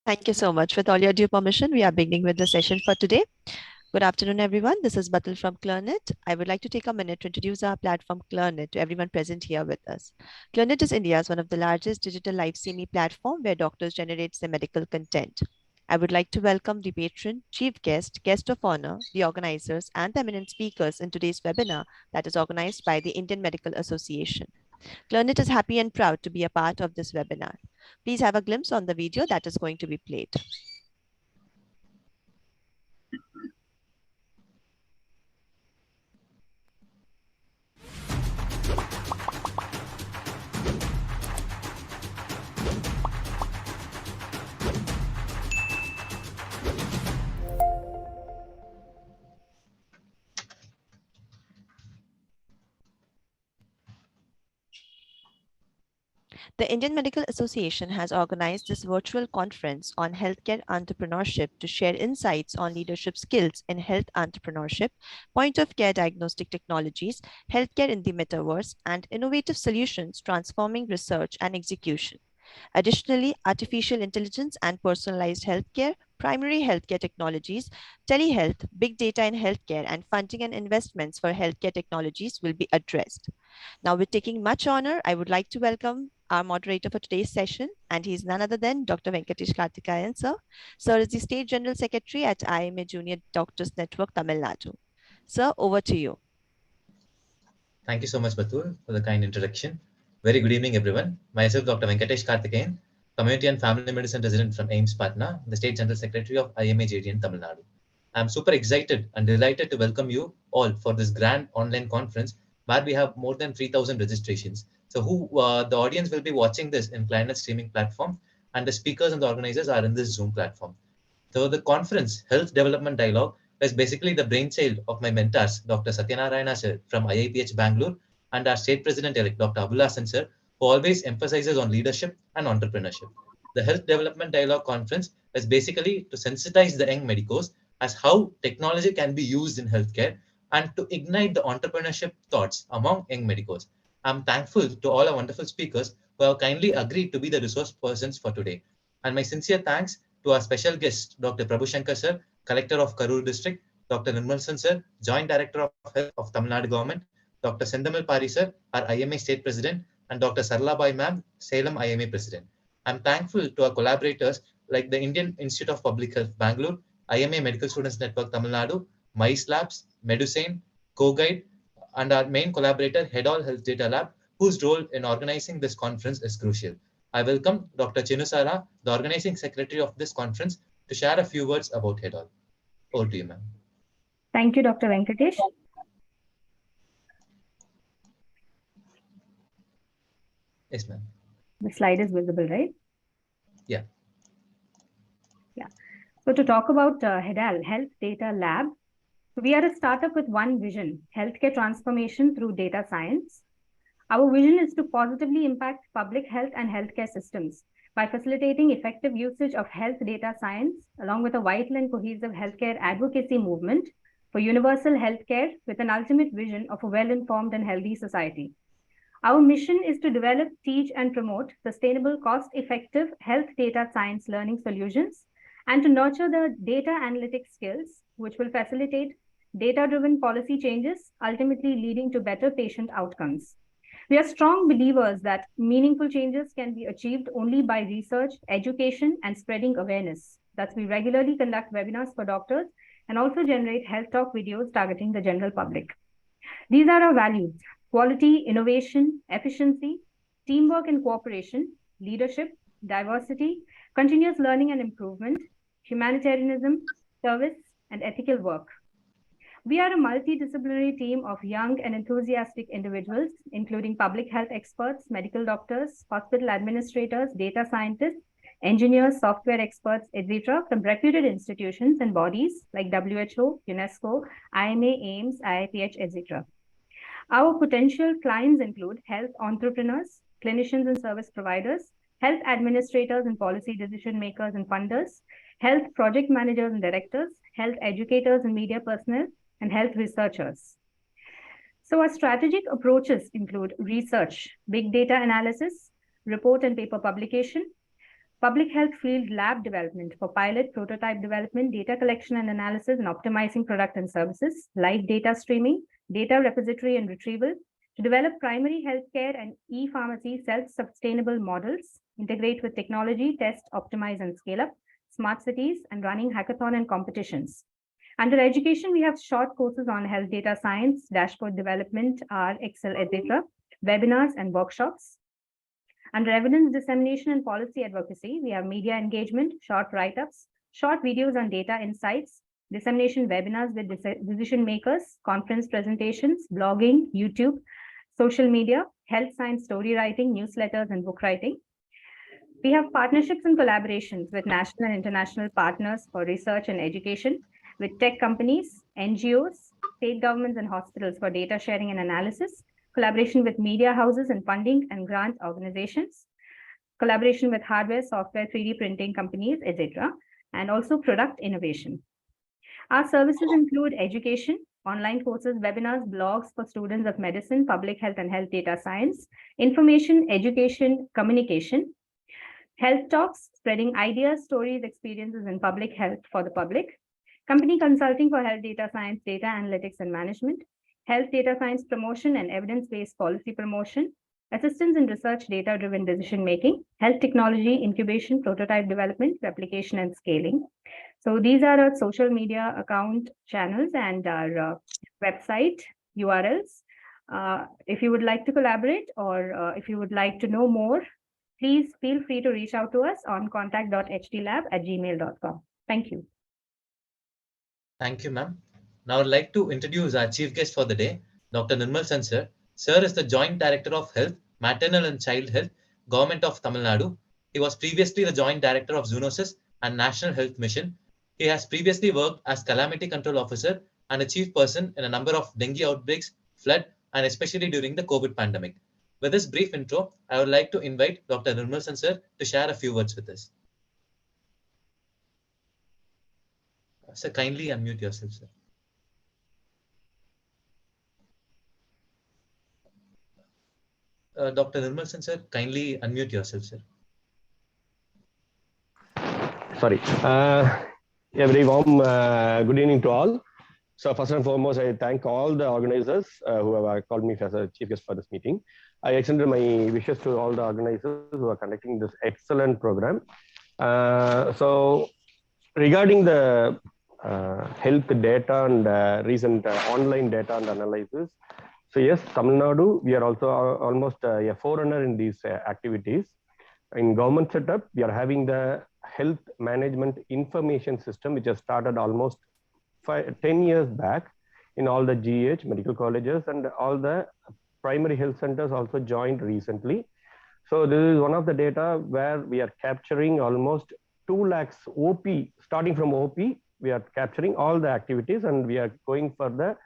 Thank you so much. With all your due permission, we are beginning with the session for today. Good afternoon, everyone. This is Batul from Clearnet. I would like to take a minute to introduce our platform Clearnet to everyone present here with us. Clearnet is India's one of the largest digital live CME platform where doctors generate their medical content. I would like to welcome the patron, chief guest, guest of honor, the organizers, and the eminent speakers in today's webinar that is organized by the Indian Medical Association. Clearnet is happy and proud to be a part of this webinar. Please have a glimpse on the video that is going to be played. The Indian Medical Association has organized this virtual conference on healthcare entrepreneurship to share insights on leadership skills in health entrepreneurship, point-of-care diagnostic technologies, healthcare in the metaverse, and innovative solutions transforming research and execution. Additionally, artificial intelligence and personalized healthcare, primary healthcare technologies, telehealth, big data in healthcare, and funding and investments for healthcare technologies will be addressed. Now, with taking much honor, I would like to welcome our moderator for today's session, and he is none other than Dr. Venkatesh Karthikeyan, sir. Sir is the State General Secretary at IIMA Junior Doctors Network, Tamil Nadu. Sir, over to you. Thank you so much, Batul, for the kind introduction. Very good evening, everyone. Myself, Dr. Venkatesh Karthikeyan, Community and Family Medicine Resident from AIIMS Patna, the State General Secretary of IMA JDN Tamil Nadu. I'm super excited and delighted to welcome you all for this grand online conference where we have more than 3,000 registrations. So the audience will be watching this in Clearnet streaming platform, and the speakers and the organizers are in this Zoom platform. So the conference, Health Development Dialogue, is basically the brainchild of my mentors, Dr. Satyanarayana sir from IIPH Bangalore, and our state president-elect, Dr. Abul Hasan sir, who always emphasizes on leadership and entrepreneurship. The Health Development Dialogue Conference is basically to sensitize the young medicos as how technology can be used in healthcare and to ignite the entrepreneurship thoughts among young medicos. I'm thankful to all our wonderful speakers who have kindly agreed to be the resource persons for today. And my sincere thanks to our special guest, Dr. Prabhu Shankar sir, Collector of Karur District, Dr. Nirmalsan sir, Joint Director of Health of Tamil Nadu Government, Dr. Sendamal Pari sir, our IMA State President, and Dr. Sarlabai ma'am, Salem IMA President. I'm thankful to our collaborators like the Indian Institute of Public Health, Bangalore, IMA Medical Students Network, Tamil Nadu, MICE Labs, Medusane, CoGuide, and our main collaborator, HeDaL Health Data Lab, whose role in organizing this conference is crucial. I welcome Dr. Chinusara, the organizing secretary of this conference, to share a few words about HeDaL. Over to you, ma'am. Thank you, Dr. Venkatesh. Yes, ma'am. The slide is visible, right? Yeah. Yeah. So to talk about HeDaL, Health Data Lab, we are a startup with one vision, healthcare transformation through data science. Our vision is to positively impact public health and healthcare systems by facilitating effective usage of health data science, along with a vital and cohesive healthcare advocacy movement for universal healthcare with an ultimate vision of a well-informed and healthy society. Our mission is to develop, teach, and promote sustainable, cost-effective health data science learning solutions and to nurture the data analytics skills, which will facilitate data-driven policy changes, ultimately leading to better patient outcomes. We are strong believers that meaningful changes can be achieved only by research, education, and spreading awareness. Thus, we regularly conduct webinars for doctors and also generate health talk videos targeting the general public. These are our values: quality, innovation, efficiency, teamwork and cooperation, leadership, diversity, continuous learning and improvement, humanitarianism, service, and ethical work. We are a multidisciplinary team of young and enthusiastic individuals, including public health experts, medical doctors, hospital administrators, data scientists, engineers, software experts, etc., from reputed institutions and bodies like WHO, UNESCO, IMA, AIIMS, IIPH, etc. Our potential clients include health entrepreneurs, clinicians and service providers, health administrators and policy decision makers and funders, health project managers and directors, health educators and media personnel, and health researchers. So our strategic approaches include research, big data analysis, report and paper publication, Public health field lab development for pilot, prototype development, data collection and analysis, and optimizing product and services, live data streaming, data repository and retrieval, to develop primary healthcare and e-pharmacy self-sustainable models, integrate with technology, test, optimize, and scale up, smart cities, and running hackathon and competitions. Under education, we have short courses on health data science, dashboard development, R, Excel, etc., webinars and workshops. Under evidence dissemination and policy advocacy, we have media engagement, short write-ups, short videos on data insights, dissemination webinars with decision makers, conference presentations, blogging, YouTube, social media, health science story writing, newsletters, and book writing. We have partnerships and collaborations with national and international partners for research and education, with tech companies, NGOs, state governments, and hospitals for data sharing and analysis, collaboration with media houses and funding and grant organizations, collaboration with hardware, software, 3D printing companies, etc., and also product innovation. Our services include education, online courses, webinars, blogs for students of medicine, public health, and health data science, information, education, communication, health talks, spreading ideas, stories, experiences in public health for the public, company consulting for health data science, data analytics and management, health data science promotion and evidence-based policy promotion, assistance in research data-driven decision-making, health technology, incubation, prototype development, replication, and scaling. So these are our social media account channels and our website URLs. If you would like to collaborate or if you would like to know more, please feel free to reach out to us on contact.hdlab@gmail.com. Thank you. Thank you, ma'am. Now I'd like to introduce our chief guest for the day, Dr. Nirmal Sen sir. Sir is the Joint Director of Health, Maternal and Child Health, Government of Tamil Nadu. He was previously the Joint Director of Zoonosis and National Health Mission. He has previously worked as Calamity Control Officer and a chief person in a number of dengue outbreaks, flood, and especially during the COVID pandemic. With this brief intro, I would like to invite Dr. Nirmal Sen sir to share a few words with us. Sir, kindly unmute yourself, sir. Dr. Nirmal Sen sir, kindly unmute yourself, sir. Sorry. A very warm good evening to all. So first and foremost, I thank all the organizers who have called me as a chief guest for this meeting. I extended my wishes to all the organizers who are conducting this excellent program. So regarding the health data and recent online data and analysis, so yes, Tamil Nadu, we are also almost a forerunner in these activities. In government setup, we are having the health management information system, which has started almost 10 years back in all the GH medical colleges, and all the primary health centers also joined recently. So this is one of the data where we are capturing almost 2 lakhs OP, starting from OP, we are capturing all the activities, and we are going further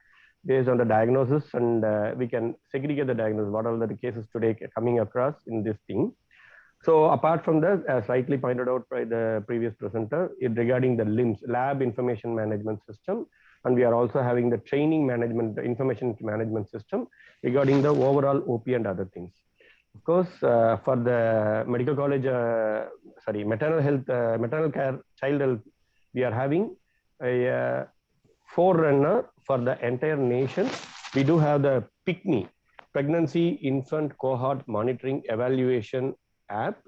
based on the diagnosis, and we can segregate the diagnosis, what are the cases today coming across in this thing. So apart from that, as rightly pointed out by the previous presenter, regarding the LIMS, Lab Information Management System, and we are also having the training management, information management system regarding the overall OP and other things. Of course, for the medical college, maternal health, maternal care, child health, we are having a forerunner for the entire nation. We do have the PICMI, Pregnancy Infant Cohort Monitoring Evaluation app,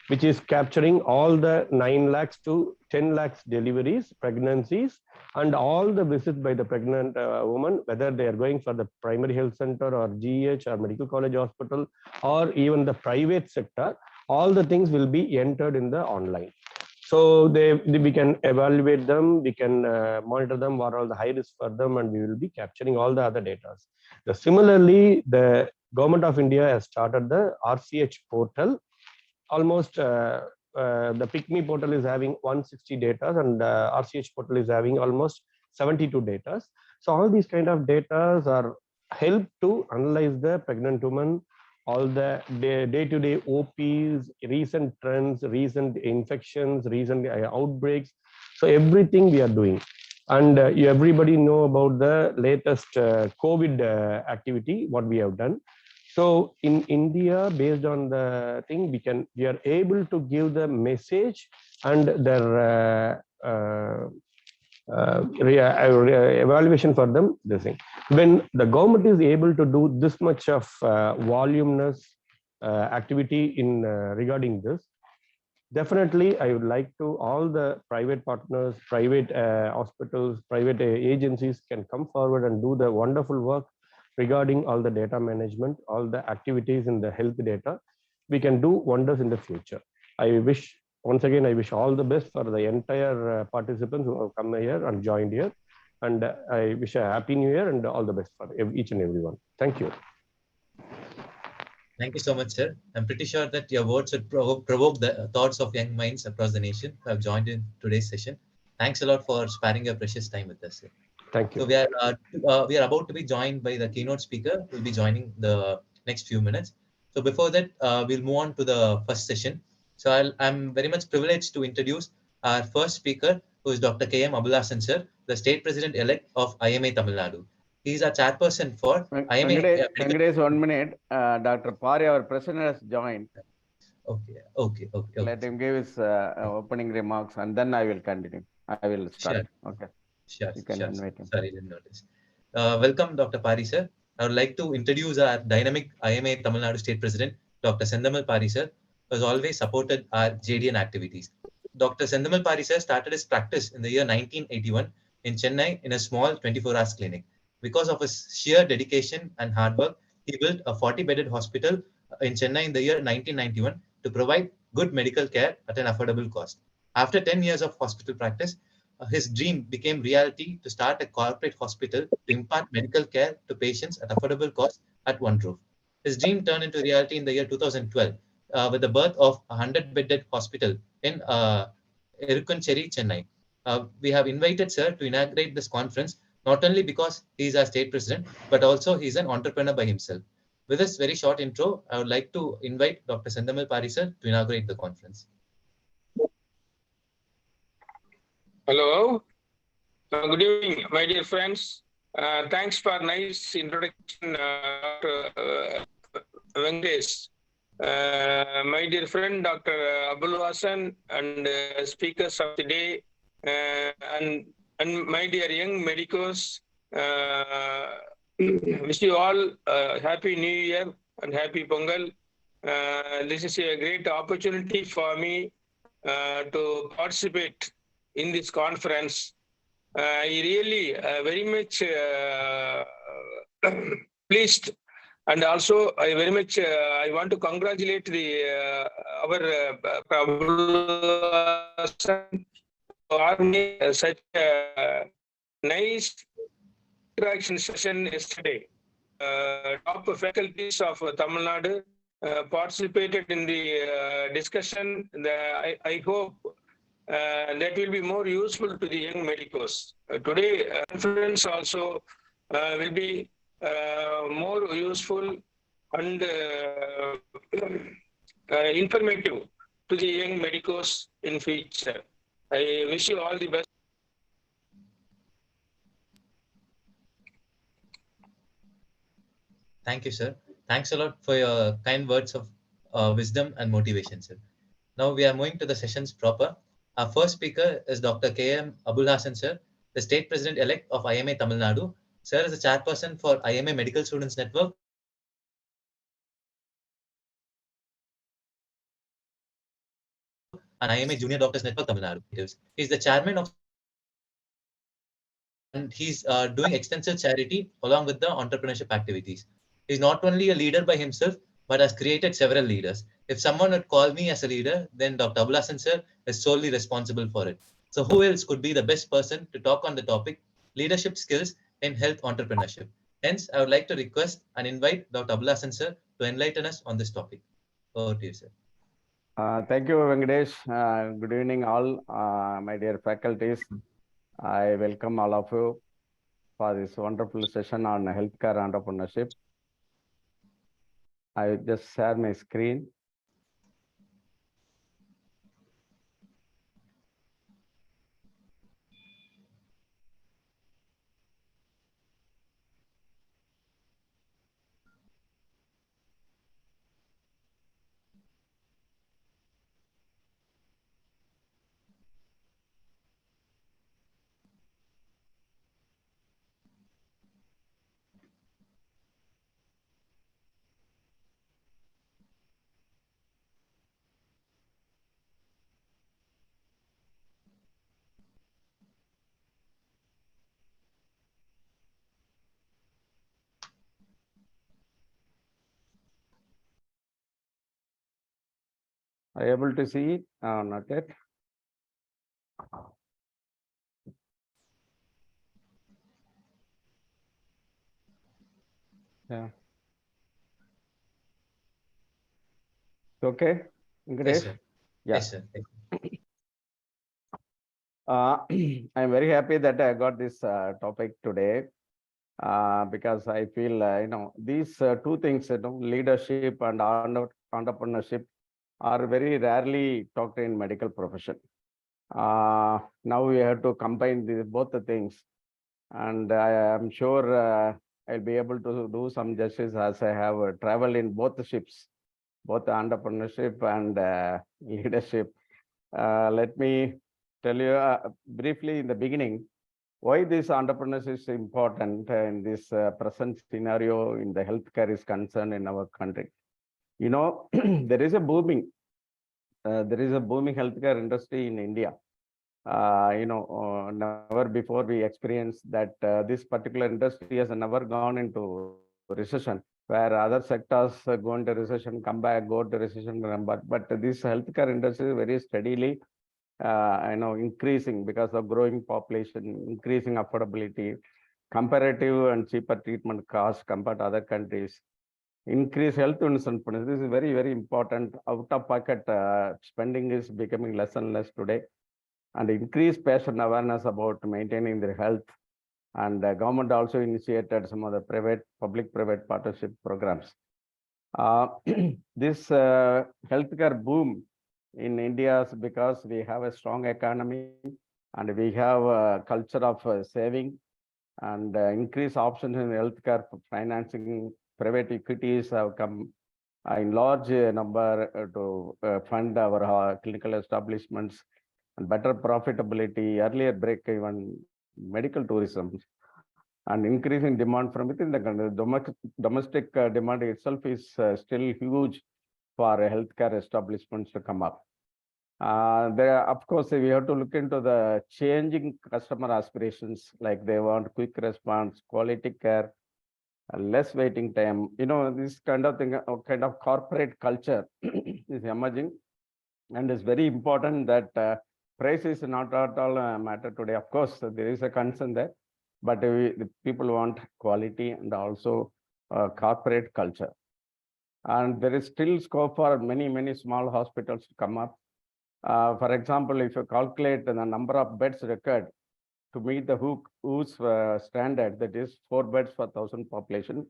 which is capturing all the 9 lakhs to 10 lakhs deliveries, pregnancies, and all the visits by the pregnant woman, whether they are going for the primary health center or GH or medical college hospital, or even the private sector, all the things will be entered in the online. So we can evaluate them, we can monitor them, what are all the high risk for them, and we will be capturing all the other data. Similarly, the Government of India has started the RCH portal. Almost the PICMI portal is having 160 data, and RCH portal is having almost 72 data. So all these kind of data are help to analyze the pregnant woman, all the day-to-day OPs, recent trends, recent infections, recent outbreaks. So everything we are doing. And everybody know about the latest COVID activity, what we have done. So in India, based on the thing, we are able to give the message and their evaluation for them. This thing, when the government is able to do this much of voluminous activity in regarding this, definitely I would like to all the private partners, private hospitals, private agencies can come forward and do the wonderful work regarding all the data management, all the activities in the health data. We can do wonders in the future. I wish, once again, I wish all the best for the entire participants who have come here and joined here. And I wish a happy new year and all the best for each and everyone. Thank you. Thank you so much, sir. I'm pretty sure that your words would provoke the thoughts of young minds across the nation who have joined in today's session. Thanks a lot for sparing your precious time with us, sir. Thank you. So we are about to be joined by the keynote speaker who will be joining the next few minutes. So before that, we'll move on to the first session. So I'm very much privileged to introduce our first speaker, who is Dr. K.M. Abulasan, sir, the State President-elect of IMA Tamil Nadu. He is a chairperson for IMA. Venkatesh, 1 minute. Dr. Pari, our president, has joined. Okay. Let him give his opening remarks and then I will continue. I will start. Sure. Okay. Sure. You can invite him. Sorry, didn't notice. Welcome, Dr. Pari, sir. I would like to introduce our dynamic IMA Tamil Nadu State President, Dr. Sendamal Pari, sir, who has always supported our JDN activities. Dr. Sendamal Pari, sir, started his practice in the year 1981 in Chennai in a small 24-hour clinic. Because of his sheer dedication and hard work, he built a 40-bedded hospital in Chennai in the year 1991 to provide good medical care at an affordable cost. After 10 years of hospital practice, his dream became reality to start a corporate hospital to impart medical care to patients at affordable cost at one roof. His dream turned into reality in the year 2012 with the birth of a 100-bedded hospital in Irukkoncheri, Chennai. We have invited sir to inaugurate this conference not only because he is our state president, but also he is an entrepreneur by himself. With this very short intro, I would like to invite Dr. Sendamal Pari sir to inaugurate the conference. Hello. Good evening, my dear friends. Thanks for nice introduction, Dr. Venkatesh. My dear friend, Dr. Abul Hasan, and speakers of the day, and my dear young medicos, wish you all Happy New Year and Happy Pongal. This is a great opportunity for me to participate in this conference. I really very much pleased, and also I very much I want to congratulate the our such a nice interaction session yesterday. Top faculties of Tamil Nadu participated in the discussion. I hope that will be more useful to the young medicos. Today, conference also will be more useful and informative to the young medicos in future. I wish you all the best. Thank you, sir. Thanks a lot for your kind words of wisdom and motivation, sir. Now we are moving to the sessions proper. Our first speaker is Dr. K.M. Abul Hasan, sir, the State President-elect of IMA Tamil Nadu. Sir is the chairperson for IMA Medical Students Network and IMA Junior Doctors Network Tamil Nadu. He's the chairman of, and he's doing extensive charity along with the entrepreneurship activities. He's not only a leader by himself, but has created several leaders. If someone would call me as a leader, then Dr. Abul Hasan sir is solely responsible for it. So who else could be the best person to talk on the topic, leadership skills in health entrepreneurship? Hence, I would like to request and invite Dr. Abul Hasan sir to enlighten us on this topic. Over to you, sir. Thank you, Venkatesh. Good evening, all my dear faculties. I welcome all of you for this wonderful session on healthcare entrepreneurship. I will just share my screen. Are you able to see it? Not yet. Yeah. Okay, Yes, Venkatesh? sir. Yeah. Yes, sir. I'm very happy that I got this topic today because I feel, these two things, leadership and entrepreneurship are very rarly talked in medical profession. Now we have to combine both the things, and I am sure I'll be able to do some justice as I have traveled in both the ships, both entrepreneurship and leadership. Let me tell you briefly in the beginning why this entrepreneurship is important in this present scenario in the healthcare is concerned in our country. There is a booming healthcare industry in India. Never before we experienced that this particular industry has never gone into recession, where other sectors go into recession, come back, go to recession, come back. But this healthcare industry is very steadily, increasing because of growing population, increasing affordability, comparative and cheaper treatment costs compared to other countries. Increase health insurance. This is very, very important. Out-of-pocket spending is becoming less and less today, and increase patient awareness about maintaining their health. And the government also initiated some of the public-private partnership programs. This healthcare boom in India is because we have a strong economy and we have a culture of saving and increased options in healthcare financing. Private equities have come in large number to fund our clinical establishments and better profitability, earlier break-even medical tourism, and increasing demand from within the country. Domestic demand itself is still huge for healthcare establishments to come up. Of course, we have to look into the changing customer aspirations, like they want quick response, quality care, less waiting time. This kind of thing, kind of corporate culture is emerging, and it's very important that price is not at all a matter today. Of course, there is a concern there, but the people want quality and also corporate culture. And there is still scope for many, many small hospitals to come up. For example, if you calculate the number of beds required to meet the WHO's standard, that is 4 beds per 1,000 population,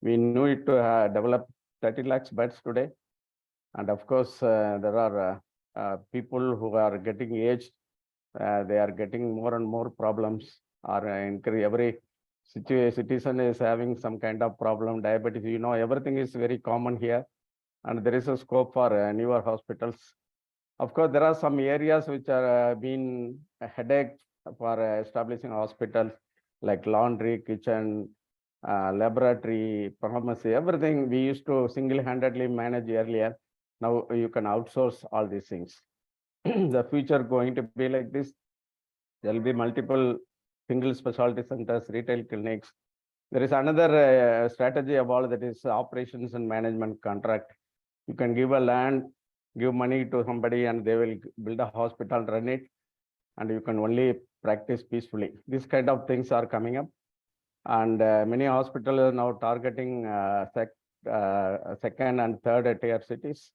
we need to develop 30 lakhs beds today. And of course, there are people who are getting aged. They are getting more and more problems. Every citizen is having some kind of problem. Diabetes, everything is very common here. And there is a scope for newer hospitals. Of course, there are some areas which are being a headache for establishing hospitals, like laundry, kitchen, laboratory, pharmacy, everything we used to single-handedly manage earlier. Now you can outsource all these things. The future going to be like this. There will be multiple single specialty centers, retail clinics. There is another strategy of all, that is operations and management contract. You can give a land, give money to somebody, and they will build a hospital, run it, and you can only practice peacefully. These kind of things are coming up, and many hospitals are now targeting second and third tier cities.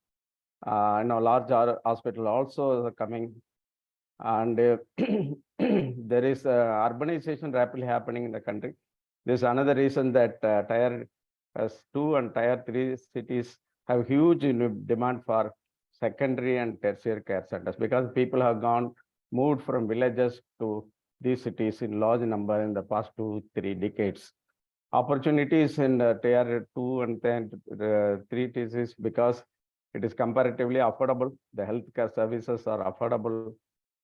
Large hospital also are coming, and there is urbanization rapidly happening in the country. This is another reason that tier 2 and tier 3 cities have huge demand for secondary and tertiary care centers, because people have moved from villages to these cities in large number in the past 2-3 decades. Opportunities in tier 2 and 3 cities because it is comparatively affordable. The healthcare services are affordable,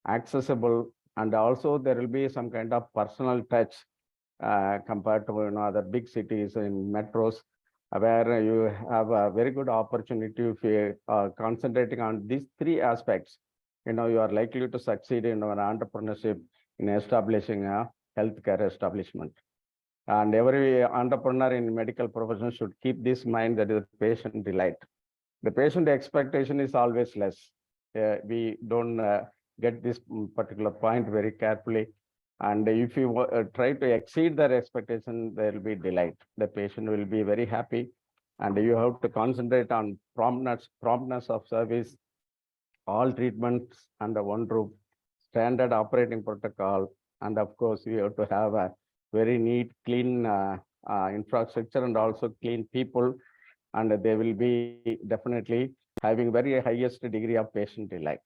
accessible, and also there will be some kind of personal touch compared to other big cities in metros, where you have a very good opportunity if you are concentrating on these 3 aspects. You are likely to succeed in our entrepreneurship in establishing a healthcare establishment. And every entrepreneur in medical profession should keep this in mind, that is patient delight. The patient expectation is always less. We don't get this particular point very carefully. And if you try to exceed their expectation, there will be delight. The patient will be very happy. And you have to concentrate on promptness of service, all treatments under one roof, standard operating protocol. And of course, we have to have a very neat, clean infrastructure and also clean people. And they will be definitely having very highest degree of patient delight.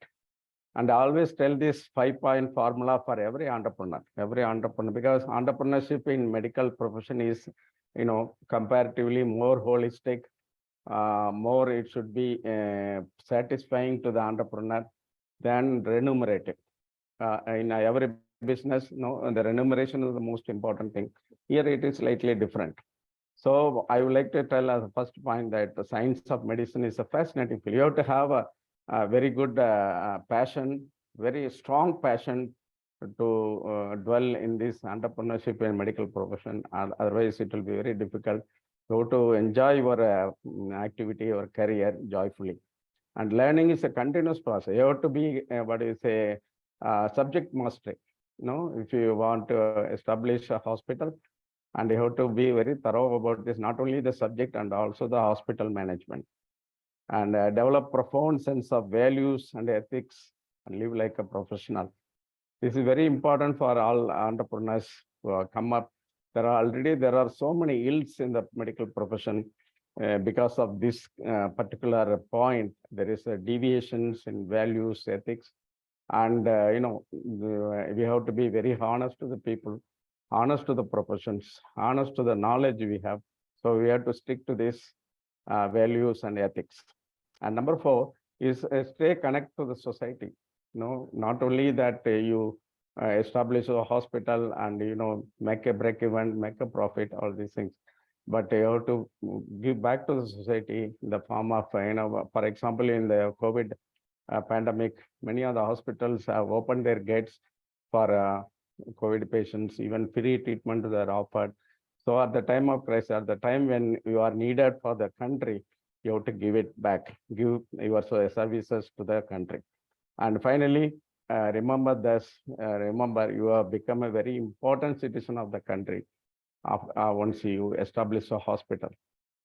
And I always tell this 5-point formula for every entrepreneur, because entrepreneurship in medical profession is, comparatively more holistic, more it should be satisfying to the entrepreneur than remunerative. In every business, the remuneration is the most important thing. Here it is slightly different. So I would like to tell as a first point that the science of medicine is a fascinating field. You have to have a very good passion, very strong passion to dwell in this entrepreneurship and medical profession. Otherwise, it will be very difficult. So to enjoy your activity or career joyfully. And learning is a continuous process. You have to be subject mastery. If you want to establish a hospital, and you have to be very thorough about this, not only the subject and also the hospital management, and develop profound sense of values and ethics and live like a professional. This is very important for all entrepreneurs who come up. There are so many ills in the medical profession because of this particular point. There is deviations in values, ethics, and we have to be very honest to the people, honest to the professions, honest to the knowledge we have. So we have to stick to this values and ethics. And number 4 is stay connected to the society. Not only that you establish a hospital and make a break even, make a profit, all these things, but you have to give back to the society in the form of, for example, in the COVID pandemic, many of the hospitals have opened their gates for COVID patients, even free treatment are offered. So at the time of crisis, at the time when you are needed for the country, you have to give it back, give your services to the country. And finally, remember this, remember you have become a very important citizen of the country once you establish a hospital,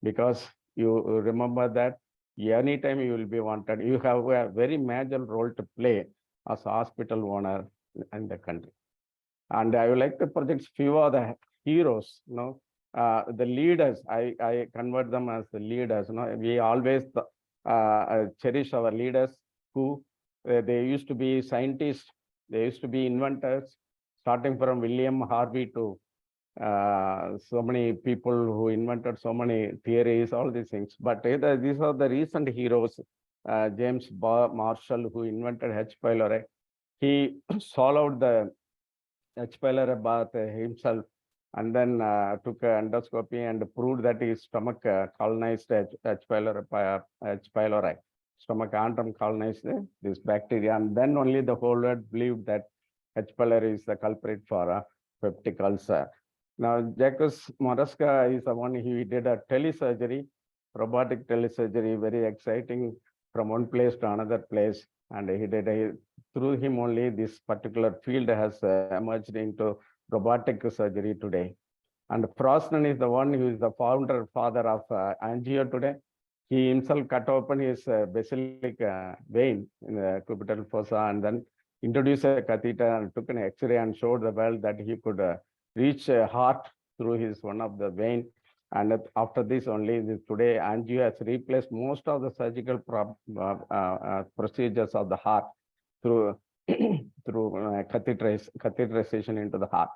because you remember that anytime you will be wanted, you have a very major role to play as a hospital owner in the country. And I would like to project few of the heroes, the leaders. I convert them as the leaders. We always cherish our leaders who they used to be scientists, they used to be inventors, starting from William Harvey to so many people who invented so many theories, all these things. But these are the recent heroes. James Marshall, who invented H. pylori, he swallowed the H. pylori bath himself, and then took an endoscopy and proved that his stomach colonized H. pylori. Stomach antrum colonized this bacteria, and then only the whole world believed that H. pylori is the culprit for peptic ulcer. Now, Jacques Moresca is the one, he did a telesurgery, robotic telesurgery, very exciting, from one place to another place. And he did, through him only, this particular field has emerged into robotic surgery today. And Frostner is the one who is the father of angio today. He himself cut open his basilic vein in the cubital fossa, and then introduced a catheter and took an X-ray and showed the world that he could reach heart through his one of the vein. And after this only, today angio has replaced most of the surgical procedures of the heart through catheterization into the heart.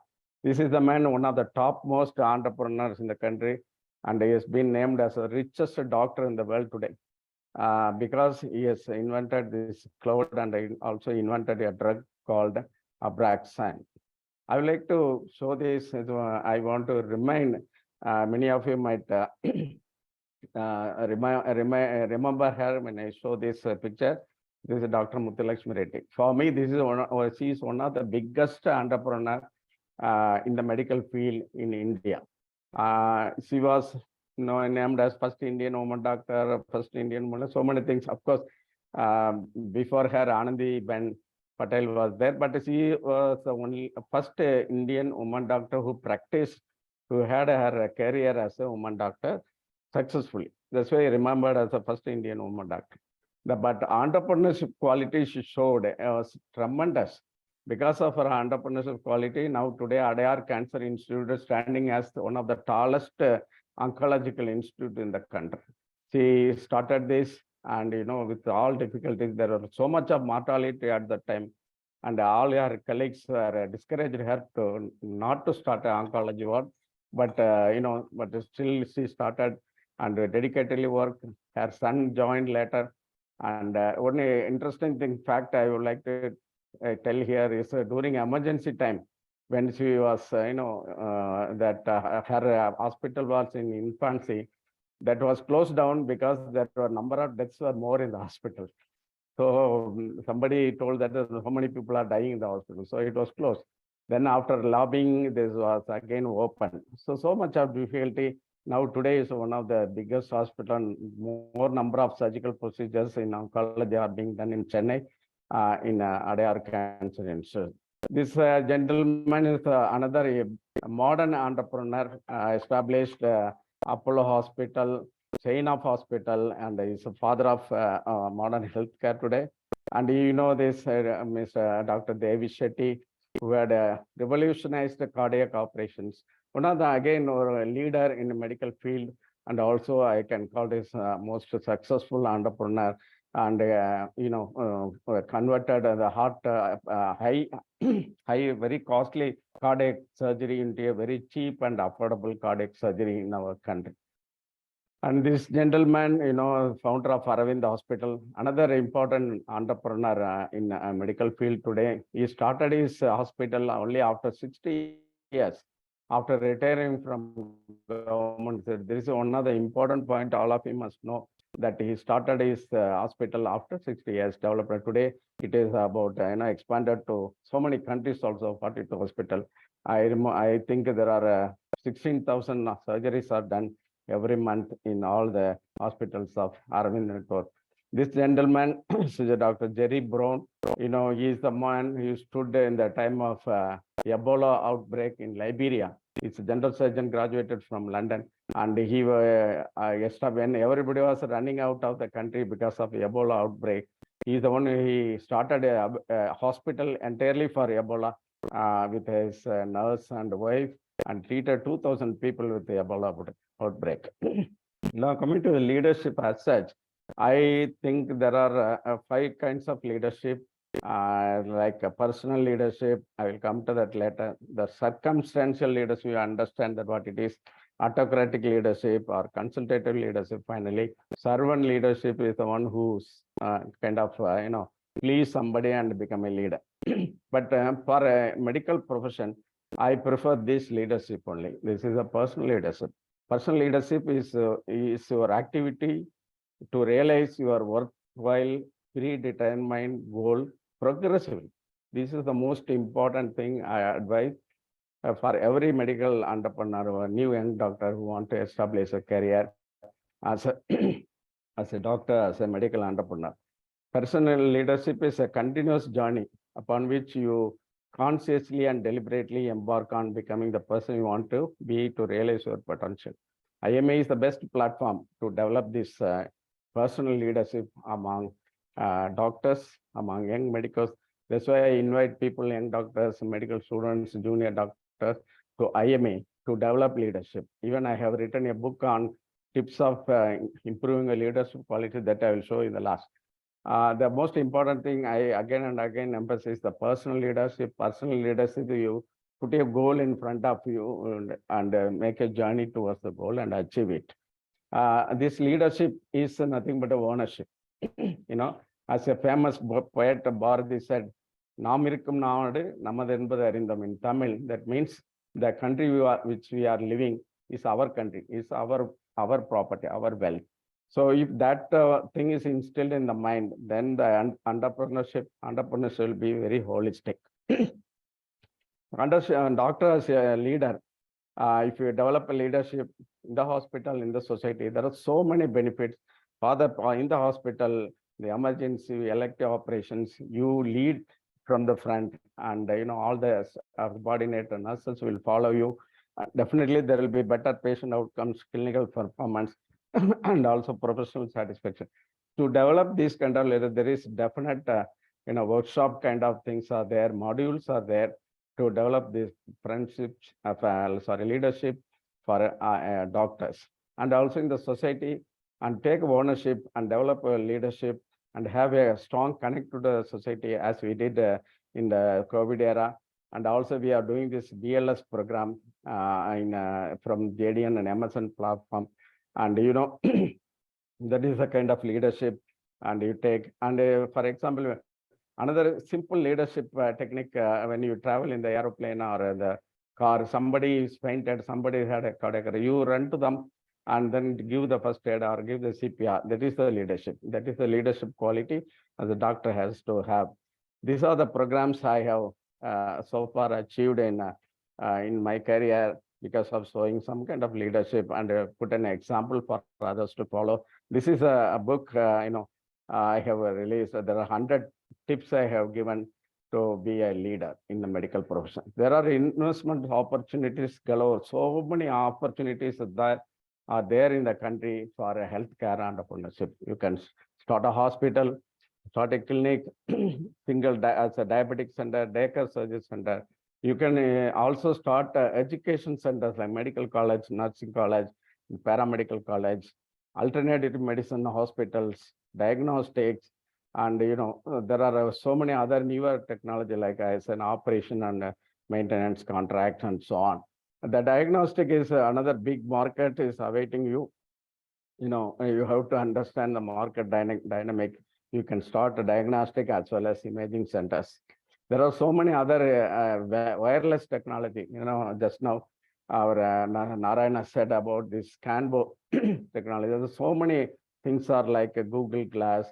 This is the man, one of the topmost entrepreneurs in the country, and he has been named as the richest doctor in the world today because he has invented this cloud and also invented a drug called Abraxane. I would like to show this. I want to remind many of you might remember her when I show this picture. This is Dr. Muthulakshmi Reddy. For me, this is she is one of the biggest entrepreneur in the medical field in India. She was named as first Indian woman doctor, first Indian woman, so many things. Of course, before her, Anandi Ben Patel was there, but she was the only first Indian woman doctor who practiced, who had her career as a woman doctor successfully. That's why remembered as the first Indian woman doctor. But entrepreneurship quality she showed was tremendous. Because of her entrepreneurship quality, now today Adayar Cancer Institute is standing as one of the tallest oncological institute in the country. She started this, and with all difficulties, there was so much of mortality at that time, and all her colleagues were discouraged her to not to start an oncology ward, but but still she started and dedicatedly worked. Her son joined later, and one interesting thing fact I would like to tell here is during emergency time, when she was, that her hospital was in infancy, that was closed down because there were number of deaths were more in the hospital. So somebody told that so many people are dying in the hospital, so it was closed. Then after lobbying, this was again open. So much of difficulty. Now today is one of the biggest hospital. More number of surgical procedures in oncology are being done in Chennai, in Adayar Cancer Institute. This gentleman is another modern entrepreneur, established Apollo Hospital, chain of hospital, and is a father of modern healthcare today. And this Mr. Dr. Devi Shetty, who had revolutionized the cardiac operations. One of the, again, a leader in the medical field, and also I can call this most successful entrepreneur, and converted the heart high very costly cardiac surgery into a very cheap and affordable cardiac surgery in our country. And this gentleman, founder of Aravind Hospital, another important entrepreneur in medical field today. He started his hospital only after 60 years, after retiring from government. This is one of the important point all of you must know, that he started his hospital after 60 years development. Today, it is about expanded to so many countries also, 42 hospital. I think there are 16,000 surgeries are done every month in all the hospitals of Aravind network. This gentleman is Dr. Jerry Brown. He is the man who stood in the time of Ebola outbreak in Liberia. He's a general surgeon, graduated from London, and he when everybody was running out of the country because of Ebola outbreak, he's the one he started a hospital entirely for Ebola with his nurse and wife, and treated 2,000 people with the Ebola outbreak. Now, coming to the leadership as such, I think there are 5 kinds of leadership, like a personal leadership. I will come to that later. The circumstantial leadership, you understand that what it is. Autocratic leadership or consultative leadership. Finally, servant leadership is the one who's kind of please somebody and become a leader. But for a medical profession, I prefer this leadership only. This is a personal leadership. Personal leadership is your activity to realize your worthwhile predetermined goal progressively. This is the most important thing I advise for every medical entrepreneur or new young doctor who want to establish a career as a as a doctor, as a medical entrepreneur. Personal leadership is a continuous journey upon which you consciously and deliberately embark on becoming the person you want to be to realize your potential. IMA is the best platform to develop this personal leadership among doctors, among young medicals. That's why I invite people, young doctors, medical students, junior doctors to IMA to develop leadership. Even I have written a book on tips of improving a leadership quality that I will show in the last. The most important thing I again and again emphasize the personal leadership. Personal leadership, you put a goal in front of you and make a journey towards the goal and achieve it. This leadership is nothing but a ownership. As a famous poet Bharati said, "Nam irukkum naadu nammadu enbadu arindam." In Tamil, that means the country which we are living is our country, is our property, our wealth. So if that thing is instilled in the mind, then the entrepreneurship will be very holistic. Doctor as a leader, If you develop a leadership in the hospital, in the society, there are so many benefits. In the hospital, the emergency elective operations, you lead from the front, and all the subordinate nurses will follow you. Definitely, there will be better patient outcomes, clinical performance, and also professional satisfaction. To develop this kind of leader, there is definite, workshop kind of things are there, modules are there to develop these friendships, leadership for doctors, and also in the society, and take ownership and develop a leadership and have a strong connect to the society as we did in the COVID era. And also we are doing this BLS program from JDN and Amazon platform. And that is a kind of leadership and you take. And for example, another simple leadership technique when you travel in the aeroplane or the car, somebody is fainted, somebody had a cardiac arrest, you run to them and then give the first aid or give the CPR. That is the leadership. That is the leadership quality as a doctor has to have. These are the programs I have so far achieved in my career because of showing some kind of leadership and put an example for others to follow. This is a book, I have released. There are 100 tips I have given to be a leader in the medical profession. There are investment opportunities galore. So many opportunities that are there in the country for a healthcare entrepreneurship. You can start a hospital, start a clinic, as a diabetic center, daycare surgery center. You can also start education centers like medical college, nursing college, paramedical college, alternative medicine hospitals, diagnostics, and there are so many other newer technology like as an operation and maintenance contract and so on. The diagnostic is another big market is awaiting you. You have to understand the market dynamic. You can start a diagnostic as well as imaging centers. There are so many other wireless technology. Just now our Narayana said about this Canbo technology. There's so many things are like a Google Glass.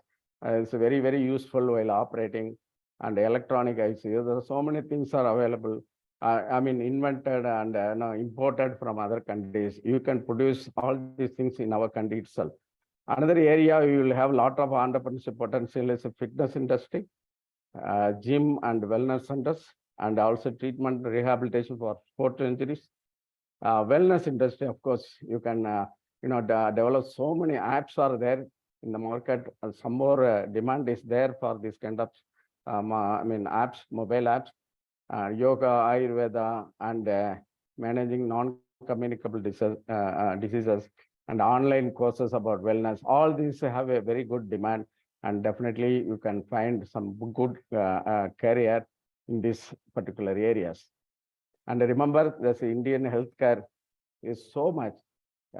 It's very, very useful while operating, and electronic ICU. There are so many things are available. Invented and imported from other countries. You can produce all these things in our country itself. Another area you will have a lot of entrepreneurship potential is the fitness industry, gym and wellness centers, and also treatment rehabilitation for sport injuries. Wellness industry, of course, you can develop so many apps are there in the market. Some more demand is there for this kind of apps, mobile apps, yoga, Ayurveda, and managing non-communicable diseases, and online courses about wellness. All these have a very good demand, and definitely you can find some good career in these particular areas. And remember, this Indian healthcare is so much,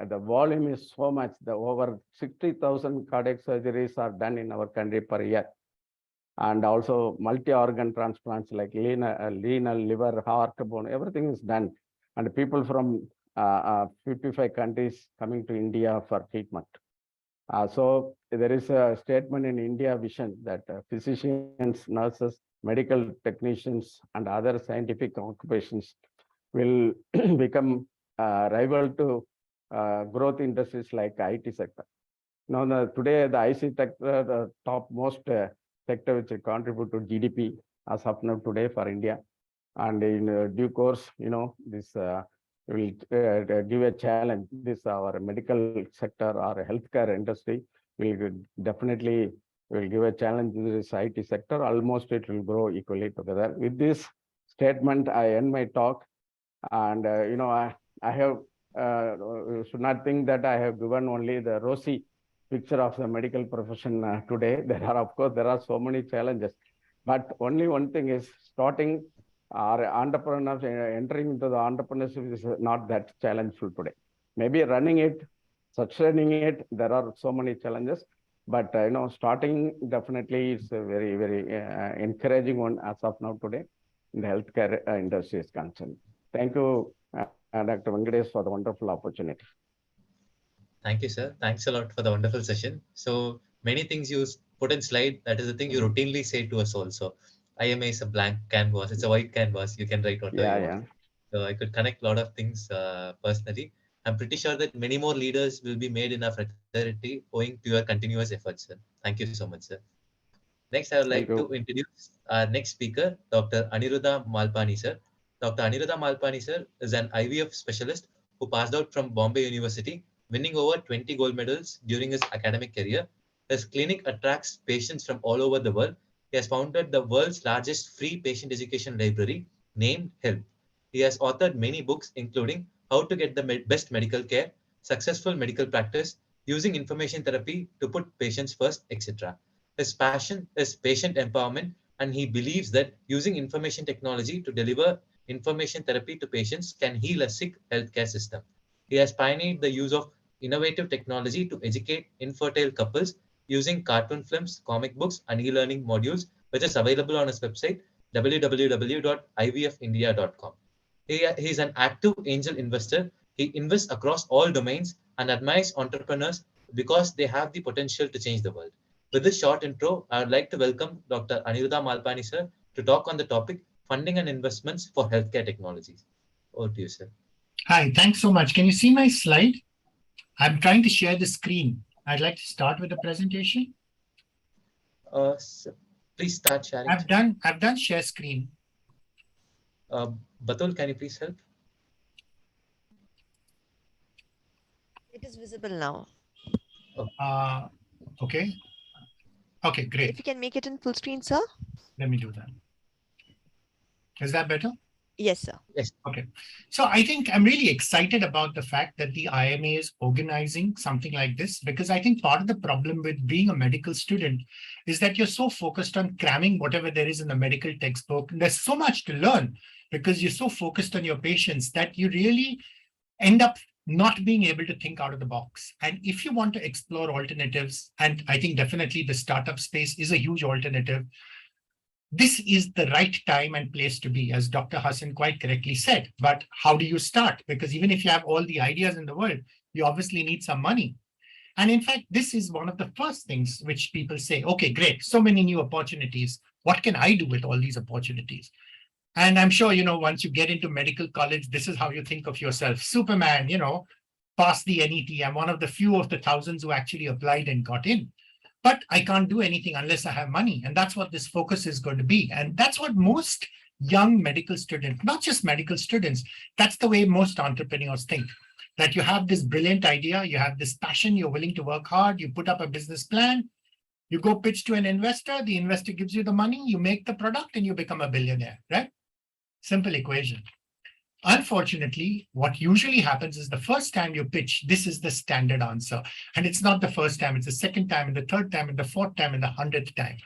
the volume is so much, the over 60,000 cardiac surgeries are done in our country per year. And also multi-organ transplants like renal, liver, heart, bone, everything is done. And people from 55 countries coming to India for treatment. So there is a statement in India vision that physicians, nurses, medical technicians, and other scientific occupations will become rival to growth industries like IT sector. Now, today the IC sector, the top most sector which contribute to GDP as of now today for India, and in due course, this will give a challenge. This our medical sector or healthcare industry will definitely give a challenge to this IT sector. Almost it will grow equally together. With this statement, I end my talk, and I have should not think that I have given only the rosy picture of the medical profession today. Of course, there are so many challenges, but only one thing is starting our entrepreneurs entering into the entrepreneurship is not that challengeful today. Maybe running it, sustaining it, there are so many challenges, but starting definitely is a very, very encouraging one as of now today in the healthcare industry is concerned. Thank you, Dr. Venkatesh, for the wonderful opportunity. Thank you, sir. Thanks a lot for the wonderful session. So many things you put in slide, that is the thing you routinely say to us also. IMA is a blank canvas. It's a white canvas. You can write whatever you want. So I could connect a lot of things personally. I'm pretty sure that many more leaders will be made in our fraternity owing to your continuous efforts, sir. Thank you so much, sir. Next, I would like Thank to you. introduce our next speaker, Dr. Aniruddha Malpani, sir. Dr. Aniruddha Malpani, sir, is an IVF specialist who passed out from Bombay University, winning over 20 gold medals during his academic career. His clinic attracts patients from all over the world. He has founded the world's largest free patient education library named HeLP. He has authored many books, including How to Get the Best Medical Care, Successful Medical Practice, Using Information Therapy to Put Patients First, etc. His passion is patient empowerment, and he believes that using information technology to deliver information therapy to patients can heal a sick healthcare system. He has pioneered the use of innovative technology to educate infertile couples using cartoon films, comic books, and e-learning modules, which is available on his website www.ivfindia.com. He is an active angel investor. He invests across all domains and admires entrepreneurs because they have the potential to change the world. With this short intro, I would like to welcome Dr. Aniruddha Malpani, sir, to talk on the topic funding and investments for healthcare technologies. Over to you, sir. Hi, thanks so much. Can you see my slide? I'm trying to share the screen. I'd like to start with the presentation. Sir, please start sharing. I've done share screen. Batul, can you please help? It is visible now. Okay. Okay, great. If you can make it in full screen, sir. Let me do that. Is that better? Yes, sir. Yes. Okay. So I think I'm really excited about the fact that the IMA is organizing something like this, because I think part of the problem with being a medical student is that you're so focused on cramming whatever there is in the medical textbook. And there's so much to learn because you're so focused on your patients that you really end up not being able to think out of the box. And if you want to explore alternatives, and I think definitely the startup space is a huge alternative, this is the right time and place to be, as Dr. Hassan quite correctly said. But how do you start? Because even if you have all the ideas in the world, you obviously need some money. And in fact, this is one of the first things which people say, okay, great, so many new opportunities. What can I do with all these opportunities? And I'm sure, once you get into medical college, this is how you think of yourself. Superman, passed the NET. I'm one of the few of the thousands who actually applied and got in. But I can't do anything unless I have money. And that's what this focus is going to be. And that's what most young medical students, not just medical students, that's the way most entrepreneurs think. That you have this brilliant idea, you have this passion, you're willing to work hard, you put up a business plan, you go pitch to an investor, the investor gives you the money, you make the product, and you become a billionaire, right? Simple equation. Unfortunately, what usually happens is the first time you pitch, this is the standard answer. And it's not the first time, it's the second time, and the third time, and the fourth time, and the 100th time.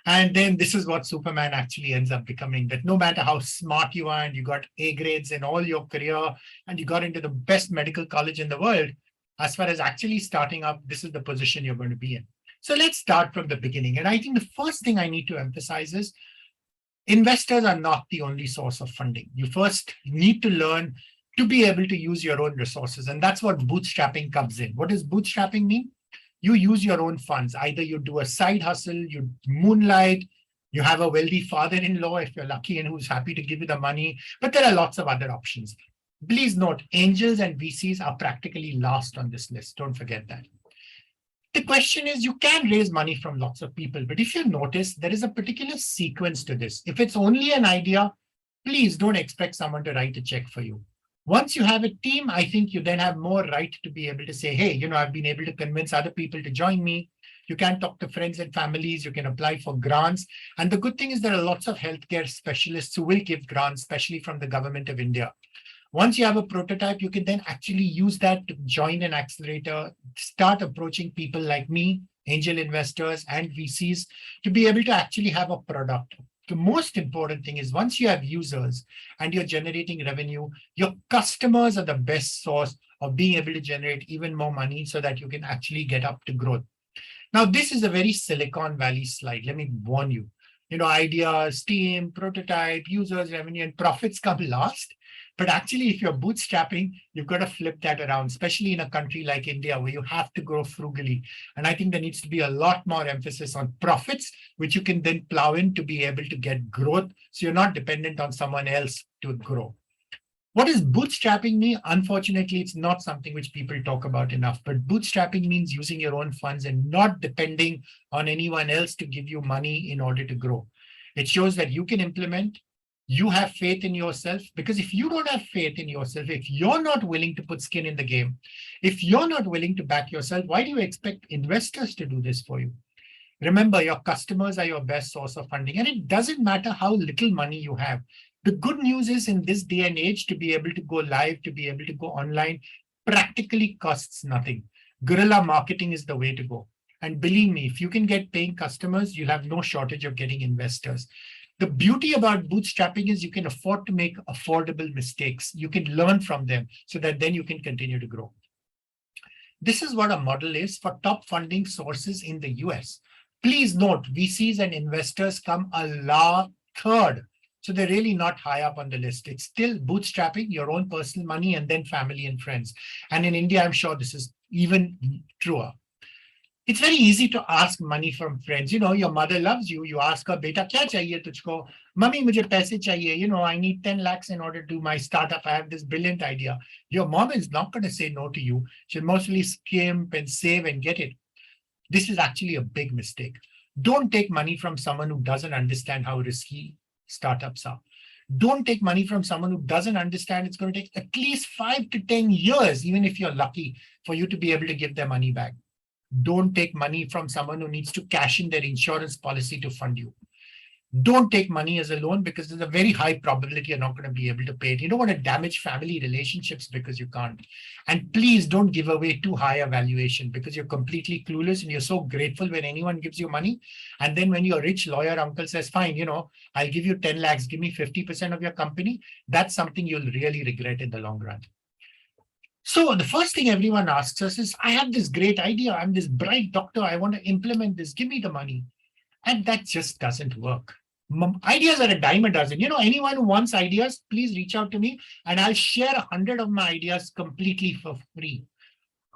And then this is what Superman actually ends up becoming, that no matter how smart you are and you got A grades in all your career and you got into the best medical college in the world, as far as actually starting up, this is the position you're going to be in. So let's start from the beginning. And I think the first thing I need to emphasize is investors are not the only source of funding. You first need to learn to be able to use your own resources. And that's what bootstrapping comes in. What does bootstrapping mean? You use your own funds. Either you do a side hustle, you moonlight, you have a wealthy father-in-law if you're lucky and who's happy to give you the money. But there are lots of other options. Please note, angels and VCs are practically last on this list. Don't forget that. The question is, you can raise money from lots of people, but if you notice, there is a particular sequence to this. If it's only an idea, please don't expect someone to write a check for you. Once you have a team, I think you then have more right to be able to say, hey, I've been able to convince other people to join me. You can talk to friends and families. You can apply for grants. And the good thing is there are lots of healthcare specialists who will give grants, especially from the government of India. Once you have a prototype, you can then actually use that to join an accelerator, start approaching people like me, angel investors and VCs, to be able to actually have a product. The most important thing is once you have users and you're generating revenue, your customers are the best source of being able to generate even more money so that you can actually get up to growth. Now, this is a very Silicon Valley slide. Let me warn you. Ideas, team, prototype, users, revenue, and profits come last. But actually, if you're bootstrapping, you've got to flip that around, especially in a country like India, where you have to grow frugally. And I think there needs to be a lot more emphasis on profits, which you can then plow in to be able to get growth. So you're not dependent on someone else to grow. What does bootstrapping mean? Unfortunately, it's not something which people talk about enough, but bootstrapping means using your own funds and not depending on anyone else to give you money in order to grow. It shows that you can implement, you have faith in yourself, because if you don't have faith in yourself, if you're not willing to put skin in the game, if you're not willing to back yourself, why do you expect investors to do this for you? Remember, your customers are your best source of funding, and it doesn't matter how little money you have. The good news is in this day and age, to be able to go live, to be able to go online, practically costs nothing. Guerrilla marketing is the way to go. And believe me, if you can get paying customers, you'll have no shortage of getting investors. The beauty about bootstrapping is you can afford to make affordable mistakes. You can learn from them so that then you can continue to grow. This is what a model is for top funding sources in the US. Please note, VCs and investors come a la third. So they're really not high up on the list. It's still bootstrapping, your own personal money, and then family and friends. And in India, I'm sure this is even truer. It's very easy to ask money from friends. You know, your mother loves you. You ask her, beta, kya chahiye tujhko? Mummy, mujhe paise chahiye. You know, I need 10 lakhs in order to do my startup. I have this brilliant idea. Your mom is not going to say no to you. She'll mostly skimp and save and get it. This is actually a big mistake. Don't take money from someone who doesn't understand how risky startups are. Don't take money from someone who doesn't understand it's going to take at least 5 to 10 years, even if you're lucky, for you to be able to give their money back. Don't take money from someone who needs to cash in their insurance policy to fund you. Don't take money as a loan because there's a very high probability you're not going to be able to pay it. You don't want to damage family relationships because you can't. And please don't give away too high a valuation because you're completely clueless and you're so grateful when anyone gives you money. And then when your rich lawyer uncle says, fine, you know, I'll give you 10 lakhs, give me 50% of your company. That's something you'll really regret in the long run. So the first thing everyone asks us is, I have this great idea. I'm this bright doctor. I want to implement this. Give me the money. And that just doesn't work. Ideas are a dime a dozen. You know, anyone who wants ideas, please reach out to me and I'll share 100 of my ideas completely for free.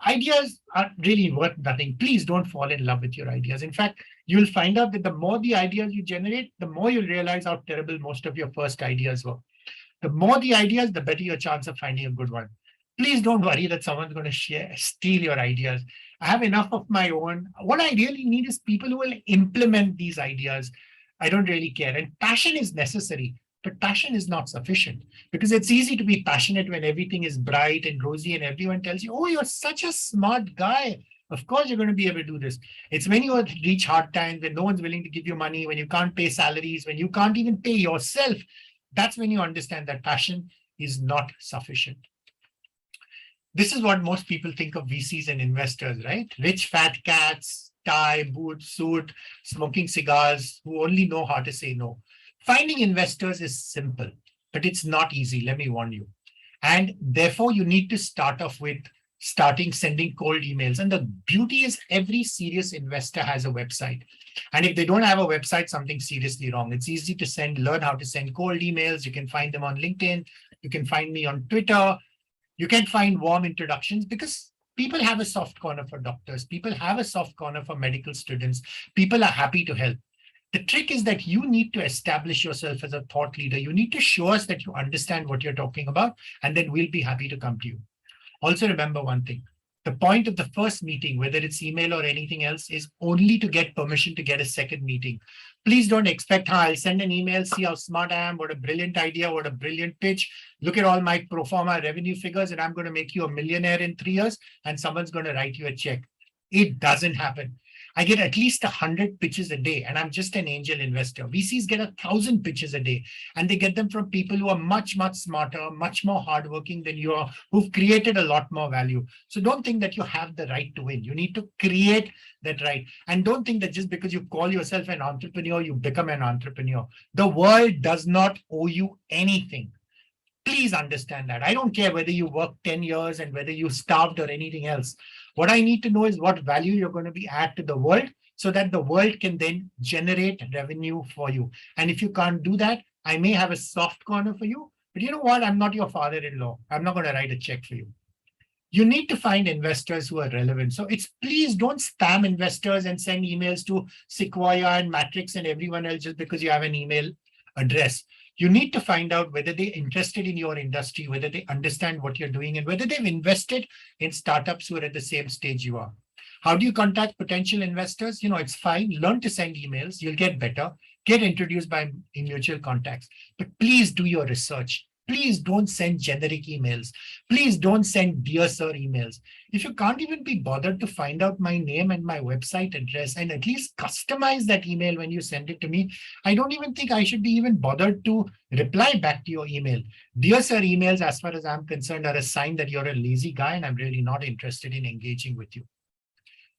Ideas are really worth nothing. Please don't fall in love with your ideas. In fact, you'll find out that the more the ideas you generate, the more you'll realize how terrible most of your first ideas were. The more the ideas, the better your chance of finding a good one. Please don't worry that someone's going to steal your ideas. I have enough of my own. What I really need is people who will implement these ideas. I don't really care. And passion is necessary, but passion is not sufficient because it's easy to be passionate when everything is bright and rosy and everyone tells you, oh, you're such a smart guy. Of course, you're going to be able to do this. It's when you reach hard times, when no one's willing to give you money, when you can't pay salaries, when you can't even pay yourself. That's when you understand that passion is not sufficient. This is what most people think of VCs and investors, right? Rich fat cats, tie, boot, suit, smoking cigars, who only know how to say no. Finding investors is simple, but it's not easy, let me warn you. And therefore, you need to start off with sending cold emails. And the beauty is every serious investor has a website. And if they don't have a website, something's seriously wrong. It's easy to learn how to send cold emails. You can find them on LinkedIn. You can find me on Twitter. You can find warm introductions because people have a soft corner for doctors. People have a soft corner for medical students. People are happy to help. The trick is that you need to establish yourself as a thought leader. You need to show us that you understand what you're talking about, and then we'll be happy to come to you. Also remember one thing. The point of the first meeting, whether it's email or anything else, is only to get permission to get a second meeting. Please don't expect, I'll send an email, see how smart I am, what a brilliant idea, what a brilliant pitch. Look at all my pro forma revenue figures, and I'm going to make you a millionaire in 3 years, and someone's going to write you a check. It doesn't happen. I get at least 100 pitches a day, and I'm just an angel investor. VCs get 1,000 pitches a day, and they get them from people who are much, much smarter, much more hardworking than you are, who've created a lot more value. So don't think that you have the right to win. You need to create that right. And don't think that just because you call yourself an entrepreneur, you become an entrepreneur. The world does not owe you anything. Please understand that. I don't care whether you work 10 years and whether you starved or anything else. What I need to know is what value you're going to be add to the world so that the world can then generate revenue for you. And if you can't do that, I may have a soft corner for you, but you know what? I'm not your father-in-law. I'm not going to write a check for you. You need to find investors who are relevant. So please don't spam investors and send emails to Sequoia and Matrix and everyone else just because you have an email address. You need to find out whether they're interested in your industry, whether they understand what you're doing, and whether they've invested in startups who are at the same stage you are. How do you contact potential investors? It's fine. Learn to send emails. You'll get better. Get introduced by mutual contacts. But please do your research. Please don't send generic emails. Please don't send dear sir emails. If you can't even be bothered to find out my name and my website address and at least customize that email when you send it to me, I don't even think I should be even bothered to reply back to your email. Dear sir emails, as far as I'm concerned, are a sign that you're a lazy guy and I'm really not interested in engaging with you.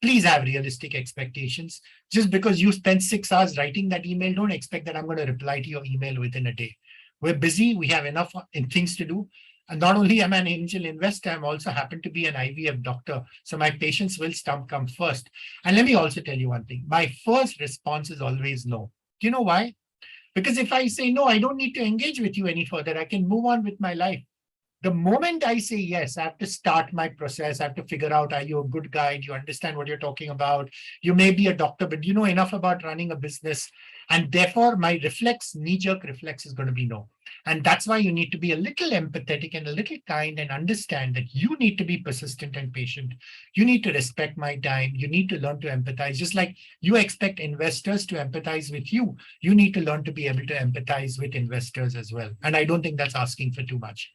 Please have realistic expectations. Just because you spent 6 hours writing that email, don't expect that I'm going to reply to your email within a day. We're busy. We have enough things to do. And not only am I an angel investor, I'm also happen to be an IVF doctor. So my patients will come first. And let me also tell you one thing. My first response is always no. Do you know why? Because if I say no, I don't need to engage with you any further. I can move on with my life. The moment I say yes, I have to start my process. I have to figure out, are you a good guy? Do you understand what you're talking about? You may be a doctor, but do you know enough about running a business? And therefore, my knee-jerk reflex is going to be no. And that's why you need to be a little empathetic and a little kind and understand that you need to be persistent and patient. You need to respect my time. You need to learn to empathize. Just like you expect investors to empathize with you, you need to learn to be able to empathize with investors as well. And I don't think that's asking for too much.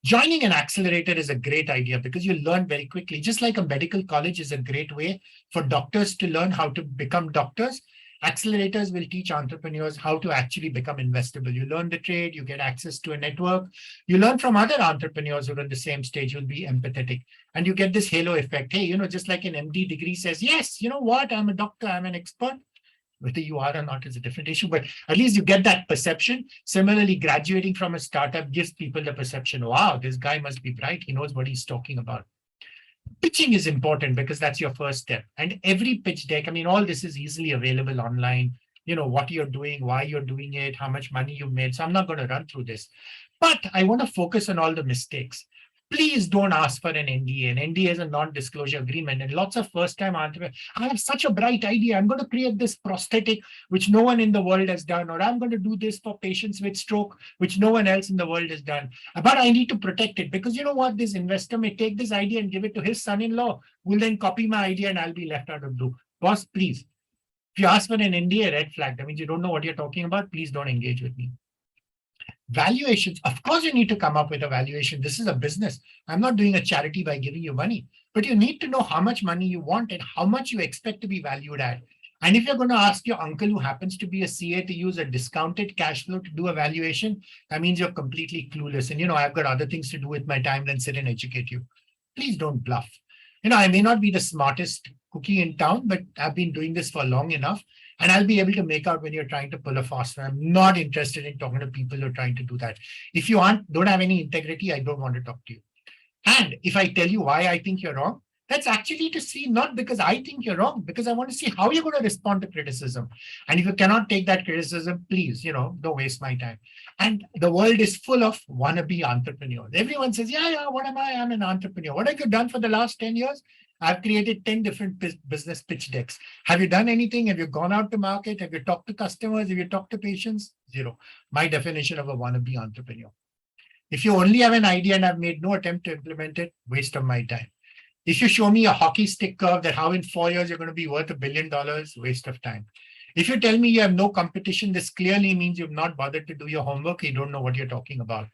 Joining an accelerator is a great idea because you learn very quickly. Just like a medical college is a great way for doctors to learn how to become doctors, accelerators will teach entrepreneurs how to actually become investable. You learn the trade, you get access to a network, you learn from other entrepreneurs who are on the same stage, you'll be empathetic. And you get this halo effect. Hey, just like an MD degree says, yes, you know what, I'm a doctor, I'm an expert. Whether you are or not is a different issue, but at least you get that perception. Similarly, graduating from a startup gives people the perception, wow, this guy must be bright. He knows what he's talking about. Pitching is important because that's your first step. And every pitch deck, all this is easily available online. What you're doing, why you're doing it, how much money you made. So I'm not going to run through this. But I want to focus on all the mistakes. Please don't ask for an NDA. An NDA is a non-disclosure agreement. And lots of first-time entrepreneurs, I have such a bright idea. I'm going to create this prosthetic, which no one in the world has done. Or I'm going to do this for patients with stroke, which no one else in the world has done. But I need to protect it because you know what? This investor may take this idea and give it to his son-in-law, who will then copy my idea and I'll be left out of blue. Boss, please. If you ask for an NDA, red flag. That means you don't know what you're talking about. Please don't engage with me. Valuations, of course, you need to come up with a valuation. This is a business. I'm not doing a charity by giving you money, but you need to know how much money you want and how much you expect to be valued at. And if you're going to ask your uncle who happens to be a CA to use a discounted cash flow to do a valuation, that means you're completely clueless. And, I've got other things to do with my time than sit and educate you. Please don't bluff. I may not be the smartest cookie in town, but I've been doing this for long enough. And I'll be able to make out when you're trying to pull a fast one. I'm not interested in talking to people who are trying to do that. If you don't have any integrity, I don't want to talk to you. And if I tell you why I think you're wrong, that's actually to see, not because I think you're wrong, because I want to see how you're going to respond to criticism. And if you cannot take that criticism, please, don't waste my time. And the world is full of wannabe entrepreneurs. Everyone says, yeah, what am I? I'm an entrepreneur. What have you done for the last 10 years? I've created 10 different business pitch decks. Have you done anything? Have you gone out to market? Have you talked to customers? Have you talked to patients? Zero. My definition of a wannabe entrepreneur. If you only have an idea and have made no attempt to implement it, waste of my time. If you show me a hockey stick curve that how in 4 years you're going to be worth $1 billion, waste of time. If you tell me you have no competition, this clearly means you've not bothered to do your homework. You don't know what you're talking about.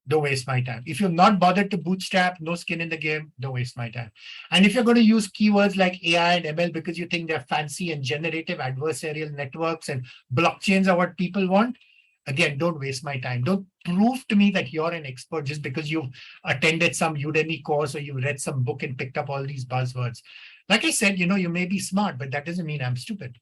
Don't waste my time. If you've not bothered to bootstrap, no skin in the game, don't waste my time. And if you're going to use keywords like AI and ML because you think they're fancy and generative adversarial networks and blockchains are what people want, again, don't waste my time. Don't prove to me that you're an expert just because you've attended some Udemy course or you read some book and picked up all these buzzwords. Like I said, you may be smart, but that doesn't mean I'm stupid.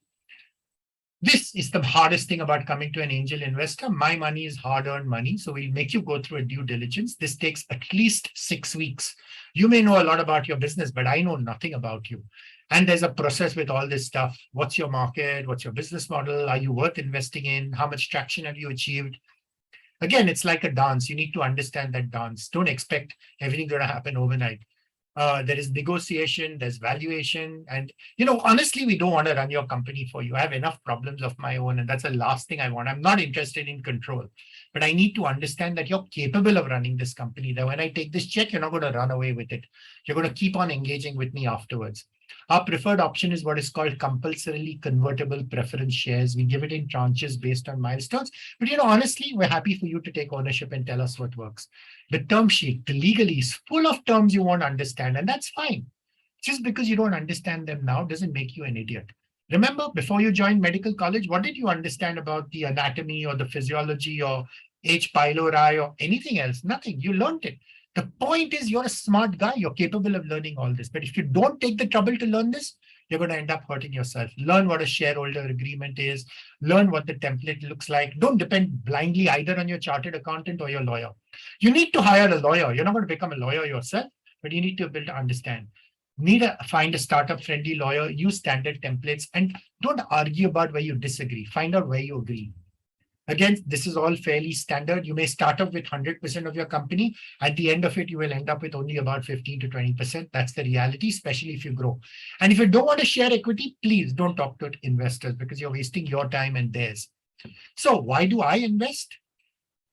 This is the hardest thing about coming to an angel investor. My money is hard-earned money, so we'll make you go through a due diligence. This takes at least 6 weeks. You may know a lot about your business, but I know nothing about you. And there's a process with all this stuff. What's your market? What's your business model? Are you worth investing in? How much traction have you achieved? Again, it's like a dance. You need to understand that dance. Don't expect everything going to happen overnight. There is negotiation, there's valuation. And, honestly, we don't want to run your company for you. I have enough problems of my own, and that's the last thing I want. I'm not interested in control, but I need to understand that you're capable of running this company, that when I take this check, you're not going to run away with it. You're going to keep on engaging with me afterwards. Our preferred option is what is called compulsorily convertible preference shares. We give it in tranches based on milestones. But, honestly, we're happy for you to take ownership and tell us what works. The term sheet, the legalese, is full of terms you won't understand, and that's fine. Just because you don't understand them now doesn't make you an idiot. Remember, before you joined medical college, what did you understand about the anatomy or the physiology or H. pylori or anything else? Nothing. You learned it. The point is you're a smart guy. You're capable of learning all this. But if you don't take the trouble to learn this, you're going to end up hurting yourself. Learn what a shareholder agreement is. Learn what the template looks like. Don't depend blindly either on your chartered accountant or your lawyer. You need to hire a lawyer. You're not going to become a lawyer yourself, but you need to be able to understand. Find a startup-friendly lawyer, use standard templates, and don't argue about where you disagree. Find out where you agree. Again, this is all fairly standard. You may start off with 100% of your company. At the end of it, you will end up with only about 15 to 20%. That's the reality, especially if you grow. And if you don't want to share equity, please don't talk to investors because you're wasting your time and theirs. So why do I invest?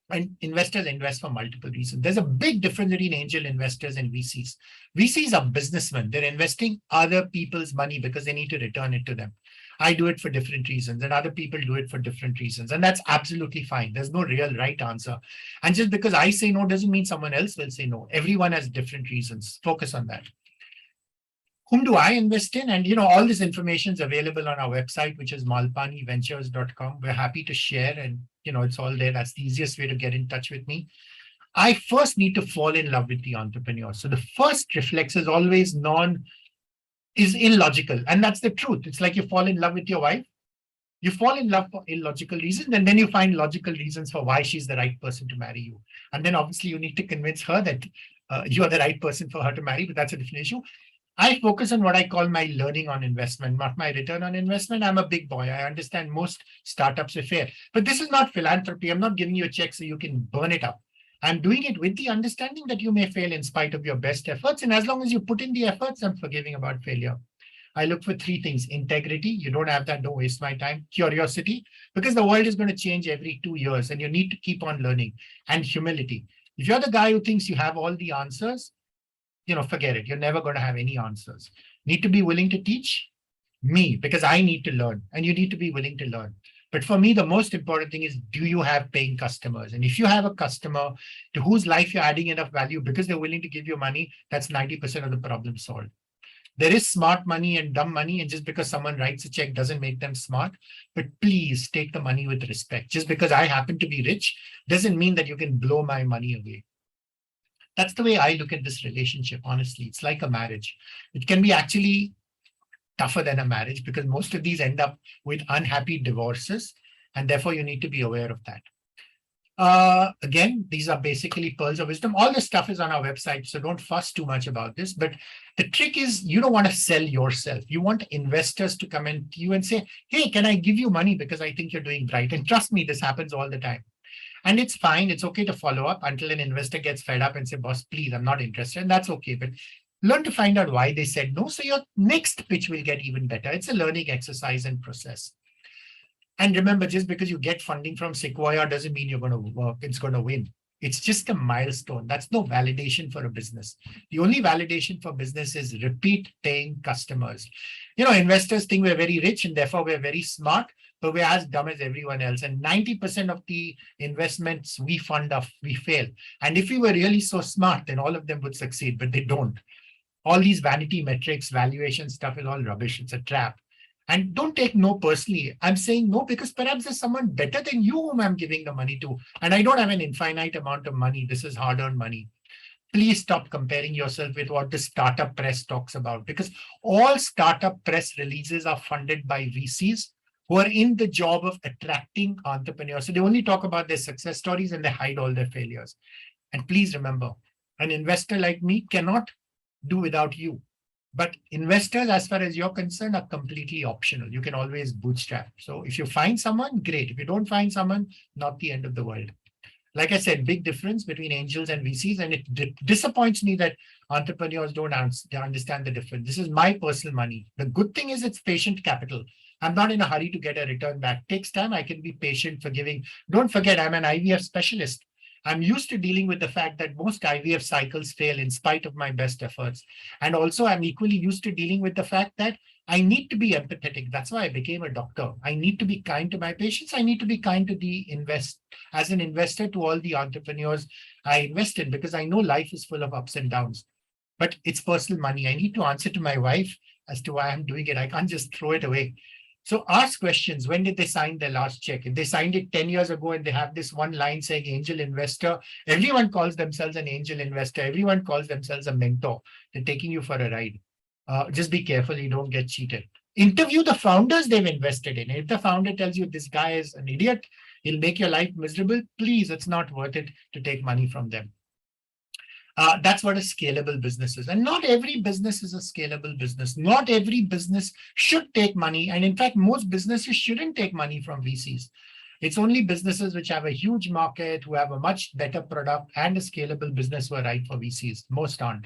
And investors invest for multiple reasons. There's a big difference between angel investors and VCs. VCs are businessmen. They're investing other people's money because they need to return it to them. I do it for different reasons, and other people do it for different reasons. And that's absolutely fine. There's no real right answer. And just because I say no doesn't mean someone else will say no. Everyone has different reasons. Focus on that. Whom do I invest in? And all this information is available on our website, which is malpaniventures.com. We're happy to share, and it's all there. That's the easiest way to get in touch with me. I first need to fall in love with the entrepreneur. So the first reflex is always is illogical. And that's the truth. It's like you fall in love with your wife. You fall in love for illogical reasons, and then you find logical reasons for why she's the right person to marry you. And then obviously you need to convince her that you are the right person for her to marry, but that's a different issue. I focus on what I call my learning on investment, not my return on investment. I'm a big boy. I understand most startups are fair, but this is not philanthropy. I'm not giving you a check so you can burn it up. I'm doing it with the understanding that you may fail in spite of your best efforts. And as long as you put in the efforts, I'm forgiving about failure. I look for three things: integrity. You don't have that, don't waste my time. Curiosity, because the world is going to change every 2 years and you need to keep on learning. And humility. If you're the guy who thinks you have all the answers, forget it. You're never going to have any answers. Need to be willing to teach me because I need to learn, and you need to be willing to learn. But for me, the most important thing is, do you have paying customers? And if you have a customer to whose life you're adding enough value because they're willing to give you money, that's 90% of the problem solved. There is smart money and dumb money, and just because someone writes a check doesn't make them smart. But please take the money with respect. Just because I happen to be rich doesn't mean that you can blow my money away. That's the way I look at this relationship, honestly. It's like a marriage. It can be actually tougher than a marriage because most of these end up with unhappy divorces, and therefore you need to be aware of that. Again, these are basically pearls of wisdom. All this stuff is on our website, so don't fuss too much about this. But the trick is you don't want to sell yourself. You want investors to come in to you and say, hey, can I give you money because I think you're doing right? And trust me, this happens all the time. And it's fine. It's okay to follow up until an investor gets fed up and say, boss, please, I'm not interested. And that's okay. But learn to find out why they said no, so your next pitch will get even better. It's a learning exercise and process. And remember, just because you get funding from Sequoia doesn't mean you're going to work. It's going to win. It's just a milestone. That's no validation for a business. The only validation for business is repeat paying customers. Investors think we're very rich and therefore we're very smart, but we're as dumb as everyone else. And 90% of the investments we fund, we fail. And if we were really so smart, then all of them would succeed, but they don't. All these vanity metrics, valuation stuff is all rubbish. It's a trap. And don't take no personally. I'm saying no because perhaps there's someone better than you whom I'm giving the money to. And I don't have an infinite amount of money. This is hard-earned money. Please stop comparing yourself with what the startup press talks about, because all startup press releases are funded by VCs who are in the job of attracting entrepreneurs. So they only talk about their success stories and they hide all their failures. And please remember, an investor like me cannot do without you. But investors, as far as you're concerned, are completely optional. You can always bootstrap. So if you find someone, great. If you don't find someone, not the end of the world. Like I said, big difference between angels and VCs, and it disappoints me that entrepreneurs don't understand the difference. This is my personal money. The good thing is it's patient capital. I'm not in a hurry to get a return back. It takes time. I can be patient, forgiving. Don't forget, I'm an IVF specialist. I'm used to dealing with the fact that most IVF cycles fail in spite of my best efforts. And also, I'm equally used to dealing with the fact that I need to be empathetic. That's why I became a doctor. I need to be kind to my patients. I need to be kind to as an investor to all the entrepreneurs I invest in, because I know life is full of ups and downs. But it's personal money. I need to answer to my wife as to why I'm doing it. I can't just throw it away. So ask questions. When did they sign their last check? If they signed it 10 years ago and they have this one line saying angel investor, everyone calls themselves an angel investor. Everyone calls themselves a mentor. They're taking you for a ride. Just be careful you don't get cheated. Interview the founders they've invested in. If the founder tells you this guy is an idiot, he'll make your life miserable, please, it's not worth it to take money from them. That's what a scalable business is. And not every business is a scalable business. Not every business should take money. And in fact, most businesses shouldn't take money from VCs. It's only businesses which have a huge market, who have a much better product and a scalable business who are right for VCs. Most aren't.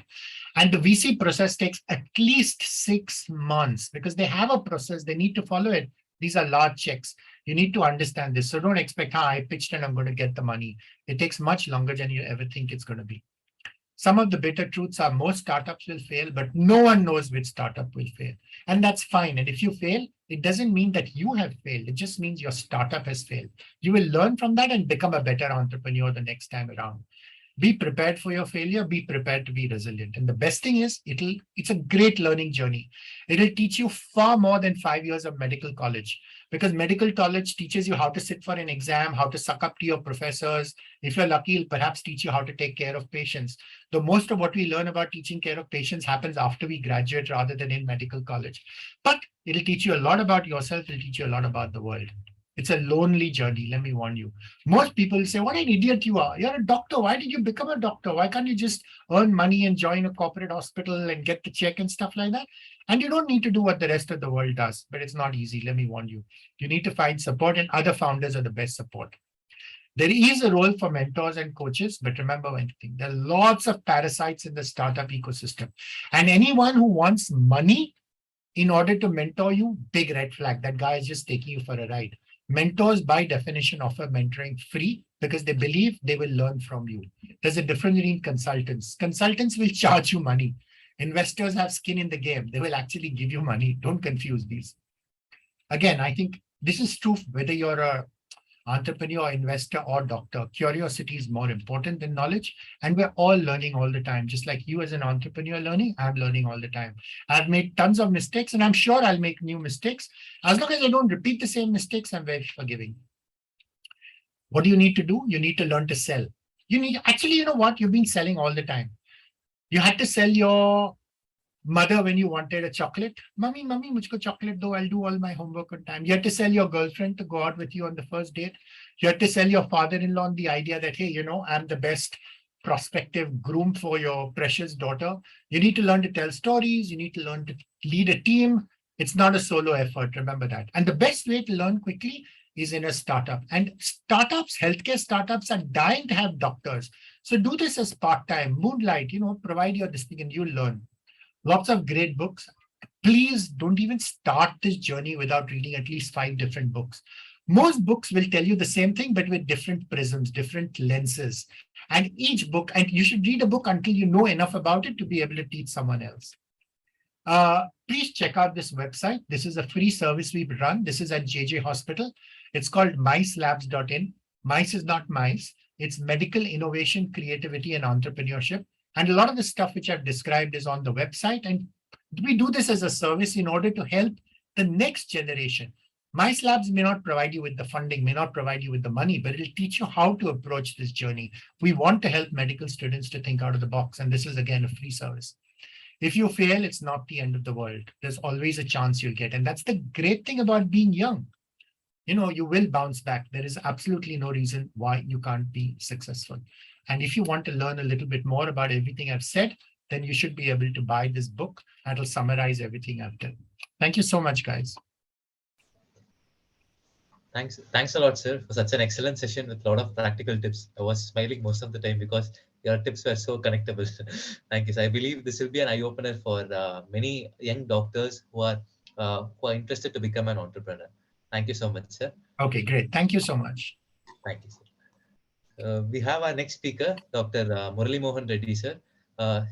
And the VC process takes at least 6 months because they have a process. They need to follow it. These are large checks. You need to understand this. So don't expect, I pitched and I'm going to get the money. It takes much longer than you ever think it's going to be. Some of the bitter truths are most startups will fail, but no one knows which startup will fail. And that's fine. And if you fail, it doesn't mean that you have failed. It just means your startup has failed. You will learn from that and become a better entrepreneur the next time around. Be prepared for your failure. Be prepared to be resilient. And the best thing is, it's a great learning journey. It'll teach you far more than 5 years of medical college, because medical college teaches you how to sit for an exam, how to suck up to your professors. If you're lucky, it'll perhaps teach you how to take care of patients. The most of what we learn about taking care of patients happens after we graduate rather than in medical college. But it'll teach you a lot about yourself. It'll teach you a lot about the world. It's a lonely journey, let me warn you. Most people say, what an idiot you are. You're a doctor. Why did you become a doctor? Why can't you just earn money and join a corporate hospital and get the check and stuff like that? And you don't need to do what the rest of the world does, but it's not easy, let me warn you. You need to find support, and other founders are the best support. There is a role for mentors and coaches, but remember one thing, there are lots of parasites in the startup ecosystem. And anyone who wants money in order to mentor you, big red flag. That guy is just taking you for a ride. Mentors, by definition, offer mentoring free because they believe they will learn from you. There's a difference between consultants. Consultants will charge you money. Investors have skin in the game. They will actually give you money. Don't confuse these. Again, I think this is true whether you're an entrepreneur, investor, or doctor. Curiosity is more important than knowledge. And we're all learning all the time. Just like you as an entrepreneur learning, I'm learning all the time. I've made tons of mistakes, and I'm sure I'll make new mistakes. As long as I don't repeat the same mistakes, I'm very forgiving. What do you need to do? You need to learn to sell. Actually, you know what? You've been selling all the time. You had to sell your mother when you wanted a chocolate. Mummy, mujhko chocolate do, I'll do all my homework on time. You had to sell your girlfriend to go out with you on the first date. You had to sell your father-in-law on the idea that, hey, I'm the best prospective groom for your precious daughter. You need to learn to tell stories. You need to learn to lead a team. It's not a solo effort, remember that. And the best way to learn quickly is in a startup. And startups, healthcare startups are dying to have doctors. So do this as part-time, moonlight, provide your this thing and you'll learn. Lots of great books. Please don't even start this journey without reading at least 5 different books. Most books will tell you the same thing, but with different prisms, different lenses. And each book, and you should read a book until you know enough about it to be able to teach someone else. Please check out this website. This is a free service we run. This is at JJ Hospital. It's called micelabs.in. Mice is not mice. It's medical innovation, creativity, and entrepreneurship. And a lot of the stuff which I've described is on the website. And we do this as a service in order to help the next generation. Mice Labs may not provide you with the funding, may not provide you with the money, but it'll teach you how to approach this journey. We want to help medical students to think out of the box. And this is, again, a free service. If you fail, it's not the end of the world. There's always a chance you'll get. And that's the great thing about being young. You will bounce back. There is absolutely no reason why you can't be successful. And if you want to learn a little bit more about everything I've said, then you should be able to buy this book. That'll summarize everything I've done. Thank you so much, guys. Thanks a lot, sir, for such an excellent session with a lot of practical tips. I was smiling most of the time because your tips were so connectable. Thank you, sir. I believe this will be an eye opener for many young doctors who are interested to become an entrepreneur. Thank you so much, sir. Okay, great. Thank you so much. Thank you, sir. We have our next speaker, Dr. Murali Mohan Reddy, sir.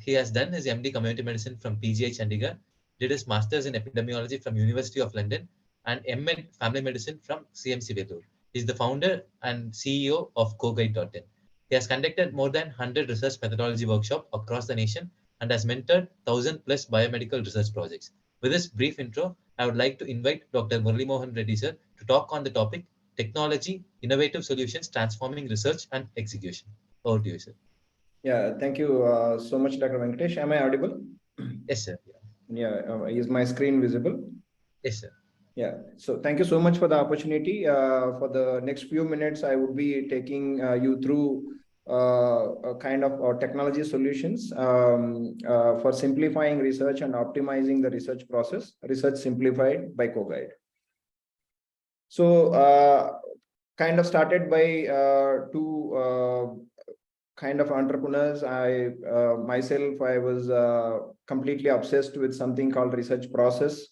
He has done his MD Community Medicine from PGI Chandigarh, did his Masters in Epidemiology from University of London, and MEd Family Medicine from CMC Vellore. He is the founder and CEO of CoGuide.in. He has conducted more than 100 research methodology workshops across the nation and has mentored 1,000 plus biomedical research projects. With this brief intro, I would like to invite Dr. Murali Mohan Reddy, sir, to talk on the topic technology, innovative solutions, transforming research and execution. Over to you, sir. Yeah, thank you so much, Dr. Venkatesh. Am I audible? Yes, sir. Yeah, is my screen visible? Yes, sir. Yeah, so thank you so much for the opportunity. For the next few minutes, I would be taking you through a kind of technology solutions for simplifying research and optimizing the research process, research simplified by CoGuide. So kind of started by two kind of entrepreneurs. I myself, I was completely obsessed with something called research process.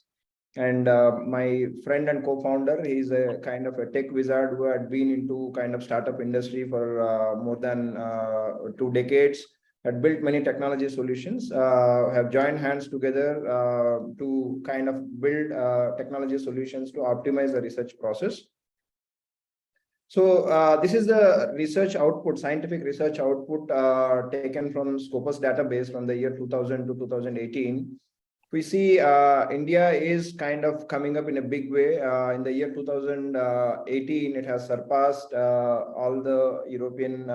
And my friend and co-founder, he's a kind of a tech wizard who had been into kind of startup industry for more than 2 decades, had built many technology solutions, have joined hands together to kind of build technology solutions to optimize the research process. So this is the research output, scientific research output taken from Scopus database from the year 2000 to 2018. We see India is kind of coming up in a big way. In the year 2018, it has surpassed all the European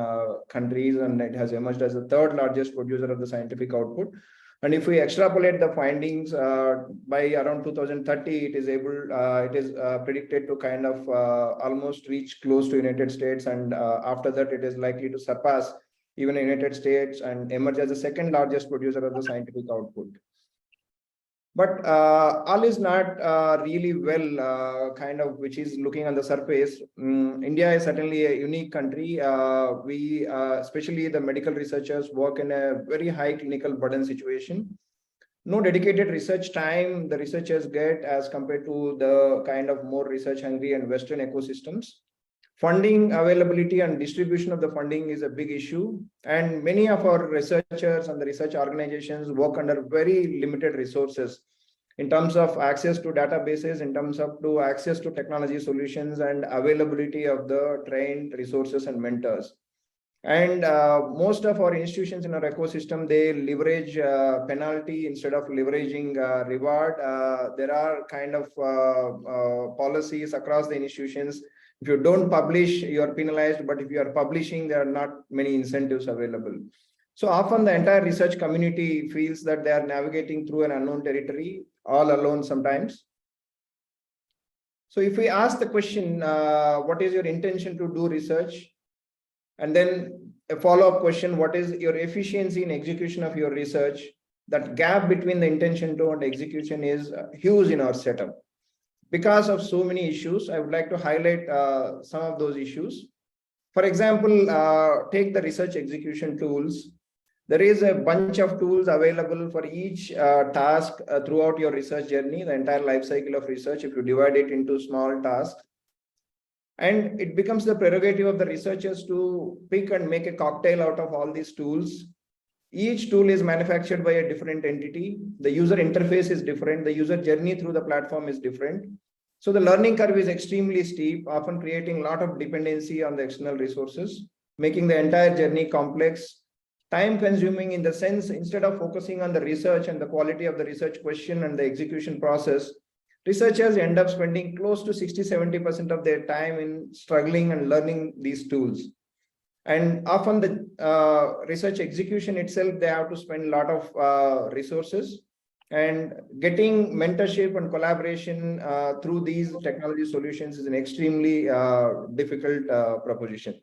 countries, and it has emerged as the third largest producer of the scientific output. And if we extrapolate the findings by around 2030, it is predicted to kind of almost reach close to United States, and after that, it is likely to surpass even the United States and emerge as the second largest producer of the scientific output. But all is not really well, kind of, which is looking on the surface. India is certainly a unique country. We, especially the medical researchers, work in a very high clinical burden situation. No dedicated research time the researchers get as compared to the kind of more research hungry and Western ecosystems. Funding availability and distribution of the funding is a big issue. And many of our researchers and the research organizations work under very limited resources in terms of access to databases, in terms of access to technology solutions and availability of the trained resources and mentors. And most of our institutions in our ecosystem, they leverage penalty instead of leveraging reward. There are kind of policies across the institutions. If you don't publish, you're penalized, but if you are publishing, there are not many incentives available. So often the entire research community feels that they are navigating through an unknown territory, all alone sometimes. So if we ask the question, what is your intention to do research? And then a follow-up question, what is your efficiency in execution of your research? That gap between the intention to and execution is huge in our setup. Because of so many issues, I would like to highlight some of those issues. For example, take the research execution tools. There is a bunch of tools available for each task throughout your research journey, the entire life cycle of research, if you divide it into small tasks. And it becomes the prerogative of the researchers to pick and make a cocktail out of all these tools. Each tool is manufactured by a different entity. The user interface is different. The user journey through the platform is different. So the learning curve is extremely steep, often creating a lot of dependency on the external resources, making the entire journey complex, time consuming in the sense, instead of focusing on the research and the quality of the research question and the execution process, researchers end up spending close to 60–70% of their time in struggling and learning these tools. And often the research execution itself, they have to spend a lot of resources, and getting mentorship and collaboration through these technology solutions is an extremely difficult proposition.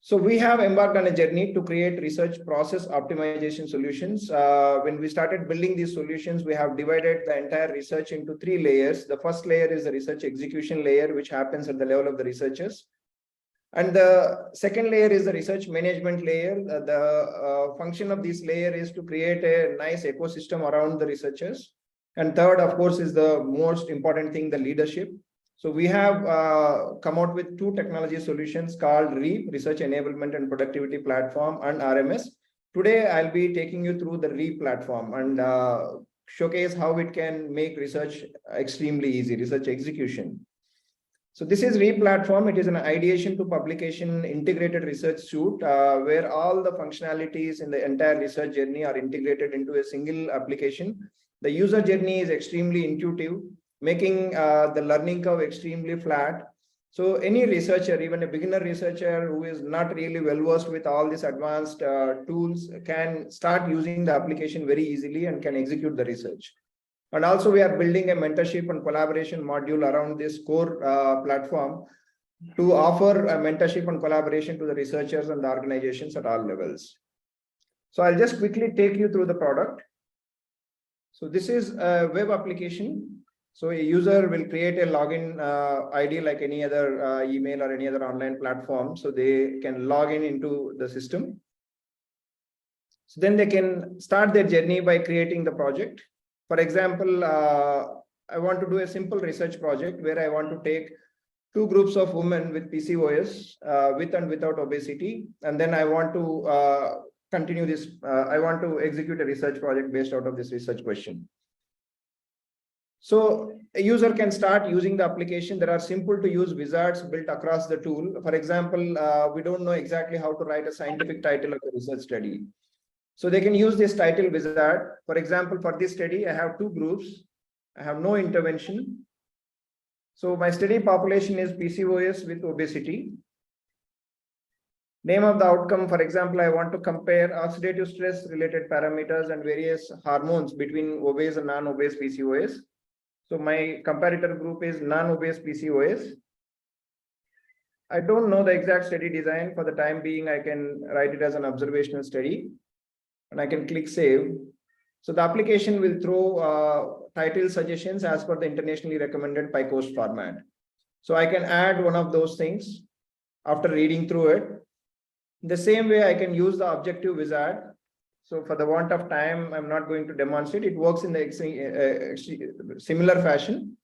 So we have embarked on a journey to create research process optimization solutions. When we started building these solutions, we have divided the entire research into 3 layers. The first layer is the research execution layer, which happens at the level of the researchers. And the second layer is the research management layer. The function of this layer is to create a nice ecosystem around the researchers. And third, of course, is the most important thing, the leadership. So we have come out with 2 technology solutions called REAP, Research Enablement and Productivity Platform, and RMS. Today, I'll be taking you through the REAP platform and showcase how it can make research extremely easy, research execution. So this is REAP platform. It is an ideation to publication integrated research suite where all the functionalities in the entire research journey are integrated into a single application. The user journey is extremely intuitive, making the learning curve extremely flat. So any researcher, even a beginner researcher who is not really well versed with all these advanced tools, can start using the application very easily and can execute the research. And also we are building a mentorship and collaboration module around this core platform to offer a mentorship and collaboration to the researchers and the organizations at all levels. So I'll just quickly take you through the product. So this is a web application. So a user will create a login ID like any other email or any other online platform. So they can log in into the system. So then they can start their journey by creating the project. For example, I want to do a simple research project where I want to take 2 groups of women with PCOS, with and without obesity. And then I want to continue this. I want to execute a research project based out of this research question. So a user can start using the application. There are simple to use wizards built across the tool. For example, we don't know exactly how to write a scientific title of a research study. So they can use this title wizard. For example, for this study, I have 2 groups. I have no intervention. So my study population is PCOS with obesity. Name of the outcome, for example, I want to compare oxidative stress related parameters and various hormones between obese and non-obese PCOS. So my comparator group is non-obese PCOS. I don't know the exact study design. For the time being, I can write it as an observational study. And I can click save. So the application will throw title suggestions as per the internationally recommended PyCoast format. So I can add one of those things after reading through it. The same way I can use the objective wizard. So for the want of time, I'm not going to demonstrate. It works in the similar fashion.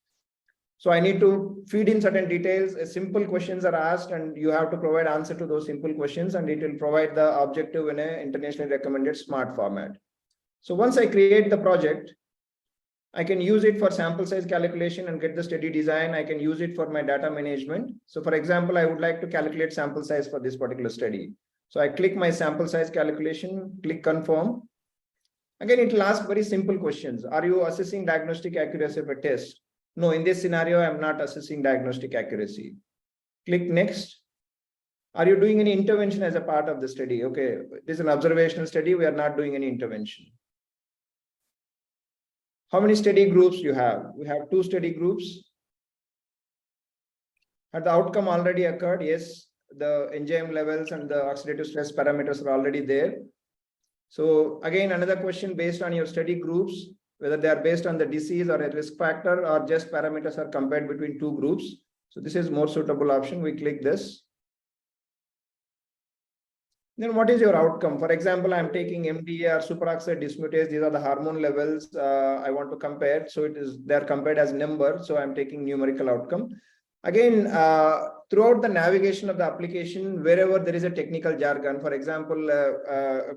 So I need to feed in certain details. Simple questions are asked and you have to provide answer to those simple questions, and it will provide the objective in an internationally recommended SMART format. So once I create the project, I can use it for sample size calculation and get the study design. I can use it for my data management. So for example, I would like to calculate sample size for this particular study. So I click my sample size calculation, click confirm. Again, it will ask very simple questions. Are you assessing diagnostic accuracy of a test? No, in this scenario, I'm not assessing diagnostic accuracy. Click next. Are you doing any intervention as a part of the study? Okay, this is an observational study. We are not doing any intervention. How many study groups you have? We have 2 study groups. Had the outcome already occurred? Yes, the enzyme levels and the oxidative stress parameters are already there. So again, another question based on your study groups, whether they are based on the disease or a risk factor or just parameters are compared between 2 groups. So this is more suitable option. We click this. Then what is your outcome? For example, I'm taking MDA or superoxide dismutase. These are the hormone levels I want to compare. So they're compared as number. So I'm taking numerical outcome. Again, throughout the navigation of the application, wherever there is a technical jargon, for example,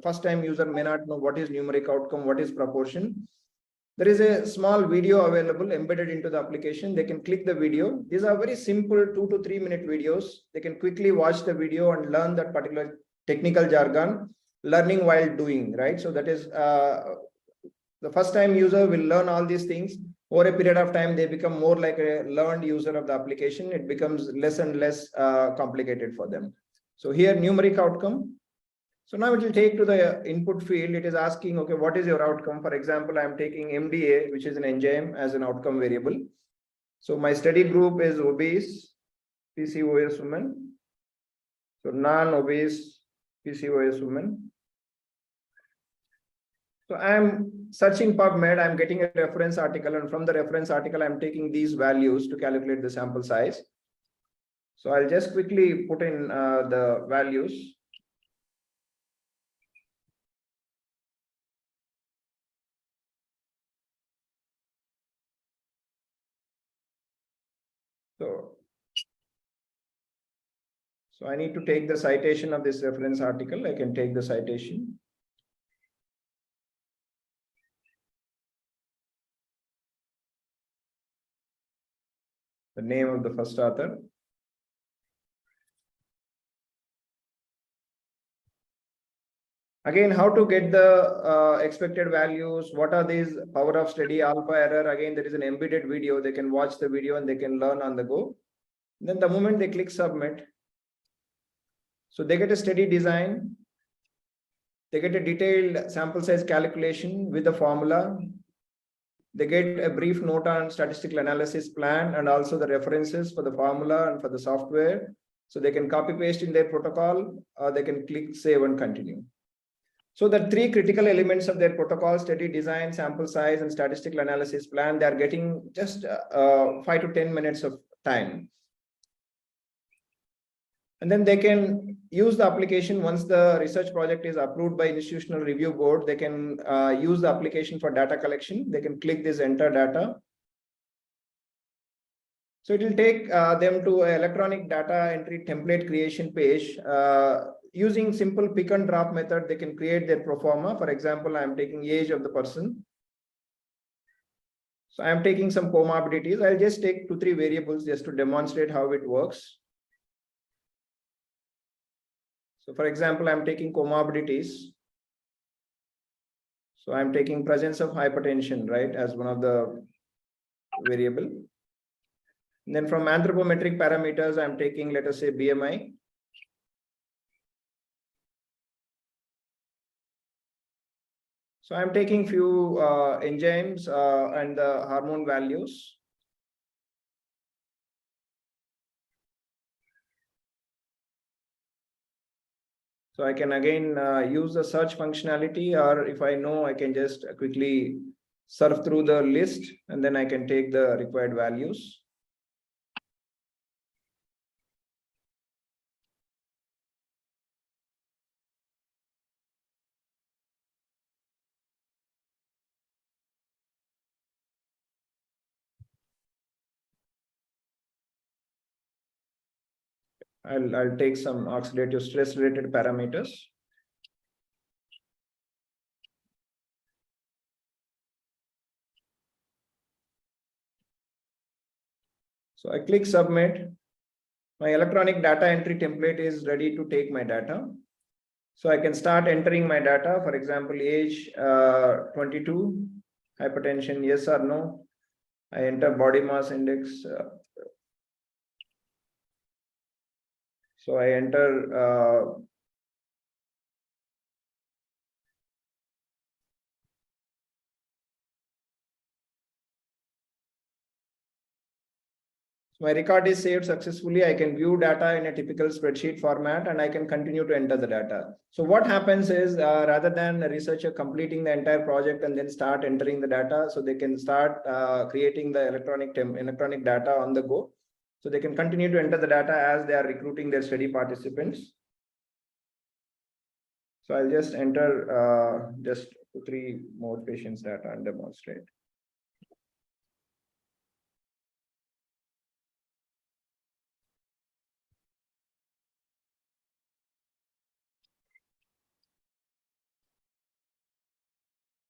first time user may not know what is numeric outcome, what is proportion. There is a small video available embedded into the application. They can click the video. These are very simple 2 to 3 minute videos. They can quickly watch the video and learn that particular technical jargon, learning while doing, right? So that is the first time user will learn all these things. Over a period of time, they become more like a learned user of the application. It becomes less and less complicated for them. So here, numeric outcome. So now it will take to the input field. It is asking, okay, what is your outcome? For example, I'm taking MDA, which is an enzyme, as an outcome variable. So my study group is obese, PCOS women. So non-obese PCOS women. So I'm searching PubMed, I'm getting a reference article, and from the reference article, I'm taking these values to calculate the sample size. So I'll just quickly put in the values. So I need to take the citation of this reference article. I can take the citation. The name of the first author. Again, how to get the expected values? What are these power of study, alpha, error? Again, there is an embedded video. They can watch the video and they can learn on the go. Then the moment they click submit, so they get a study design. They get a detailed sample size calculation with the formula. They get a brief note on statistical analysis plan and also the references for the formula and for the software. So they can copy paste in their protocol, or they can click save and continue. So the three critical elements of their protocol: study design, sample size, and statistical analysis plan, they are getting just 5 to 10 minutes of time. And then they can use the application once the research project is approved by institutional review board. They can use the application for data collection. They can click this enter data. So it will take them to an electronic data entry template creation page. Using simple pick and drop method, they can create their pro forma. For example, I'm taking age of the person. So I'm taking some comorbidities. I'll just take 2-3 variables just to demonstrate how it works. So for example, I'm taking comorbidities. So I'm taking presence of hypertension, right, as one of the variable. And then from anthropometric parameters, I'm taking, let us say, BMI. So I'm taking few enzymes and the hormone values. So I can again use the search functionality, or if I know, I can just quickly surf through the list and then I can take the required values. I'll take some oxidative stress related parameters. So I click submit. My electronic data entry template is ready to take my data. So I can start entering my data. For example, age 22, hypertension, yes or no. I enter body mass index. So I enter my record is saved successfully. I can view data in a typical spreadsheet format and I can continue to enter the data. So what happens is rather than a researcher completing the entire project and then start entering the data, so they can start creating the electronic data on the go. So they can continue to enter the data as they are recruiting their study participants. So I'll just enter just 3 more patients data and demonstrate.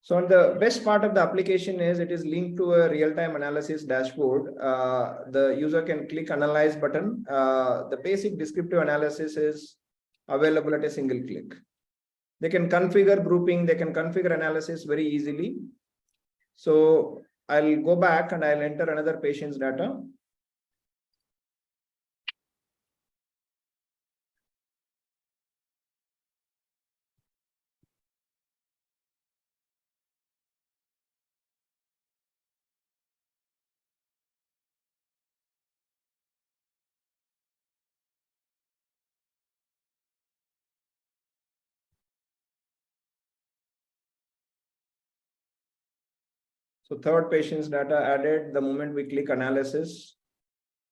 So the best part of the application is it is linked to a real-time analysis dashboard. The user can click analyze button. The basic descriptive analysis is available at a single click. They can configure grouping, they can configure analysis very easily. So I'll go back and I'll enter another patient's data. So third patient's data added. The moment we click analysis,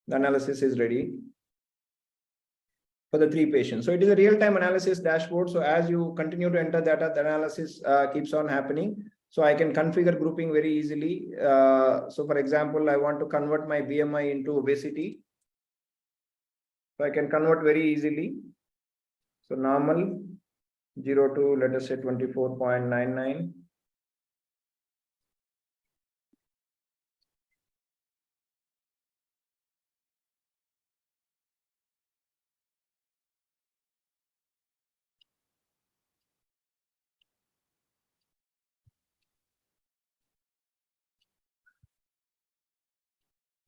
the analysis is ready for the 3 patients. So it is a real-time analysis dashboard. So as you continue to enter data, the analysis keeps on happening. So I can configure grouping very easily. So for example, I want to convert my BMI into obesity. So I can convert very easily. So normal 0 to, let us say, 24.99.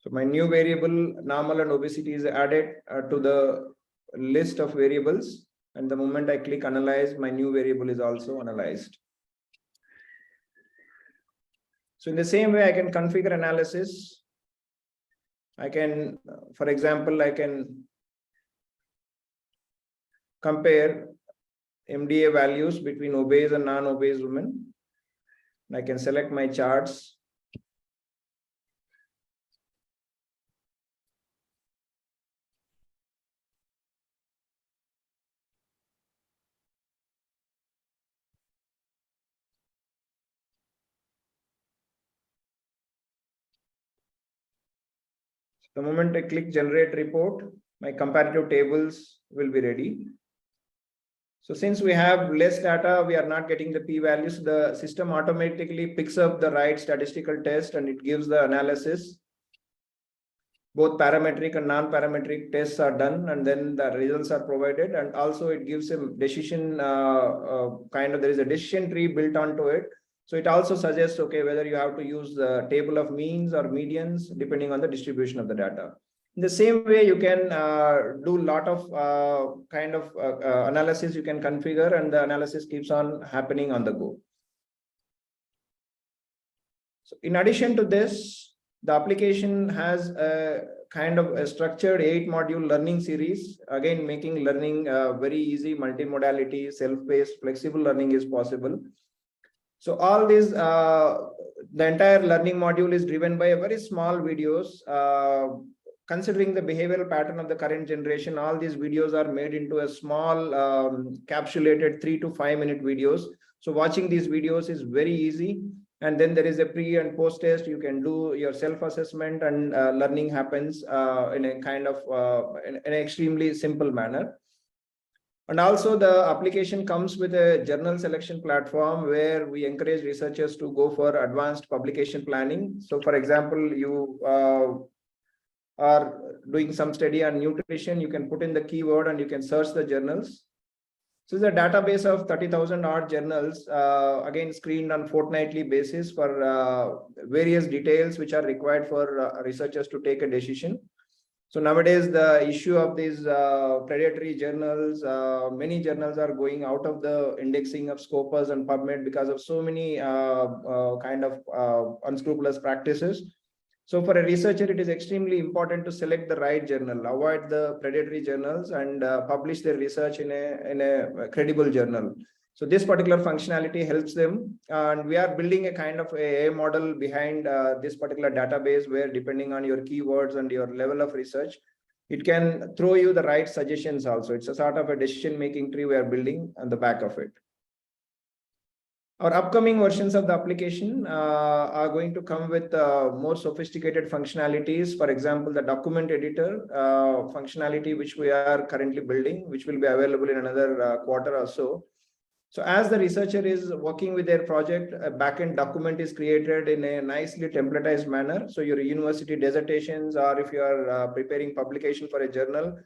So my new variable normal and obesity is added to the list of variables. And the moment I click analyze, my new variable is also analyzed. So in the same way, I can configure analysis. I can, for example, I can compare MDA values between obese and non-obese women. I can select my charts. The moment I click generate report, my comparative tables will be ready. So since we have less data, we are not getting the p-values. The system automatically picks up the right statistical test and it gives the analysis. Both parametric and non-parametric tests are done, and then the results are provided. And also it gives a decision there is a decision tree built onto it. So it also suggests, okay, whether you have to use the table of means or medians, depending on the distribution of the data. In the same way, you can do a lot of analysis you can configure, and the analysis keeps on happening on the go. So in addition to this, the application has a kind of a structured 8-module learning series, again, making learning very easy, multimodality, self-paced, flexible learning is possible. So all these, the entire learning module is driven by a very small videos. Considering the behavioral pattern of the current generation, all these videos are made into a small capsulated 3 to 5 minute videos. So watching these videos is very easy. And then there is a pre and post test. You can do your self-assessment, and learning happens in a kind of in an extremely simple manner. And also the application comes with a journal selection platform where we encourage researchers to go for advanced publication planning. So for example, you are doing some study on nutrition, you can put in the keyword and you can search the journals. So it's a database of 30,000 odd journals, again screened on fortnightly basis for various details which are required for researchers to take a decision. So nowadays, the issue of these predatory journals, many journals are going out of the indexing of Scopus and PubMed because of so many unscrupulous practices. So for a researcher, it is extremely important to select the right journal, avoid the predatory journals, and publish their research in a credible journal. So this particular functionality helps them, and we are building a kind of AI model behind this particular database where, depending on your keywords and your level of research, it can throw you the right suggestions also. It's a sort of a decision-making tree we are building on the back of it. Our upcoming versions of the application are going to come with more sophisticated functionalities. For example, the document editor functionality, which we are currently building, which will be available in another quarter or so. So as the researcher is working with their project, a backend document is created in a nicely templatized manner. So your university dissertations, or if you are preparing publication for a journal,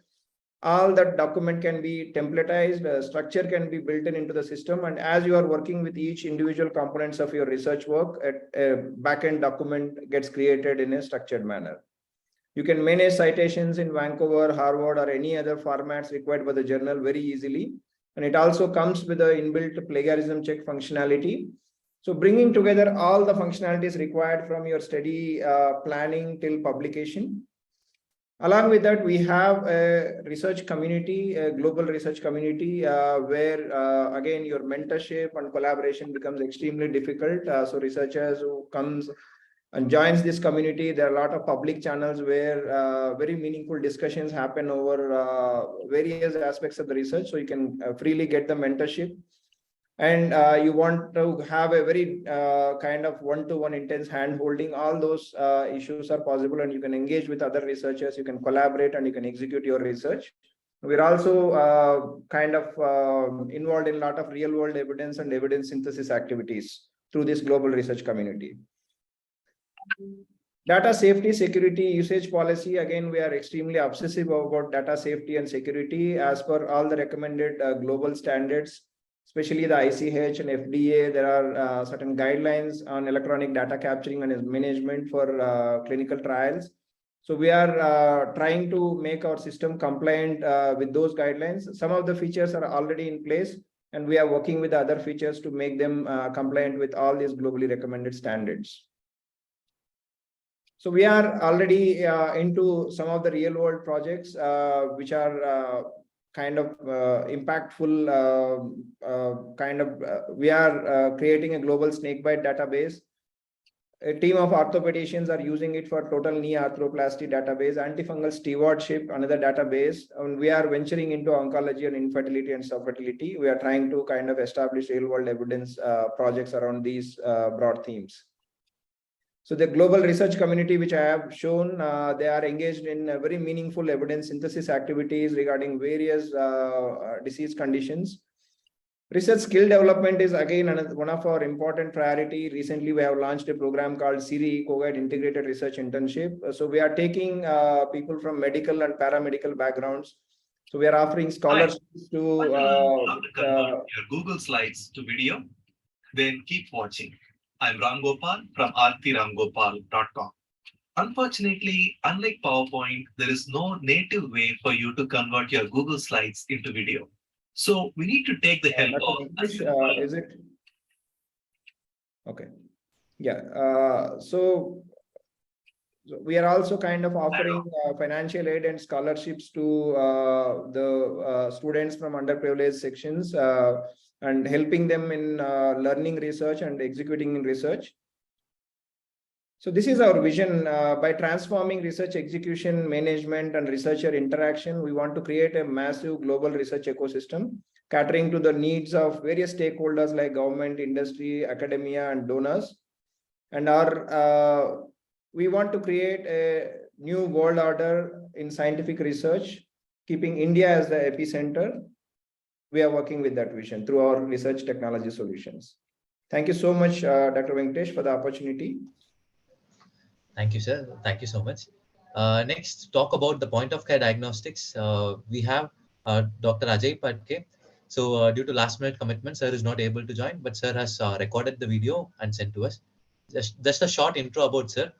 all that document can be templatized, structure can be built into the system. And as you are working with each individual components of your research work, a backend document gets created in a structured manner. You can manage citations in Vancouver, Harvard, or any other formats required by the journal very easily. And it also comes with an inbuilt plagiarism check functionality. So bringing together all the functionalities required from your study planning till publication. Along with that, we have a research community, a global research community, where again your mentorship and collaboration becomes extremely difficult. So researchers who comes and joins this community, there are a lot of public channels where very meaningful discussions happen over various aspects of the research. So you can freely get the mentorship. And you want to have a very kind of one-to-one intense hand-holding. All those issues are possible, and you can engage with other researchers, you can collaborate, and you can execute your research. We're also kind of involved in a lot of real-world evidence and evidence synthesis activities through this global research community. Data safety, security, usage policy. Again, we are extremely obsessive about data safety and security as per all the recommended global standards. Especially the ICH and FDA, there are certain guidelines on electronic data capturing and management for clinical trials. So we are trying to make our system compliant with those guidelines. Some of the features are already in place, and we are working with the other features to make them compliant with all these globally recommended standards. So we are already into some of the real world projects, which are kind of impactful, we are creating a global snakebite database. A team of orthopedicians are using it for total knee arthroplasty database, antifungal stewardship, another database. And we are venturing into oncology and infertility and subfertility. We are trying to kind of establish real world evidence projects around these broad themes. So the global research community, which I have shown, they are engaged in very meaningful evidence synthesis activities regarding various disease conditions. Research skill development is again one of our important priority. Recently, we have launched a program called SIRI, Co-Guide Integrated Research Internship. So we are taking people from medical and paramedical backgrounds. So we are offering scholarships to convert your Google Slides to video. Then keep watching. I'm Ram Gopal from artiramgopal.com. Unfortunately, unlike PowerPoint, there is no native way for you to convert your Google Slides into video. So we need to take the help of is it? Okay. Yeah. So we are also kind of offering financial aid and scholarships to the students from underprivileged sections and helping them in learning research and executing in research. So this is our vision. By transforming research execution, management, and researcher interaction, we want to create a massive global research ecosystem, catering to the needs of various stakeholders like government, industry, academia, and donors. And we want to create a new world order in scientific research, keeping India as the epicenter. We are working with that vision through our research technology solutions. Thank you so much, Dr. Venkatesh, for the opportunity. Thank you, sir. Thank you so much. Next, talk about the point of care diagnostics. We have Dr. Ajay Patke. So due to last minute commitment, sir is not able to join, but sir has recorded the video and sent to us. Just a short intro about sir.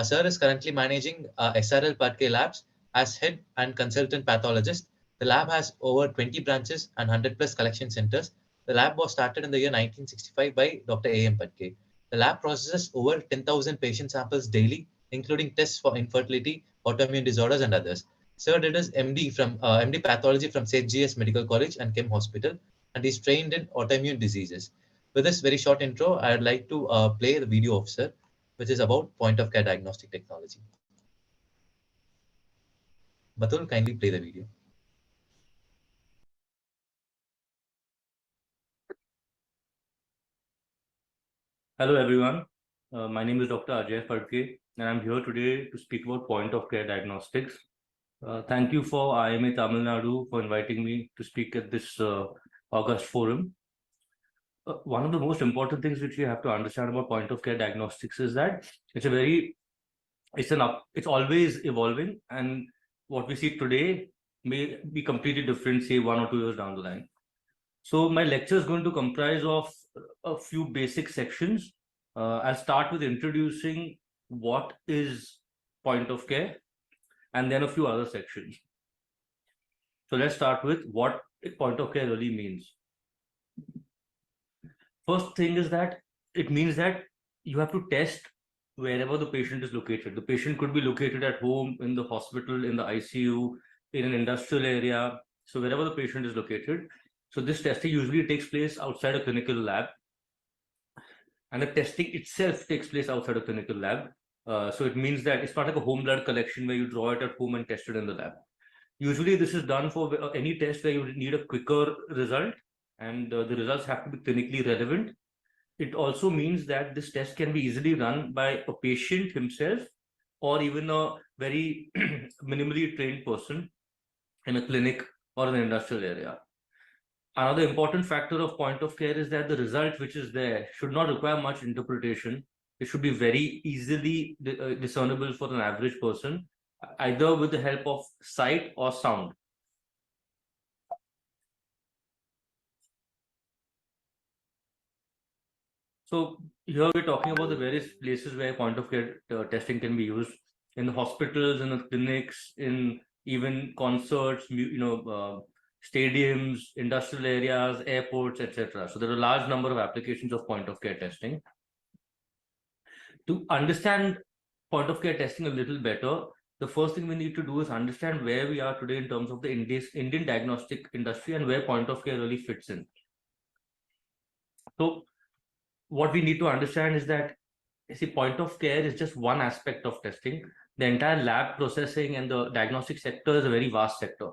Sir is currently managing SRL Patke Labs as head and consultant pathologist. The lab has over 20 branches and 100+ collection centers. The lab was started in the year 1965 by Dr. A.M. Patke. The lab processes over 10,000 patient samples daily, including tests for infertility, autoimmune disorders, and others. Sir did his MD pathology from St. G.S. Medical College and Chem Hospital, and he's trained in autoimmune diseases. With this very short intro, I would like to play the video of sir, which is about point of care diagnostic technology. Batul, kindly play the video. Hello everyone, my name is Dr. Ajay Patke and I'm here today to speak about point of care diagnostics. Thank you for IMA Tamil Nadu for inviting me to speak at this August forum. One of the most important things which you have to understand about point of care diagnostics is that it's always evolving, and what we see today may be completely different, say 1 or 2 years down the line. So my lecture is going to comprise of a few basic sections. I'll start with introducing what is point of care, and then a few other sections. So let's start with what point of care really means. First thing is that it means that you have to test wherever the patient is located. The patient could be located at home, in the hospital, in the ICU, in an industrial area. So wherever the patient is located. So this testing usually takes place outside a clinical lab. And the testing itself takes place outside a clinical lab. So it means that it's not like a home blood collection where you draw it at home and test it in the lab. Usually this is done for any test where you need a quicker result, and the results have to be clinically relevant. It also means that this test can be easily run by a patient himself or even a very minimally trained person in a clinic or an industrial area. Another important factor of point of care is that the result which is there should not require much interpretation. It should be very easily discernible for an average person, either with the help of sight or sound. So here we're talking about the various places where point of care testing can be used: in the hospitals, in the clinics, in even concerts, stadiums, industrial areas, airports, etc. So there are a large number of applications of point of care testing. To understand point of care testing a little better, the first thing we need to do is understand where we are today in terms of the Indian diagnostic industry and where point of care really fits in. So what we need to understand is that, point of care is just one aspect of testing. The entire lab processing and the diagnostic sector is a very vast sector.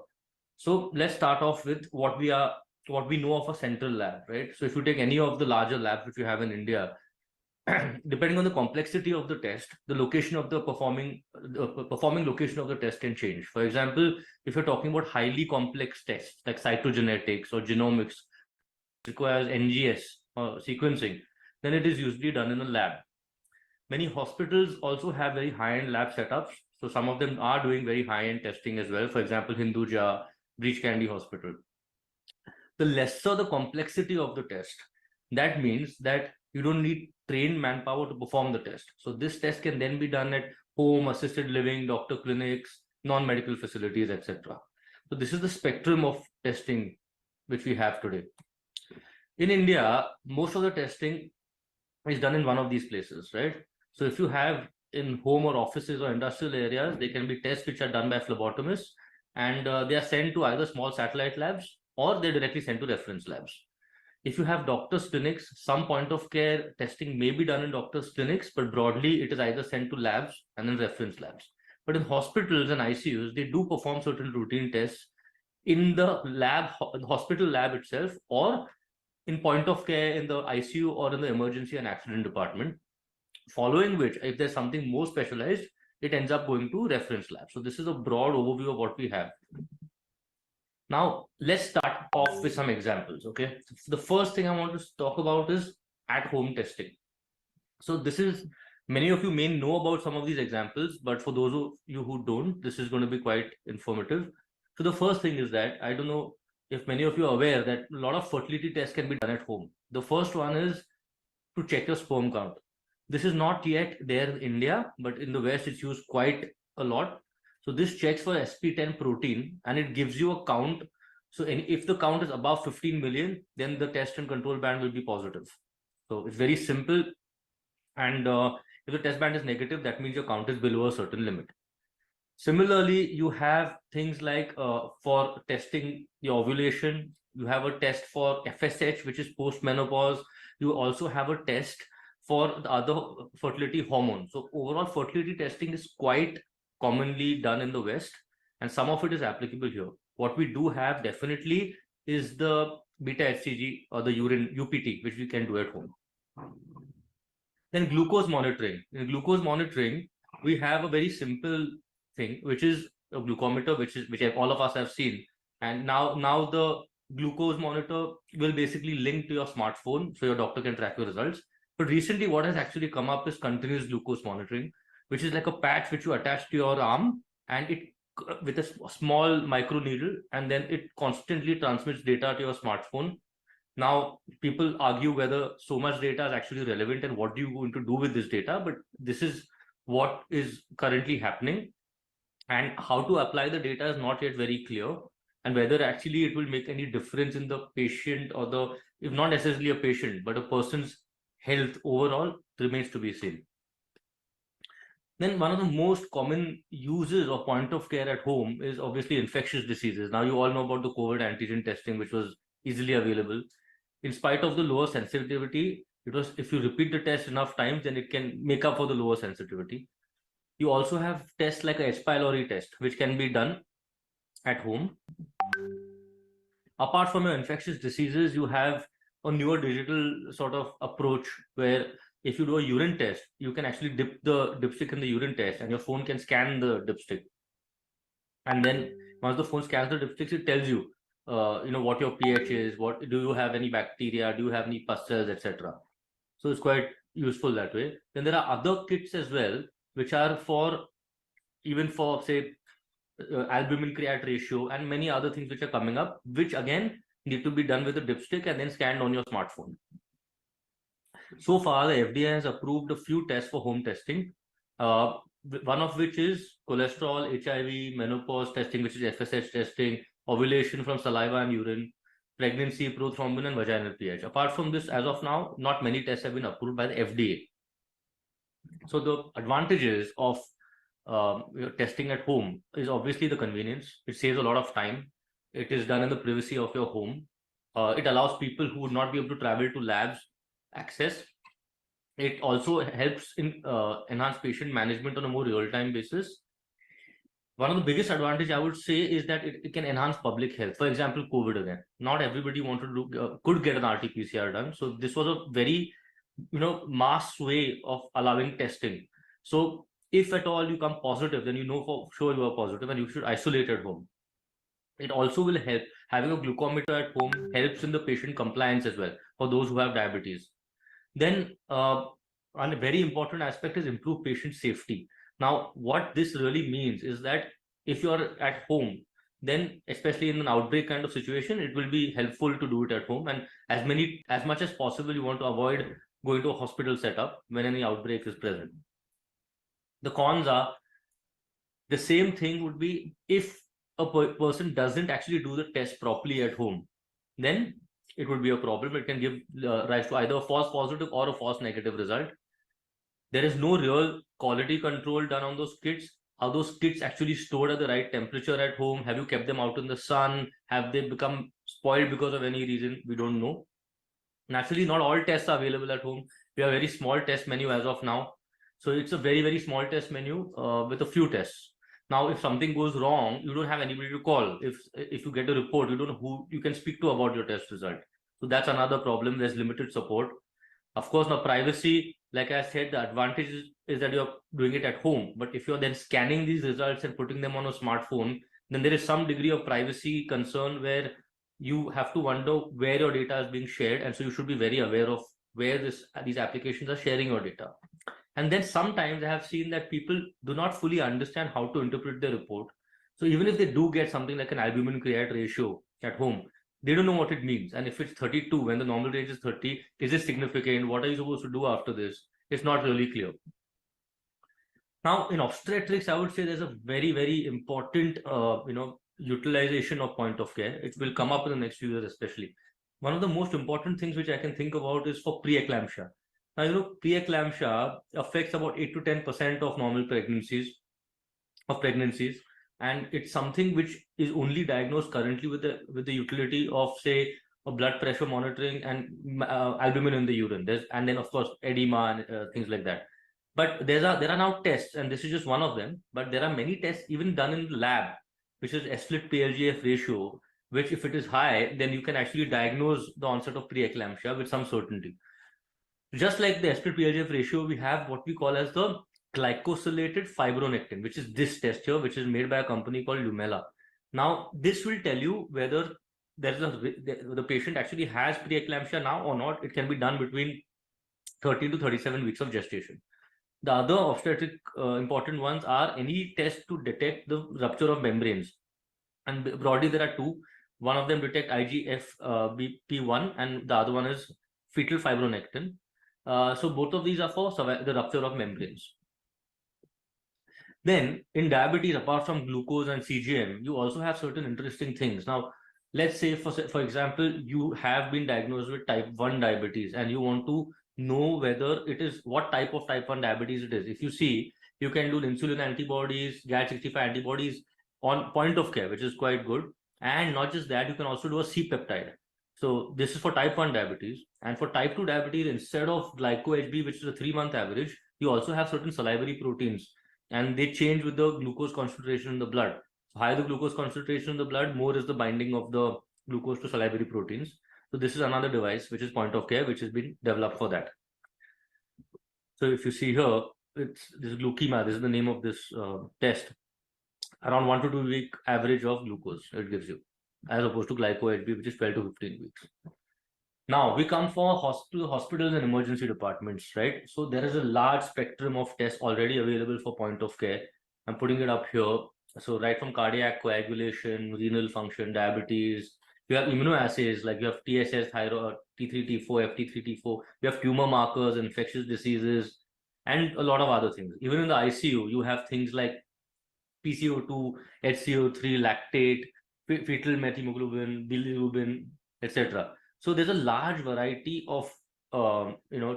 So let's start off with what we know of a central lab, right? So if you take any of the larger labs which you have in India, depending on the complexity of the test, the location of the performing location of the test can change. For example, if you're talking about highly complex tests like cytogenetics or genomics, requires NGS or sequencing, then it is usually done in a lab. Many hospitals also have very high-end lab setups. So some of them are doing very high-end testing as well. For example, Hinduja, Breach Candy Hospital. The lesser the complexity of the test, that means that you don't need trained manpower to perform the test. So this test can then be done at home, assisted living, doctor clinics, non-medical facilities, etc. So this is the spectrum of testing which we have today. In India, most of the testing is done in one of these places, right? So if you have in home or offices or industrial areas, they can be tests which are done by phlebotomists, and they are sent to either small satellite labs or they're directly sent to reference labs. If you have doctors' clinics, some point of care testing may be done in doctors' clinics, but broadly it is either sent to labs and then reference labs. But in hospitals and ICUs, they do perform certain routine tests in the lab, the hospital lab itself, or in point of care in the ICU or in the emergency and accident department. Following which, if there's something more specialized, it ends up going to reference lab. So this is a broad overview of what we have. Now, let's start off with some examples, okay? The first thing I want to talk about is at-home testing. So this is, many of you may know about some of these examples, but for those of you who don't, this is going to be quite informative. So the first thing is that, I don't know if many of you are aware that a lot of fertility tests can be done at home. The first one is to check your sperm count. This is not yet there in India, but in the West, it's used quite a lot. So this checks for sp10 protein and it gives you a count. So if the count is above 15 million, then the test and control band will be positive. So it's very simple. And if the test band is negative, that means your count is below a certain limit. Similarly, you have things like for testing your ovulation, you have a test for FSH, which is post-menopause. You also have a test for the other fertility hormones. So overall fertility testing is quite commonly done in the West, and some of it is applicable here. What we do have definitely is the beta HCG or the urine UPT, which we can do at home. Then glucose monitoring. In glucose monitoring, we have a very simple thing, which is a glucometer, which all of us have seen. And now the glucose monitor will basically link to your smartphone, so your doctor can track your results. But recently, what has actually come up is continuous glucose monitoring, which is like a patch which you attach to your arm, and it with a small micro needle, and then it constantly transmits data to your smartphone. Now, people argue whether so much data is actually relevant and what do you going to do with this data, but this is what is currently happening, and how to apply the data is not yet very clear, and whether actually it will make any difference in the patient or the, if not necessarily a patient, but a person's health overall remains to be seen. Then one of the most common uses of point of care at home is obviously infectious diseases. Now you all know about the COVID antigen testing, which was easily available. In spite of the lower sensitivity, if you repeat the test enough times, then it can make up for the lower sensitivity. You also have tests like a H. pylori test, which can be done at home. Apart from your infectious diseases, you have a newer digital sort of approach where if you do a urine test, you can actually dip the dipstick in the urine test and your phone can scan the dipstick. And then once the phone scans the dipsticks, it tells you, what your pH is, what do you have any bacteria, do you have any pus cells, etc. So it's quite useful that way. Then there are other kits as well, which are for say albumin creat ratio and many other things which are coming up, which again need to be done with a dipstick and then scanned on your smartphone. So far, the FDA has approved a few tests for home testing, one of which is cholesterol, HIV, menopause testing, which is FSH testing, ovulation from saliva and urine, pregnancy, prothrombin, and vaginal pH. Apart from this, as of now, not many tests have been approved by the FDA. So the advantages of testing at home is obviously the convenience. It saves a lot of time. It is done in the privacy of your home. It allows people who would not be able to travel to labs access. It also helps in enhance patient management on a more real-time basis. One of the biggest advantage I would say is that it can enhance public health. For example, COVID again. Not everybody could get an RT-PCR done. So this was a very mass way of allowing testing. So if at all you come positive, then you know for sure you are positive and you should isolate at home. It also will help. Having a glucometer at home helps in the patient compliance as well for those who have diabetes. Then a very important aspect is improve patient safety. Now, what this really means is that if you are at home, then especially in an outbreak kind of situation, it will be helpful to do it at home. And as much as possible, you want to avoid going to a hospital setup when any outbreak is present. The cons are the same thing would be if a person doesn't actually do the test properly at home, then it would be a problem. It can give rise to either a false positive or a false negative result. There is no real quality control done on those kits. Are those kits actually stored at the right temperature at home? Have you kept them out in the sun? Have they become spoiled because of any reason? We don't know. Naturally, not all tests are available at home. We have a very small test menu as of now. So it's a very, very small test menu with a few tests. Now, if something goes wrong, you don't have anybody to call. If you get a report, you don't know who you can speak to about your test result. So that's another problem. There's limited support. Of course, now privacy, like I said, the advantage is that you're doing it at home. But if you're then scanning these results and putting them on a smartphone, then there is some degree of privacy concern where you have to wonder where your data is being shared. And so you should be very aware of where these applications are sharing your data. And then sometimes I have seen that people do not fully understand how to interpret the report. So even if they do get something like an albumin creat ratio at home, they don't know what it means. And if it's 32, when the normal range is 30, is it significant? What are you supposed to do after this? It's not really clear. Now, in obstetrics, I would say there's a very, very important, utilization of point of care. It will come up in the next few years, especially. One of the most important things which I can think about is for preeclampsia. Now, preeclampsia affects about 8 to 10% of normal pregnancies, and it's something which is only diagnosed currently with the utility of, say, a blood pressure monitoring and albumin in the urine. And then of course edema and things like that. But there are now tests, and this is just one of them. But there are many tests even done in the lab, which is S-split PLGF ratio, which if it is high, then you can actually diagnose the onset of preeclampsia with some certainty. Just like the S-split PLGF ratio, we have what we call as the glycosylated fibronectin, which is this test here, which is made by a company called Lumela. Now, this will tell you whether the patient actually has preeclampsia now or not. It can be done between 30 to 37 weeks of gestation. The other obstetric important ones are any test to detect the rupture of membranes. And broadly, there are two. One of them detect IGF-BP1 and the other one is fetal fibronectin. So both of these are for the rupture of membranes. Then in diabetes, apart from glucose and CGM, you also have certain interesting things. Now, let's say, for example, you have been diagnosed with type 1 diabetes and you want to know whether it is what type of type 1 diabetes it is. If you see, You can do insulin antibodies, GAT65 antibodies on point of care, which is quite good. And not just that, you can also do a C-peptide. So this is for type 1 diabetes. And for type 2 diabetes, instead of glyco-HB, which is a 3-month average, you also have certain salivary proteins. And they change with the glucose concentration in the blood. So higher the glucose concentration in the blood, more is the binding of the glucose to salivary proteins. So this is another device, which is point of care, which has been developed for that. So if you see here, this is glucemia. This is the name of this test. Around 1 to 2 week average of glucose it gives you, as opposed to glyco-HB, which is 12 to 15 weeks. Now we come for hospitals and emergency departments, right? So there is a large spectrum of tests already available for point of care. I'm putting it up here. So right from cardiac coagulation, renal function, diabetes, you have immunoassays like you have TSS, thyroid, T3, T4, FT3, T4. You have tumor markers, infectious diseases, and a lot of other things. Even in the ICU, you have things like PCO2, HCO3, lactate, fetal methemoglobin, bilirubin, etc. So there's a large variety of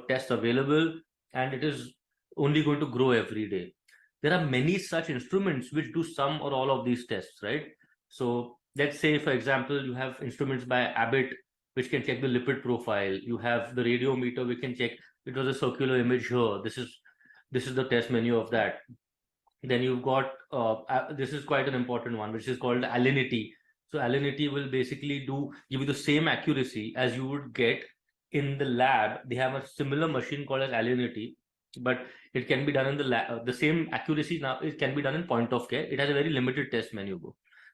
tests available, and it is only going to grow every day. There are many such instruments which do some or all of these tests, right? So let's say, for example, you have instruments by Abbott which can check the lipid profile. You have the radiometer, we can check. It was a circular image here. This is the test menu of that. Then you've got this is quite an important one, which is called alinity. So alinity will basically give you the same accuracy as you would get in the lab. They have a similar machine called as alinity, but it can be done in the lab. The same accuracy now it can be done in point of care. It has a very limited test menu.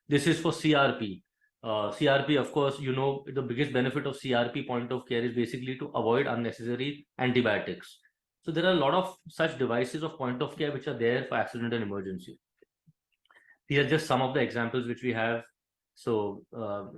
This is for CRP. CRP, of course, the biggest benefit of CRP point of care is basically to avoid unnecessary antibiotics. So there are a lot of such devices of point of care which are there for accident and emergency. These are just some of the examples which we have. So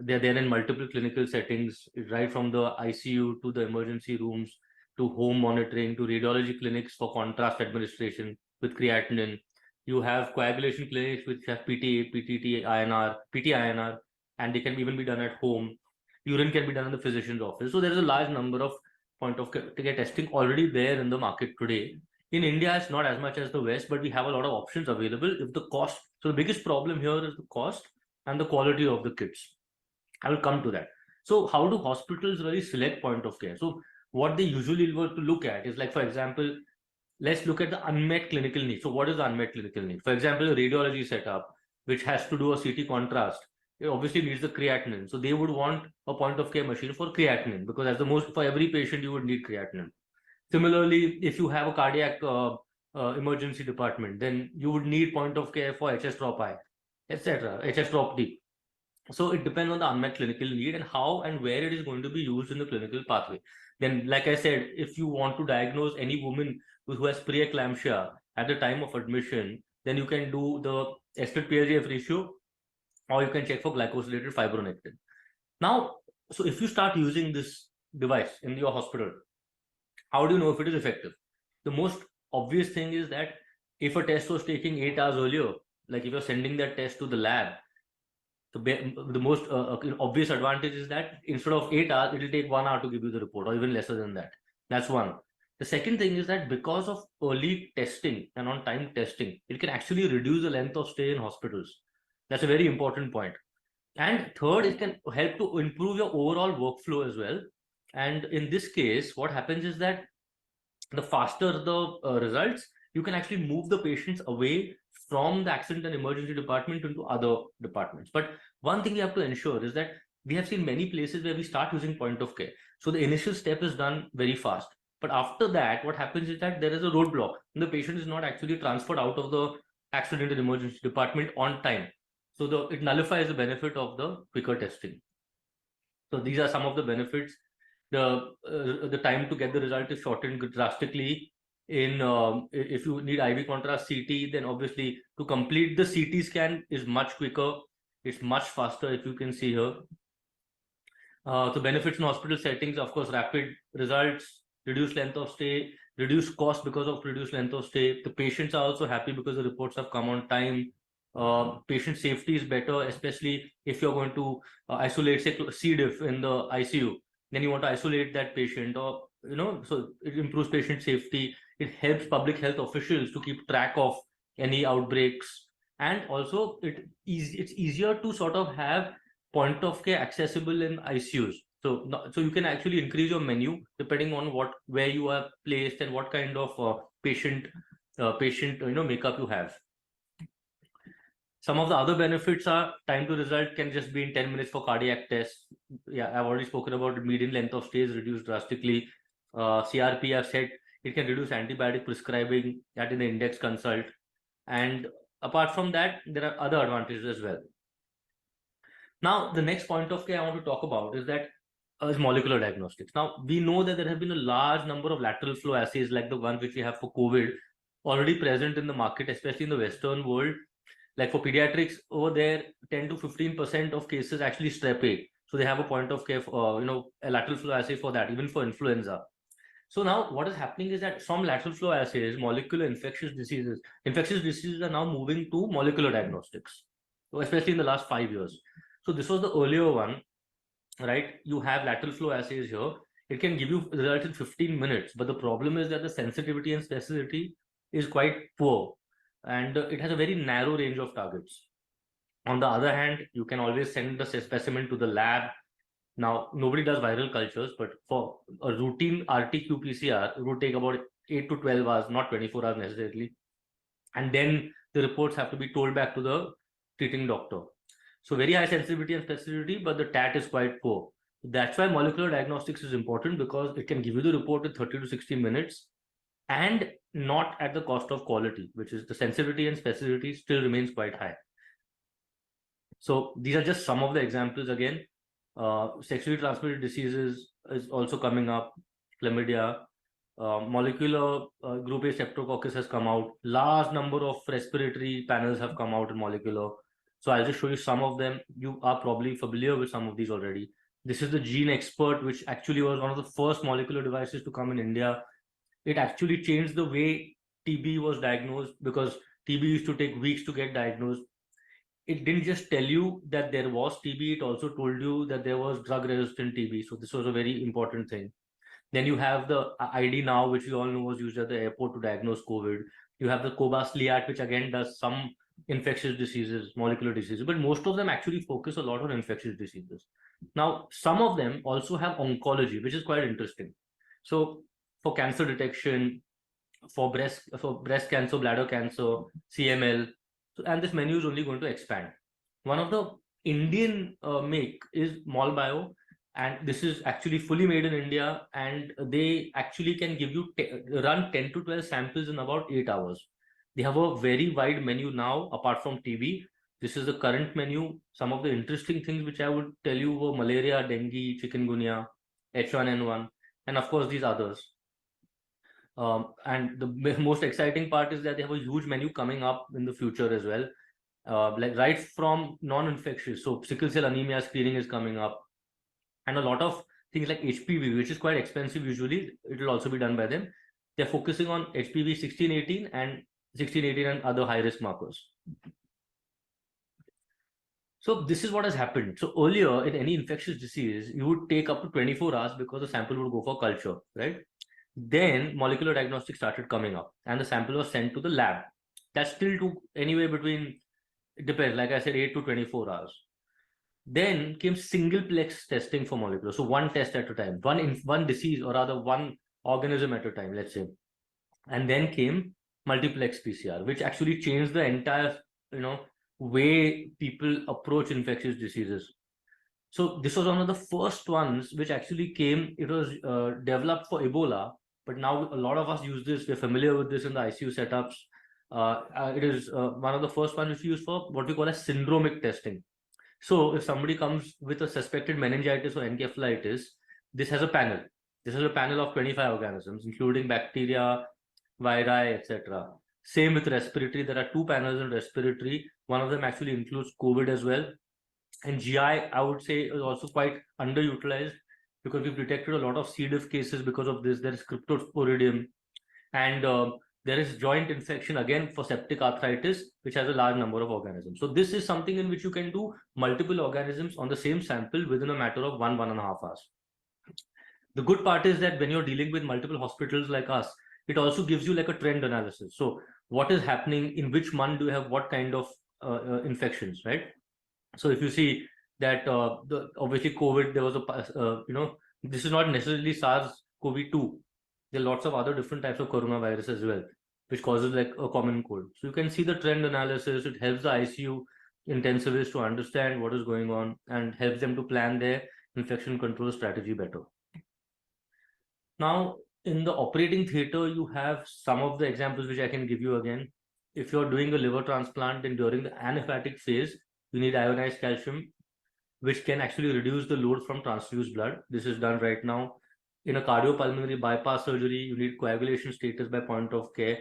they're there in multiple clinical settings, right from the ICU to the emergency rooms, to home monitoring, to radiology clinics for contrast administration with creatinine. You have coagulation clinics which have PT, PTT, INR, PT, INR, and they can even be done at home. Urine can be done in the physician's office. So there is a large number of point of care testing already there in the market today. In India, it's not as much as the West, but we have a lot of options available. If the cost, so the biggest problem here is the cost and the quality of the kits. I will come to that. So how do hospitals really select point of care? So what they usually were to look at is, like, for example, let's look at the unmet clinical need. So what is the unmet clinical need? For example, a radiology setup, which has to do a CT contrast, it obviously needs the creatinine. So they would want a point of care machine for creatinine, because as the most, for every patient, you would need creatinine. Similarly, if you have a cardiac emergency department, then you would need point of care for HS-trop-I, etc., HS-trop-D. So it depends on the unmet clinical need and how and where it is going to be used in the clinical pathway. Then, like I said, if you want to diagnose any woman who has preeclampsia at the time of admission, then you can do the SPLGF ratio, or you can check for glycosylated fibronectin. Now, so if you start using this device in your hospital, how do you know if it is effective? The most obvious thing is that if a test was taking 8 hours earlier, like if you're sending that test to the lab, the most obvious advantage is that instead of 8 hours, it will take 1 hour to give you the report, or even lesser than that. That's one. The second thing is that because of early testing and on-time testing, it can actually reduce the length of stay in hospitals. That's a very important point. And third, it can help to improve your overall workflow as well. And in this case, what happens is that the faster the results, you can actually move the patients away from the accident and emergency department into other departments. But one thing we have to ensure is that we have seen many places where we start using point of care. So the initial step is done very fast. But after that, what happens is that there is a roadblock and the patient is not actually transferred out of the accident and emergency department on time. So it nullifies the benefit of the quicker testing. So these are some of the benefits. The time to get the result is shortened drastically. If you need IV contrast CT, then obviously to complete the CT scan is much quicker. It's much faster, if you can see here. So benefits in hospital settings, of course, rapid results, reduced length of stay, reduced cost because of reduced length of stay. The patients are also happy because the reports have come on time. Patient safety is better, especially if you're going to isolate, say, C. diff in the ICU. Then you want to isolate that patient, or so it improves patient safety. It helps public health officials to keep track of any outbreaks. And also it's easier to sort of have point of care accessible in ICUs. So you can actually increase your menu depending on where you are placed and what kind of patient makeup you have. Some of the other benefits are time to result can just be in 10 minutes for cardiac tests. Yeah, I've already spoken about the median length of stay is reduced drastically. CRP, I've said it can reduce antibiotic prescribing that in the index consult. And apart from that, there are other advantages as well. Now, the next point of care I want to talk about is that is molecular diagnostics. Now, we know that there have been a large number of lateral flow assays like the one which we have for COVID already present in the market, especially in the Western world. Like for pediatrics over there, 10 to 15% of cases actually strep A. So they have a point of care, a lateral flow assay for that, even for influenza. So now what is happening is that from lateral flow assays, molecular infectious diseases are now moving to molecular diagnostics, so especially in the last 5 years. So this was the earlier one, right? You have lateral flow assays here. It can give you results in 15 minutes, but the problem is that the sensitivity and specificity is quite poor, and it has a very narrow range of targets. On the other hand, you can always send the specimen to the lab. Now, nobody does viral cultures, but for a routine RT-qPCR, it would take about 8 to 12 hours, not 24 hours necessarily. And then the reports have to be told back to the treating doctor. So very high sensitivity and specificity, but the TAT is quite poor. That's why molecular diagnostics is important, because it can give you the report in 30 to 60 minutes and not at the cost of quality, which is the sensitivity and specificity still remains quite high. So these are just some of the examples again. Sexually transmitted diseases is also coming up, chlamydia. Molecular group A streptococcus has come out. Large number of respiratory panels have come out in molecular. So I'll just show you some of them. You are probably familiar with some of these already. This is the Gene Expert, which actually was one of the first molecular devices to come in India. It actually changed the way TB was diagnosed, because TB used to take weeks to get diagnosed. It didn't just tell you that there was TB, it also told you that there was drug-resistant TB. So this was a very important thing. Then you have the ID Now, which we all know was used at the airport to diagnose COVID. You have the Cobas Liat, which again does some infectious diseases, molecular diseases, but most of them actually focus a lot on infectious diseases. Now, some of them also have oncology, which is quite interesting. So for cancer detection, for breast cancer, bladder cancer, CML, and this menu is only going to expand. One of the Indian make is MolBio, and this is actually fully made in India, and they actually can give you run 10 to 12 samples in about 8 hours. They have a very wide menu now, apart from TB. This is the current menu. Some of the interesting things which I would tell you were malaria, dengue, chikungunya, H1N1, and of course these others. And the most exciting part is that they have a huge menu coming up in the future as well. Like right from non-infectious, so sickle cell anemia screening is coming up, and a lot of things like HPV, which is quite expensive usually, it will also be done by them. They're focusing on HPV 16-18 and other high-risk markers. So this is what has happened. So earlier in any infectious disease, you would take up to 24 hours because the sample would go for culture, right? Then molecular diagnostics started coming up and the sample was sent to the lab. That still took anywhere between, it depends, like I said, 8 to 24 hours. Then came single-plex testing for molecular. So one test at a time, one disease, or rather one organism at a time, let's say. And then came multiplex PCR, which actually changed the entire, way people approach infectious diseases. So this was one of the first ones which actually came. It was developed for Ebola, but now a lot of us use this. We're familiar with this in the ICU setups. It is one of the first ones which we use for what we call as syndromic testing. So if somebody comes with a suspected meningitis or encephalitis, this has a panel. This is a panel of 25 organisms, including bacteria, viri, etc. Same with respiratory. There are 2 panels in respiratory. One of them actually includes COVID as well. And GI, I would say, is also quite underutilized because we've detected a lot of C. diff cases because of this. There is cryptosporidium, and there is joint infection again for septic arthritis, which has a large number of organisms. So this is something in which you can do multiple organisms on the same sample within a matter of 1.5 hours. The good part is that when you're dealing with multiple hospitals like us, it also gives you like a trend analysis. So what is happening in which month do you have what kind of infections, right? So if you see that obviously COVID, there was a this is not necessarily SARS-CoV-2. There are lots of other different types of coronavirus as well, which causes like a common cold. So you can see the trend analysis. It helps the ICU intensivists to understand what is going on and helps them to plan their infection control strategy better. Now, in the operating theater, you have some of the examples which I can give you again. If you're doing a liver transplant and during the anaphylactic phase, you need ionized calcium, which can actually reduce the load from transfused blood. This is done right now. In a cardiopulmonary bypass surgery, you need coagulation status by point of care.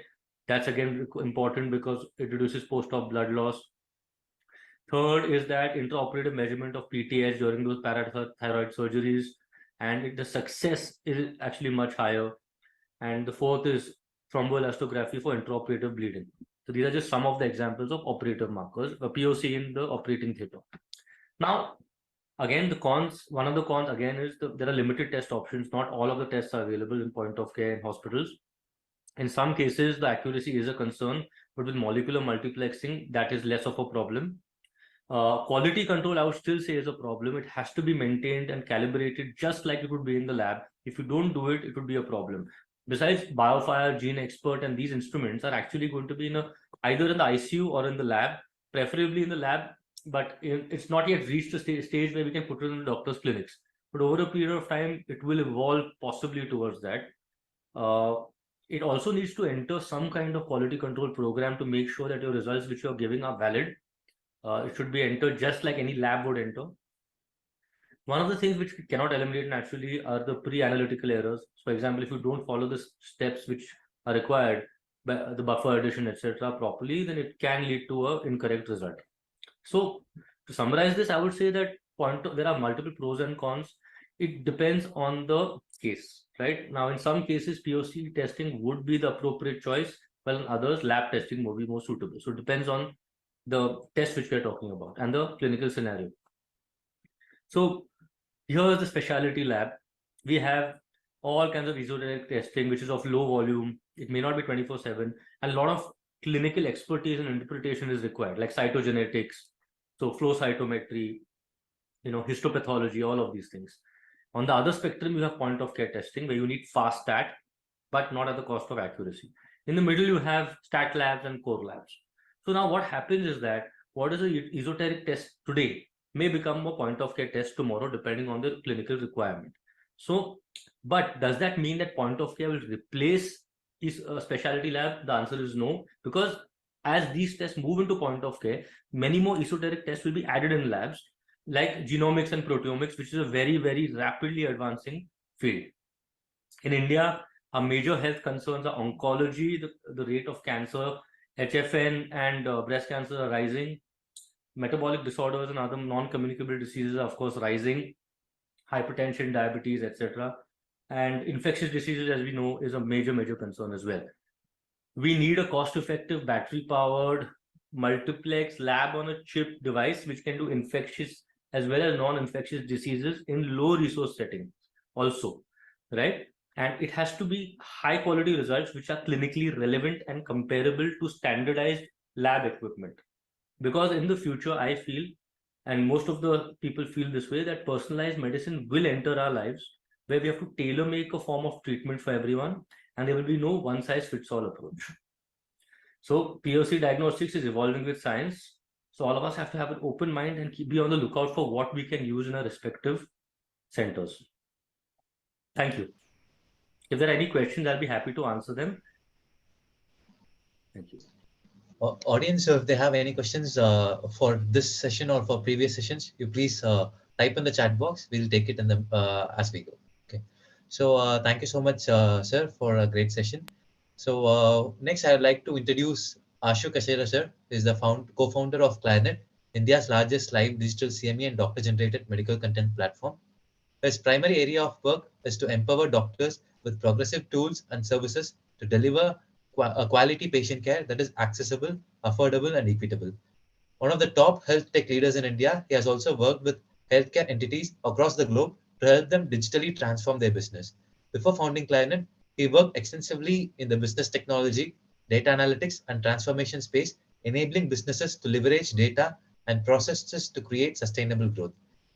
That's again important because it reduces post-op blood loss. Third is that intraoperative measurement of PTH during those parathyroid surgeries, and the success is actually much higher. And the fourth is thromboelastography for intraoperative bleeding. So these are just some of the examples of operative markers, a POC in the operating theater. Now, again, the cons, one of the cons again is there are limited test options. Not all of the tests are available in point of care in hospitals. In some cases, the accuracy is a concern, but with molecular multiplexing, that is less of a problem. Quality control, I would still say, is a problem. It has to be maintained and calibrated just like it would be in the lab. If you don't do it, it would be a problem. Besides, BioFire, Gene Expert, and these instruments are actually going to be either in the ICU or in the lab, preferably in the lab, but it's not yet reached the stage where we can put it in the doctor's clinics. But over a period of time, it will evolve possibly towards that. It also needs to enter some kind of quality control program to make sure that your results which you're giving are valid. It should be entered just like any lab would enter. One of the things which we cannot eliminate naturally are the pre-analytical errors. So, for example, if you don't follow the steps which are required, by the buffer addition, etc., properly, then it can lead to an incorrect result. So, to summarize this, I would say that there are multiple pros and cons. It depends on the case, right? Now, in some cases, POC testing would be the appropriate choice, while in others, lab testing would be more suitable. So, it depends on the test which we're talking about and the clinical scenario. So here is the specialty lab. We have all kinds of esoteric testing, which is of low volume. It may not be 24/7, and a lot of clinical expertise and interpretation is required, like cytogenetics, so flow cytometry, histopathology, all of these things. On the other spectrum, you have point of care testing, where you need fast stat, but not at the cost of accuracy. In the middle, you have stat labs and core labs. So now what happens is that what is an esoteric test today may become a point of care test tomorrow, depending on the clinical requirement. So, but does that mean that point of care will replace a specialty lab? The answer is no, because as these tests move into point of care, many more esoteric tests will be added in labs, like genomics and proteomics, which is a very, very rapidly advancing field. In India, our major health concerns are oncology, the rate of cancer, HFN and breast cancer are rising. Metabolic disorders and other non-communicable diseases are, of course, rising. Hypertension, diabetes, etc. And infectious diseases, as we know, is a major, major concern as well. We need a cost-effective, battery-powered, multiplex lab-on-a-chip device which can do infectious as well as non-infectious diseases in low-resource settings also, right? And it has to be high-quality results which are clinically relevant and comparable to standardized lab equipment. Because in the future, I feel, and most of the people feel this way, that personalized medicine will enter our lives, where we have to tailor make a form of treatment for everyone, and there will be no one-size-fits-all approach. So POC diagnostics is evolving with science. So all of us have to have an open mind and be on the lookout for what we can use in our respective centers. Thank you. If there are any questions, I'll be happy to answer them. Thank you. Audience, if they have any questions for this session or for previous sessions, you please type in the chat box. We'll take it in the as we go. Okay. So thank you so much, sir, for a great session. So next, I would like to introduce Ashu Kashera, sir, who is the co-founder of Clarinet, India's largest live digital CME and doctor-generated medical content platform. His primary area of work is to empower doctors with progressive tools and services to deliver a quality patient care that is accessible, affordable, and equitable. One of the top health tech leaders in India, he has also worked with healthcare entities across the globe to help them digitally transform their business. Before founding Clarinet, He worked extensively in the business technology, data analytics, and transformation space, enabling businesses to leverage data and processes to create sustainable growth.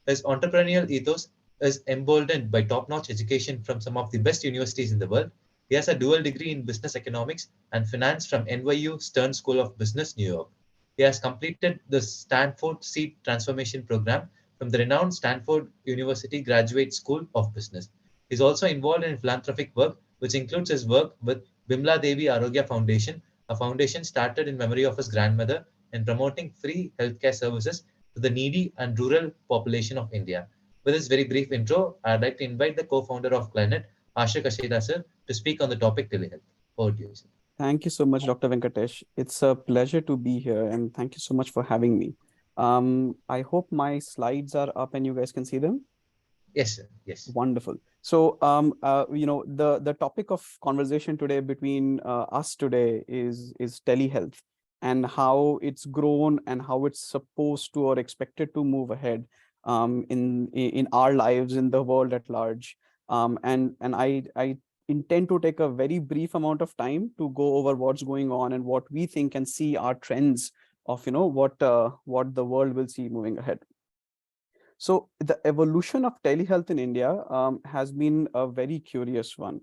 His entrepreneurial ethos is emboldened by top-notch education from some of the best universities in the world. He has a dual degree in business economics and finance from NYU Stern School of Business, New York. He has completed the Stanford Seed Transformation Program from the renowned Stanford University Graduate School of Business. He is also involved in philanthropic work, which includes his work with Bimla Devi Arogya Foundation, a foundation started in memory of his grandmother and promoting free healthcare services to the needy and rural population of India. With this very brief intro, I'd like to invite the co-founder of Planet, Ashok Asheda sir, to speak on the topic telehealth. Over to you, sir. Thank you so much, Dr. Venkatesh. It's a pleasure to be here, and thank you so much for having me. I hope my slides are up and you guys can see them. Yes, sir. Yes. Wonderful. So, the topic of conversation today between us today is telehealth and how it's grown and how it's supposed to or expected to move ahead in our lives, in the world at large. And I intend to take a very brief amount of time to go over what's going on and what we think and see are trends of what the world will see moving ahead. So the evolution of telehealth in India has been a very curious one.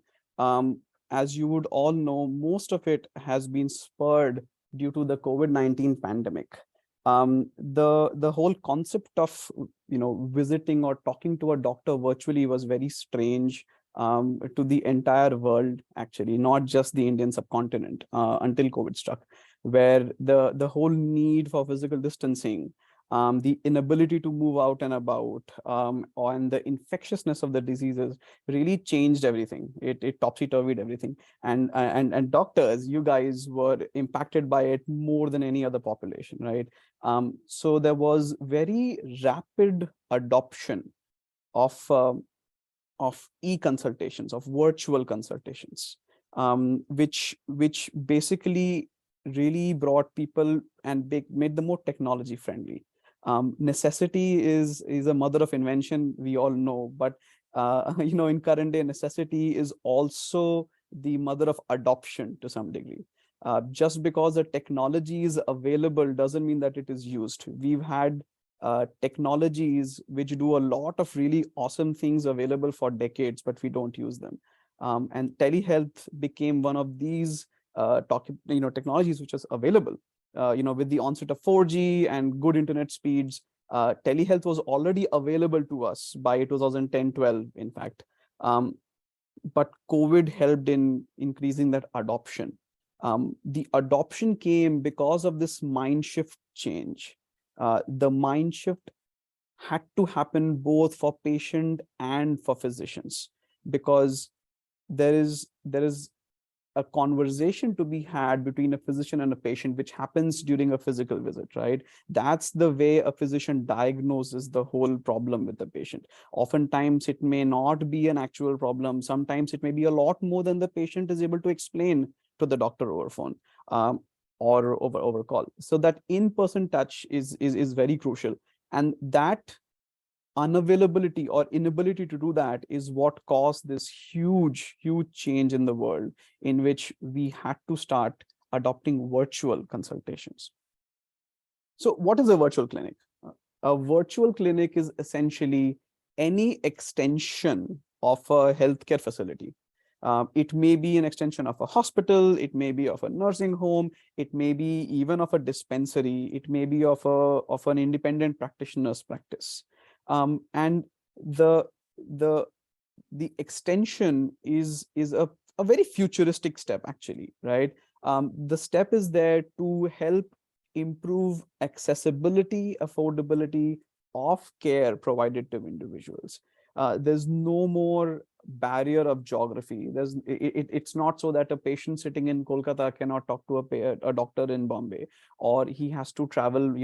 As you would all know, most of it has been spurred due to the COVID-19 pandemic. The whole concept of visiting or talking to a doctor virtually was very strange to the entire world, actually, not just the Indian subcontinent until COVID struck, where the whole need for physical distancing, the inability to move out and about, and the infectiousness of the diseases really changed everything. It topsy-turvied everything. And doctors, you guys were impacted by it more than any other population, right? So there was very rapid adoption of e-consultations, of virtual consultations, which basically really brought people and made them more technology friendly. Necessity is a mother of invention, we all know, but in current day, necessity is also the mother of adoption to some degree. Just because the technology is available doesn't mean that it is used. We've had technologies which do a lot of really awesome things available for decades, but we don't use them. And telehealth became one of these technologies which is available. With the onset of 4G and good internet speeds, telehealth was already available to us by 2010-12, in fact. But COVID helped in increasing that adoption. The adoption came because of this mind shift change. The mind shift had to happen both for patient and for physicians, because there is a conversation to be had between a physician and a patient, which happens during a physical visit, right? That's the way a physician diagnoses the whole problem with the patient. Oftentimes, it may not be an actual problem. Sometimes it may be a lot more than the patient is able to explain to the doctor over phone or over call. So that in-person touch is very crucial. And that unavailability or inability to do that is what caused this huge change in the world, in which we had to start adopting virtual consultations. So what is a virtual clinic? A virtual clinic is essentially any extension of a healthcare facility. It may be an extension of a hospital, it may be of a nursing home, it may be even of a dispensary, it may be of an independent practitioner's practice. And the extension is a very futuristic step, actually, right? The step is there to help improve accessibility, affordability of care provided to individuals. There's no more barrier of geography. It's not so that a patient sitting in Kolkata cannot talk to a doctor in Bombay, or he has to travel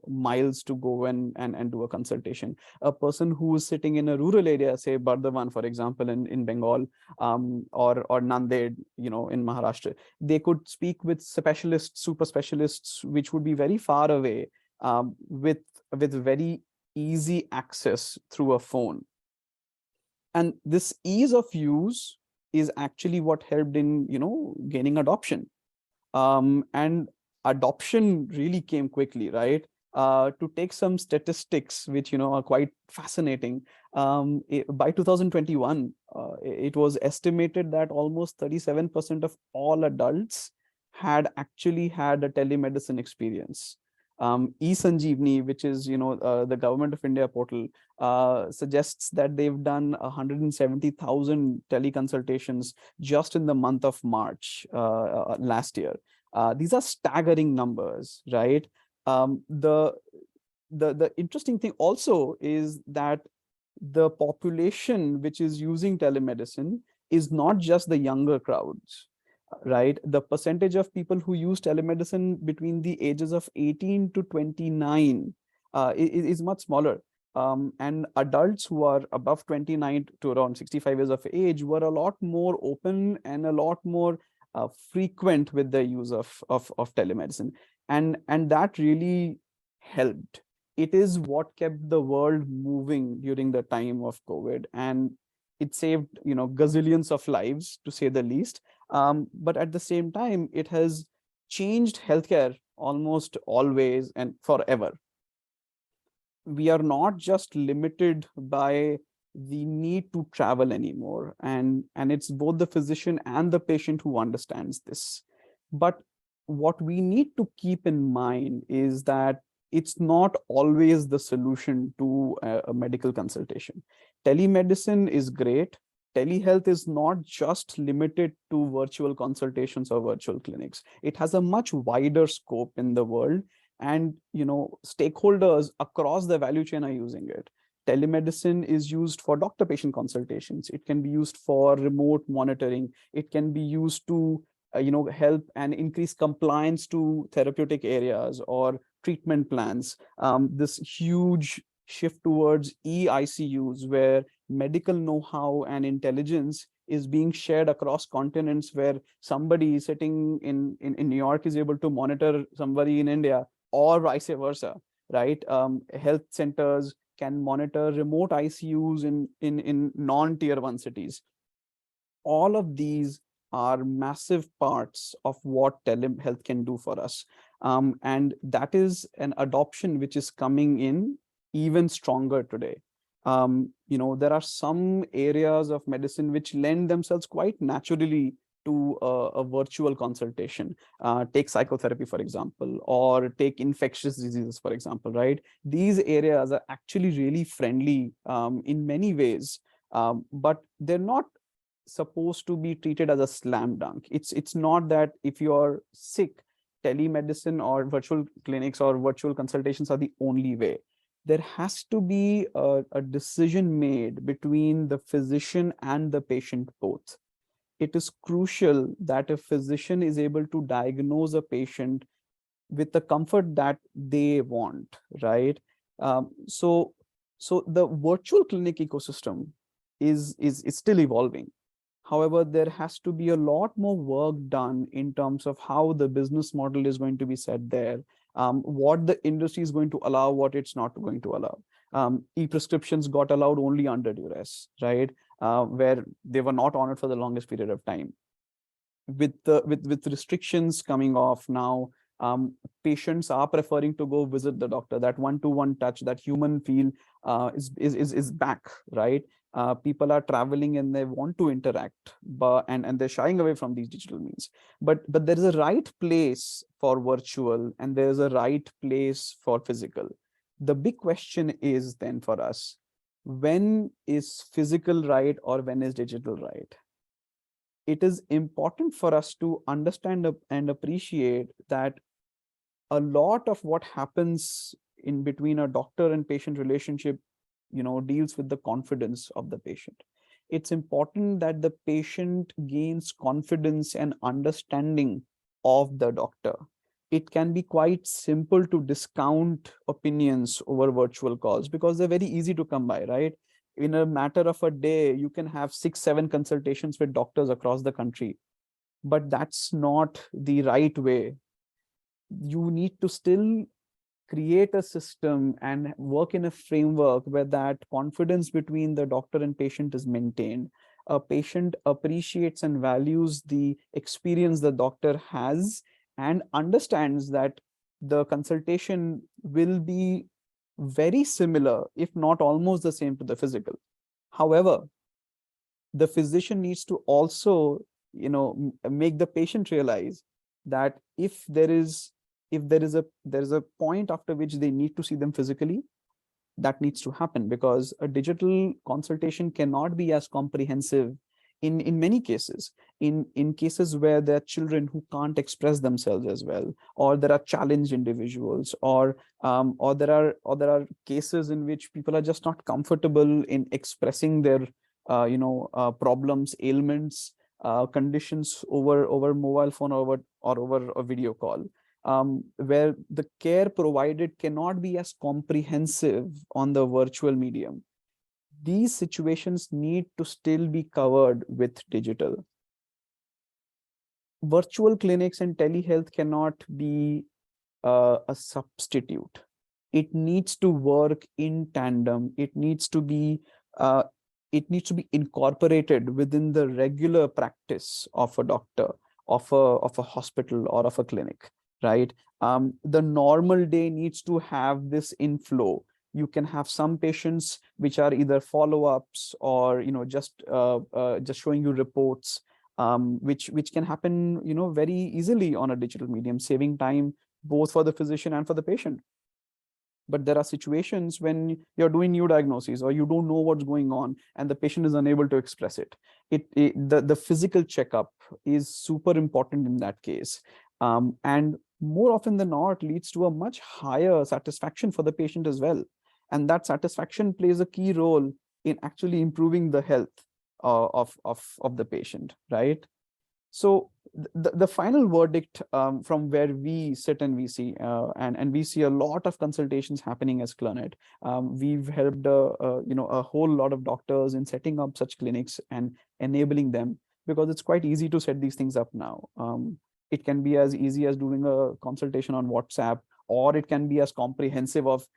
miles to go and do a consultation. A person who is sitting in a rural area, say Bardhaman, for example, in Bengal, or Nanded, in Maharashtra, they could speak with specialists, super specialists, which would be very far away, with very easy access through a phone. And this ease of use is actually what helped in, gaining adoption. And adoption really came quickly, right? To take some statistics, which are quite fascinating. By 2021, it was estimated that almost 37% of all adults had actually had a telemedicine experience. eSanjeevani, which is the Government of India portal, suggests that they've done 170,000 teleconsultations just in the month of March last year. These are staggering numbers, right? The interesting thing also is that the population which is using telemedicine is not just the younger crowds, right? The percentage of people who use telemedicine between the ages of 18 to 29 is much smaller. And adults who are above 29 to around 65 years of age were a lot more open and a lot more frequent with the use of telemedicine. And that really helped. It is what kept the world moving during the time of COVID, and it saved gazillions of lives, to say the least. But at the same time, it has changed healthcare almost always and forever. We are not just limited by the need to travel anymore, and it's both the physician and the patient who understands this. But what we need to keep in mind is that it's not always the solution to a medical consultation. Telemedicine is great. Telehealth is not just limited to virtual consultations or virtual clinics. It has a much wider scope in the world, and stakeholders across the value chain are using it. Telemedicine is used for doctor-patient consultations. It can be used for remote monitoring. It can be used to help and increase compliance to therapeutic areas or treatment plans. This huge shift towards eICUs, where medical know-how and intelligence is being shared across continents, where somebody sitting in New York is able to monitor somebody in India, or vice versa, right? Health centers can monitor remote ICUs in non-tier 1 cities. All of these are massive parts of what telehealth can do for us. And that is an adoption which is coming in even stronger today. There are some areas of medicine which lend themselves quite naturally to a virtual consultation. Take psychotherapy, for example, or take infectious diseases, for example, right? These areas are actually really friendly in many ways, but they're not supposed to be treated as a slam dunk. It's not that if you're sick, telemedicine or virtual clinics or virtual consultations are the only way. There has to be a decision made between the physician and the patient both. It is crucial that a physician is able to diagnose a patient with the comfort that they want, right? So the virtual clinic ecosystem is still evolving. However, there has to be a lot more work done in terms of how the business model is going to be set there, what the industry is going to allow, what it's not going to allow. E-prescriptions got allowed only under duress, right? Where they were not honored for the longest period of time. With restrictions coming off now, patients are preferring to go visit the doctor. That one-to-one touch, that human feel is back, right? People are traveling and they want to interact, and they're shying away from these digital means. But there is a right place for virtual and there's a right place for physical. The big question is then for us, when is physical right or when is digital right? It is important for us to understand and appreciate that a lot of what happens in between a doctor and patient relationship deals with the confidence of the patient. It's important that the patient gains confidence and understanding of the doctor. It can be quite simple to discount opinions over virtual calls because they're very easy to come by, right? In a matter of a day, you can have 6-7 consultations with doctors across the country, but that's not the right way. You need to still create a system and work in a framework where that confidence between the doctor and patient is maintained. a patient appreciates and values the experience the doctor has and understands that the consultation will be very similar, if not almost the same to the physical. However, the physician needs to also, make the patient realize that if there is a point after which they need to see them physically, that needs to happen, because a digital consultation cannot be as comprehensive in many cases. In cases where there are children who can't express themselves as well, or there are challenged individuals, or there are cases in which people are just not comfortable in expressing their problems, ailments, conditions over mobile phone or over a video call, where the care provided cannot be as comprehensive on the virtual medium. These situations need to still be covered with digital. Virtual clinics and telehealth cannot be a substitute. It needs to work in tandem. It needs to be incorporated within the regular practice of a doctor, of a hospital, or of a clinic, right? The normal day needs to have this inflow. You can have some patients which are either follow-ups or just showing you reports, which can happen very easily on a digital medium, saving time both for the physician and for the patient. But there are situations when you're doing new diagnoses or you don't know what's going on and the patient is unable to express it. The physical checkup is super important in that case. And more often than not leads to a much higher satisfaction for the patient as well. And that satisfaction plays a key role in actually improving the health of the patient, right? So the final verdict from where we sit and we see, and we see a lot of consultations happening as Clunet. We've helped a whole lot of doctors in setting up such clinics and enabling them, because it's quite easy to set these things up now. It can be as easy as doing a consultation on WhatsApp, or it can be as comprehensive as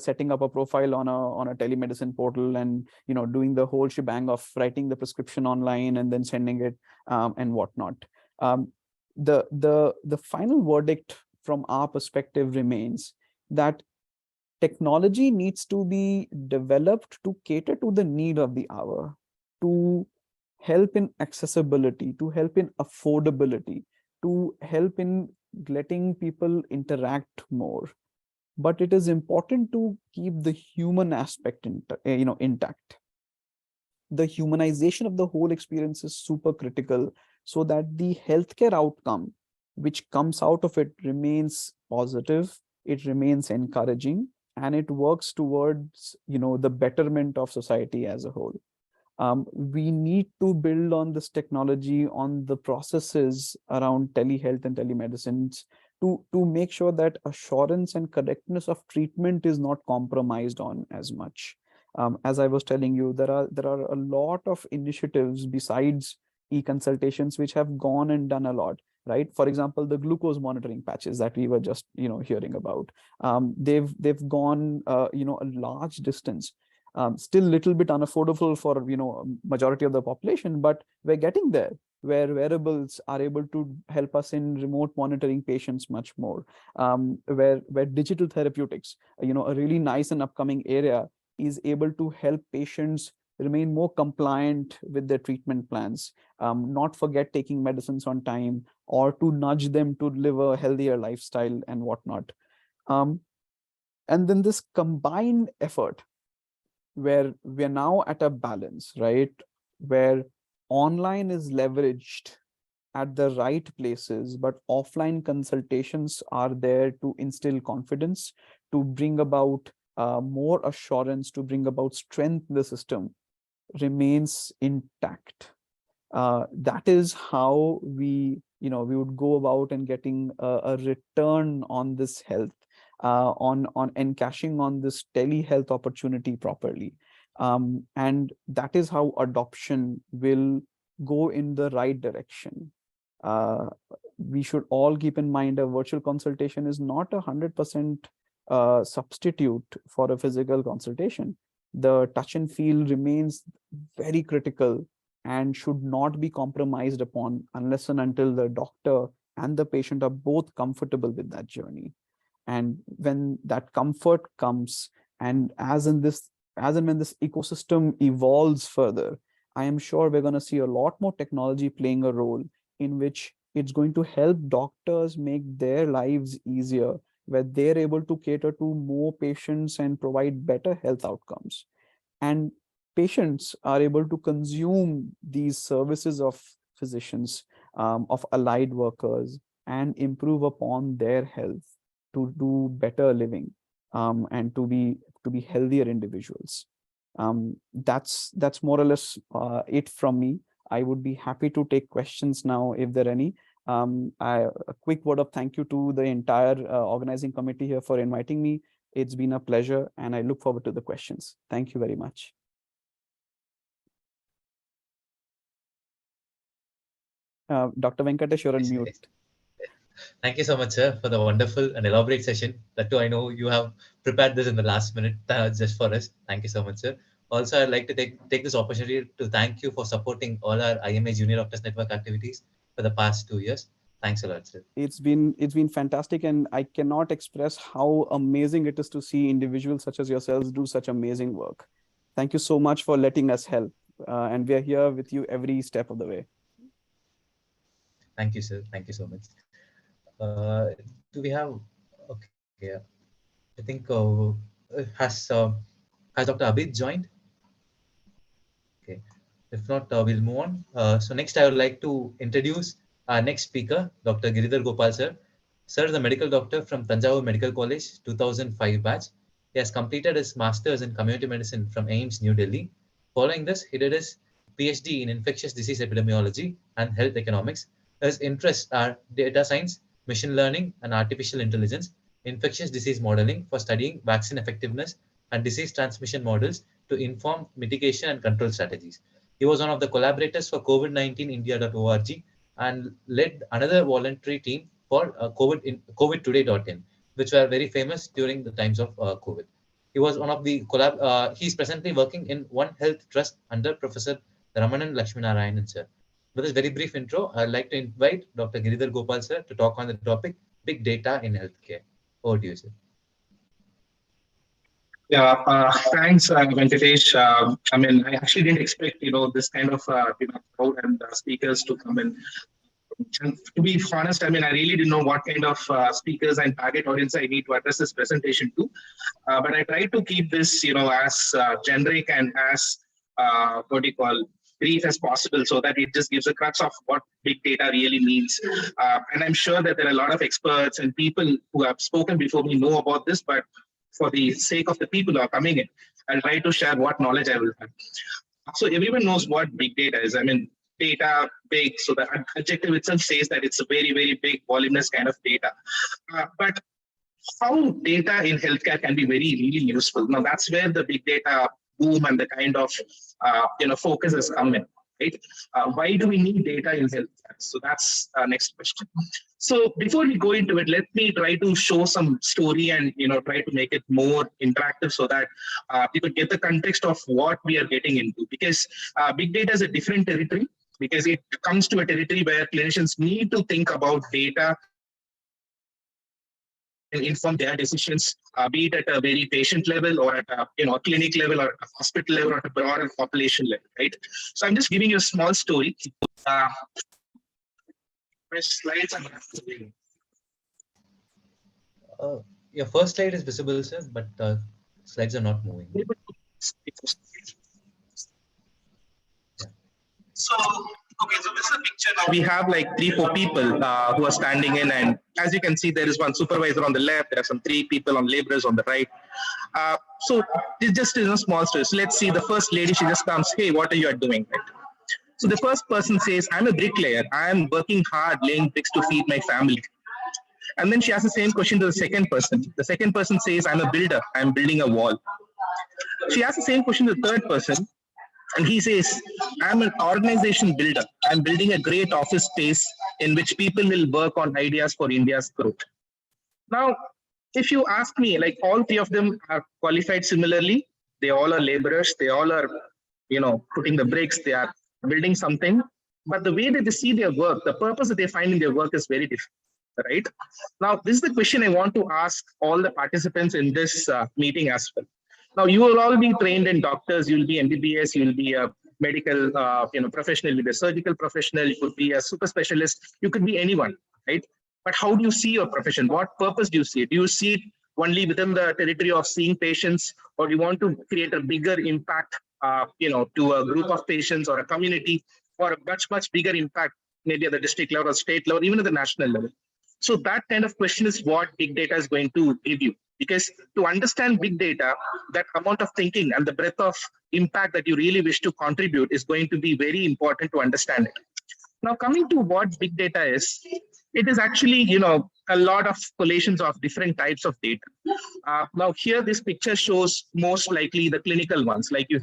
setting up a profile on a telemedicine portal and doing the whole shebang of writing the prescription online and then sending it and whatnot. The final verdict from our perspective remains that technology needs to be developed to cater to the need of the hour, to help in accessibility, to help in affordability, to help in letting people interact more. But it is important to keep the human aspect intact. The humanization of the whole experience is super critical, so that the healthcare outcome which comes out of it remains positive, it remains encouraging, and it works towards the betterment of society as a whole. We need to build on this technology, on the processes around telehealth and telemedicine, to make sure that assurance and correctness of treatment is not compromised on as much. As I was telling you, there are a lot of initiatives besides e-consultations which have gone and done a lot, right? For example, the glucose monitoring patches that we were just hearing about. They've gone a large distance. Still a little bit unaffordable for majority of the population, but we're getting there, where wearables are able to help us in remote monitoring patients much more, where digital therapeutics, a really nice and upcoming area, is able to help patients remain more compliant with their treatment plans, not forget taking medicines on time, or to nudge them to live a healthier lifestyle and whatnot. And then this combined effort, where we're now at a balance, right? Where online is leveraged at the right places, but offline consultations are there to instill confidence, to bring about more assurance, to bring about strength in the system, remains intact. That is how we would go about and getting a return on this health, on encashing on this telehealth opportunity properly. And that is how adoption will go in the right direction. We should all keep in mind a virtual consultation is not 100% substitute for a physical consultation. the touch and feel remains very critical and should not be compromised upon unless and until the doctor and the patient are both comfortable with that journey. And when that comfort comes, and as and when this ecosystem evolves further, I am sure we're going to see a lot more technology playing a role in which it's going to help doctors make their lives easier, where they're able to cater to more patients and provide better health outcomes. And patients are able to consume these services of physicians, of allied workers, and improve upon their health to do better living, and to be healthier individuals. That's more or less it from me. I would be happy to take questions now if there are any. A quick word of thank you to the entire organizing committee here for inviting me. It's been a pleasure, and I look forward to the questions. Thank you very much. Dr. Venkatesh, you're on mute. Thank you so much, sir, for the wonderful and elaborate session. That too, I know you have prepared this in the last minute just for us. Thank you so much, sir. Also, I'd like to take this opportunity to thank you for supporting all our IMA Junior Doctors Network activities for the past 2 years. Thanks a lot, sir. It's been fantastic, and I cannot express how amazing it is to see individuals such as yourselves do such amazing work. Thank you so much for letting us help, and we are here with you every step of the way. Thank you, sir. Thank you so much. Do we have? Okay, I think has Dr. Abid joined? Okay, if not, we'll move on. So next, I would like to introduce our next speaker, Dr. Giridhar Gopal, sir. Sir is a medical doctor from Tanjavur Medical College, 2005 batch. He has completed his master's in community medicine from AIIMS New Delhi. Following this, he did his PhD in infectious disease epidemiology and health economics. His interests are data science, machine learning, and artificial intelligence, infectious disease modeling for studying vaccine effectiveness, and disease transmission models to inform mitigation and control strategies. He was one of the collaborators for COVID-19India.org and led another voluntary team for COVIDtoday.in, which were very famous during the times of COVID. He was one of the he's presently working in One Health Trust under Professor Ramanan Lakshminarayanan, sir. With this very brief intro, I'd like to invite Dr. Giridhar Gopal, sir, to talk on the topic Big Data in Healthcare. Over to you, sir. Yeah, thanks, Venkatesh. I mean, I actually didn't expect, this kind of, crowd and speakers to come in. And to be honest, I mean, I really didn't know what kind of speakers and target audience I need to address this presentation to. But I tried to keep this, as generic and as, brief as possible, so that it just gives a crux of what big data really means. And I'm sure that there are a lot of experts and people who have spoken before me know about this, but for the sake of the people who are coming in, I'll try to share what knowledge I will have. So everyone knows what big data is. I mean, data big, so the adjective itself says that it's a very, very big, voluminous kind of data. But how data in healthcare can be really useful? Now, that's where the big data boom and the kind of focus has come in, right? Why do we need data in healthcare? So that's next question. So before we go into it, let me try to show some story and try to make it more interactive so that people get the context of what we are getting into. Because big data is a different territory, because it comes to a territory where clinicians need to think about data and inform their decisions, be it at a very patient level or at a clinic level or a hospital level or at a broader population level, right? So I'm just giving you a small story. My slides are not moving. Your first slide is visible, sir, but slides are not moving. Yeah. So, okay, so this is a picture now. We have like 3-4 people who are standing in, and as you can see, there is one supervisor on the left. There are some 3 people on laborers on the right. So this just is a small story. So let's see, the first lady, she just comes, hey, what are you doing? Right? So the first person says, I'm a bricklayer. I'm working hard laying bricks to feed my family. And then she asks the same question to the second person. The second person says, I'm a builder. I'm building a wall. She asks the same question to the third person. And he says, I'm an organization builder. I'm building a great office space in which people will work on ideas for India's growth. Now, if you ask me, like all 3 of them are qualified similarly, They all are laborers. They all are, putting the bricks. They are building something. But the way that they see their work, the purpose that they find in their work is very different, right? Now, this is the question I want to ask all the participants in this meeting as well. Now, you will all be trained in doctors. You will be MBBS. You will be a medical, professional. You will be a surgical professional. You could be a super specialist. You could be anyone, right? But how do you see your profession? What purpose do you see it? Do you see it only within the territory of seeing patients, or do you want to create a bigger impact, to a group of patients or a community, or a much bigger impact, maybe at the district level or state level, even at the national level? So that kind of question is what big data is going to give you. Because to understand big data, that amount of thinking and the breadth of impact that you really wish to contribute is going to be very important to understand it. Now, coming to what big data is, it is actually, a lot of collations of different types of data. Now, here, this picture shows most likely the clinical ones, like you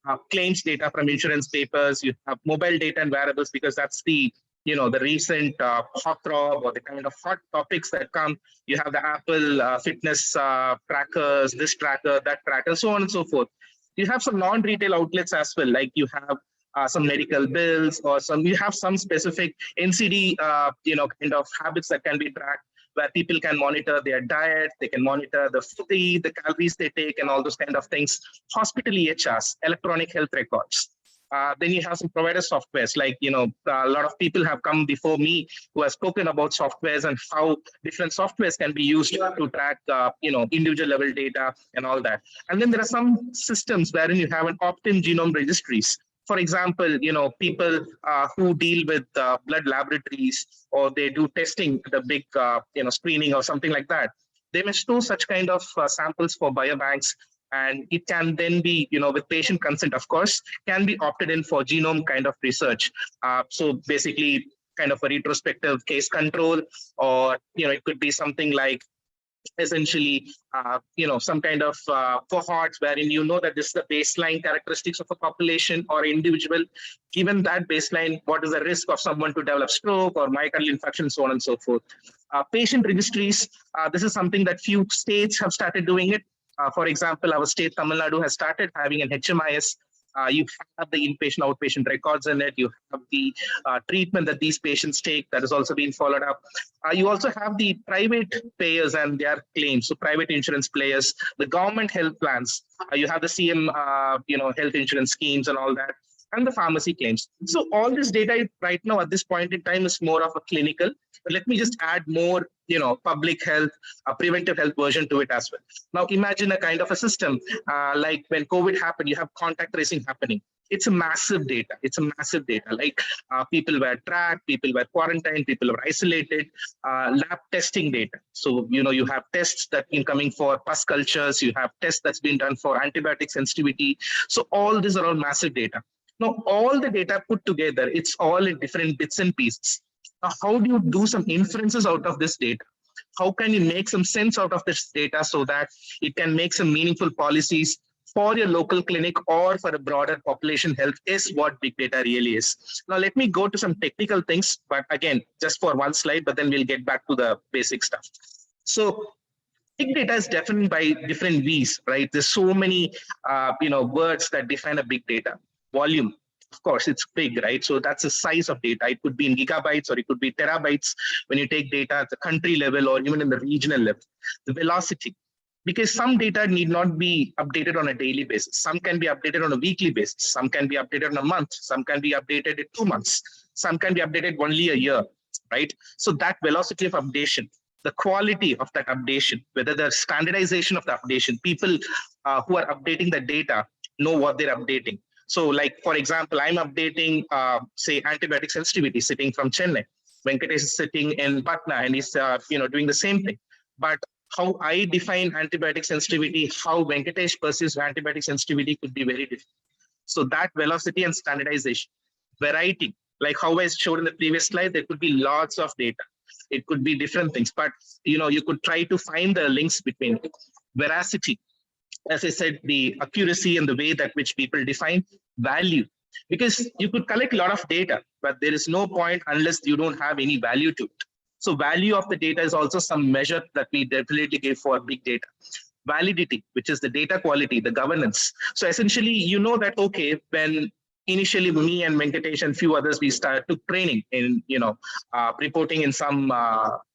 have claims data from insurance papers, you have mobile data and wearables, because that's the the recent hot throb or the kind of hot topics that come. You have the Apple fitness trackers, this tracker, that tracker, so on and so forth. You have some non-retail outlets as well, like you have some medical bills, or you have some specific NCD, kind of habits that can be tracked, where people can monitor their diet, they can monitor the food they eat, the calories they take, and all those kind of things. Hospital EHRs, electronic health records. Then you have some provider softwares, like, a lot of people have come before me who have spoken about softwares and how different softwares can be used to track, individual level data and all that. And then there are some systems wherein you have an opt-in genome registries. For example, people who deal with blood laboratories, or they do testing, the big, screening or something like that. They may store such kind of samples for biobanks, and it can then be, with patient consent, of course, can be opted in for genome kind of research. So basically, kind of a retrospective case control, or, it could be something like, essentially, some kind of cohorts wherein that this is the baseline characteristics of a population or individual. Given that baseline, what is the risk of someone to develop stroke or myocardial infarction, so on and so forth. Patient registries, this is something that few states have started doing it. For example, our state, Tamil Nadu, has started having an HMIS. You have the inpatient, outpatient records in it. You have the treatment that these patients take that is also being followed up. You also have the private payers and their claims. So private insurance players, the government health plans. You have the CM, health insurance schemes and all that, and the pharmacy claims. So all this data right now at this point in time is more of a clinical. But let me just add more, public health, a preventive health version to it as well. Now imagine a kind of a system like when COVID happened, you have contact tracing happening. It's a massive data. It's a massive data. Like people were tracked, people were quarantined, people were isolated, lab testing data. So, you have tests that been coming for pus cultures, you have tests that's been done for antibiotic sensitivity. So all these are all massive data. Now, all the data put together, it's all in different bits and pieces. Now, how do you do some inferences out of this data? How can you make some sense out of this data so that it can make some meaningful policies for your local clinic or for a broader population health is what big data really is. Now, let me go to some technical things, but again, just for one slide, but then we'll get back to the basic stuff. So big data is defined by different V's, right? There's so many, words that define a big data. Volume, of course, it's big, right? So that's the size of data. It could be in gigabytes or it could be terabytes when you take data at the country level or even in the regional level. The velocity, because some data need not be updated on a daily basis. Some can be updated on a weekly basis. Some can be updated on a month. Some can be updated in 2 months. Some can be updated only a year, right? So that velocity of updation, the quality of that updation, whether the standardization of the updation, people who are updating the data know what they're updating. So like, for example, I'm updating, say, antibiotic sensitivity sitting from Chennai. Venkatesh is sitting in Patna and he's, doing the same thing. But how I define antibiotic sensitivity, how Venkatesh perceives antibiotic sensitivity could be very different. So that velocity and standardization, variety, like how I showed in the previous slide, there could be lots of data. It could be different things, but you could try to find the links between it. Veracity, as I said, the accuracy and the way that which people define value, because you could collect a lot of data, but there is no point unless you don't have any value to it. So value of the data is also some measure that we definitely give for big data. validity, which is the data quality, the governance. So essentially, you know that, okay, when initially me and Venkatesh and few others, we took training in, reporting in some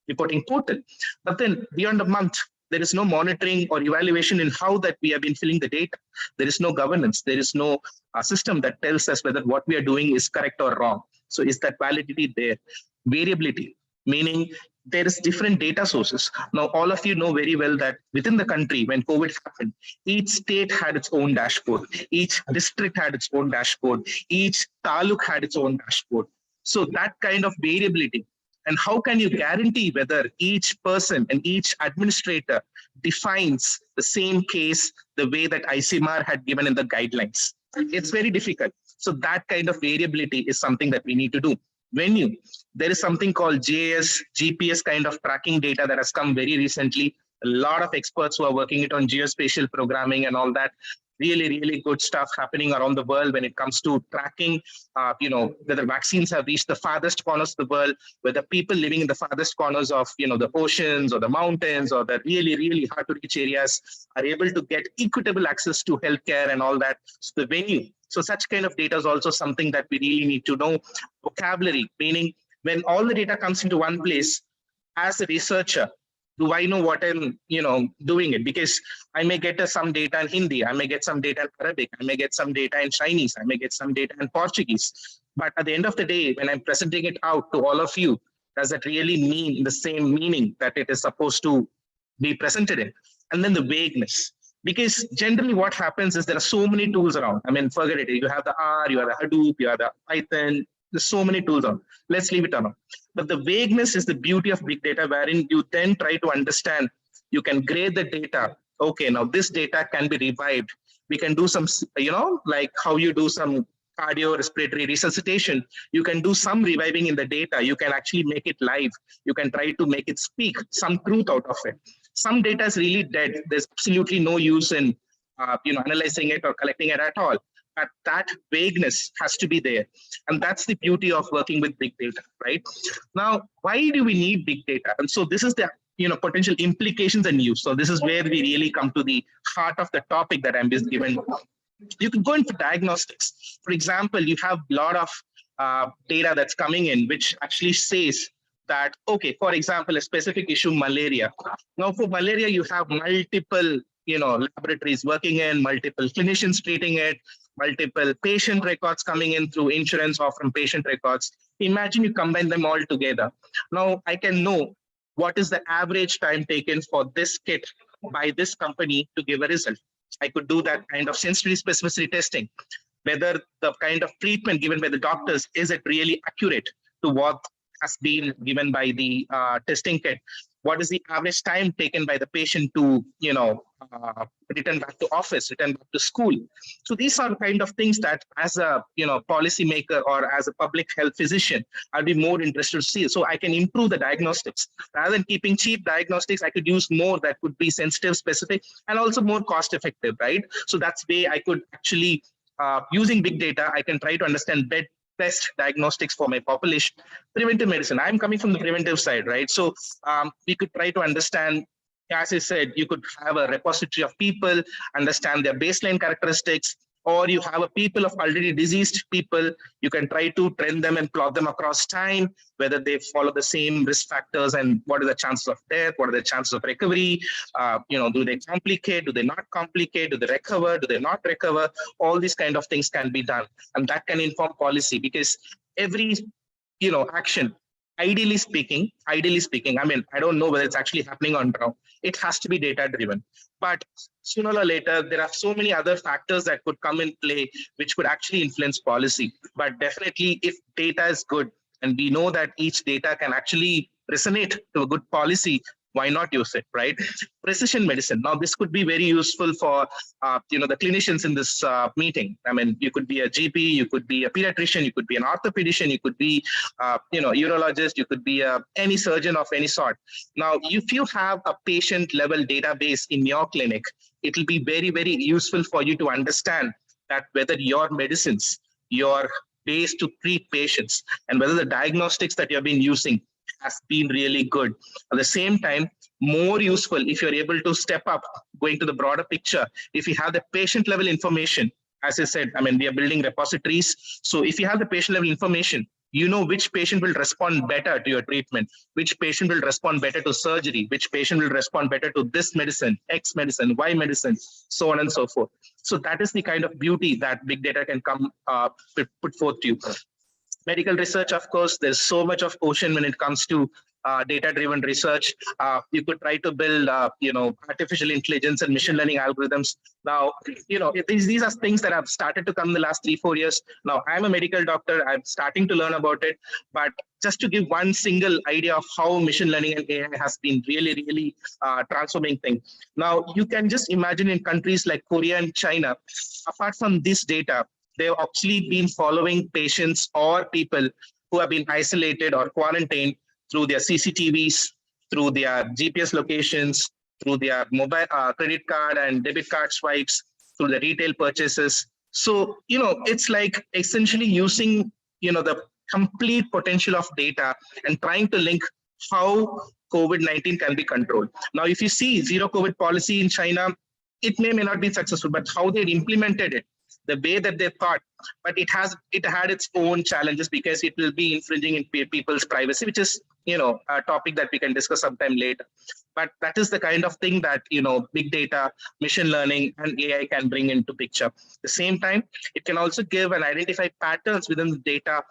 reporting portal. But then beyond a month, there is no monitoring or evaluation in how that we have been filling the data. There is no governance. There is no system that tells us whether what we are doing is correct or wrong. So is that validity there? Variability, meaning there is different data sources. Now, all of you know very well that within the country, when COVID happened, each state had its own dashboard. Each district had its own dashboard. Each taluk had its own dashboard. So that kind of variability. And how can you guarantee whether each person and each administrator defines the same case the way that ICMR had given in the guidelines? It's very difficult. So that kind of variability is something that we need to do. There is something called JS, GPS kind of tracking data that has come very recently. A lot of experts who are working it on geospatial programming and all that. Really, really good stuff happening around the world when it comes to tracking, whether vaccines have reached the farthest corners of the world, whether people living in the farthest corners of, the oceans or the mountains or the really, really hard to reach areas are able to get equitable access to healthcare and all that. So the venue. So such kind of data is also something that we really need to know. Vocabulary, meaning when all the data comes into one place, as a researcher, do I know what I'm, doing it? Because I may get some data in Hindi, I may get some data in Arabic, I may get some data in Chinese, I may get some data in Portuguese. But at the end of the day, when I'm presenting it out to all of you, does that really mean the same meaning that it is supposed to be presented in? And then the vagueness. Because generally what happens is there are so many tools around. I mean, forget it. You have the R, you have the Hadoop, you have the Python. There's so many tools on. Let's leave it alone. But the vagueness is the beauty of big data, wherein you then try to understand, you can grade the data. Okay, now this data can be revived. We can do some, like how you do some cardiorespiratory resuscitation. You can do some reviving in the data. You can actually make it live. You can try to make it speak some truth out of it. Some data is really dead. There's absolutely no use in analyzing it or collecting it at all. But that vagueness has to be there. And that's the beauty of working with big data, right? Now, why do we need big data? And so this is the potential implications and use. So this is where we really come to the heart of the topic that I'm just given. You can go into diagnostics. For example, you have a lot of data that's coming in, which actually says that, okay, for example, a specific issue, malaria. Now for malaria, you have multiple laboratories working in, multiple clinicians treating it, multiple patient records coming in through insurance or from patient records. Imagine you combine them all together. Now I can know what is the average time taken for this kit by this company to give a result. I could do that kind of sensitivity specificity testing, whether the kind of treatment given by the doctors, is it really accurate to what has been given by the testing kit? What is the average time taken by the patient to, return back to office, return back to school? So these are kind of things that as a, policymaker or as a public health physician, I'd be more interested to see. So I can improve the diagnostics. Rather than keeping cheap diagnostics, I could use more that could be sensitive, specific, and also more cost effective, right? So that's way I could actually, using big data, I can try to understand best diagnostics for my population. Preventive medicine, I'm coming from the preventive side, right? So we could try to understand, as I said, you could have a repository of people, understand their baseline characteristics, or you have a people of already diseased people. You can try to trend them and plot them across time, whether they follow the same risk factors and what are the chances of death, what are the chances of recovery, do they complicate, do they not complicate, do they recover, do they not recover? All these kind of things can be done. And that can inform policy, because every, action, ideally speaking, I mean, I don't know whether it's actually happening on ground. It has to be data driven. But sooner or later, there are so many other factors that could come in play, which could actually influence policy. But definitely, if data is good, and we know that each data can actually resonate to a good policy, why not use it, right? Precision medicine. Now, this could be very useful for, the clinicians in this meeting. I mean, you could be a GP, you could be a pediatrician, you could be an orthopedician, you could be, urologist, you could be any surgeon of any sort. Now, if you have a patient level database in your clinic, it will be very, very useful for you to understand that whether your medicines, your ways to treat patients, and whether the diagnostics that you have been using has been really good. At the same time, more useful if you're able to step up, going to the broader picture. If you have the patient level information, as I said, I mean, we are building repositories. So if you have the patient level information, you know which patient will respond better to your treatment, which patient will respond better to surgery, which patient will respond better to this medicine, X medicine, Y medicine, so on and so forth. So that is the kind of beauty that big data can come put forth to you. Medical research, of course, there's so much of ocean when it comes to data-driven research. You could try to build, artificial intelligence and machine learning algorithms. Now, these are things that have started to come in the last 3-4 years. Now, I'm a medical doctor. I'm starting to learn about it. But just to give one single idea of how machine learning and AI has been really transforming things. Now, you can just imagine in countries like Korea and China, apart from this data, they've actually been following patients or people who have been isolated or quarantined through their CCTVs, through their GPS locations, through their mobile credit card and debit card swipes, through the retail purchases. So, it's like essentially using, the complete potential of data and trying to link how COVID-19 can be controlled. Now, if you see zero COVID policy in China, it may not be successful, but how they implemented it, the way that they thought, but it had its own challenges because it will be infringing in people's privacy, which is, a topic that we can discuss sometime later. But that is the kind of thing that, big data, machine learning, and AI can bring into picture. At the same time, it can also give and identify patterns within the data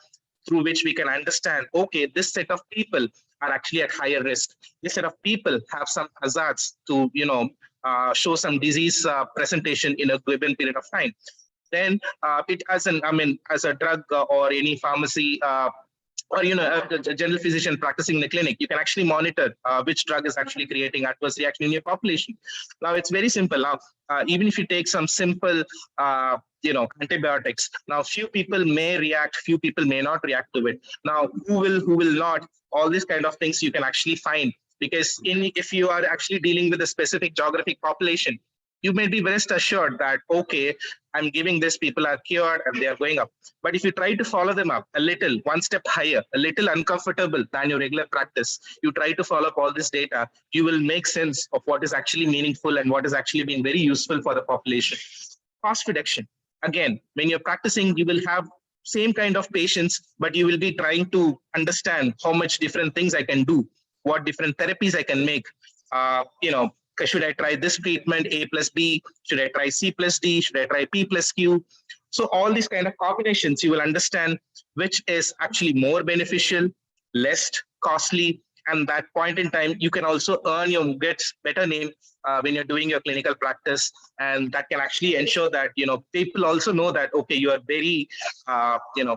through which we can understand, okay, this set of people are actually at higher risk. This set of people have some hazards to, show some disease presentation in a given period of time. Then it as a drug or any pharmacy or a general physician practicing in the clinic, you can actually monitor which drug is actually creating adverse reaction in your population. Now it's very simple. Now even if you take some simple antibiotics, now few people may react, few people may not react to it. Now who will not? All these kind of things you can actually find, because if you are actually dealing with a specific geographic population, you may be rest assured that, okay, I'm giving this, people are cured and they are going up. But if you try to follow them up a little, one step higher, a little uncomfortable than your regular practice, you try to follow up all this data, you will make sense of what is actually meaningful and what is actually being very useful for the population. Cost reduction. Again, when you're practicing, you will have same kind of patients, but you will be trying to understand how much different things I can do, what different therapies I can make, should I try this treatment, A plus B? Should I try C plus D? Should I try P plus Q? So all these kind of combinations, you will understand which is actually more beneficial, less costly. And that point in time, you can also earn your better name when you're doing your clinical practice. And that can actually ensure that, people also know that, okay, you are very,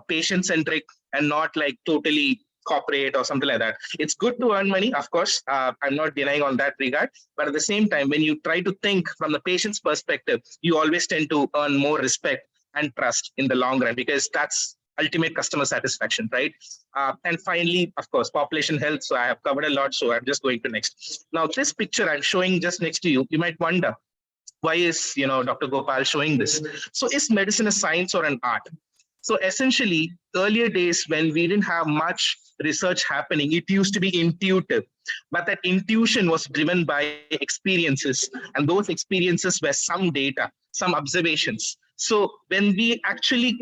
patient-centric and not like totally corporate or something like that. It's good to earn money, of course. I'm not denying on that regard. But at the same time, when you try to think from the patient's perspective, you always tend to earn more respect and trust in the long run, because that's ultimate customer satisfaction, right? And finally, of course, population health. So I have covered a lot, so I'm just going to next. Now, this picture I'm showing just next to you, you might wonder, why is Dr. Gopal showing this? So is medicine a science or an art? So essentially, earlier days when we didn't have much research happening, it used to be intuitive, but that intuition was driven by experiences, and those experiences were some data, some observations. So when we actually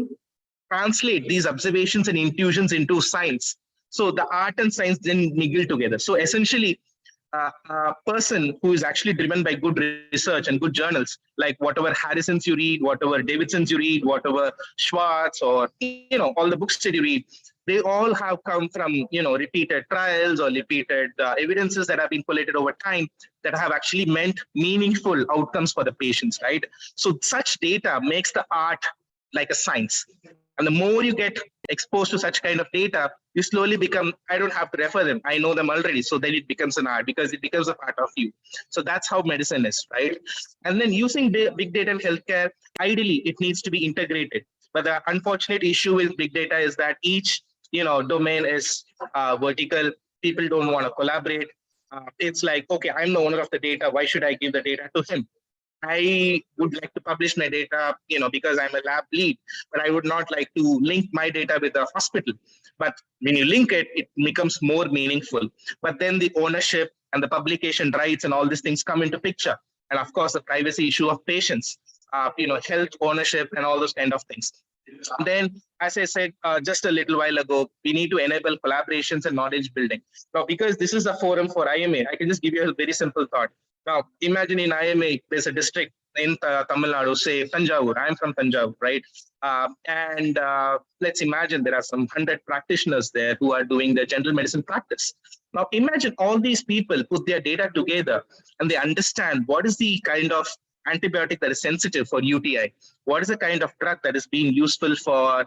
translate these observations and intuitions into science, so the art and science then mingle together. So essentially, a person who is actually driven by good research and good journals, like whatever Harrison's you read, whatever Davidson's you read, whatever Schwartz, or all the books that you read, they all have come from repeated trials or repeated evidences that have been collated over time that have actually meant meaningful outcomes for the patients, right? So such data makes the art like a science. And the more you get exposed to such kind of data, you slowly become, I don't have to refer them, I know them already. So then it becomes an art because it becomes a part of you. So that's how medicine is, right? And then using big data in healthcare, ideally it needs to be integrated. But the unfortunate issue with big data is that each domain is vertical. People don't want to collaborate. It's like, okay, I'm the owner of the data. Why should I give the data to him? I would like to publish my data, because I'm a lab lead, but I would not like to link my data with the hospital. But when you link it, it becomes more meaningful. But then the ownership and the publication rights and all these things come into picture. And of course, the privacy issue of patients, health ownership and all those kind of things. Then, as I said just a little while ago, we need to enable collaborations and knowledge building. Now, because this is a forum for IMA, I can just give you a very simple thought. Now, imagine in IMA, there's a district in Tamil Nadu, say Tanjavur. I'm from Tanjavur, right? And let's imagine there are some 100 practitioners there who are doing their general medicine practice. Now, imagine all these people put their data together and they understand what is the kind of antibiotic that is sensitive for UTI. What is the kind of drug that is being useful for,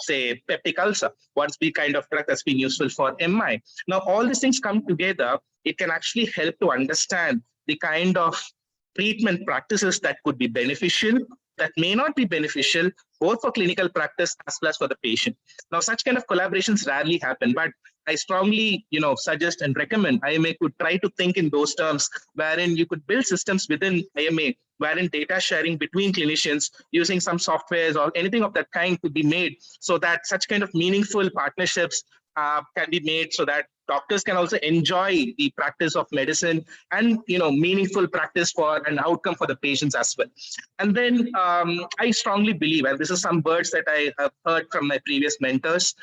say, peptic ulcer? What's the kind of drug that's being useful for MI? Now, all these things come together. It can actually help to understand the kind of treatment practices that could be beneficial, that may not be beneficial, both for clinical practice as well as for the patient. Now, such kind of collaborations rarely happen, but I strongly, suggest and recommend IMA could try to think in those terms, wherein you could build systems within IMA, wherein data sharing between clinicians using some softwares or anything of that kind could be made, so that such kind of meaningful partnerships can be made, so that doctors can also enjoy the practice of medicine and meaningful practice for an outcome for the patients as well. And then I strongly believe, and this is some words that I have heard from my previous mentors,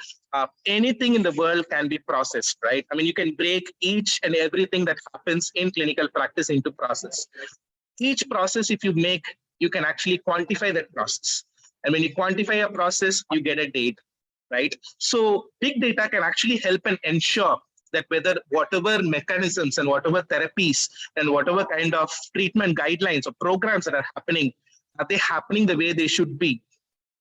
anything in the world can be processed, right? I mean, you can break each and everything that happens in clinical practice into process. Each process, if you make, you can actually quantify that process. And when you quantify a process, you get a date, right? So big data can actually help and ensure that whatever mechanisms and whatever therapies and whatever kind of treatment guidelines or programs that are happening, are they happening the way they should be?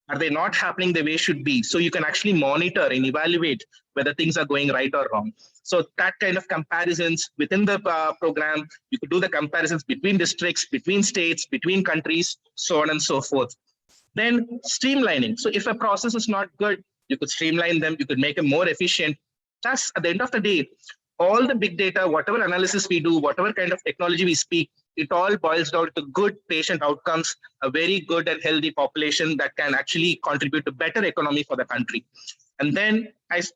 Are they not happening the way should be? So you can actually monitor and evaluate whether things are going right or wrong. So that kind of comparisons within the program, you could do the comparisons between districts, between states, between countries, so on and so forth. Then streamlining. So if a process is not good, you could streamline them, you could make them more efficient. Thus, at the end of the day, all the big data, whatever analysis we do, whatever kind of technology we speak, it all boils down to good patient outcomes, a very good and healthy population that can actually contribute to better economy for the country. And then, as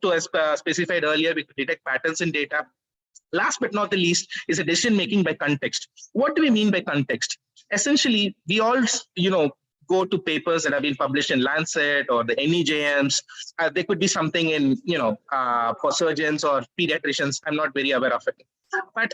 specified earlier, we could detect patterns in data. Last but not the least is a decision making by context. What do we mean by context? Essentially, we all, go to papers that have been published in Lancet or the NEJMs. There could be something in, for surgeons or pediatricians. I'm not very aware of it. But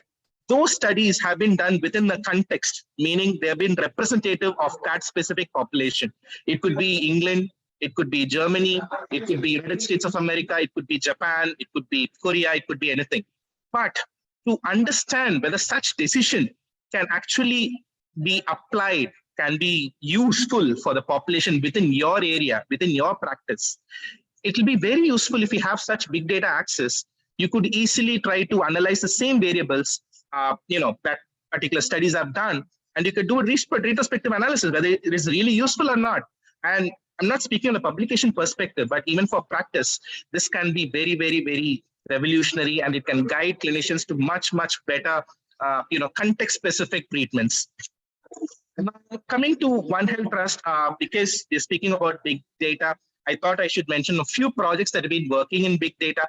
those studies have been done within the context, meaning they have been representative of that specific population. It could be England, it could be Germany, it could be United States of America, it could be Japan, it could be Korea, it could be anything. But to understand whether such decision can actually be applied, can be useful for the population within your area, within your practice, it will be very useful if you have such big data access. You could easily try to analyze the same variables that particular studies have done, and you could do a retrospective analysis, whether it is really useful or not. And I'm not speaking on a publication perspective, but even for practice, this can be very, very, very revolutionary, and it can guide clinicians to much, much better, context-specific treatments. Now, coming to One Health Trust, because we're speaking about big data, I thought I should mention a few projects that have been working in big data,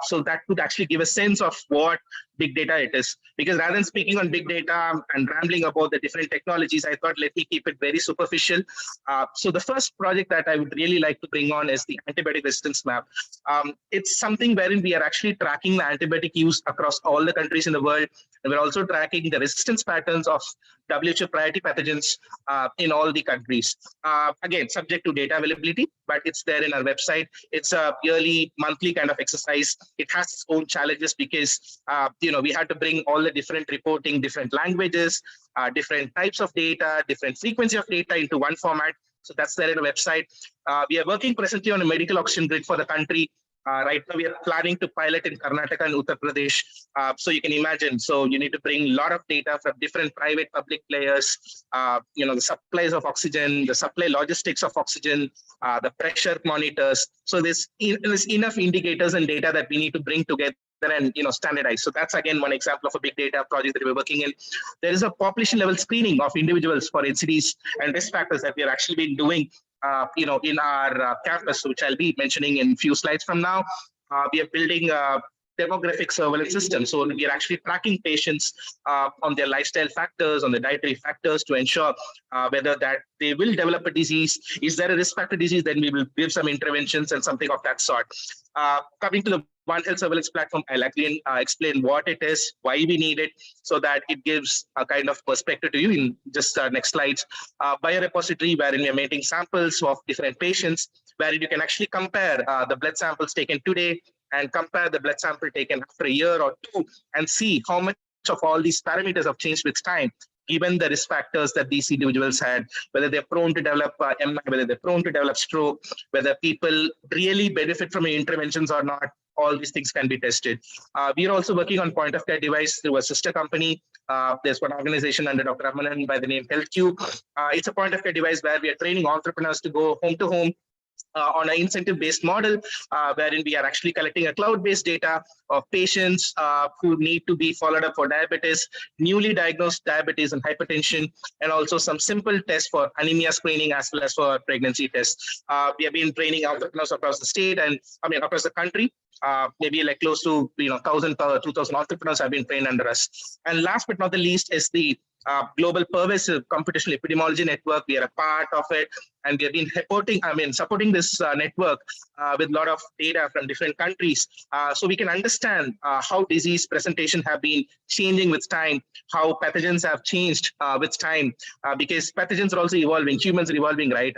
so that could actually give a sense of what big data it is. Because rather than speaking on big data and rambling about the different technologies, I thought let me keep it very superficial. So the first project that I would really like to bring on is the antibiotic resistance map. It's something wherein we are actually tracking the antibiotic use across all the countries in the world. And we're also tracking the resistance patterns of WHO priority pathogens in all the countries. Again, subject to data availability, but it's there in our website. It's a yearly, monthly kind of exercise. It has its own challenges because we had to bring all the different reporting, different languages, different types of data, different frequency of data into one format. So that's there in the website. We are working presently on a medical oxygen grid for the country. Right now, we are planning to pilot in Karnataka and Uttar Pradesh. So you can imagine, so you need to bring a lot of data from different private, public players, the supplies of oxygen, the supply logistics of oxygen, the pressure monitors. So there's enough indicators and data that we need to bring together and standardize. So that's again one example of a big data project that we're working in. There is a population level screening of individuals for NCDs and risk factors that we have actually been doing in our campus, which I'll be mentioning in a few slides from now. We are building a demographic surveillance system. So we are actually tracking patients on their lifestyle factors, on the dietary factors to ensure whether that they will develop a disease. Is there a risk factor disease? Then we will give some interventions and something of that sort. Coming to the One Health Surveillance Platform, I'll again explain what it is, why we need it, so that it gives a kind of perspective to you in just next slides. Biorepository, wherein we are making samples of different patients, wherein you can actually compare the blood samples taken today and compare the blood sample taken after a year or two and see how much of all these parameters have changed with time, given the risk factors that these individuals had, whether they're prone to develop MI, whether they're prone to develop stroke, whether people really benefit from interventions or not. All these things can be tested. We are also working on point of care device through a sister company. There's one organization under Dr. Ramanan by the name HealthQ. It's a point of care device where we are training entrepreneurs to go home to home on an incentive-based model, wherein we are actually collecting a cloud-based data of patients who need to be followed up for diabetes, newly diagnosed diabetes and hypertension, and also some simple tests for anemia screening as well as for pregnancy tests. We have been training entrepreneurs across the state and across the country. Maybe like close to 1,000 to 2,000 entrepreneurs have been trained under us. And last but not the least is the global pervasive computational epidemiology network. We are a part of it, and we have been supporting this network with a lot of data from different countries, so we can understand how disease presentation have been changing with time, how pathogens have changed with time, because pathogens are also evolving, humans are evolving, right?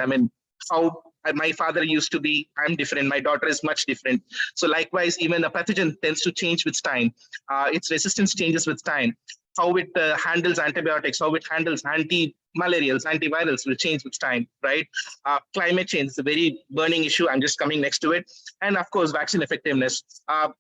How my father used to be, I'm different, my daughter is much different. So likewise, even a pathogen tends to change with time. Its resistance changes with time. How it handles antibiotics, how it handles anti-malarials, antivirals will change with time, right? Climate change is a very burning issue. I'm just coming next to it. And of course, vaccine effectiveness.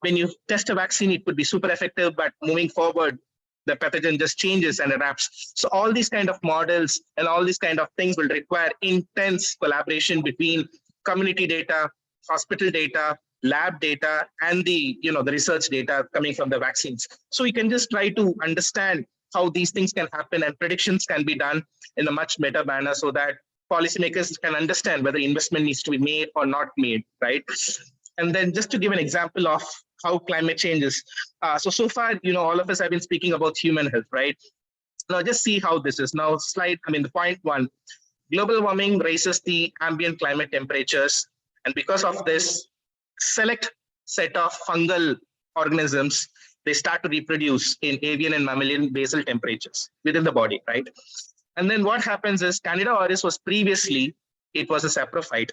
When you test a vaccine, it could be super effective, but moving forward, the pathogen just changes and adapts. So all these kind of models and all these kind of things will require intense collaboration between community data, hospital data, lab data, and the research data coming from the vaccines. So we can just try to understand how these things can happen and predictions can be done in a much better manner so that policymakers can understand whether investment needs to be made or not made, right? And then just to give an example of how climate changes. So far, all of us have been speaking about human health, right? Now just see how this is. Now the point one, global warming raises the ambient climate temperatures. And because of this, select set of fungal organisms, they start to reproduce in avian and mammalian basal temperatures within the body, right? And then what happens is Candida auris was previously, it was a saprophyte.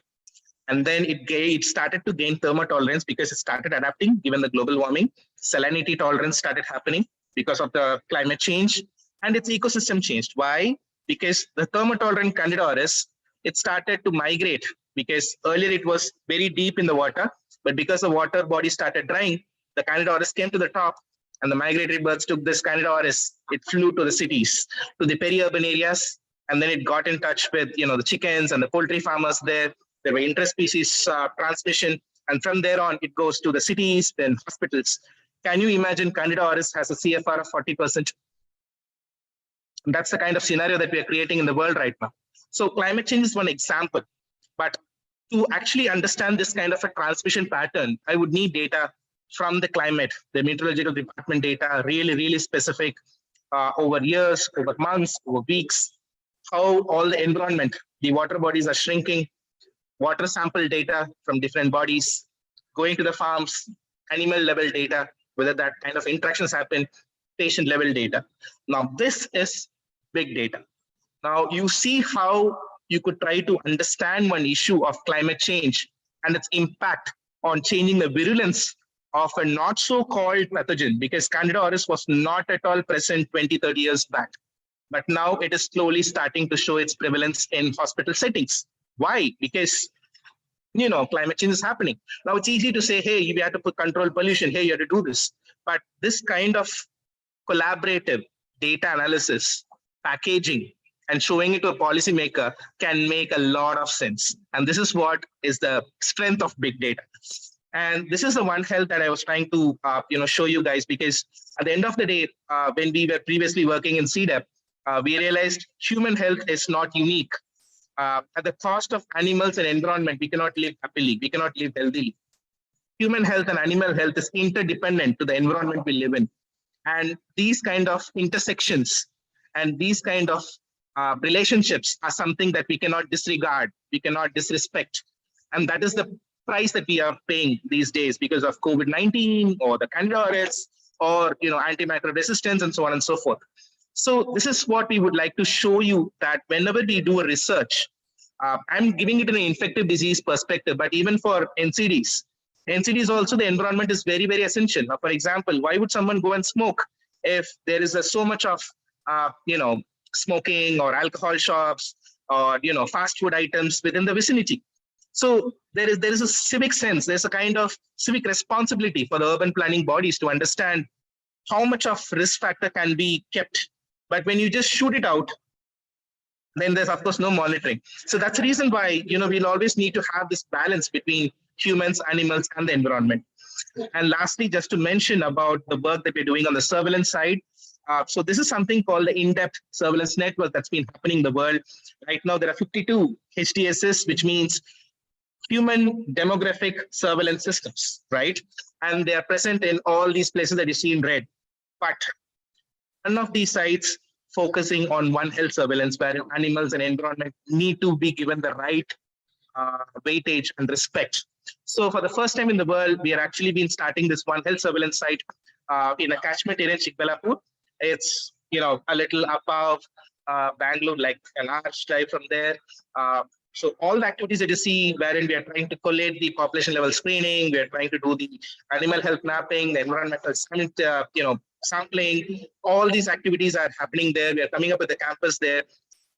And then it started to gain thermotolerance because it started adapting given the global warming. Salinity tolerance started happening because of the climate change, and its ecosystem changed. Why? Because the thermotolerant Candida auris, it started to migrate because earlier it was very deep in the water, but because the water body started drying, the Candida auris came to the top, and the migratory birds took this Candida auris. It flew to the cities, to the peri-urban areas, and then it got in touch with the chickens and the poultry farmers there. There were interspecies transmission, and from there on, it goes to the cities, then hospitals. Can you imagine Candida auris has a CFR of 40%? That's the kind of scenario that we are creating in the world right now. So climate change is one example, but to actually understand this kind of a transmission pattern, I would need data from the climate, the meteorological department data, really specific over years, over months, over weeks, how all the environment, the water bodies are shrinking, water sample data from different bodies, going to the farms, animal level data, whether that kind of interactions happen, patient level data. Now, this is big data. Now, you see how you could try to understand one issue of climate change and its impact on changing the virulence of a not so-called pathogen, because Candida auris was not at all present 20, 30 years back. But now it is slowly starting to show its prevalence in hospital settings. Why? Because climate change is happening. Now it's easy to say, hey, you have to control pollution. Hey, you have to do this. But this kind of collaborative data analysis, packaging, and showing it to a policymaker can make a lot of sense. And this is what is the strength of big data. And this is the One Health that I was trying to show you guys, because at the end of the day, when we were previously working in CDEP, we realized human health is not unique. At the cost of animals and environment, we cannot live happily, we cannot live healthily. Human health and animal health is interdependent to the environment we live in. And these kind of intersections and these kind of relationships are something that we cannot disregard, we cannot disrespect. And that is the price that we are paying these days because of COVID-19 or the Candida auris or antimicrobial resistance and so on and so forth. So this is what we would like to show you, that whenever we do a research, I'm giving it in an infective disease perspective, but even for NCDs also, the environment is very, very essential. Now, for example, why would someone go and smoke if there is so much of, smoking or alcohol shops or, fast food items within the vicinity? So there is a civic sense, there's a kind of civic responsibility for the urban planning bodies to understand how much of risk factor can be kept. But when you just shoot it out, then there's of course no monitoring. So that's the reason why, we'll always need to have this balance between humans, animals, and the environment. And lastly, just to mention about the work that we're doing on the surveillance side. So this is something called the in-depth surveillance network that's been happening in the world. Right now, there are 52 HDSs, which means human demographic surveillance systems, right? And they are present in all these places that you see in red. But none of these sites focusing on One Health surveillance, where animals and environment need to be given the right weightage and respect. So for the first time in the world, we are actually been starting this One Health surveillance site in a catchment area in Chikbellapur. It's a little above Bangalore, like an hour's drive from there. So all the activities that you see, wherein we are trying to collate the population level screening, we are trying to do the animal health mapping, the environmental sampling, all these activities are happening there. We are coming up with the campus there.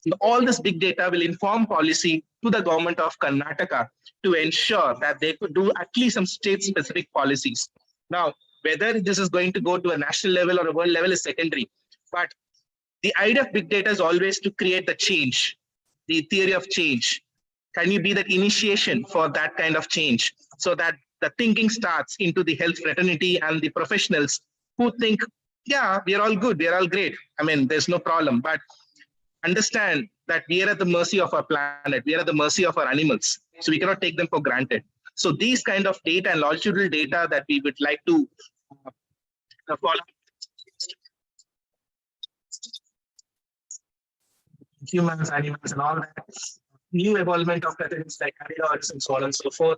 And all this big data will inform policy to the government of Karnataka to ensure that they could do at least some state-specific policies. Now, whether this is going to go to a national level or a world level is secondary. But the idea of big data is always to create the change, the theory of change. Can you be that initiation for that kind of change, so that the thinking starts into the health fraternity and the professionals who think, yeah, we are all good, we are all great. I mean, there's no problem, but understand that we are at the mercy of our planet, we are at the mercy of our animals, so we cannot take them for granted. So these kind of data and longitudinal data that we would like to follow. Humans, animals, and all that. New evolvement of patterns like Candida auris and so on and so forth.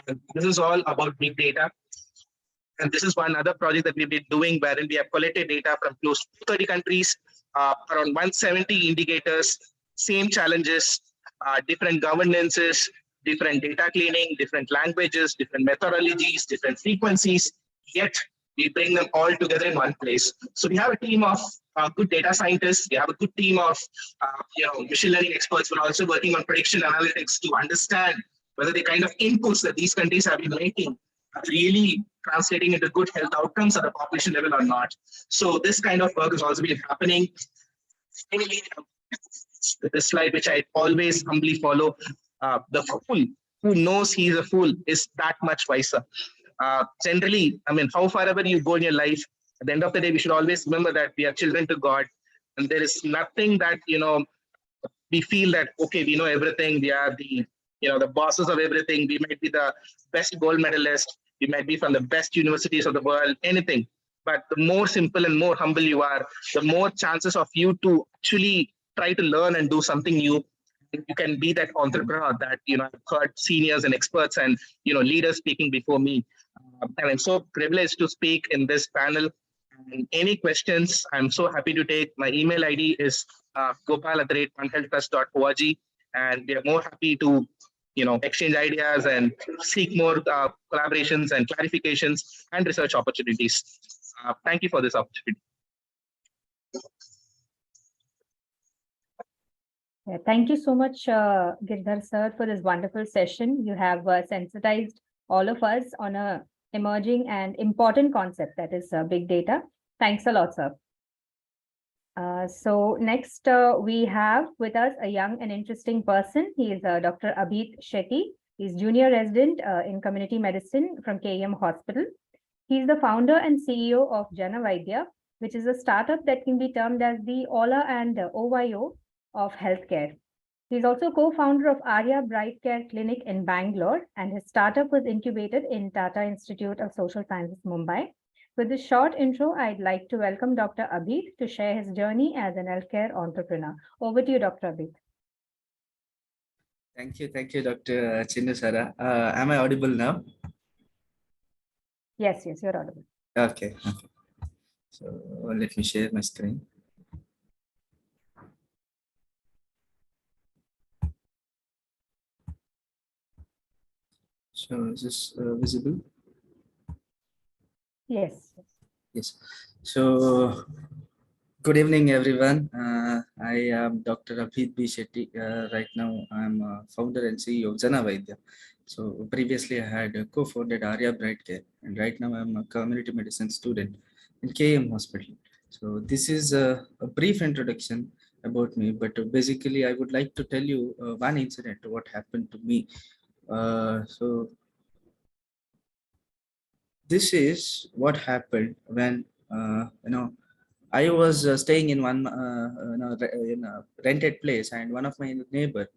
And this is all about big data. And this is one other project that we've been doing, wherein we have collected data from close to 30 countries, around 170 indicators, same challenges, different governances, different data cleaning, different languages, different methodologies, different frequencies, yet we bring them all together in one place. So we have a team of good data scientists. We have a good team of machine learning experts who are also working on prediction analytics to understand whether the kind of inputs that these countries have been making are really translating into good health outcomes at the population level or not. So this kind of work has also been happening. Finally, this slide, which I always humbly follow, the fool who knows he is a fool is that much wiser. Generally, I mean, how far ever you go in your life, at the end of the day, we should always remember that we are children to God, and there is nothing that, we feel that, okay, we know everything, we are the, the bosses of everything, we might be the best gold medalist, we might be from the best universities of the world, anything. But the more simple and more humble you are, the more chances of you to actually try to learn and do something new. You can be that entrepreneur that, I've heard seniors and experts and, leaders speaking before me. And I'm so privileged to speak in this panel. And any questions, I'm so happy to take. My email ID is gopal@onehealthtrust.org. And we are more happy to, exchange ideas and seek more collaborations and clarifications and research opportunities. Thank you for this opportunity. Yeah, thank you so much, Girdhar sir, for this wonderful session. You have sensitized all of us on a emerging and important concept, that is big data. Thanks a lot, sir. So next we have with us a young and interesting person. He is Dr. Abhit Shetty. He's junior resident in community medicine from KEM Hospital. He's the founder and CEO of Jana Vaidya, which is a startup that can be termed as the Ola and OYO of healthcare. He's also co-founder of Arya Bright Care Clinic in Bangalore, and his startup was incubated in Tata Institute of Social Sciences, Mumbai. With this short intro, I'd like to welcome Dr. Abid to share his journey as an healthcare entrepreneur. Over to you, Dr. Abid. Thank you, Dr. Chinnu Sara. Am I audible now? Yes, you're audible. Okay. So let me share my screen. So is this visible? Yes. Yes. So good evening, everyone. I am Dr. Abid B. Shetty. Right now, I'm founder and CEO of Jana Vaidya. So previously, I had co-founded Arya Bright Care, and right now I'm a community medicine student in KM Hospital. So this is a brief introduction about me, but basically, I would like to tell you one incident, what happened to me. So this is what happened when I was staying in one in a rented place, and one of my neighbor,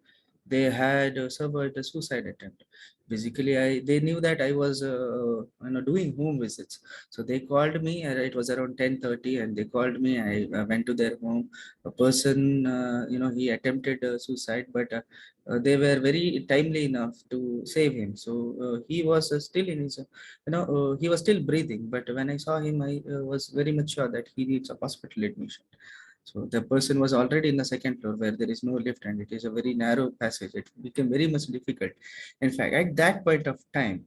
they had suffered a suicide attempt. Basically, they knew that I was doing home visits, so they called me. It was around 10:30, and they called me. I went to their home. A person, he attempted suicide, but they were very timely enough to save him. So he was still in his, he was still breathing. But when I saw him, I was very much sure that he needs a hospital admission. So the person was already in the second floor where there is no lift, and it is a very narrow passage. It became very much difficult. In fact, at that point of time,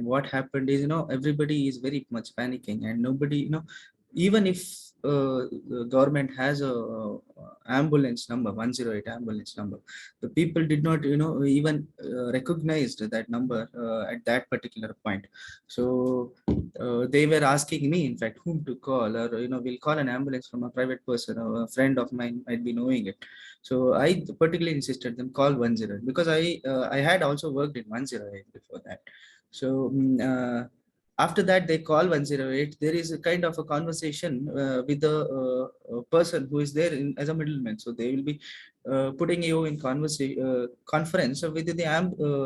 what happened is, everybody is very much panicking, and nobody, even if the government has a ambulance number, 108 ambulance number, the people did not, even recognized that number at that particular point. So they were asking me, in fact, whom to call, or we'll call an ambulance from a private person, or a friend of mine might be knowing it. So I particularly insisted them call 108, because I had also worked in 108 before that. So after that, they call 108. There is a kind of a conversation with the person who is there as a middleman. So they will be putting you in conference with the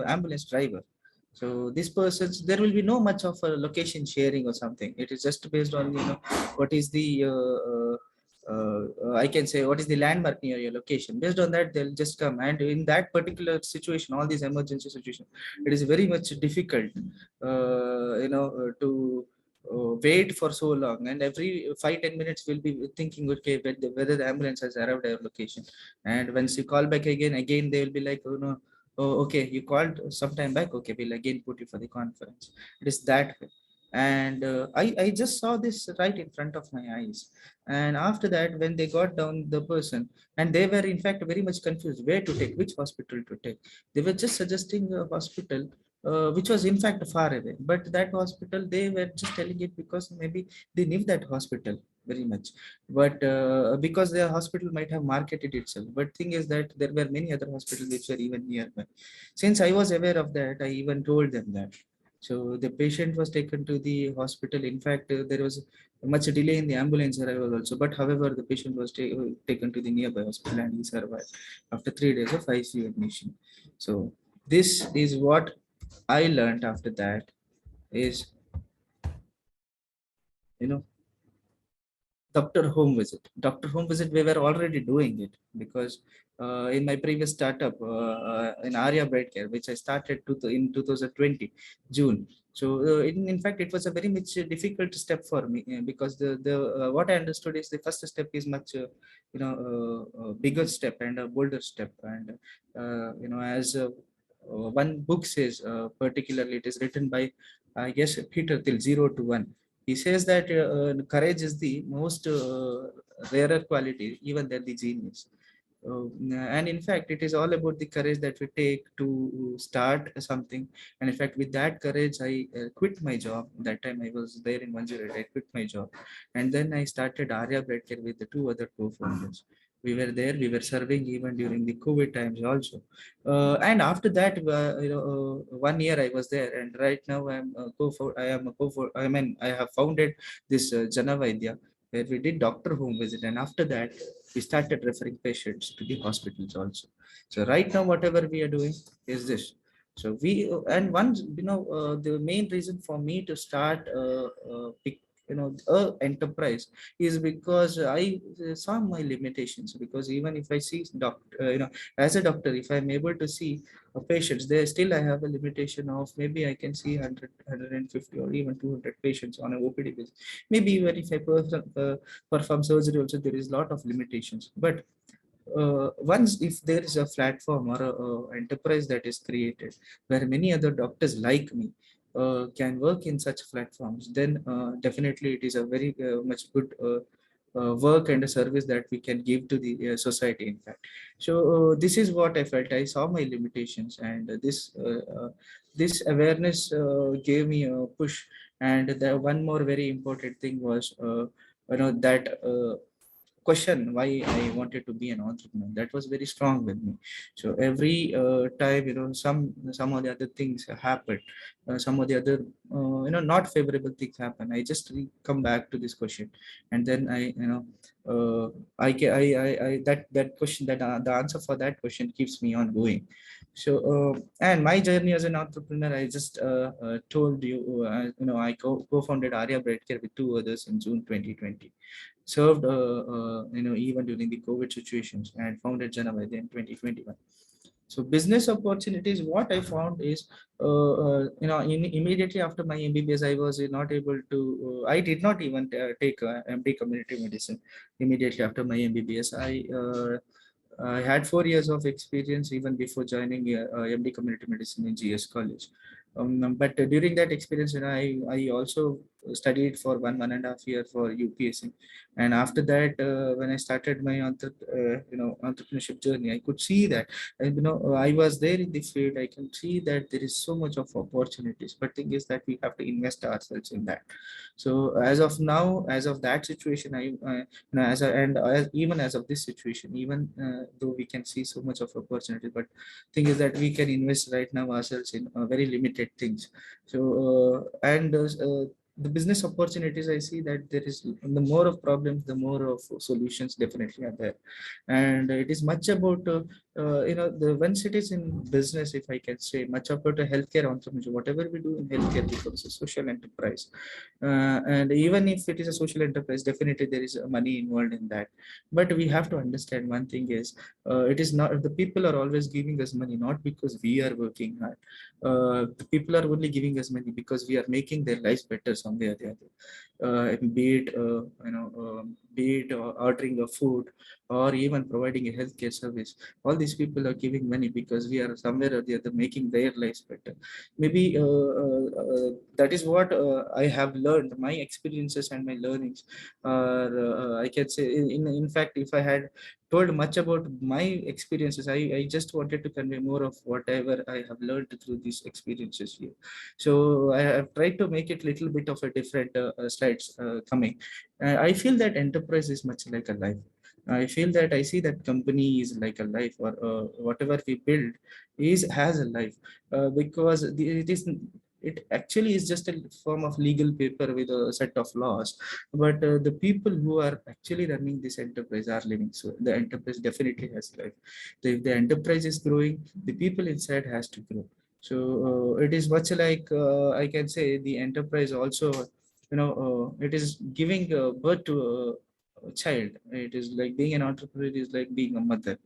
ambulance driver. So this person, there will be no much of a location sharing or something. It is just based on what is the I can say what is the landmark near your location. Based on that, they'll just come. And in that particular situation, all these emergency situation, it is very much difficult, to wait for so long. And every 5-10 minutes, we'll be thinking, okay, whether the ambulance has arrived at your location. And once you call back again, they will be like, oh no. Oh, okay, you called some time back. Okay, we'll again put you for the conference. It is that way. And I just saw this right in front of my eyes. And after that, when they got down the person, and they were in fact very much confused where to take, which hospital to take. They were just suggesting a hospital which was in fact far away. But that hospital, they were just telling it because maybe they knew that hospital very much, but because their hospital might have marketed itself. But thing is that there were many other hospitals which were even nearby. Since I was aware of that, I even told them that. So the patient was taken to the hospital. In fact, there was much delay in the ambulance arrival also. But however, the patient was taken to the nearby hospital, and he survived after 3 days of ICU admission. So this is what I learned after that is, Doctor home visit, we were already doing it, because in my previous startup in Arya Bright Care, which I started in 2020 June. So in fact, it was a very much difficult step for me, because the what I understood is the first step is much bigger step and a bolder step. And as one book says, particularly it is written by, I guess, Peter Thiel, 0 to 1. He says that courage is the most rarer quality, even than the genius. And in fact, it is all about the courage that we take to start something. And in fact, with that courage, I quit my job. That time I was there in 108. I quit my job, and then I started Arya Bread Care with the 2 other co-founders. We were there. We were serving even during the COVID times also. And after that, 1 year I was there, and right now I mean, I have founded this Janavidya, where we did doctor home visit, and after that we started referring patients to the hospitals also. So right now, whatever we are doing is this. So we and once the main reason for me to start a enterprise is because I saw my limitations. Because even if I see doctor, as a doctor, if I'm able to see patients, there still I have a limitation of maybe I can see 100, 150 or even 200 patients on an OPD basis. Maybe even if I perform surgery also, there is a lot of limitations. But once if there is a platform or a enterprise that is created where many other doctors like me can work in such platforms, then definitely it is a very much good work and a service that we can give to the society, in fact. So this is what I felt. I saw my limitations, and this awareness gave me a push. And the one more very important thing was that question why I wanted to be an entrepreneur. That was very strong with me. So every time, some of the other things happened, some of the other not favorable things happen, I just come back to this question, and then that question, that the answer for that question keeps me on going. So and my journey as an entrepreneur, I just told you, I co-founded Arya Care with two others in June 2020. Served even during the COVID situations, and founded Janavidya in 2021. So business opportunities, what I found is, immediately after my MBBS, I was not able to, I did not even take MD community medicine. Immediately after my MBBS, I had 4 years of experience even before joining MD community medicine in GS college. But during that experience, I also studied for 1.5 year for UPSC. And after that, when I started my entrepreneurship journey, I could see that, I was there in the field. I can see that there is so much of opportunities, but thing is that we have to invest ourselves in that. So as of now, as of that situation, even as of this situation, even though we can see so much of opportunity, but thing is that we can invest right now ourselves in very limited things. So the business opportunities, I see that there is, the more of problems, the more of solutions definitely are there. And it is much about once it is in business, if I can say, much about a healthcare entrepreneurship. Whatever we do in healthcare becomes a social enterprise. And even if it is a social enterprise, definitely there is money involved in that. But we have to understand one thing is, it is not, the people are always giving us money not because we are working hard. The people are only giving us money because we are making their lives better somewhere or the other. Be it ordering a food, or even providing a healthcare service. All these people are giving money because we are somewhere or the other making their lives better. Maybe that is what I have learned. My experiences and my learnings are, I can say, in fact, if I had told much about my experiences, I just wanted to convey more of whatever I have learned through these experiences here. So I have tried to make it little bit of a different slides coming. I feel that enterprise is much like a life. I feel that I see that company is like a life, or whatever we build has a life, because it actually is just a form of legal paper with a set of laws. But the people who are actually running this enterprise are living. So the enterprise definitely has life. So if the enterprise is growing, the people inside has to grow. So it is much like, I can say, the enterprise also, it is giving birth to a child. It is like being an entrepreneur is like being a mother.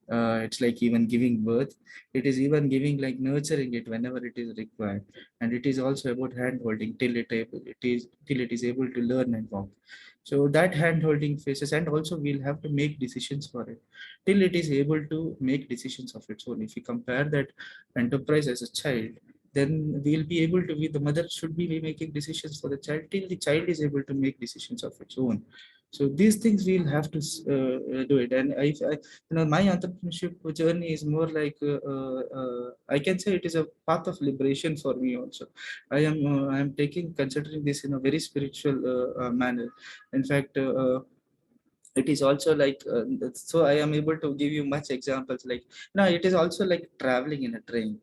It's like even giving birth. It is even giving, like nurturing it whenever it is required. And it is also about hand holding till it is able to learn and walk. So that hand holding phases, and also we'll have to make decisions for it till it is able to make decisions of its own. If you compare that enterprise as a child, then we'll be able to be, the mother should be making decisions for the child till the child is able to make decisions of its own. So these things we'll have to do it. And my entrepreneurship journey is more like, I can say it is a path of liberation for me also. I am considering this in a very spiritual manner. In fact, it is also like so I am able to give you much examples like now it is also like traveling in a train.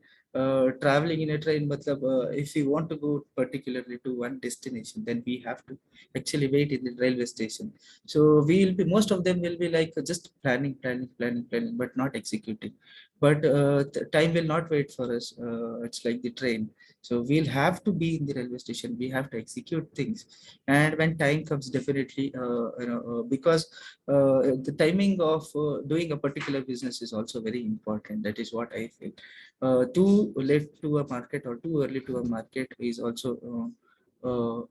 Traveling in a train, matlab, if we want to go particularly to one destination, then we have to actually wait in the railway station. So we'll be, most of them will be like just planning, but not executing. But the time will not wait for us. It's like the train. So we'll have to be in the railway station, we have to execute things. And when time comes, definitely because the timing of doing a particular business is also very important. That is what I feel. Too late to a market or too early to a market is also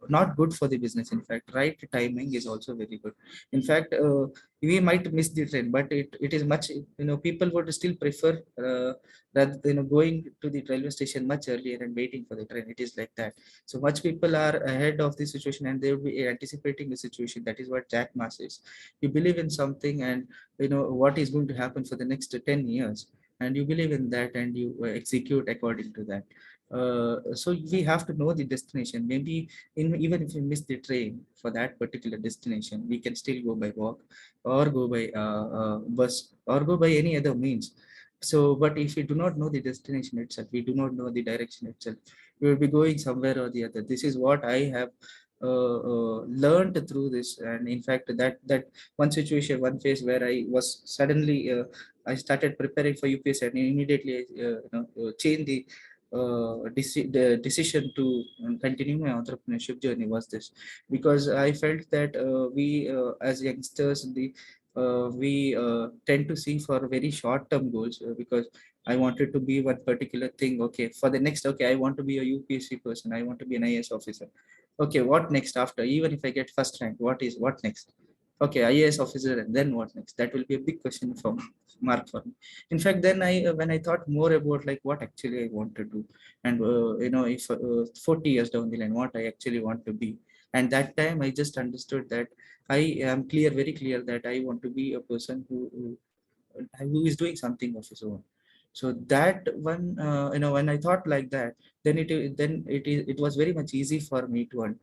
not good for the business. In fact, right timing is also very good. In fact, we might miss the train, but it is much, people would still prefer rather going to the railway station much earlier and waiting for the train. It is like that. So much people are ahead of the situation and they will be anticipating the situation. That is what Jack Ma says. You believe in something and what is going to happen for the next 10 years, and you believe in that and you execute according to that. So we have to know the destination. Maybe even if we miss the train for that particular destination, we can still go by walk or go by bus or go by any other means. So, but if we do not know the destination itself, we do not know the direction itself, we will be going somewhere or the other. This is what I have learned through this. And in fact, that one situation, one phase where I was suddenly I started preparing for UPSC and immediately changed the decision to continue my entrepreneurship journey was this, because I felt that we as youngsters, we tend to see for very short-term goals, because I wanted to be one particular thing. Okay, for the next, okay, I want to be a UPSC person. I want to be an IAS officer. Okay, what next after? Even if I get first rank, what next? Okay, IAS officer, and then what next? That will be a big question for mark for me. In fact, then when I thought more about like what actually I want to do, and if 40 years down the line, what I actually want to be, and that time I just understood that I am very clear that I want to be a person who is doing something of his own. So that one, when I thought like that, then it was very much easy for me to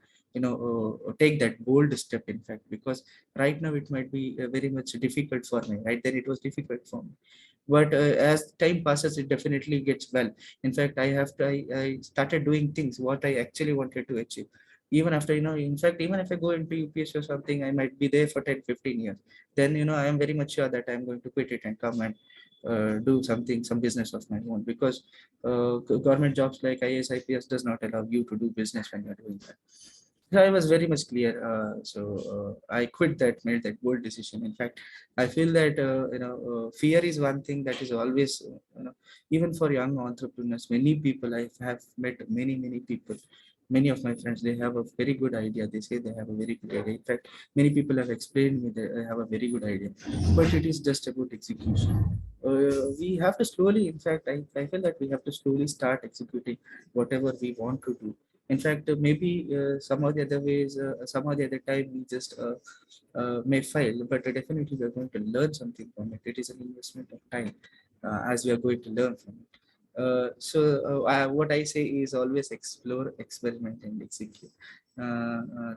take that bold step. In fact, because right now it might be very much difficult for me. Right then it was difficult for me, but as time passes, it definitely gets well. In fact, I started doing things what I actually wanted to achieve. Even after, in fact, even if I go into UPSC or something, I might be there for 10-15 years. Then, I am very much sure that I'm going to quit it and come and do some business of my own, because government jobs like IAS, IPS does not allow you to do business when you're doing that. So I was very much clear. I quit that, made that bold decision. In fact, I feel that fear is one thing that is always, even for young entrepreneurs. Many people I have met, many people. Many of my friends, they have a very good idea. They say they have a very good idea. In fact, many people have explained me that I have a very good idea, but it is just about execution. We have to slowly, in fact, I feel that we have to slowly start executing whatever we want to do. In fact, maybe some of the other ways, some of the other time we just may fail, but definitely we are going to learn something from it. It is an investment of time as we are going to learn from it. What I say is always explore, experiment, and execute.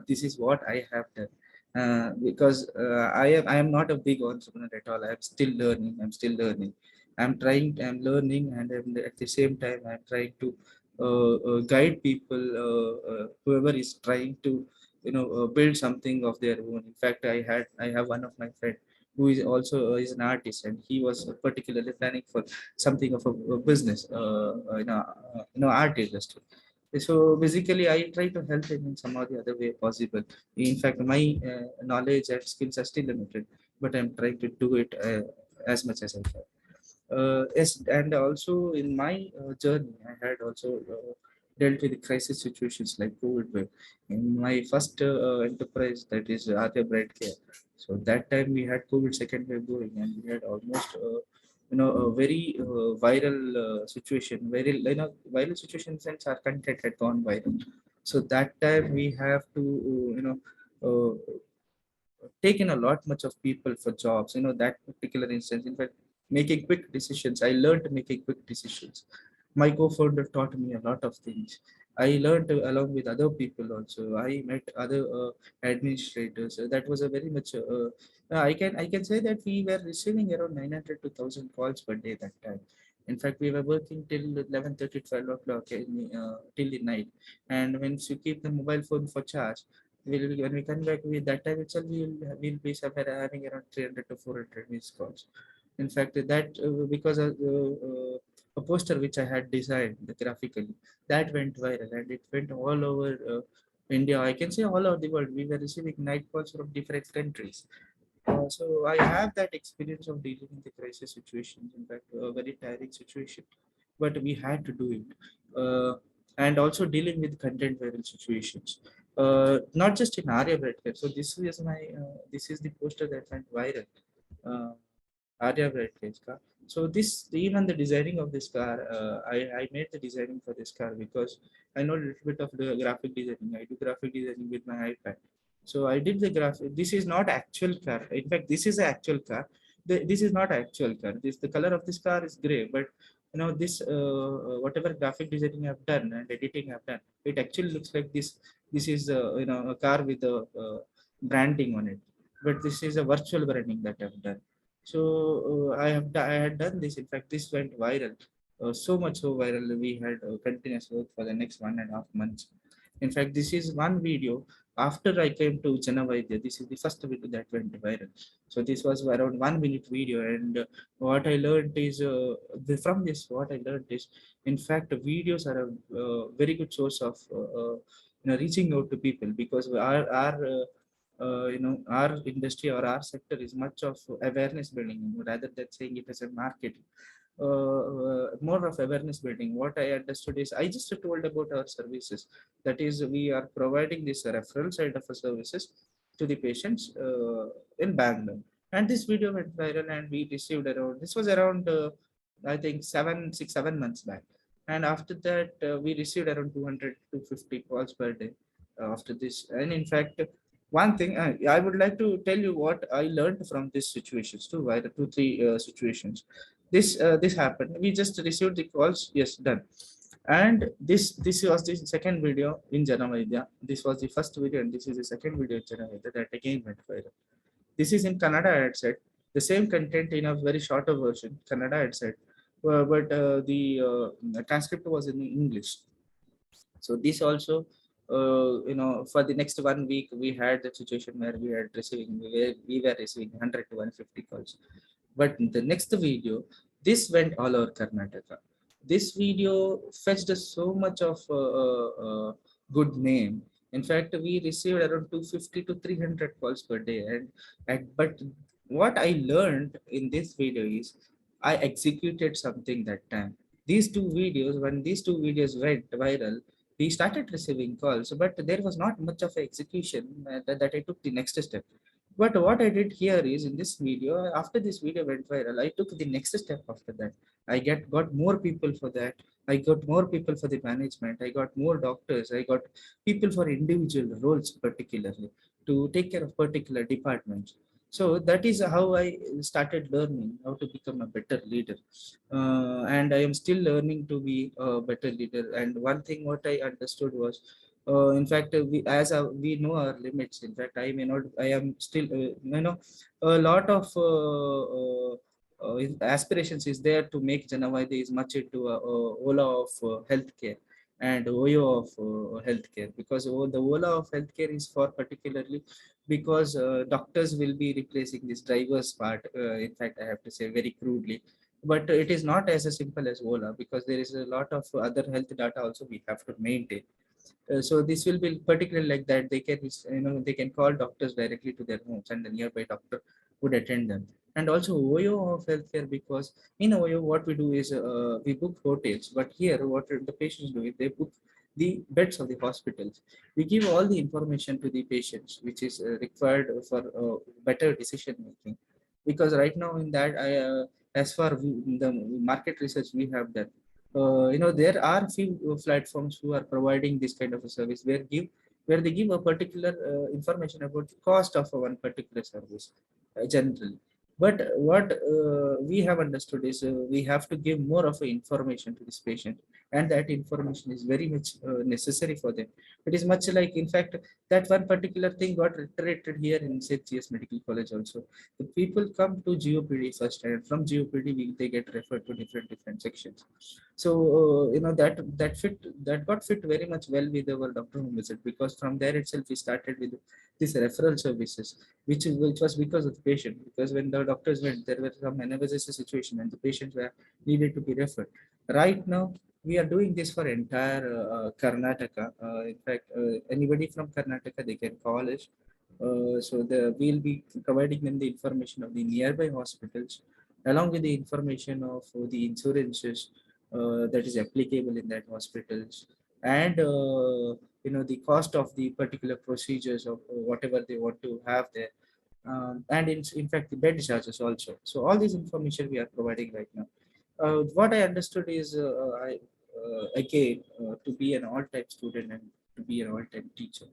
This is what I have done. Because I am not a big entrepreneur at all. I'm still learning. I'm trying. I'm learning, and at the same time, I'm trying to guide people. Whoever is trying to, build something of their own. In fact, I have one of my friend who is also is an artist, and he was particularly planning for something of a business, art industry. So basically, I try to help him in some or the other way possible. In fact, my knowledge and skills are still limited, but I'm trying to do it as much as I can. Yes, and also in my journey, I had also dealt with crisis situations like COVID wave. In my first enterprise, that is Arya Bright Care. So that time we had COVID second wave going, and we had almost a very viral situation. Very viral situation since our content had gone viral. So that time we have to taken a lot much of people for jobs. That particular instance. In fact, making quick decisions. I learned making quick decisions. My co-founder taught me a lot of things. I learned along with other people also. I met other administrators. That was a very much. I can say that we were receiving around 900 to 1,000 calls per day that time. In fact, we were working till 11:30, 12 o'clock till the night. And once you keep the mobile phone for charge, when we come back with that time itself, we'll be somewhere having around 300 to 400 missed calls. In fact, that because of a poster which I had designed graphically, that went viral and it went all over India. I can say all over the world. We were receiving night calls from different countries. So I have that experience of dealing in the crisis situations. In fact, a very tiring situation, but we had to do it. And also dealing with content viral situations. Not just in Arya Breadcare. So this is the poster that went viral. Arya Breadcare car. So this even the designing of this car, I made the designing for this car because I know a little bit of the graphic designing. I do graphic designing with my iPad. So I did the graphic. This is not actual car. In fact, this is the actual car. This is not actual car. The color of this car is gray, but this whatever graphic designing I've done and editing I've done, it actually looks like this. This is a car with a branding on it, but this is a virtual branding that I've done. So I had done this. In fact, this went viral. So much so viral. We had continuous work for the next 1.5 months. In fact, this is one video after I came to Janavaidya. This is the first video that went viral. So this was around 1 minute video, and what I learned is from this. What I learned is, in fact, videos are a very good source of reaching out to people because our industry or our sector is much of awareness building rather than saying it as a marketing. More of awareness building. What I understood is I just told about our services. That is, we are providing this referral side of the services to the patients in Bangalore. And this video went viral, and we received around. This was around I think 7 months back. And after that, we received around 200 to 50 calls per day after this. And in fact, one thing I would like to tell you what I learned from these situations too. Right, 2-3 situations. This happened. We just received the calls. Yes, done. And this was the second video in Janavaidya. This was the first video, and this is the second video in Janavaidya that again went viral. This is in Kannada, I had said. The same content in a very shorter version, Kannada, I had said. But the transcript was in English. So this also, for the next 1 week, we had the situation where we were receiving 100 to 150 calls. But the next video, this went all over Karnataka. This video fetched us so much of good name. In fact, we received around 250 to 300 calls per day. But what I learned in this video is I executed something that time. These two videos, when these two videos went viral, we started receiving calls, but there was not much of execution that I took the next step. But what I did here is in this video, after this video went viral, I took the next step after that. I got more people for that. I got more people for the management. I got more doctors. I got people for individual roles, particularly to take care of particular departments. So that is how I started learning how to become a better leader. And I am still learning to be a better leader. And one thing what I understood was, in fact, we know our limits. In fact, I am still, a lot of aspirations is there to make Janavaidya is much into Ola of healthcare and Oyo of healthcare, because the Ola of healthcare is for particularly because doctors will be replacing this driver's part. In fact, I have to say very crudely, but it is not as simple as Ola, because there is a lot of other health data also we have to maintain. So this will be particularly like that. They can, they can call doctors directly to their homes, and the nearby doctor would attend them. And also Oyo of healthcare, because in Oyo what we do is we book hotels, but here what the patients do is they book the beds of the hospitals. We give all the information to the patients, which is required for better decision making. Because right now in that, as far the market research we have done, there are few platforms who are providing this kind of a service where they give a particular information about the cost of one particular service generally. But what we have understood is we have to give more of information to this patient, and that information is very much necessary for them. It is much like, in fact, that one particular thing got reiterated here in CHS Medical College also. The people come to GOPD first, and from GOPD they get referred to different sections. So that got fit very much well with our doctor home visit, because from there itself we started with this referral services, which was because of the patient. Because when the doctors went, there were some emergency situation and the patients were needed to be referred. Right now we are doing this for entire Karnataka. In fact, anybody from Karnataka, they can call us. We'll be providing them the information of the nearby hospitals, along with the information of the insurances that is applicable in that hospitals, and the cost of the particular procedures of whatever they want to have there, and in fact the bed charges also. So all this information we are providing right now. What I understood is, to be an all-type student and to be an all-type teacher,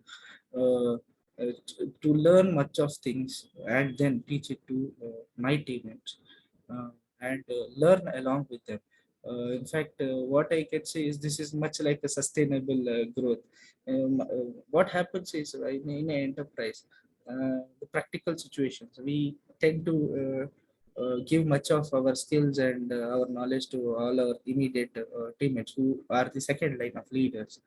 to learn much of things and then teach it to my teammates, and learn along with them. In fact, what I can say is this is much like a sustainable growth. What happens is, in an enterprise, the practical situations, we tend to give much of our skills and our knowledge to all our immediate teammates who are the second line of leaders.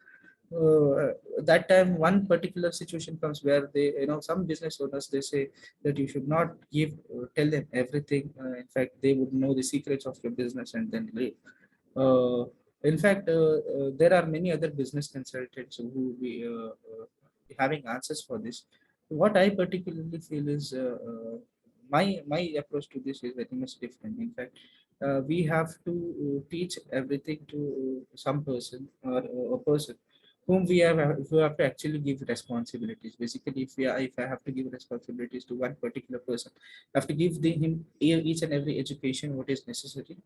That time one particular situation comes where they, some business owners, they say that you should not tell them everything. In fact, they would know the secrets of your business and then leave. In fact, there are many other business consultants who will be having answers for this. What I particularly feel is, my approach to this is very much different. In fact, we have to teach everything to some person, or a person whom who have to actually give responsibilities. Basically, if I have to give responsibilities to one particular person, I have to give him each and every education what is necessary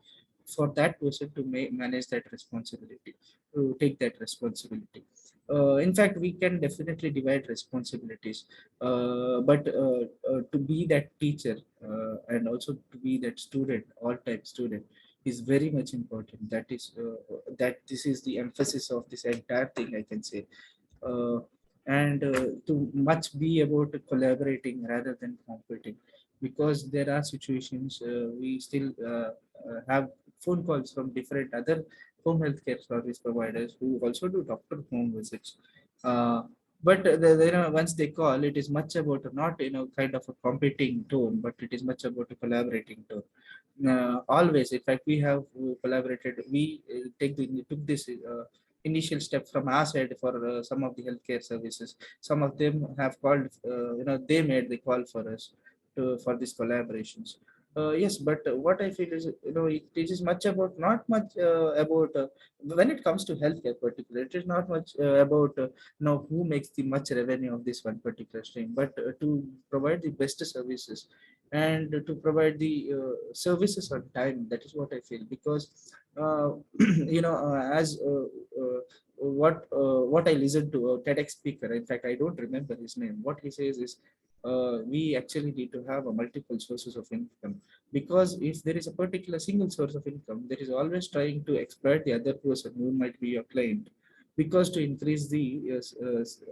for that person to manage that responsibility, to take that responsibility. In fact, we can definitely divide responsibilities, but to be that teacher, and also to be that student, all type student, is very much important. That this is the emphasis of this entire thing, I can say. And to much be about collaborating rather than competing, because there are situations, we still have phone calls from different other home healthcare service providers who also do doctor home visits. But once they call, it is much about not kind of a competing tone, but it is much about a collaborating tone. Always, in fact, we have collaborated. We took this initial step from our side for some of the healthcare services. Some of them have called, they made the call for us for these collaborations. Yes, but what I feel is, it is much about, not much about, when it comes to healthcare particular, it is not much about who makes the much revenue of this one particular stream, but to provide the best services and to provide the services on time. That is what I feel, because as what I listened to a TEDx speaker. In fact, I don't remember his name. What he says is, we actually need to have a multiple sources of income, because if there is a particular single source of income, there is always trying to exploit the other person who might be your client, because to increase the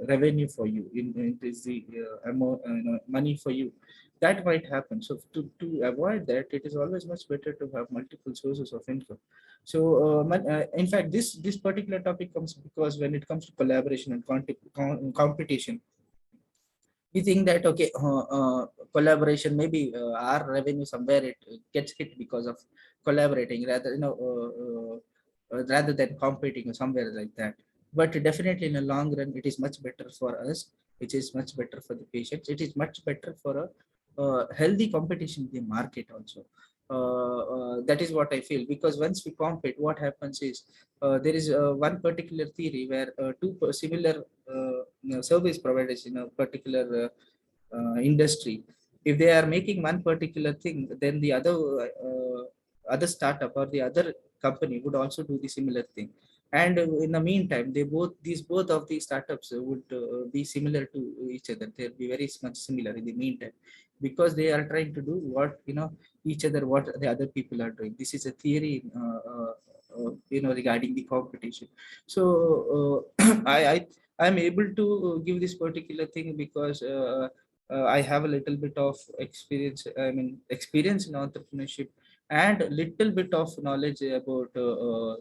revenue for you, increase the amount, money for you, that might happen. So to avoid that, it is always much better to have multiple sources of income. So in fact, this particular topic comes because when it comes to collaboration and competition, we think that, okay, collaboration, maybe our revenue somewhere it gets hit because of collaborating, rather than competing or somewhere like that. But definitely in the long run, it is much better for us, which is much better for the patients. It is much better for a healthy competition in the market also. That is what I feel, because once we compete, what happens is, there is one particular theory where two similar service providers in a particular industry, if they are making one particular thing, then the other startup or the other company would also do the similar thing. And in the meantime, both of these startups would be similar to each other. They'll be very much similar in the meantime, because they are trying to do what each other, what the other people are doing. This is a theory regarding the competition. So I'm able to give this particular thing because I have a little bit of experience. I mean, experience in entrepreneurship and a little bit of knowledge about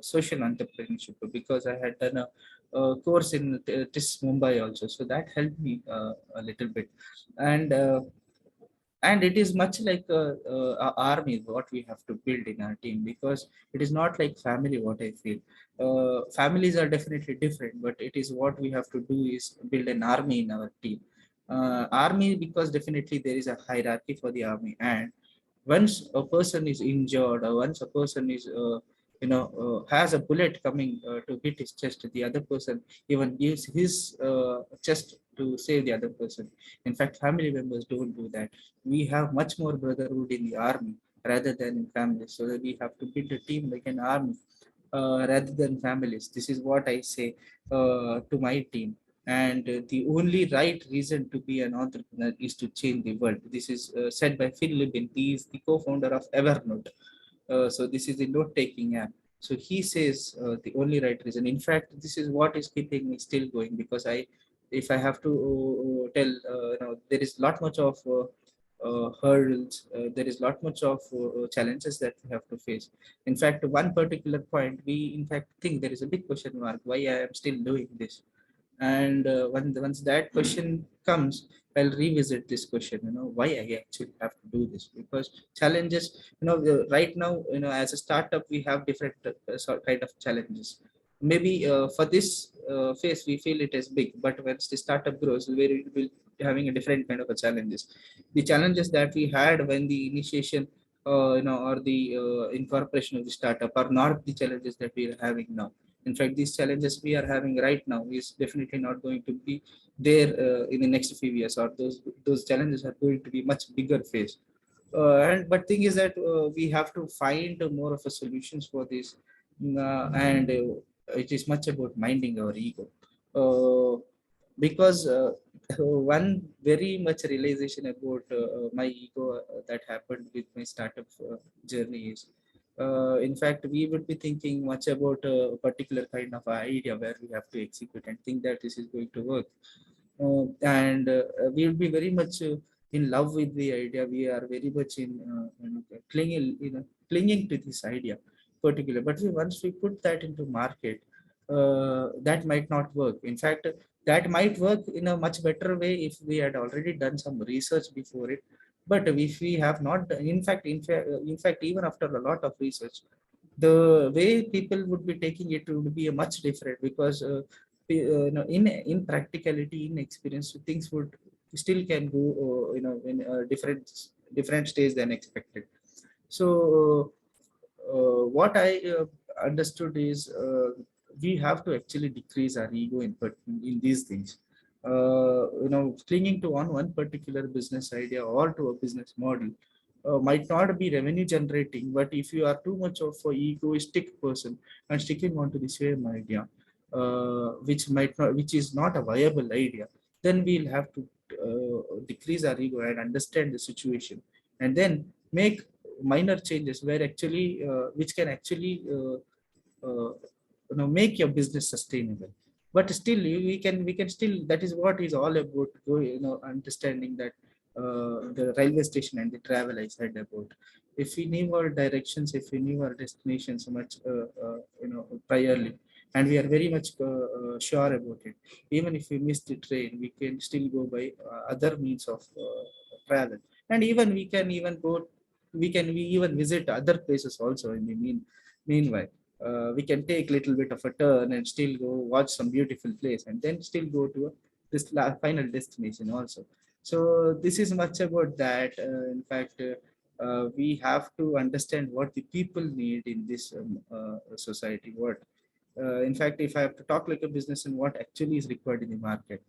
social entrepreneurship, because I had done a course in TIS Mumbai also. So that helped me a little bit. And it is much like a army what we have to build in our team, because it is not like family. What I feel, families are definitely different, but it is what we have to do is build an army in our team. Army, because definitely there is a hierarchy for the army, and once a person is injured, or once a person is has a bullet coming to hit his chest, the other person even gives his chest to save the other person. In fact, family members don't do that. We have much more brotherhood in the army rather than in families, so that we have to build a team like an army rather than families. This is what I say to my team. And the only right reason to be an entrepreneur is to change the world. This is said by Phil Libin. He is the co-founder of Evernote. So this is the note-taking app. So he says the only right reason. In fact, this is what is keeping me still going, because if I have to tell, there is lot much of hurdles. There is lot much of challenges that we have to face. In fact, one particular point, we in fact think there is a big question mark why I am still doing this. And once that question comes, I'll revisit this question, why I actually have to do this. Because challenges, right now, as a startup, we have different kind of challenges. Maybe for this phase we feel it is big, but once the startup grows, we will be having a different kind of a challenges. The challenges that we had when the initiation or the incorporation of the startup are not the challenges that we are having now. In fact, these challenges we are having right now is definitely not going to be there in the next few years, or those challenges are going to be much bigger phase. But thing is that we have to find more of a solutions for this, and it is much about minding our ego. Because one very much realization about my ego that happened with my startup journey is, in fact, we would be thinking much about a particular kind of idea where we have to execute and think that this is going to work. And we will be very much in love with the idea. We are very much in clinging to this idea particular. But once we put that into market, that might not work. In fact, that might work in a much better way if we had already done some research before it. But if we have not, in fact, even after a lot of research, the way people would be taking it would be a much different, because in practicality, in experience, things would still can go in a different stage than expected. So what I understood is we have to actually decrease our ego in these things. Clinging to one particular business idea or to a business model might not be revenue generating, but if you are too much of a egoistic person and sticking on to the same idea, which is not a viable idea, then we'll have to decrease our ego and understand the situation, and then make minor changes where actually which can actually make your business sustainable. But still we can still, that is what is all about, understanding that the railway station and the travel I said about, if we knew our directions, if we knew our destinations much priorly, and we are very much sure about it, even if we miss the train, we can still go by other means of travel. And even we even visit other places also in the meanwhile. We can take little bit of a turn and still go watch some beautiful place, and then still go to this final destination also. So this is much about that. In fact, we have to understand what the people need in this society. In fact, if I have to talk like a business and what actually is required in the market,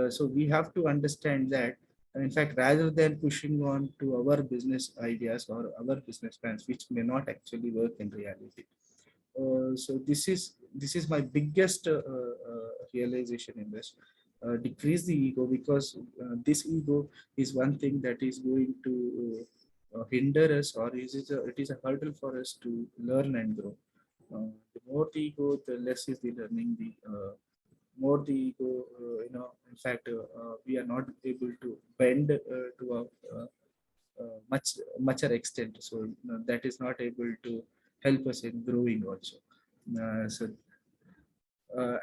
so we have to understand that. In fact, rather than pushing on to our business ideas or our business plans, which may not actually work in reality. So this is my biggest realization in this. Decrease the ego, because this ego is one thing that is going to hinder us, or it is a hurdle for us to learn and grow. The more the ego, the less is the learning. The more the ego, in fact, we are not able to bend to a mucher extent. So that is not able to help us in growing also.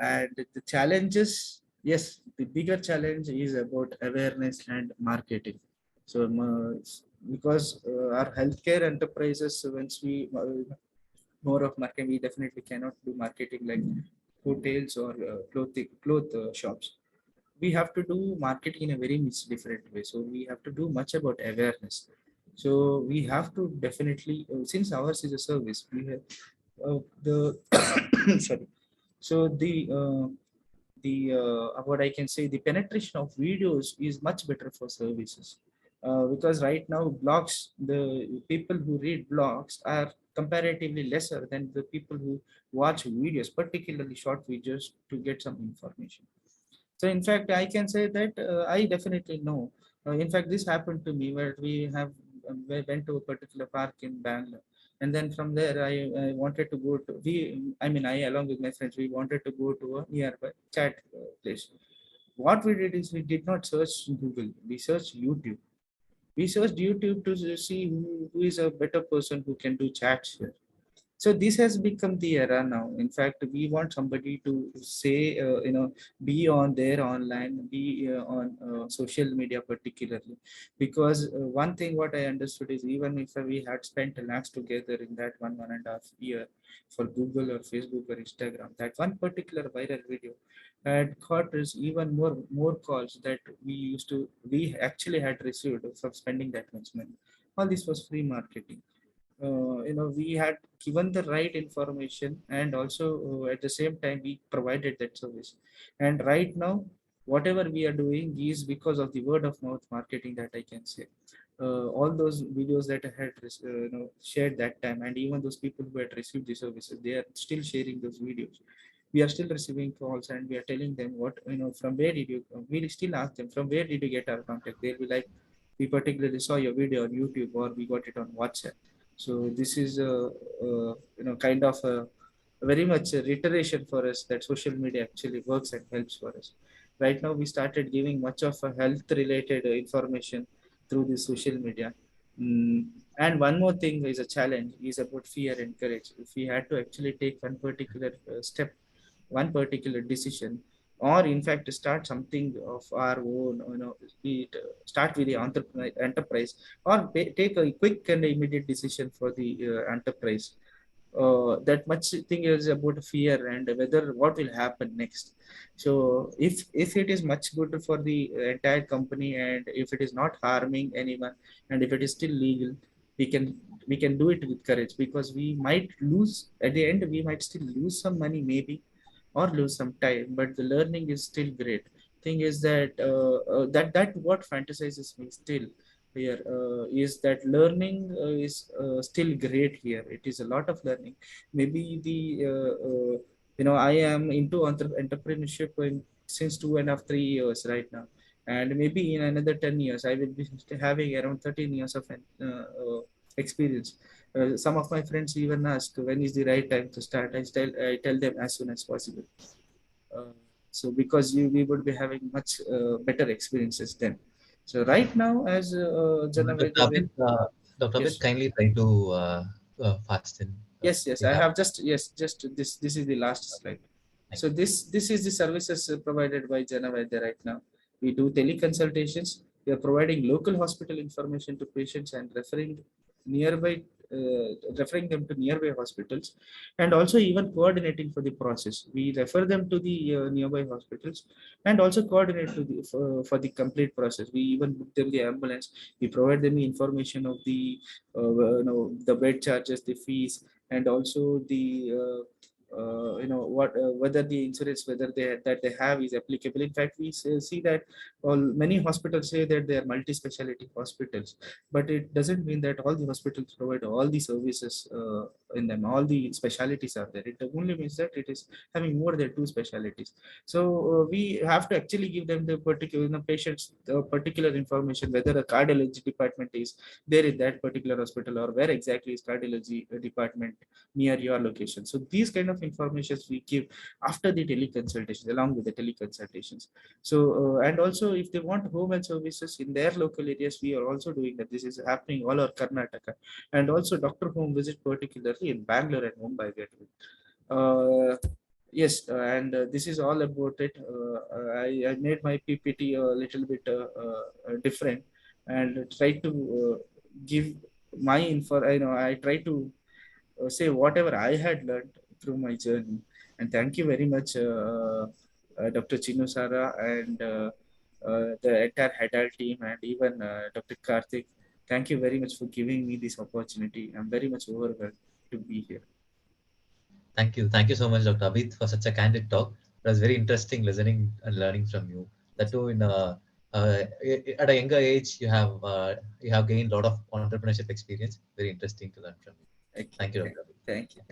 And the challenges, yes, the bigger challenge is about awareness and marketing. So because our healthcare enterprises, once we more of marketing, we definitely cannot do marketing like hotels or cloth shops. We have to do marketing in a very much different way. So we have to do much about awareness. So we have to definitely, since ours is a service, we have the sorry. So what I can say, the penetration of videos is much better for services, because right now blogs, the people who read blogs are comparatively lesser than the people who watch videos, particularly short videos, to get some information. So in fact, I can say that I definitely know. In fact, this happened to me where we went to a particular park in Bangalore, and then from there I wanted to go to I along with my friends, we wanted to go to a nearby chat place. What we did is we did not search Google, we searched YouTube. We searched YouTube to see who is a better person who can do chats here. So this has become the era now. In fact, we want somebody to say, be on there online, be on social media particularly, because one thing what I understood is, even if we had spent lakhs together in that 1.5 year for Google or Facebook or Instagram, that one particular viral video had got us even more calls that we actually had received from spending that much money. All this was free marketing. We had given the right information, and also at the same time we provided that service. And right now, whatever we are doing is because of the word of mouth marketing, that I can say. All those videos that I had shared that time, and even those people who had received the services, they are still sharing those videos. We are still receiving calls, and we are telling them from where did you, we still ask them, from where did you get our contact? They'll be like, we particularly saw your video on YouTube, or we got it on WhatsApp. So this is kind of a very much a reiteration for us that social media actually works and helps for us. Right now, we started giving much of a health related information through the social media. And one more thing is a challenge is about fear and courage. If we had to actually take one particular step, one particular decision, or in fact start something of our own, be it start with the enterprise, or take a quick and immediate decision for the enterprise. That much thing is about fear and whether what will happen next. So if it is much good for the entire company, and if it is not harming anyone, and if it is still legal, we can we can do it with courage, because we might lose at the end, we might still lose some money maybe, or lose some time, but the learning is still great. Thing is that that what fantasizes me still here is that learning is still great here. It is a lot of learning. Maybe I am into entrepreneurship since 2.5 3 years right now, and maybe in another 10 years I will be having around 13 years of experience. Some of my friends even ask when is the right time to start. I tell them as soon as possible. So because we would be having much better experiences then. So right now, as Dr. Abid, Dr. Abid, yes, kindly try to fasten. yes, We I have. have just just this is the last slide. So this is the services provided by Janavaidya right now. We do teleconsultations. We are providing local hospital information to patients and nearby referring them to nearby hospitals, and also even coordinating for the process. We refer them to the nearby hospitals, and also coordinate for the complete process. We even book them the ambulance. We provide them the information of the the bed charges, the fees, and also the what whether the insurance whether they have is applicable. In fact, we see that many hospitals say that they are multi-speciality hospitals, but it doesn't mean that all the hospitals provide all the services in them. All the specialties are there. It only means that it is having more than two specialties. So we have to actually give them the particular patients particular information, whether a cardiology department is there in that particular hospital, or where exactly is cardiology department near your location. So these kind of informations we give after the teleconsultations, along with the teleconsultations. So and also if they want home health services in their local areas, we are also doing that. This is happening all over Karnataka, and also doctor home visit particularly in Bangalore and Mumbai. Yes, and this is all about it. I made my PPT a little bit different and try to give my info. I try to say whatever I had learned through my journey. And thank you very much, Dr. Chinu Sara and the entire HeDaL team, and even Dr. Karthik. Thank you very much for giving me this opportunity. I'm very much overwhelmed to be here. Thank you so much, Dr. Abid, for such a candid talk. It was very interesting listening and learning from you. That too, at a younger age, you have gained a lot of entrepreneurship experience. Very interesting to learn from you. Thank you, Dr. Abid. Thank you.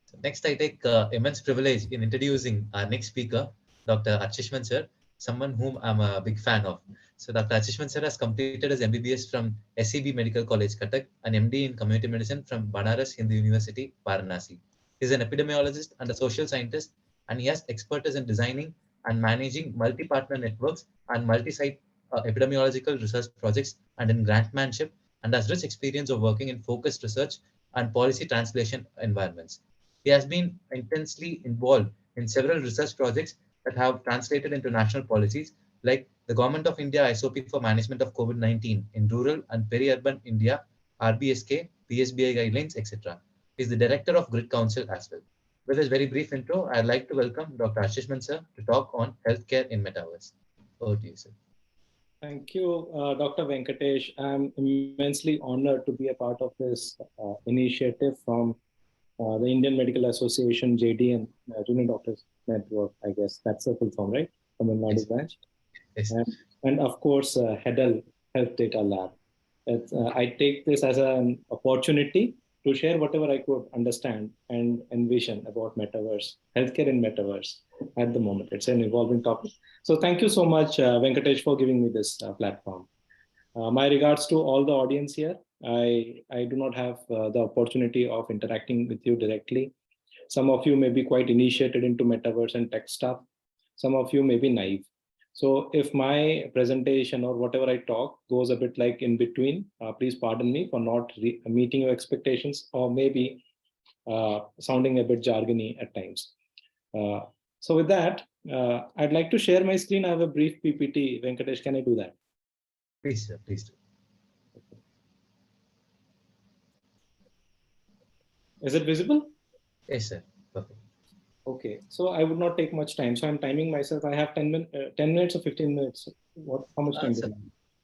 So next, I take immense privilege in introducing our next speaker, Dr. Achishman sir, someone whom I'm a big fan of. So Dr. Achishman sir has completed his MBBS from SEB Medical College, Cuttack, and MD in Community Medicine from Banaras Hindu University, Varanasi. He's an epidemiologist and a social scientist, and he has expertise in designing and managing multi-partner networks and multi-site epidemiological research projects and in grantmanship, and has rich experience of working in focused research and policy translation environments. He has been intensely involved in several research projects that have translated into national policies, like the Government of India SOP for Management of COVID-19 in Rural and Peri-urban India, RBSK, PSBI guidelines, etc. He is the director of Grid Council as well. With this very brief intro, I'd like to welcome Dr. Ashishman sir to talk on healthcare in metaverse. Over to you, sir. Thank you, Dr. Venkatesh. I'm immensely honored to be a part of this initiative from the Indian Medical Association JDN, Junior Doctors Network, I guess that's the full form, right? Tamil Nadu branch. Yes. And of course, HeDaL Health Data Lab. I take this as an opportunity to share whatever I could understand and envision about metaverse, healthcare in metaverse at the moment. It's an evolving topic. So thank you so much, Venkatesh, for giving me this platform. My regards to all the audience here. I do not have the opportunity of interacting with you directly. Some of you may be quite initiated into metaverse and tech stuff. Some of you may be naive. So if my presentation or whatever I talk goes a bit like in between, please pardon me for not meeting your expectations, or maybe sounding a bit jargony at times. So with that, I'd like to share my screen. I have a brief PPT. Venkatesh, can I do that? Please, sir, please do. Is it visible? Yes, sir. Perfect. Okay, so I would not take much time. So I'm timing myself. I have 10 minutes or 15 minutes. How much time do you have?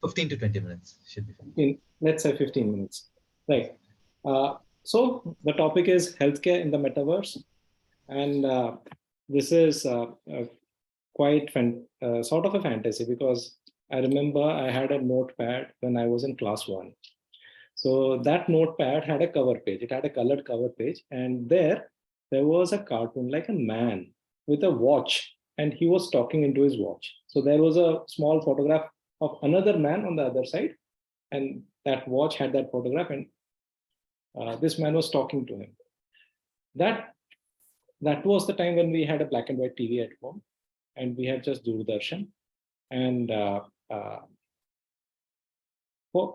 15 to 20 minutes should be fine. Let's say 15 minutes. Right. So the topic is healthcare in the metaverse. And this is quite sort of a fantasy, because I remember I had a notepad when I was in class 1. So that notepad had a cover page. It had a colored cover page, and there was a cartoon like a man with a watch, and he was talking into his watch. So there was a small photograph of another man on the other side, and that watch had that photograph, and this man was talking to him. That was the time when we had a black and white TV at home, and we had just Doordarshan, and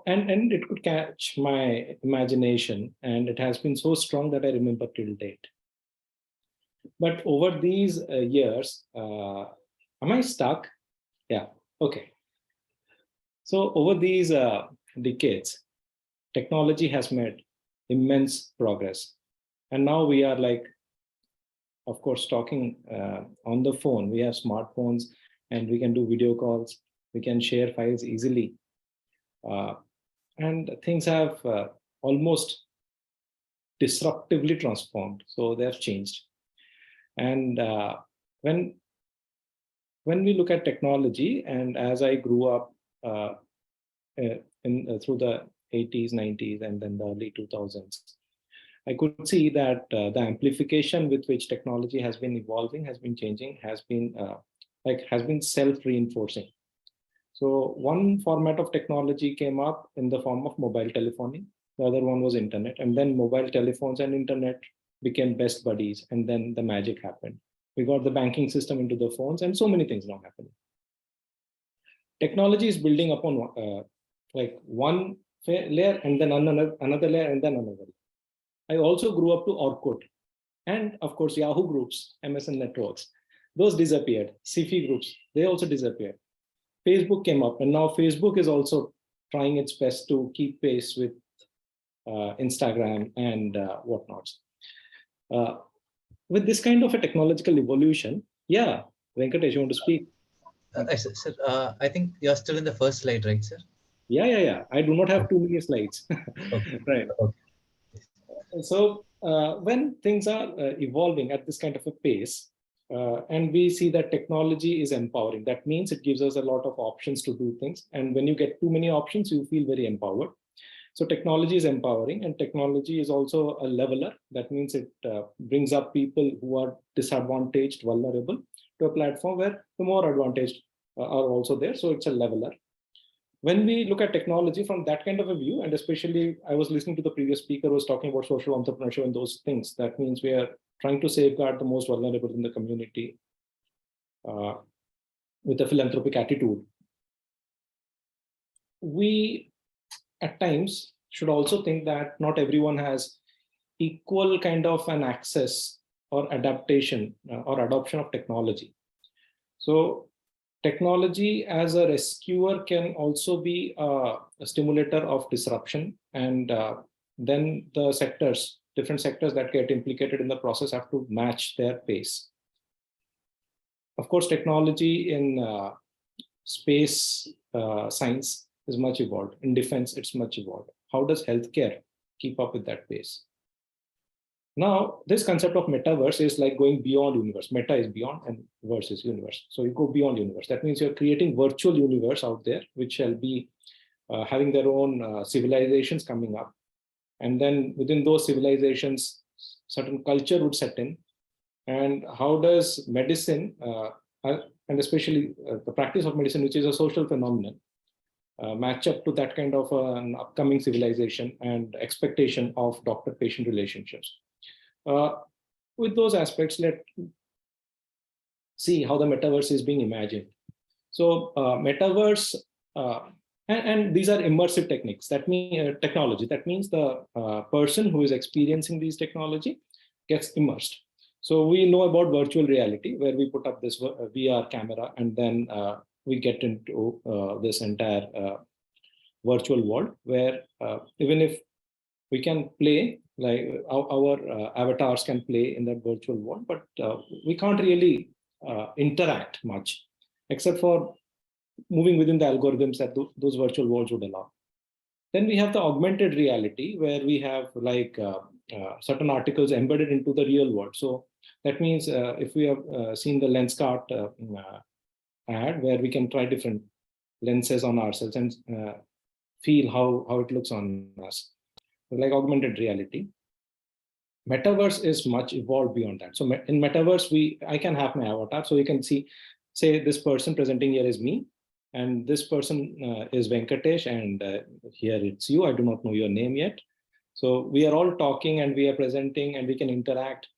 and it could catch my imagination, and it has been so strong that I remember till date. But over these years, am I stuck? Yeah, okay. So over these decades, technology has made immense progress. And now we are like, of course, talking on the phone. We have smartphones and we can do video calls. We can share files easily. And things have almost disruptively transformed. So they have changed. And when we look at technology, and as I grew up through the 80s, 90s, and then the early 2000s, I could see that the amplification with which technology has been evolving, has been changing, has been self-reinforcing. So one format of technology came up in the form of mobile telephony. The other one was internet, and then mobile telephones and internet became best buddies, and then the magic happened. We got the banking system into the phones, and so many things now happening. Technology is building upon like one layer and then another layer and then another. I also grew up to Orkut, and of course Yahoo groups, MSN networks. Those disappeared. SIFI groups, they also disappeared. Facebook came up, and now Facebook is also trying its best to keep pace with Instagram and whatnots. With this kind of a technological evolution, yeah, Venkatesh, you want to speak? Sir, I think you're still in the first slide, right, sir? Yeah. I do not have too many slides. Okay. Right. Okay. So when things are evolving at this kind of a pace, and we see that technology is empowering, that means it gives us a lot of options to do things. And when you get too many options, you feel very empowered. So technology is empowering, and technology is also a leveler. That means it brings up people who are disadvantaged, vulnerable, to a platform where the more advantaged are also there. So it's a leveler. When we look at technology from that kind of a view, and especially I was listening to the previous speaker who was talking about social entrepreneurship and those things, that means we are trying to safeguard the most vulnerable in the community with a philanthropic attitude. We at times should also think that not everyone has equal kind of an access or adaptation or adoption of technology. So technology as a rescuer can also be a stimulator of disruption, and then the different sectors that get implicated in the process have to match their pace. Of course, technology in space science is much evolved. In defense, it's much evolved. How does healthcare keep up with that pace? Now, this concept of metaverse is like going beyond universe. Meta is beyond and verse is universe. So you go beyond universe. That means you're creating virtual universe out there, which shall be having their own civilizations coming up. And then within those civilizations, certain culture would set in. And how does medicine, and especially the practice of medicine, which is a social phenomenon, match up to that kind of an upcoming civilization and expectation of doctor-patient relationships? With those aspects, let's see how the metaverse is being imagined. So metaverse, and these are immersive techniques. That means technology. That means the person who is experiencing these technology gets immersed. So we know about virtual reality, where we put up this VR camera, and then we get into this entire virtual world, where even if we can play, like our avatars can play in that virtual world, but we can't really interact much, except for moving within the algorithms that those virtual worlds would allow. Then we have the augmented reality, where we have like certain articles embedded into the real world. So that means if we have seen the Lenskart ad, where we can try different lenses on ourselves and feel how it looks on us, like augmented reality. Metaverse is much evolved beyond that. So in metaverse, I can have my avatar, so you can see, say this person presenting here is me, and this person is Venkatesh, and here it's you. I do not know your name yet. So we are all talking and we are presenting and we can interact.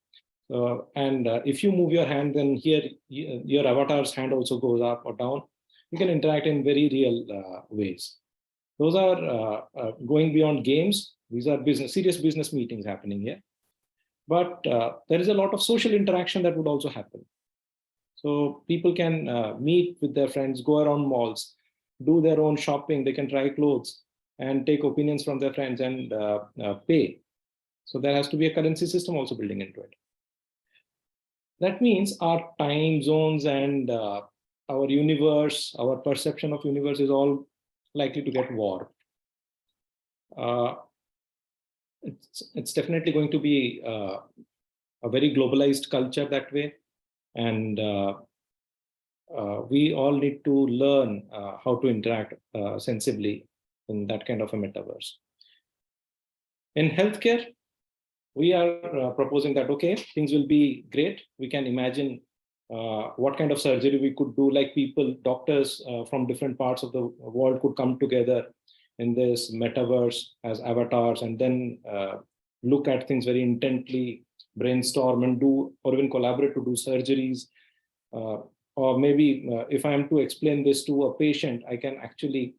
And if you move your hand, then here your avatar's hand also goes up or down. You can interact in very real ways. Those are going beyond games. These are serious business meetings happening here. But there is a lot of social interaction that would also happen. So people can meet with their friends, go around malls, do their own shopping. They can try clothes and take opinions from their friends and pay. So there has to be a currency system also building into it. That means our time zones and our universe, our perception of universe is all likely to get warped. it's definitely going to be a very globalized culture that way. And we all need to learn how to interact sensibly in that kind of a metaverse. In healthcare, we are proposing that, okay, things will be great. We can imagine what kind of surgery we could do, like doctors from different parts of the world could come together in this metaverse as avatars, and then look at things very intently, brainstorm and do, or even collaborate to do surgeries. Or maybe if I am to explain this to a patient, I can actually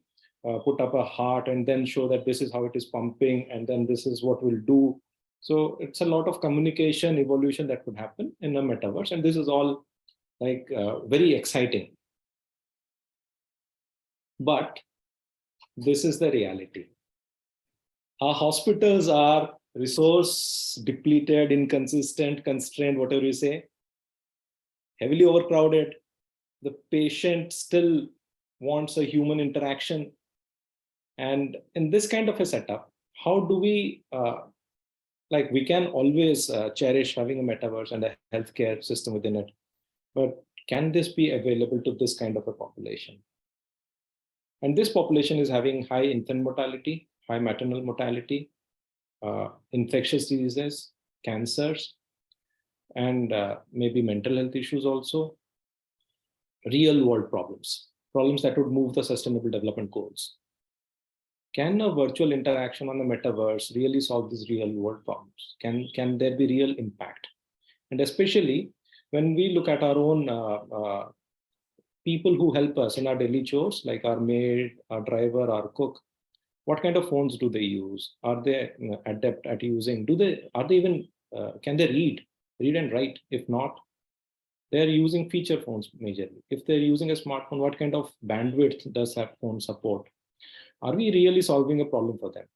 put up a heart and then show that this is how it is pumping, and then this is what we'll do. So it's a lot of communication evolution that could happen in a metaverse, and this is all like very exciting. But this is the reality. Our hospitals are resource depleted, inconsistent, constrained, whatever you say, heavily overcrowded. The patient still wants a human interaction. And in this kind of a setup, how do we, we can always cherish having a metaverse and a healthcare system within it, but can this be available to this kind of a population? And this population is having high infant mortality, high maternal mortality, infectious diseases, cancers, and maybe mental health issues also, real world problems that would move the sustainable development goals. Can a virtual interaction on the metaverse really solve these real world problems? Can there be real impact? And especially when we look at our own people who help us in our daily chores, like our maid, our driver, our cook, what kind of phones do they use? Are they adept at using? Are they even, can they read and write? If not, they're using feature phones majorly. If they're using a smartphone, what kind of bandwidth does that phone support? Are we really solving a problem for them?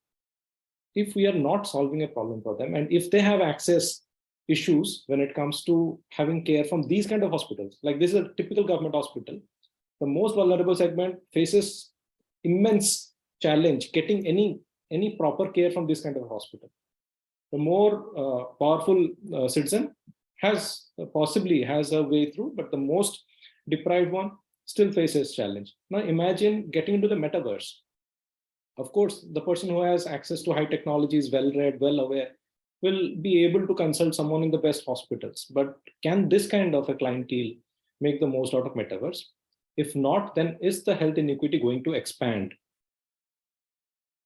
If we are not solving a problem for them, and if they have access issues when it comes to having care from these kind of hospitals, like this is a typical government hospital, the most vulnerable segment faces immense challenge getting any proper care from this kind of hospital. The more powerful citizen possibly has a way through, but the most deprived one still faces challenge. Now imagine getting into the metaverse. Of course, the person who has access to high technology is well read, well aware, will be able to consult someone in the best hospitals. But can this kind of a clientele make the most out of metaverse? If not, then is the health inequity going to expand?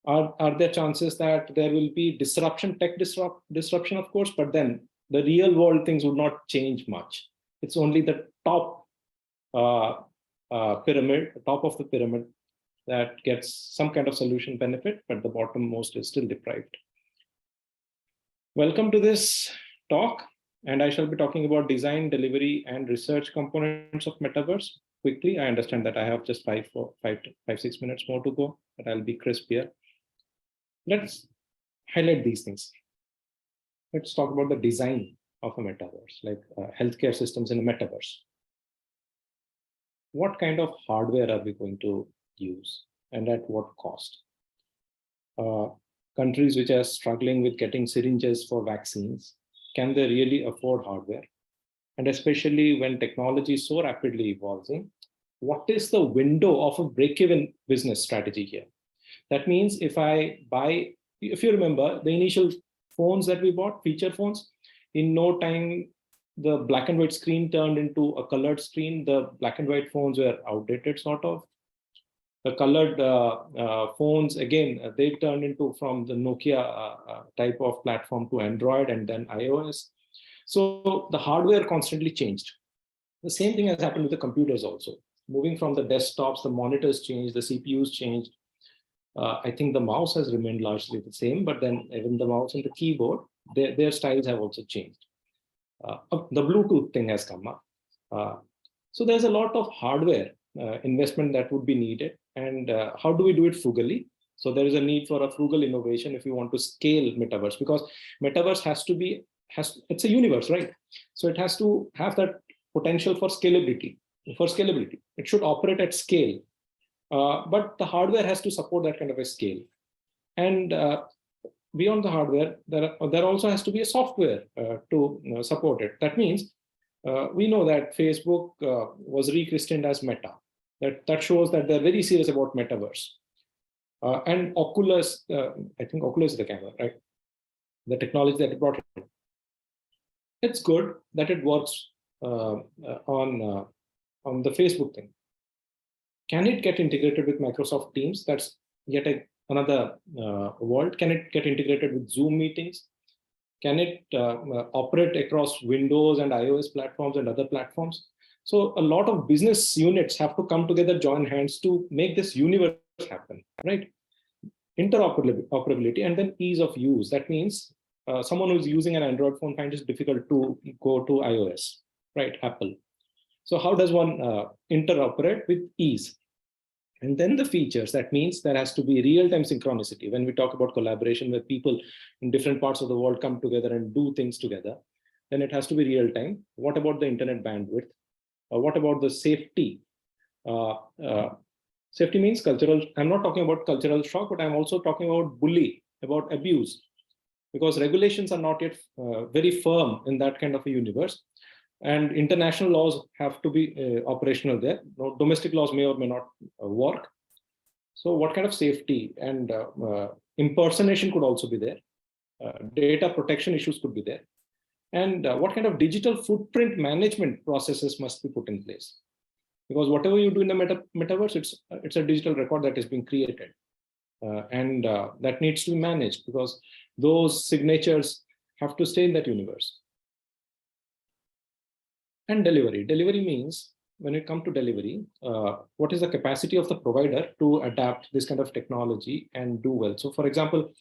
Are there chances that there will be disruption, tech disruption, of course, but then the real world things would not change much. It's only the top pyramid, the top of the pyramid, that gets some kind of solution benefit, but the bottom most is still deprived. Welcome to this talk, and I shall be talking about design, delivery, and research components of metaverse. Quickly, I understand that I have just 5-6 minutes more to go, but I'll be crisp here. Let's highlight these things. Let's talk about the design of a metaverse, like healthcare systems in a metaverse. What kind of hardware are we going to use, and at what cost? Countries which are struggling with getting syringes for vaccines, can they really afford hardware? And especially when technology is so rapidly evolving, what is the window of a break-even business strategy here? That means if you remember the initial phones that we bought, feature phones, in no time, the black and white screen turned into a colored screen. The black and white phones were outdated, sort of. The colored phones, again, they turned into from the Nokia type of platform to Android and then iOS. So the hardware constantly changed. The same thing has happened with the computers also. Moving from the desktops, the monitors changed, the CPUs changed. I think the mouse has remained largely the same, but then even the mouse and the keyboard, their styles have also changed. The Bluetooth thing has come up. So there's a lot of hardware investment that would be needed. And how do we do it frugally? So there is a need for a frugal innovation if you want to scale metaverse, because metaverse it's a universe, right? So it has to have that potential for scalability. It should operate at scale. But the hardware has to support that kind of a scale. And beyond the hardware, there also has to be a software to support it. That means we know that Facebook was rechristened as Meta. That shows that they're very serious about metaverse. And Oculus, I think Oculus is the camera, right? The technology that it brought in. It's good that it works on the Facebook thing. Can it get integrated with Microsoft Teams? That's yet another world. Can it get integrated with Zoom meetings? Can it operate across Windows and iOS platforms and other platforms? So a lot of business units have to come together, join hands to make this universe happen, right? Interoperability and then ease of use. That means someone who's using an Android phone finds it difficult to go to iOS, right? Apple. So how does one interoperate with ease? And then the features, that means there has to be real-time synchronicity. When we talk about collaboration where people in different parts of the world come together and do things together, then it has to be real-time. What about the internet bandwidth? What about the safety? Safety means cultural. I'm not talking about cultural shock, but I'm also talking about bully, about abuse, because regulations are not yet very firm in that kind of a universe. And international laws have to be operational there. Domestic laws may or may not work. So what kind of safety and impersonation could also be there. Data protection issues could be there. And what kind of digital footprint management processes must be put in place. Because whatever you do in the metaverse, it's a digital record that is being created. And that needs to be managed because those signatures have to stay in that universe. And delivery. Delivery means, when it comes to delivery, what is the capacity of the provider to adapt this kind of technology and do well? So for example,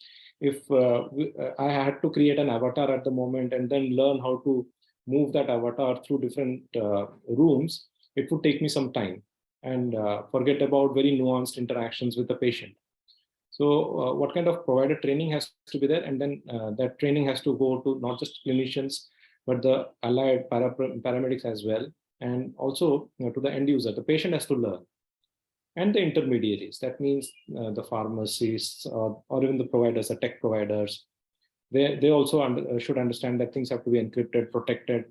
if I had to create an avatar at the moment and then learn how to move that avatar through different rooms, it would take me some time and forget about very nuanced interactions with the patient. So what kind of provider training has to be there? And then that training has to go to not just clinicians, but the allied paramedics as well. And also to the end user, the patient has to learn. And the intermediaries, that means the pharmacists or even the providers, the tech providers, they also should understand that things have to be encrypted, protected,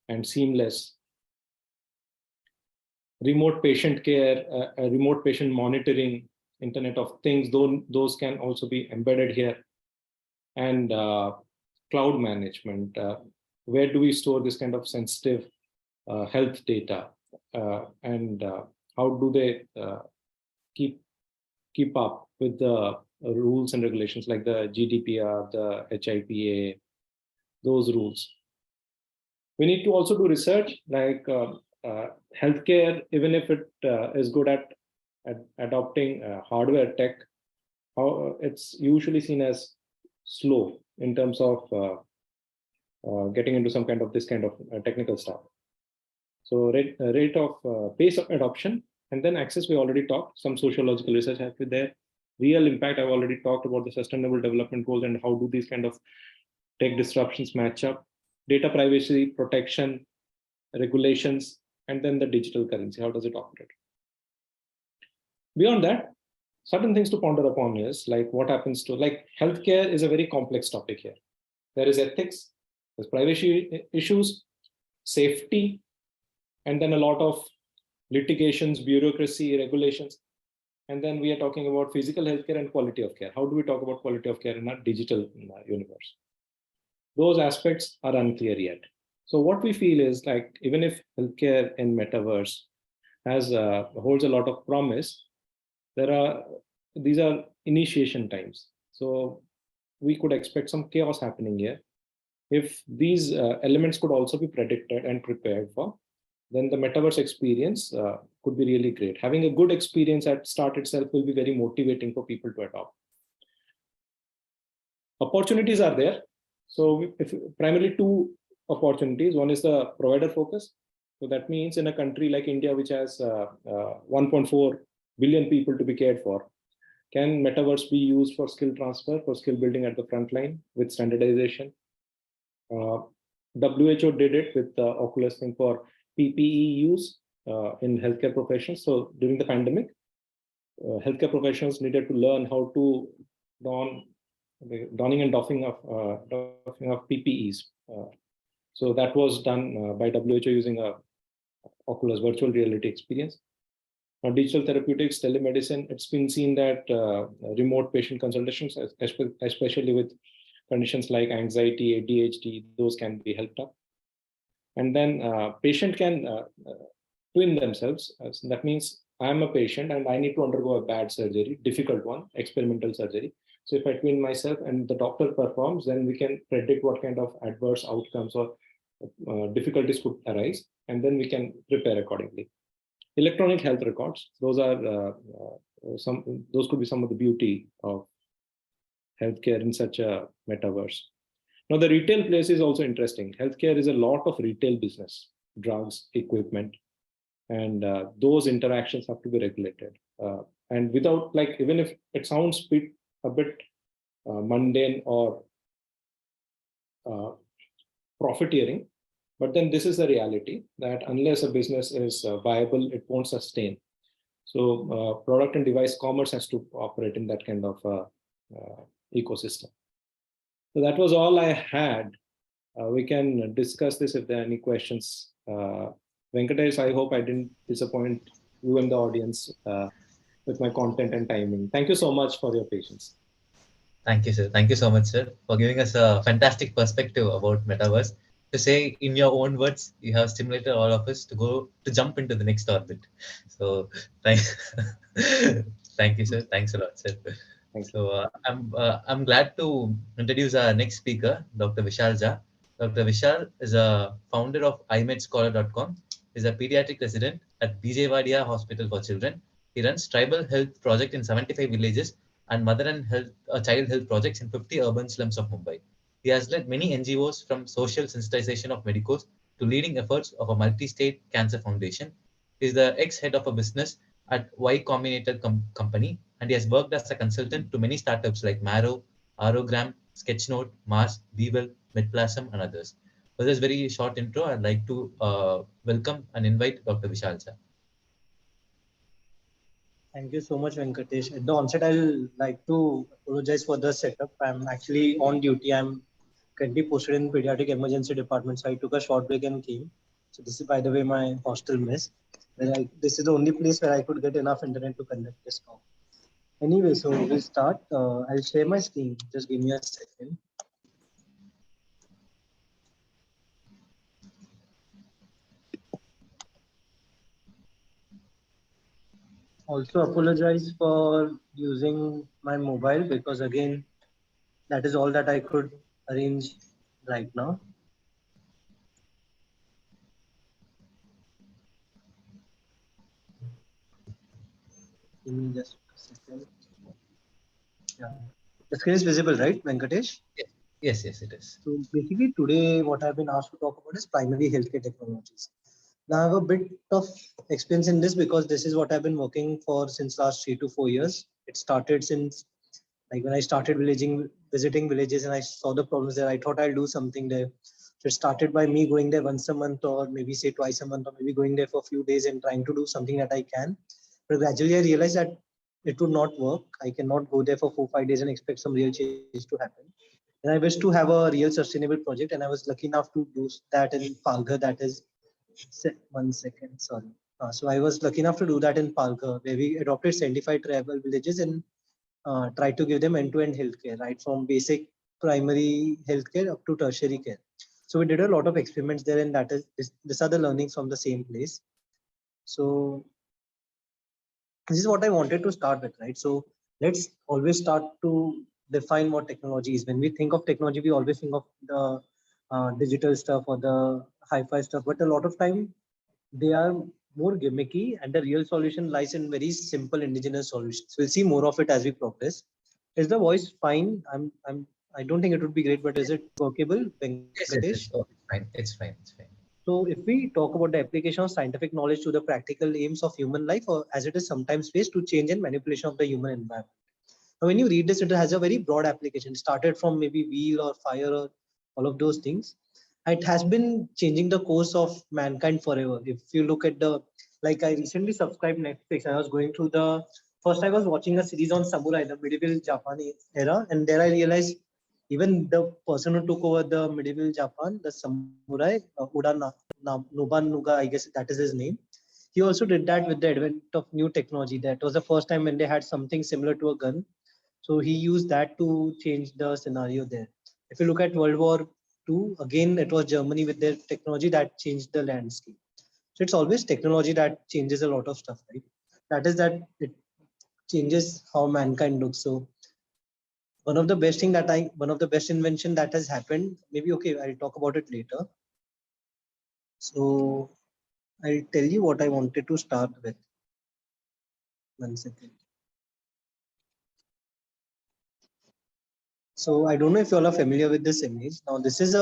and seamless. Remote patient care, remote patient monitoring, Internet of Things, those can also be embedded here. And cloud management, where do we store this kind of sensitive health data? And how do they keep up with the rules and regulations like the GDPR, the HIPAA, those rules? We need to also do research like healthcare, even if it is good at adopting hardware tech, it's usually seen as slow in terms of getting into some kind of this kind of technical stuff. So rate of pace of adoption, and then access, we already talked. Some sociological research has been there. Real impact, I've already talked about the sustainable development goals and how do these kind of tech disruptions match up. Data privacy, protection, regulations, and then the digital currency, how does it operate? Beyond that, certain things to ponder upon is like what happens to, like healthcare is a very complex topic here. There is ethics, there's privacy issues, safety, and then a lot of litigations, bureaucracy, regulations. And then we are talking about physical healthcare and quality of care. How do we talk about quality of care in a digital universe? Those aspects are unclear yet. So what we feel is like, even if healthcare in metaverse holds a lot of promise, these are initiation times. So we could expect some chaos happening here. If these elements could also be predicted and prepared for, then the metaverse experience could be really great. Having a good experience at start itself will be very motivating for people to adopt. Opportunities are there. So primarily two opportunities. One is the provider focus. So that means in a country like India, which has 1.4 billion people to be cared for, can metaverse be used for skill transfer, for skill building at the front line with standardization? WHO did it with the Oculus thing for PPE use in healthcare professions. So during the pandemic, healthcare professionals needed to learn how to don the donning and doffing of PPEs. So that was done by WHO using a Oculus virtual reality experience. Now, digital therapeutics, telemedicine, it's been seen that remote patient consultations, especially with conditions like anxiety, ADHD, those can be helped up. And then patient can twin themselves. So that means I'm a patient and I need to undergo a bad surgery, difficult one, experimental surgery. So if I twin myself and the doctor performs, then we can predict what kind of adverse outcomes or difficulties could arise, and then we can prepare accordingly. Electronic health records, those are those could be some of the beauty of healthcare in such a metaverse. Now, the retail place is also interesting. Healthcare is a lot of retail business, drugs, equipment, and those interactions have to be regulated. And without, like, even if it sounds a bit mundane or profiteering, but then this is the reality that unless a business is viable, it won't sustain. So product and device commerce has to operate in that kind of ecosystem. So that was all I had. We can discuss this if there are any questions. Venkatesh, I hope I didn't disappoint you and the audience with my content and timing. Thank you so much for your patience. Thank you, sir. Thank you so much, sir, for giving us a fantastic perspective about metaverse. To say in your own words, you have stimulated all of us to jump into the next orbit. So thank you, sir. Thanks a lot, sir. So I'm glad to introduce our next speaker, Dr. Vishal Jha. Dr. Vishal is a founder of iMedScholar.com. He's a pediatric resident at Bijaywadia Hospital for Children. He runs tribal health project in 75 villages and mother and child health projects in 50 urban slums of Mumbai. He has led many NGOs from social sensitization of medicos to leading efforts of a multi-state cancer foundation. He is the ex-head of a business at Y Combinator company, and he has worked as a consultant to many startups like Marrow, Aerogram, Sketchnote, Mars, Weevil, Medplasm, and others. For this very short intro, I'd like to welcome and invite Dr. Vishal Jha. Thank you so much, Venkatesh. At the onset, I'll like to apologize for the setup. I'm actually on duty. I'm currently posted in pediatric emergency department, so I took a short break and came. So this is, by the way, my hostel mess. This is the only place where I could get enough internet to conduct this talk. Anyway, so we'll start. I'll share my screen. Just give me a second. Also apologize for using my mobile because again, that is all that I could arrange right now. Give me just a second. Yeah. The screen is visible, right, Venkatesh? Yes, it is. So basically today what I've been asked to talk about is primary healthcare technologies. Now I have a bit of experience in this because this is what I've been working for since last 3 to 4 years. It started since like when I started visiting villages and I saw the problems there, I thought I'll do something there. So it started by me going there once a month or maybe say twice a month or maybe going there for a few days and trying to do something that I can. But gradually I realized that it would not work. I cannot go there for 4-5 days and expect some real change to happen. And I wish to have a real sustainable project, and I was lucky enough to do that in Palghar. That is, 1 second, sorry. So I was lucky enough to do that in Palghar, where we adopted 75 tribal villages and tried to give them end-to-end healthcare, right from basic primary healthcare up to tertiary care. So we did a lot of experiments there, and that is these are the learnings from the same place. So this is what I wanted to start with, right? So let's always start to define what technology is. When we think of technology, we always think of the digital stuff or the hi-fi stuff, but a lot of time they are more gimmicky, and the real solution lies in very simple indigenous solutions. We'll see more of it as we progress. Is the voice fine? I don't think it would be great, but is it workable, Venkatesh? Yes. Oh, it's fine. So if we talk about the application of scientific knowledge to the practical aims of human life, or as it is sometimes faced, to change and manipulation of the human environment. Now, when you read this, it has a very broad application. It started from maybe wheel or fire or all of those things. It has been changing the course of mankind forever. If you look at like I recently subscribed Netflix, and I was going through the first I was watching a series on samurai, the medieval Japanese era, and there I realized even the person who took over the medieval Japan, the samurai, Nobunaga, I guess that is his name. He also did that with the advent of new technology. That was the first time when they had something similar to a gun. So he used that to change the scenario there. If you look at World War II, again, it was Germany with their technology that changed the landscape. So it's always technology that changes a lot of stuff, right? That is that it changes how mankind looks. So one of the best invention that has happened, maybe, okay, I'll talk about it later. So I'll tell you what I wanted to start with. 1 second. So I don't know if you all are familiar with this image. Now this is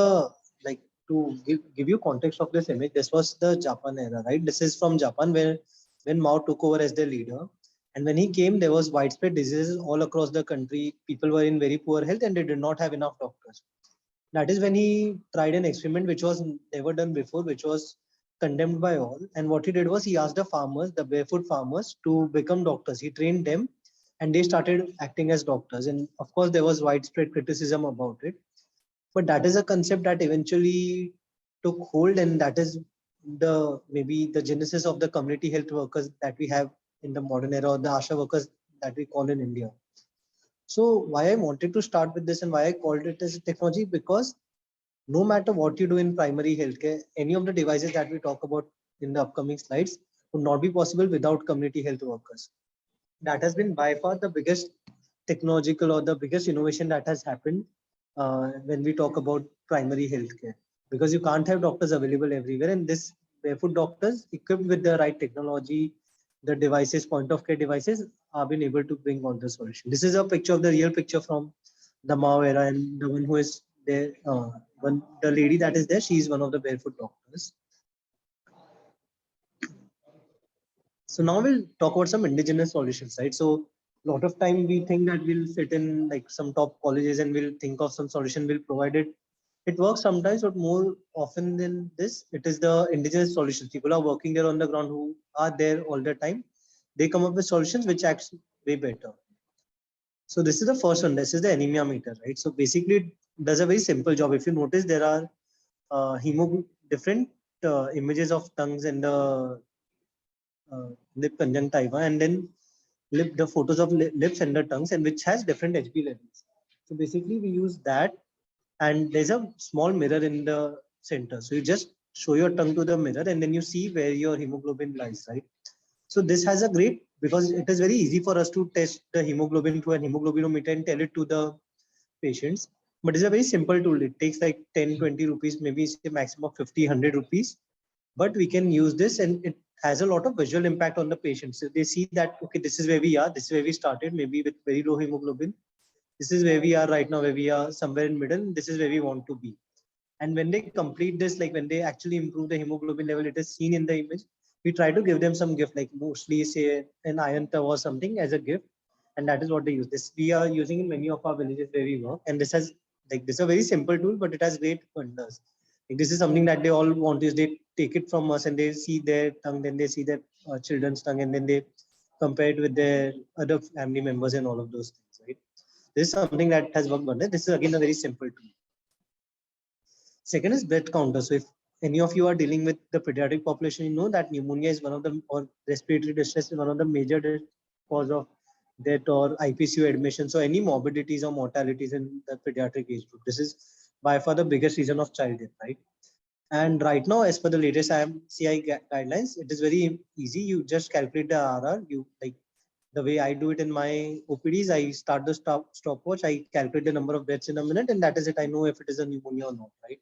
like to give you context of this image. This was the Japan era, right? This is from Japan when Mao took over as the leader. And when he came, there was widespread diseases all across the country. People were in very poor health and they did not have enough doctors. That is when he tried an experiment which was never done before, which was condemned by all. And what he did was he asked the farmers, the barefoot farmers, to become doctors. He trained them and they started acting as doctors. And of course, there was widespread criticism about it. But that is a concept that eventually took hold, and that is maybe the genesis of the community health workers that we have in the modern era, or the ASHA workers that we call in India. So why I wanted to start with this and why I called it as technology, because no matter what you do in primary healthcare, any of the devices that we talk about in the upcoming slides would not be possible without community health workers. That has been by far the biggest technological or the biggest innovation that has happened when we talk about primary healthcare, because you can't have doctors available everywhere, and this barefoot doctors equipped with the right technology, the devices, point of care devices, have been able to bring all the solution. This is a picture of the real picture from the Mao era, and the one who is there, the lady that is there, she is one of the barefoot doctors. So now we'll talk about some indigenous solutions, right? So a lot of time we think that we'll sit in like some top colleges and we'll think of some solution, we'll provide it. It works sometimes, but more often than this, it is the indigenous solutions. People are working there on the ground who are there all the time. They come up with solutions which acts way better. So this is the first one. This is the anemia meter, right? So basically it does a very simple job. If you notice, there are different images of tongues in the lip conjunctiva, and then the photos of lips and the tongues, and which has different HB levels. So basically we use that, and there's a small mirror in the center. So you just show your tongue to the mirror and then you see where your hemoglobin lies, right? So this has a great, because it is very easy for us to test the hemoglobin through an hemoglobinometer and tell it to the patients. But it's a very simple tool. It takes like 10, 20 rupees, maybe say maximum of 50, 100 rupees. But we can use this, and it has a lot of visual impact on the patients. So they see that, okay, this is where we are, this is where we started, maybe with very low hemoglobin. This is where we are right now, where we are somewhere in middle. This is where we want to be. And when they complete this, like when they actually improve the hemoglobin level, it is seen in the image. We try to give them some gift, like mostly say an iron tub or something as a gift. And that is what they use. This we are using in many of our villages where we work. And this has, like, this is a very simple tool, but it has great wonders. Like, this is something that they all want is they take it from us and they see their tongue, then they see their children's tongue, and then they compare it with their other family members and all of those things, right? This is something that has worked wonders. This is again a very simple tool. Second is breath counter. So if any of you are dealing with the pediatric population, you know that pneumonia is one of the, or respiratory distress is one of the major cause of death or IPCU admission. So any morbidities or mortalities in the pediatric age group, this is by far the biggest reason of child death, right? And right now, as per the latest IMCI guidelines, it is very easy. You just calculate the RR. You, like the way I do it in my OPDs, I start the stopwatch, I calculate the number of breaths in a minute, and that is it. I know if it is a pneumonia or not, right?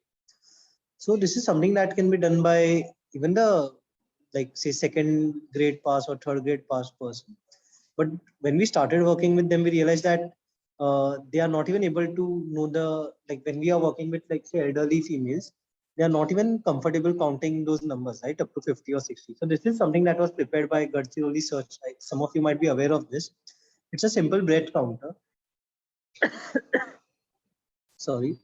So this is something that can be done by even the, like, say, second grade pass or third grade pass person. But when we started working with them, we realized that they are not even able to know the, like when we are working with, like, say, elderly females, they are not even comfortable counting those numbers, right, up to 50 or 60. So this is something that was prepared by Gadchiroli Search. Right? Some of you might be aware of this. It's a simple breath counter. Sorry.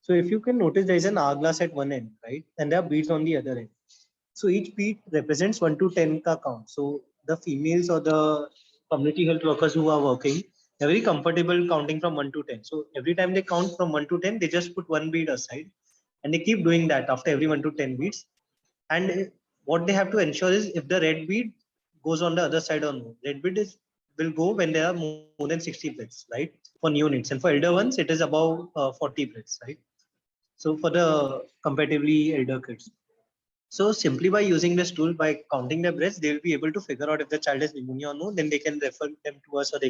So if you can notice, there is an hourglass at one end, right? And there are beads on the other end. So each bead represents 1 to 10 ka count. So the females or the community health workers who are working, they're very comfortable counting from 1 to 10. So every time they count from 1 to 10, they just put one bead aside and they keep doing that after every 1 to 10 beads. And what they have to ensure is if the red bead goes on the other side or no. Red bead will go when there are more than 60 breaths, right? For neonates. And for elder ones, it is above 40 breaths, right? So for the comparatively elder kids. So simply by using this tool, by counting their breaths, they will be able to figure out if the child has pneumonia or no. Then they can refer them to us, or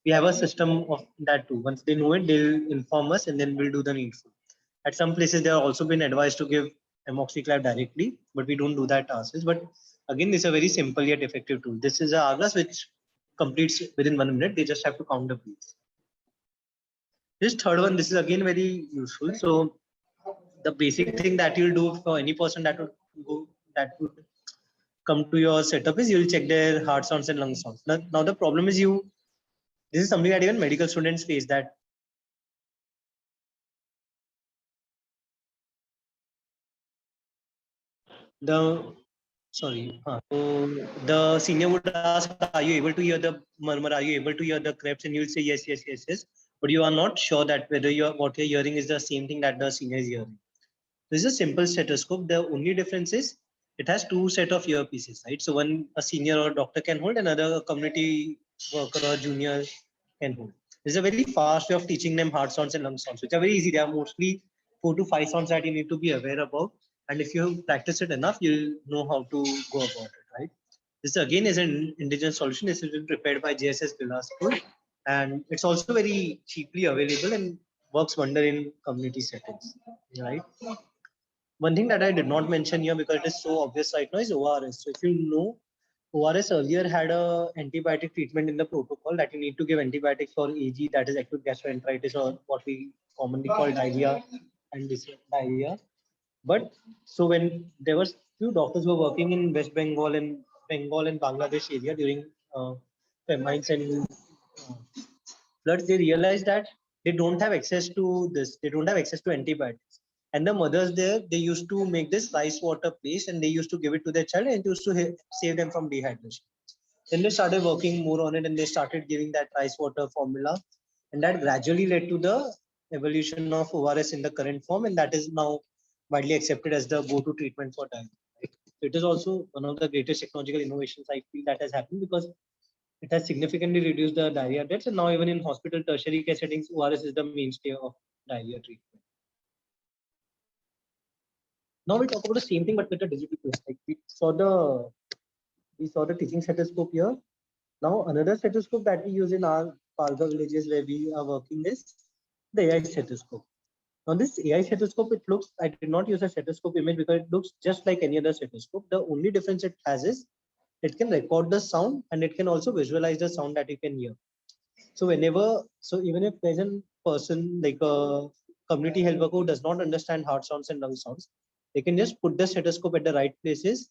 we have a system of that too. Once they know it, they'll inform us, and then we'll do the needful. At some places, they have also been advised to give amoxiclav directly, but we don't do that ourselves. But again, this is a very simple yet effective tool. This is a hourglass which completes within 1 minute. They just have to count the breaths. This third one, this is again very useful. So the basic thing that you'll do for any person that would come to your setup is you'll check their heart sounds and lung sounds. Now the problem is this is something that even medical students face, that so the senior would ask, are you able to hear the murmur? Are you able to hear the creps? And you'll say yes, yes, yes, yes. But you are not sure that whether what you're hearing is the same thing that the senior is hearing. This is a simple stethoscope. The only difference is it has two set of earpieces, right? So one a senior or doctor can hold, another a community worker or junior can hold. This is a very fast way of teaching them heart sounds and lung sounds, which are very easy. There are mostly 4 to 5 sounds that you need to be aware about. And if you practice it enough, you'll know how to go about it, right? This again is an indigenous solution. This has been prepared by JSS Bilaspur, and it's also very cheaply available and works wonder in community settings, right? One thing that I did not mention here because it is so obvious right now is ORS. So if you know, ORS earlier had a antibiotic treatment in the protocol that you need to give antibiotics for AG, that is acute gastroenteritis, or what we commonly call diarrhea and diarrhea. But so when there was few doctors who were working in West Bengal and Bangladesh area during famines and floods, they realized that they don't have access to this. They don't have access to antibiotics. And the mothers there, they used to make this rice water paste and they used to give it to their child and it used to save them from dehydration. Then they started working more on it and they started giving that rice water formula. And that gradually led to the evolution of ORS in the current form. And that is now widely accepted as the go-to treatment for diarrhea. Right? So it is also one of the greatest technological innovations I feel that has happened because it has significantly reduced the diarrhea deaths. And now even in hospital tertiary care settings, ORS is the mainstay of diarrhea treatment. Now we talk about the same thing, but with a digital twist. Like we saw the teaching stethoscope here. Now another stethoscope that we use in our Palga villages where we are working is the AI stethoscope. Now this AI stethoscope, it looks, I did not use a stethoscope image because it looks just like any other stethoscope. The only difference it has is it can record the sound and it can also visualize the sound that you can hear. So even if there's a person like a community health worker who does not understand heart sounds and lung sounds, they can just put the stethoscope at the right places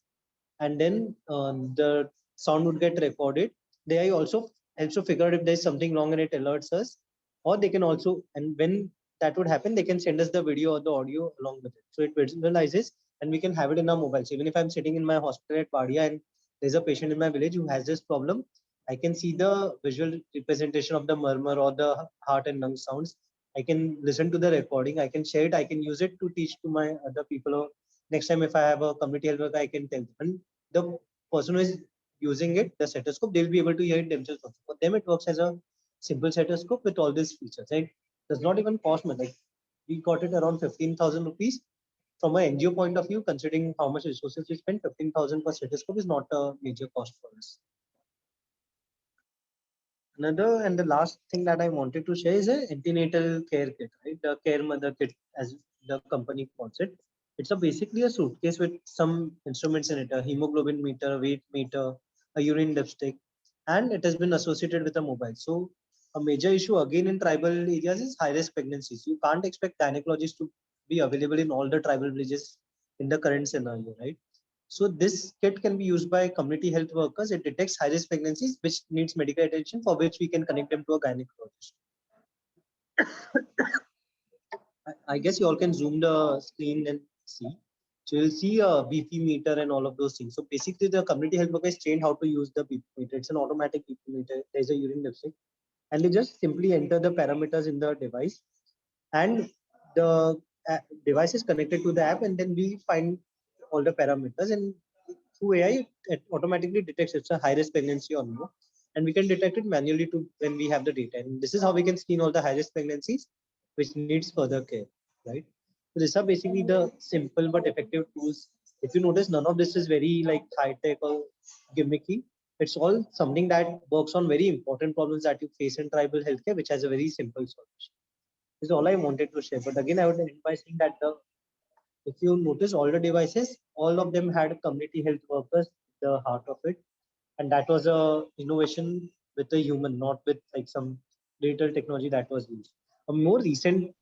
and then the sound would get recorded. They also helps to figure out if there's something wrong and it alerts us, or they can also, and when that would happen, they can send us the video or the audio along with it. So it visualizes and we can have it in our mobile. So even if I'm sitting in my hospital at Padia and there's a patient in my village who has this problem, I can see the visual representation of the murmur or the heart and lung sounds. I can listen to the recording. I can share it. I can use it to teach to my other people. Or next time, if I have a community health worker, I can tell them. And the person who is using it, the stethoscope, they'll be able to hear it themselves. For them, it works as a simple stethoscope with all these features. It does not even cost much. Like we got it around 15,000 rupees. From an NGO point of view, considering how much resources we spend, 15,000 per stethoscope is not a major cost for us. Another and the last thing that I wanted to share is an antenatal care kit, right? The care mother kit, as the company calls it. It's basically a suitcase with some instruments in it, a hemoglobin meter, a weight meter, a urine dipstick, and it has been associated with a mobile. So a major issue again in tribal areas is high-risk pregnancies. You can't expect gynecologists to be available in all the tribal villages in the current scenario, right? So this kit can be used by community health workers. It detects high-risk pregnancies which needs medical attention, for which we can connect them to a gynecologist. I guess you all can zoom the screen and see. So you'll see a BP meter and all of those things. So basically the community health worker is trained how to use the BP meter. It's an automatic BP meter. There's a urine dipstick, and they just simply enter the parameters in the device, and the device is connected to the app, and then we find all the parameters, and through AI it automatically detects it's a high risk pregnancy or no, and we can detect it manually to when we have the data. And this is how we can screen all the high risk pregnancies which needs further care, right? So these are basically the simple but effective tools. If you notice, none of this is very like high tech or gimmicky. It's all something that works on very important problems that you face in tribal healthcare, which has a very simple solution. This is all I wanted to share. But again, I would end by saying that if you notice all the devices, all of them had community health workers at the heart of it. And that was a innovation with a human, not with like some digital technology that was used. A more recent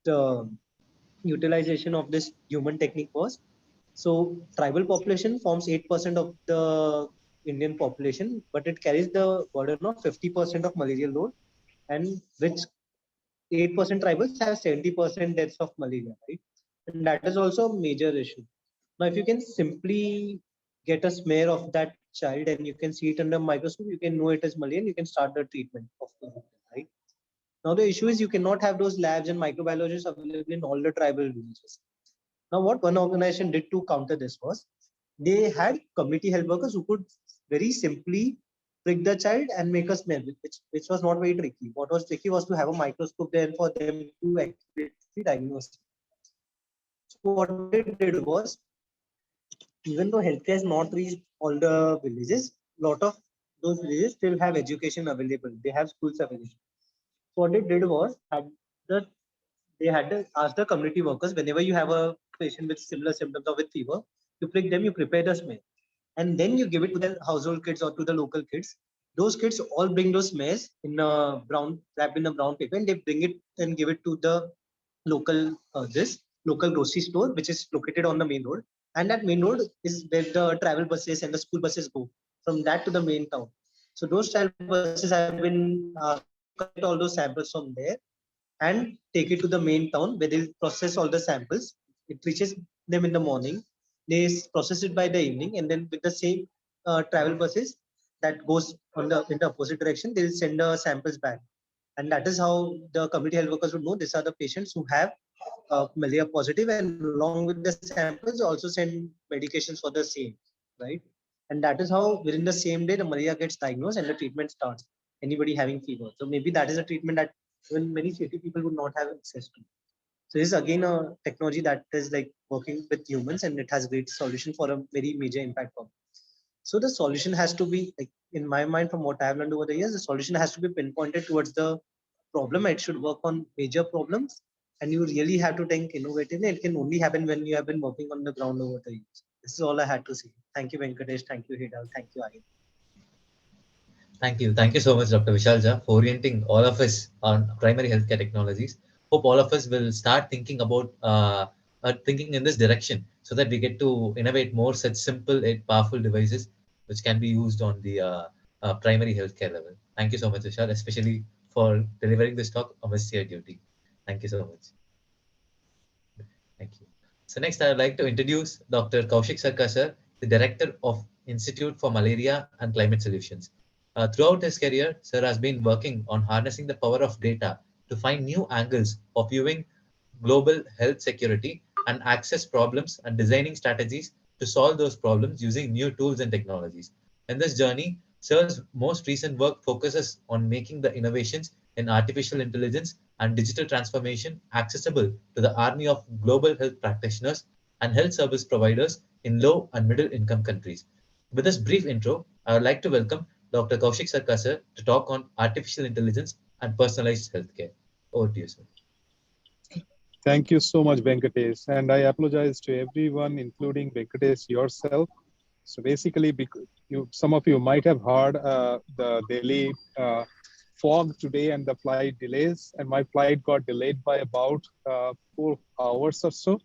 uh, utilization of this human technique was, so tribal population forms 8% of the Indian population, but it carries the burden of 50% of malarial load, and which 8% tribals have 70% deaths of malaria, right? And that is also a major issue. Now, if you can simply get a smear of that child and you can see it under a microscope, you can know it is malaria and you can start the treatment of the, right? Now, the issue is you cannot have those labs and microbiologists available in all the tribal villages. Now, what one organization did to counter this was they had community health workers who could very simply prick the child and make a smell, which was not very tricky. What was tricky was to have a microscope there for them to accurately diagnose. So what they did was, even though healthcare has not reached all the villages, a lot of those villages still have education available. They have schools available. So what they did was the they had to ask the community workers, whenever you have a patient with similar symptoms or with fever, you prick them, you prepare the smear, and then you give it to the household kids or to the local kids. Those kids all bring those smears in a brown, wrapped in a brown paper, and they bring it and give it to the local this local grocery store, which is located on the main road. And that main road is where the travel buses and the school buses go from that to the main town. So those travel buses have been collect all those samples from there and take it to the main town where they'll process all the samples. It reaches them in the morning. They process it by the evening, and then with the same travel buses that goes on the in the opposite direction, they'll send the samples back. And that is how the community health workers would know these are the patients who have malaria positive, and along with the samples, also send medications for the same, right? And that is how within the same day the malaria gets diagnosed and the treatment starts. Anybody having fever, so maybe that is a treatment that even many city people would not have access to. So this is again a technology that is like working with humans, and it has great solution for a very major impact problem. So the solution has to be, like in my mind, from what I have learned over the years, the solution has to be pinpointed towards the problem. It should work on major problems, and you really have to think innovatively. It can only happen when you have been working on the ground over the years. This is all I had to say. Thank you, Venkatesh. Thank you, HeDaL. Thank you, Ayan. Thank you. Thank you so much, Dr. Vishalja, for orienting all of us on primary healthcare technologies. Hope all of us will start thinking about thinking in this direction so that we get to innovate more such simple and powerful devices which can be used on the primary healthcare level. Thank you so much, Vishal, especially for delivering this talk on your duty. Thank you so much. Thank you. So next, I would like to introduce Dr. Kaushik Sarkar sir, the Director of Institute for Malaria and Climate Solutions. Throughout his career, sir has been working on harnessing the power of data to find new angles of viewing global health security and access problems and designing strategies to solve those problems using new tools and technologies. In this journey, sir's most recent work focuses on making the innovations in artificial intelligence and digital transformation accessible to the army of global health practitioners and health service providers in low and middle income countries. With this brief intro, I would like to welcome Dr. Kaushik Sarkar sir to talk on artificial intelligence and personalized healthcare. Over to you, sir. Thank you so much, Venkatesh. And I apologize to everyone, including Venkatesh yourself. So basically, some of you might have heard the Delhi fog today and the flight delays. And my flight got delayed by about 4 hours or so.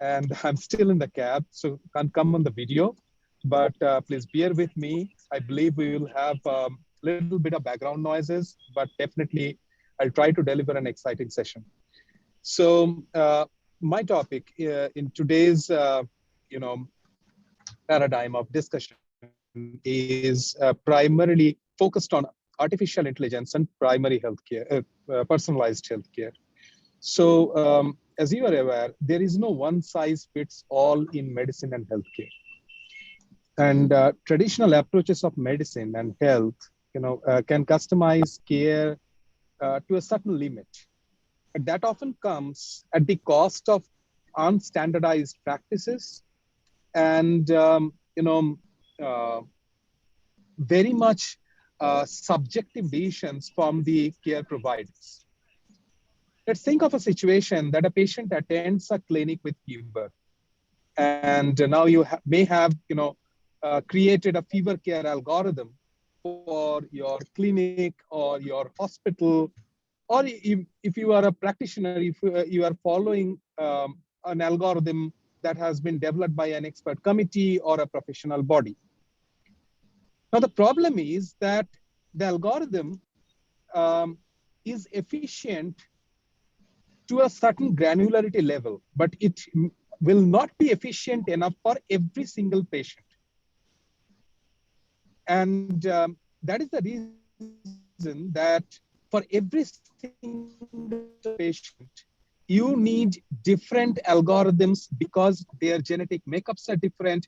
And I'm still in the cab, so can't come on the video. But please bear with me. I believe we will have a little bit of background noises, but definitely I'll try to deliver an exciting session. So my topic in today's, paradigm of discussion is primarily focused on artificial intelligence and primary healthcare, personalized healthcare. So, as you are aware, there is no one size fits all in medicine and healthcare. And traditional approaches of medicine and health, can customize care to a certain limit. But that often comes at the cost of unstandardized practices and, very much subjective decisions from the care providers. Let's think of a situation that a patient attends a clinic with fever, and now you may have, created a fever care algorithm for your clinic or your hospital, or if you are a practitioner, if you are following an algorithm that has been developed by an expert committee or a professional body. Now, the problem is that the algorithm is efficient to a certain granularity level, but it will not be efficient enough for every single patient. And that is the reason that for every single patient, you need different algorithms because their genetic makeups are different,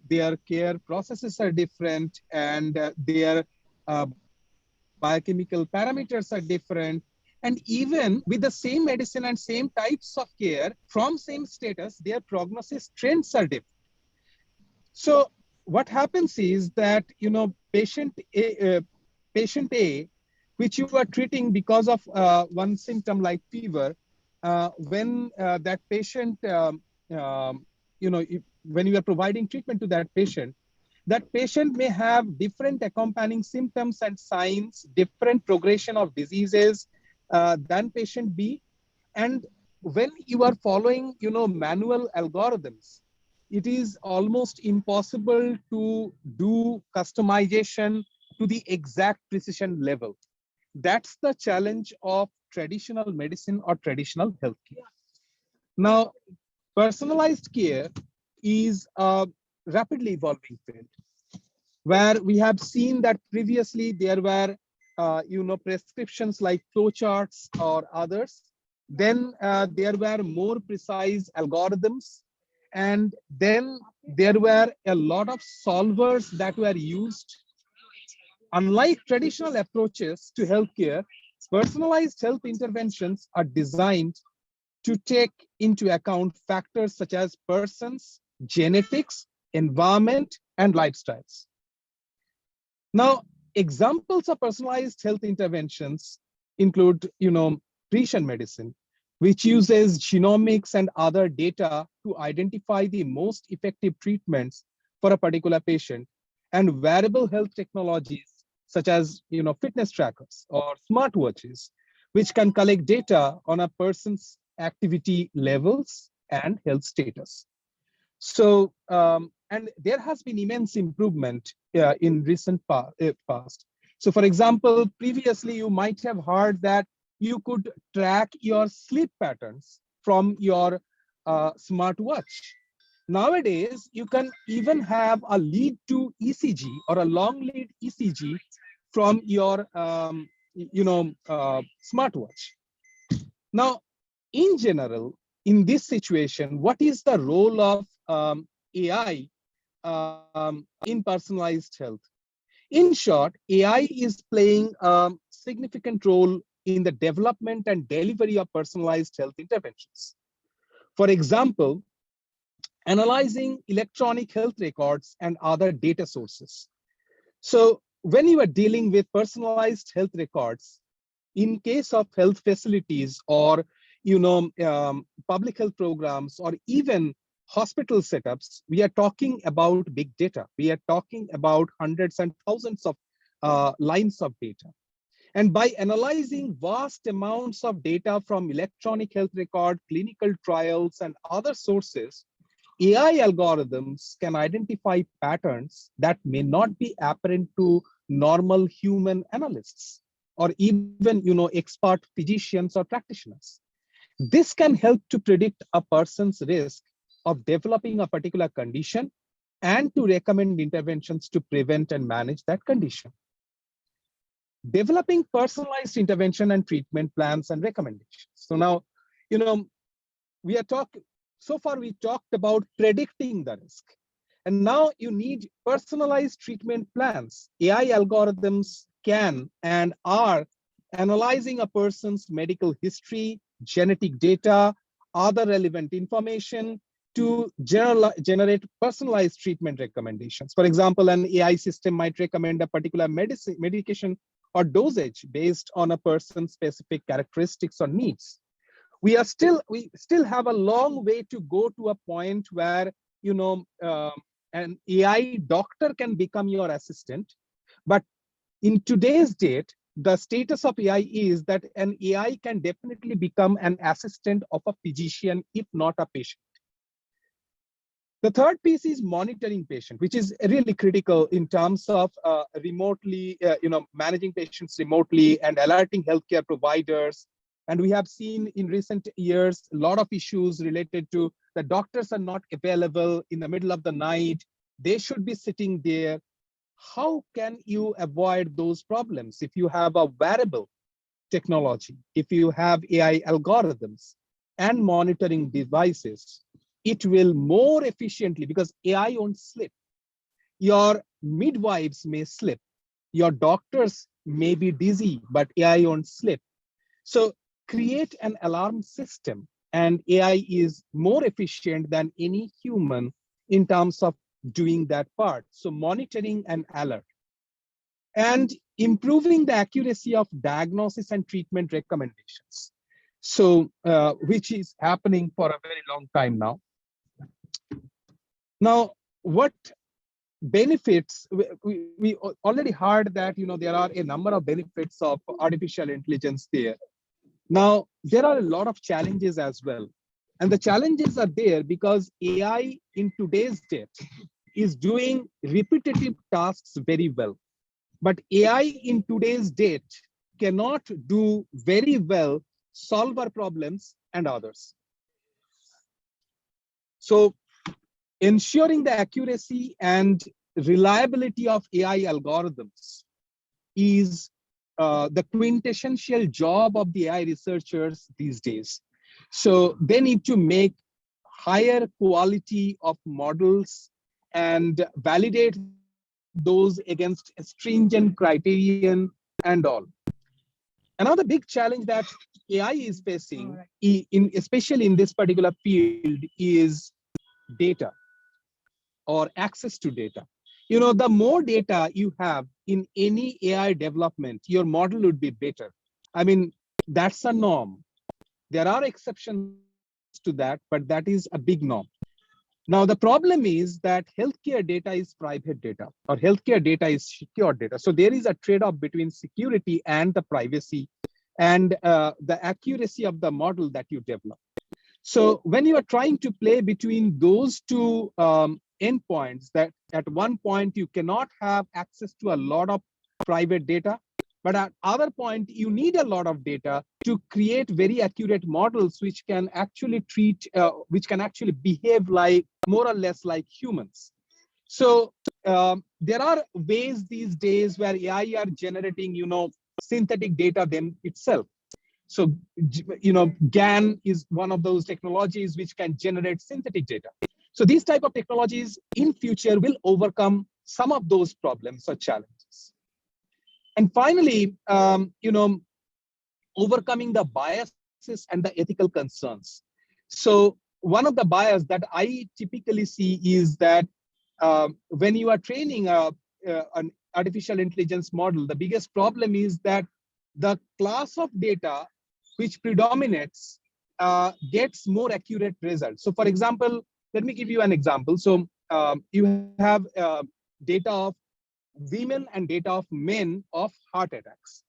their care processes are different, and their biochemical parameters are different. And even with the same medicine and same types of care from same status, their prognosis trends are different. So what happens is that, patient A, which you are treating because of one symptom like fever, when that patient, when you are providing treatment to that patient may have different accompanying symptoms and signs, different progression of diseases than patient B. And when you are following, manual algorithms, it is almost impossible to do customization to the exact precision level. That's the challenge of traditional medicine or traditional healthcare. Now, personalized care is a rapidly evolving field, where we have seen that previously there were, prescriptions like flowcharts or others. Then there were more precise algorithms. And then there were a lot of solvers that were used. Unlike traditional approaches to healthcare, personalized health interventions are designed to take into account factors such as persons, genetics, environment, and lifestyles. Now, examples of personalized health interventions include, precision medicine, which uses genomics and other data to identify the most effective treatments for a particular patient, and wearable health technologies such as, fitness trackers or smartwatches, which can collect data on a person's activity levels and health status. So, and there has been immense improvement in recent past. So, for example, previously you might have heard that you could track your sleep patterns from your smartwatch. Nowadays, you can even have a lead to ECG or a long lead ECG from your, smartwatch. Now, in general, in this situation, what is the role of AI in personalized health? In short, AI is playing a significant role in the development and delivery of personalized health interventions. For example, analyzing electronic health records and other data sources. So when you are dealing with personalized health records, in case of health facilities or public health programs or even hospital setups, we are talking about big data. We are talking about hundreds and thousands of lines of data. And by analyzing vast amounts of data from electronic health record, clinical trials, and other sources, AI algorithms can identify patterns that may not be apparent to normal human analysts or even expert physicians or practitioners. This can help to predict a person's risk of developing a particular condition and to recommend interventions to prevent and manage that condition. Developing personalized intervention and treatment plans and recommendations. So now, we are talking, so far we talked about predicting the risk. And now you need personalized treatment plans. AI algorithms can and are analyzing a person's medical history, genetic data, other relevant information to generate personalized treatment recommendations. For example, an AI system might recommend a particular medication or dosage based on a person's specific characteristics or needs. We still have a long way to go to a point where an AI doctor can become your assistant. But in today's date, the status of AI is that an AI can definitely become an assistant of a physician, if not a patient. The third piece is monitoring patient, which is really critical in terms of remotely, managing patients remotely and alerting healthcare providers. And we have seen in recent years a lot of issues related to the doctors are not available in the middle of the night. They should be sitting there. How can you avoid those problems? If you have a wearable technology, if you have AI algorithms and monitoring devices, it will more efficiently, because AI won't slip. Your midwives may slip. Your doctors may be dizzy, but AI won't slip. So create an alarm system, and AI is more efficient than any human in terms of doing that part. So monitoring and alert. And improving the accuracy of diagnosis and treatment recommendations. So, which is happening for a very long time now. Now, what benefits, we already heard that, there are a number of benefits of artificial intelligence there. Now, there are a lot of challenges as well. And the challenges are there because AI in today's date is doing repetitive tasks very well. But AI in today's date cannot do very well solver problems and others. So ensuring the accuracy and reliability of AI algorithms is the quintessential job of the AI researchers these days. So they need to make higher quality of models and validate those against stringent criterion and all. Another big challenge that AI is facing, especially in this particular field, is data or access to data. The more data you have in any AI development, your model would be better. I mean, that's a norm. There are exceptions to that, but that is a big norm. Now, the problem is that healthcare data is private data, or healthcare data is secure data. So there is a trade-off between security and the privacy and the accuracy of the model that you develop. So when you are trying to play between those two endpoints, that at one point you cannot have access to a lot of private data, but at other point you need a lot of data to create very accurate models which can actually which can actually behave like more or less like humans. So there are ways these days where AI are generating, synthetic data them itself. So, GAN is one of those technologies which can generate synthetic data. So these type of technologies in future will overcome some of those problems or challenges. And finally, overcoming the biases and the ethical concerns. So one of the bias that I typically see is that when you are training an artificial intelligence model, the biggest problem is that the class of data which predominates gets more accurate results. So for example, let me give you an example. So you have data of women and data of men of heart attacks.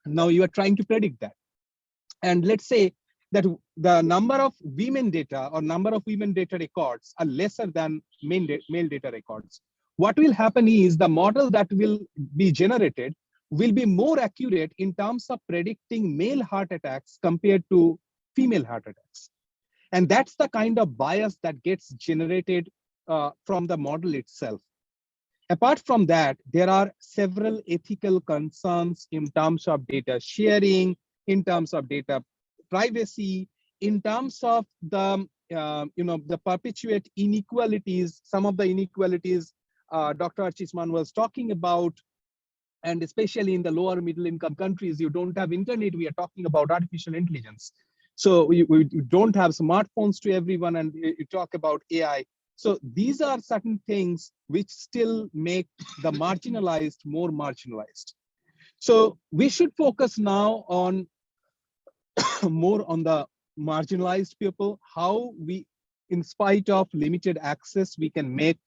Now you are trying to predict that. And let's say that the number of women data or number of women data records are lesser than male data records. What will happen is the model that will be generated will be more accurate in terms of predicting male heart attacks compared to female heart attacks. And that's the kind of bias that gets generated from the model itself. Apart from that, there are several ethical concerns in terms of data sharing, in terms of data privacy, in terms of the the perpetuate inequalities, some of the inequalities Dr. Archisman was talking about, and especially in the lower middle income countries, you don't have internet. We are talking about artificial intelligence. So we don't have smartphones to everyone, and you talk about AI. So these are certain things which still make the marginalized more marginalized. So we should focus now on more on the marginalized people, how we, in spite of limited access, we can make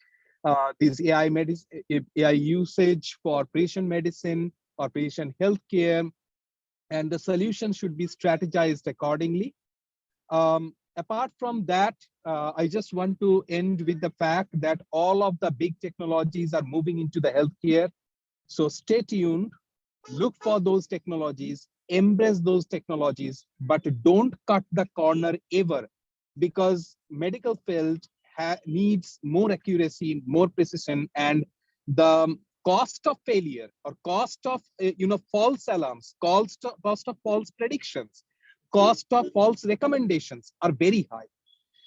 this AI usage for patient medicine or patient healthcare, and the solution should be strategized accordingly. Apart from that, I just want to end with the fact that all of the big technologies are moving into the healthcare. So stay tuned, look for those technologies, embrace those technologies, but don't cut the corner ever, because medical field needs more accuracy, more precision, and the cost of failure or cost of false alarms, cost of false predictions, cost of false recommendations are very high.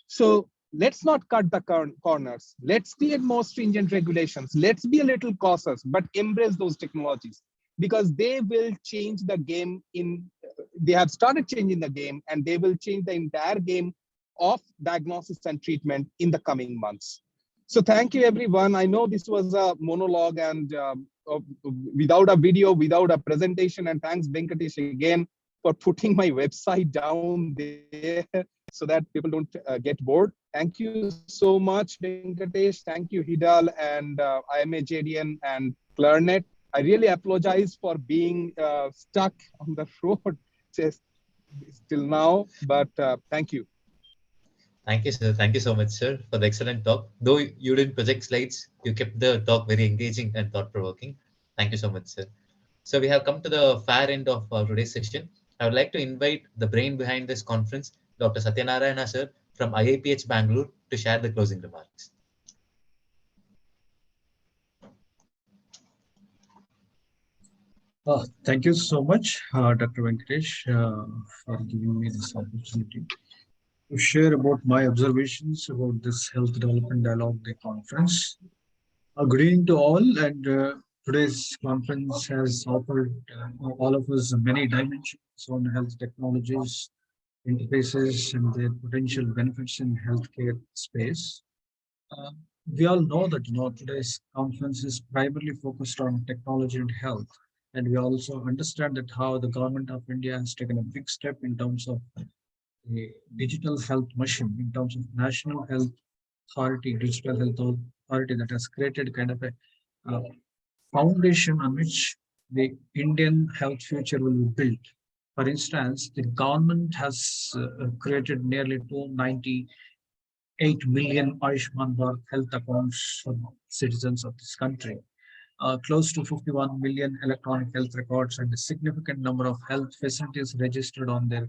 So let's not cut the corners. Let's create more stringent regulations. Let's be a little cautious, but embrace those technologies, because they will change the game. They have started changing the game, and they will change the entire game of diagnosis and treatment in the coming months. So thank you, everyone. I know this was a monologue and without a video, without a presentation, and thanks Venkatesh again for putting my website down there so that people don't get bored. Thank you so much, Venkatesh. Thank you, HeDaL and IMA JDN and Clarnet. I really apologize for being stuck on the road just till now, but thank you. Thank you, sir. Thank you so much, sir, for the excellent talk. Though you didn't project slides, you kept the talk very engaging and thought-provoking. Thank you so much, sir. So we have come to the far end of today's session. I would like to invite the brain behind this conference, Dr. Satyanarayana, sir, from IIPH Bangalore, to share the closing remarks. Thank you so much, Dr. Venkatesh, for giving me this opportunity to share about my observations about this Health Development Dialogue Day conference. Good evening to all, and today's conference has offered all of us many dimensions on health technologies, interfaces, and their potential benefits in healthcare space. We all know that today's conference is primarily focused on technology and health, and we also understand that how the government of India has taken a big step in terms of a digital health mission, in terms of National Health Authority, Digital Health Authority, that has created kind of a foundation on which the Indian health future will be built. For instance, the government has created nearly 298 million Ayushman Bharat health accounts for citizens of this country. Close to 51 million electronic health records, and a significant number of health facilities registered on their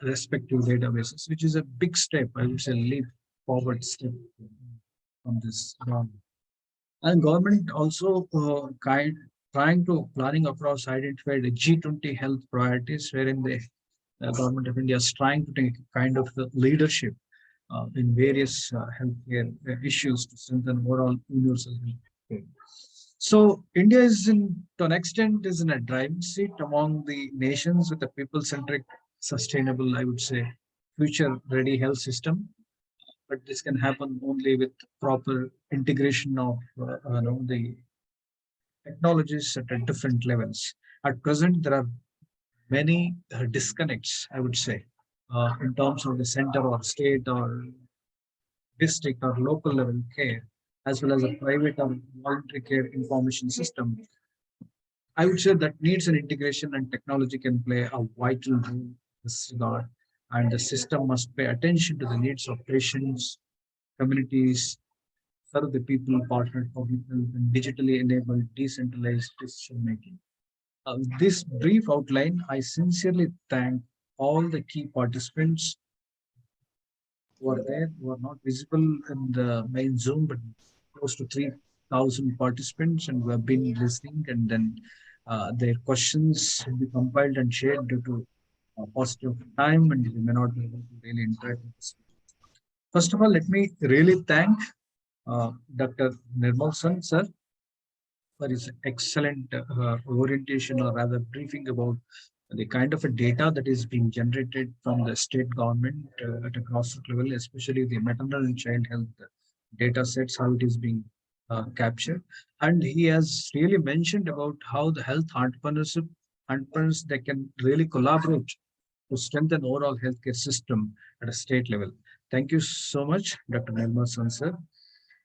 respective databases, which is a big step, I would say, leap forward step from this government. And government also planning across identified the G20 health priorities, wherein the government of India is trying to take kind of the leadership in various healthcare issues to strengthen overall universal health care. So India is to an extent is in a driving seat among the nations with a people-centric, sustainable, I would say, future-ready health system. But this can happen only with proper integration of the technologies at different levels. At present, there are many disconnects, I would say, in terms of the center or state or district or local level care, as well as a private or voluntary care information system. I would say that needs an integration, and technology can play a vital role in this regard. And the system must pay attention to the needs of patients, communities, serve the people, partner public health, and digitally enabled decentralized decision making. This brief outline, I sincerely thank all the key participants who are there, who are not visible in the main Zoom, but close to 3,000 participants and who have been listening, and then their questions will be compiled and shared due to paucity of time, and we may not be able to really interact with this. First of all, let me really thank Dr. Nirmal Sen, sir, for his excellent orientation, or rather briefing about the kind of a data that is being generated from the state government at a grassroots level, especially the maternal and child health data sets, how it is being captured. And he has really mentioned about how the health entrepreneurship, entrepreneurs, they can really collaborate to strengthen overall healthcare system at a state level. Thank you so much, Dr. Nirmal Sen, sir.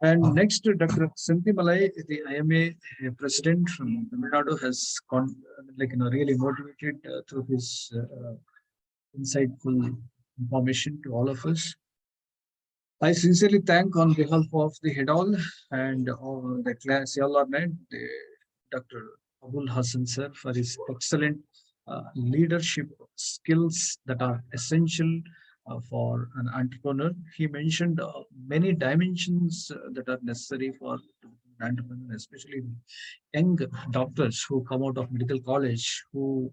And next, Dr. Sinti Malai, the IMA president from Tamil Nadu, has really motivated through his insightful information to all of us. I sincerely thank on behalf of the HeDaL and the class CLR9, Dr. Abul Hassan sir, for his excellent leadership skills that are essential for an entrepreneur. He mentioned many dimensions that are necessary for an entrepreneur, especially young doctors who come out of medical college, who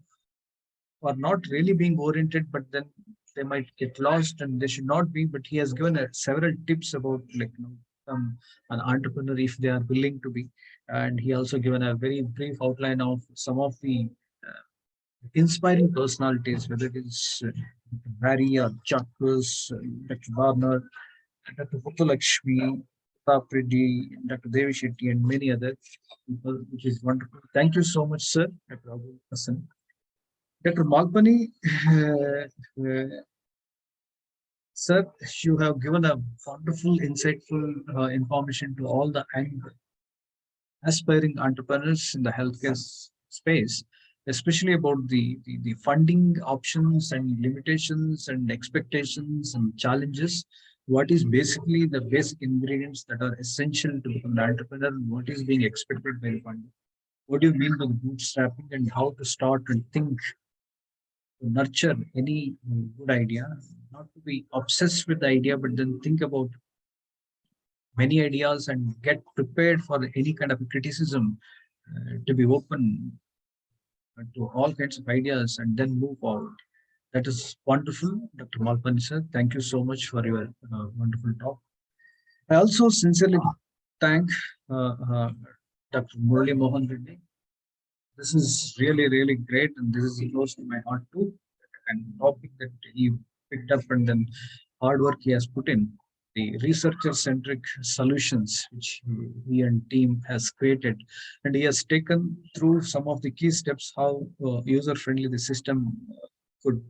are not really being oriented, but then they might get lost and they should not be. But he has given several tips about an entrepreneur if they are willing to be. And he also given a very brief outline of some of the inspiring personalities, whether it is Barry or Jacques, Dr. Barner, Dr. Putulakshmi, Reddy, Dr. Devi Shetty, and many other people, which is wonderful. Thank you so much, sir, Dr. Abul Hassan. Dr. Malpani, sir, you have given a wonderful, insightful information to all the aspiring entrepreneurs in the healthcare space, especially about the funding options and limitations and expectations and challenges. What is basically the basic ingredients that are essential to become an entrepreneur, and what is being expected by the funding? What do you mean by bootstrapping, and how to start and think to nurture any good idea, not to be obsessed with the idea, but then think about many ideas and get prepared for any kind of criticism, to be open to all kinds of ideas and then move forward. That is wonderful, Dr. Malpani sir. Thank you so much for your wonderful talk. I also sincerely thank Dr. Murali Mohan Reddy. This is really, really great, and this is close to my heart too. And topic that he picked up, and then hard work he has put in, the researcher-centric solutions which he and team has created, and he has taken through some of the key steps how user-friendly the system could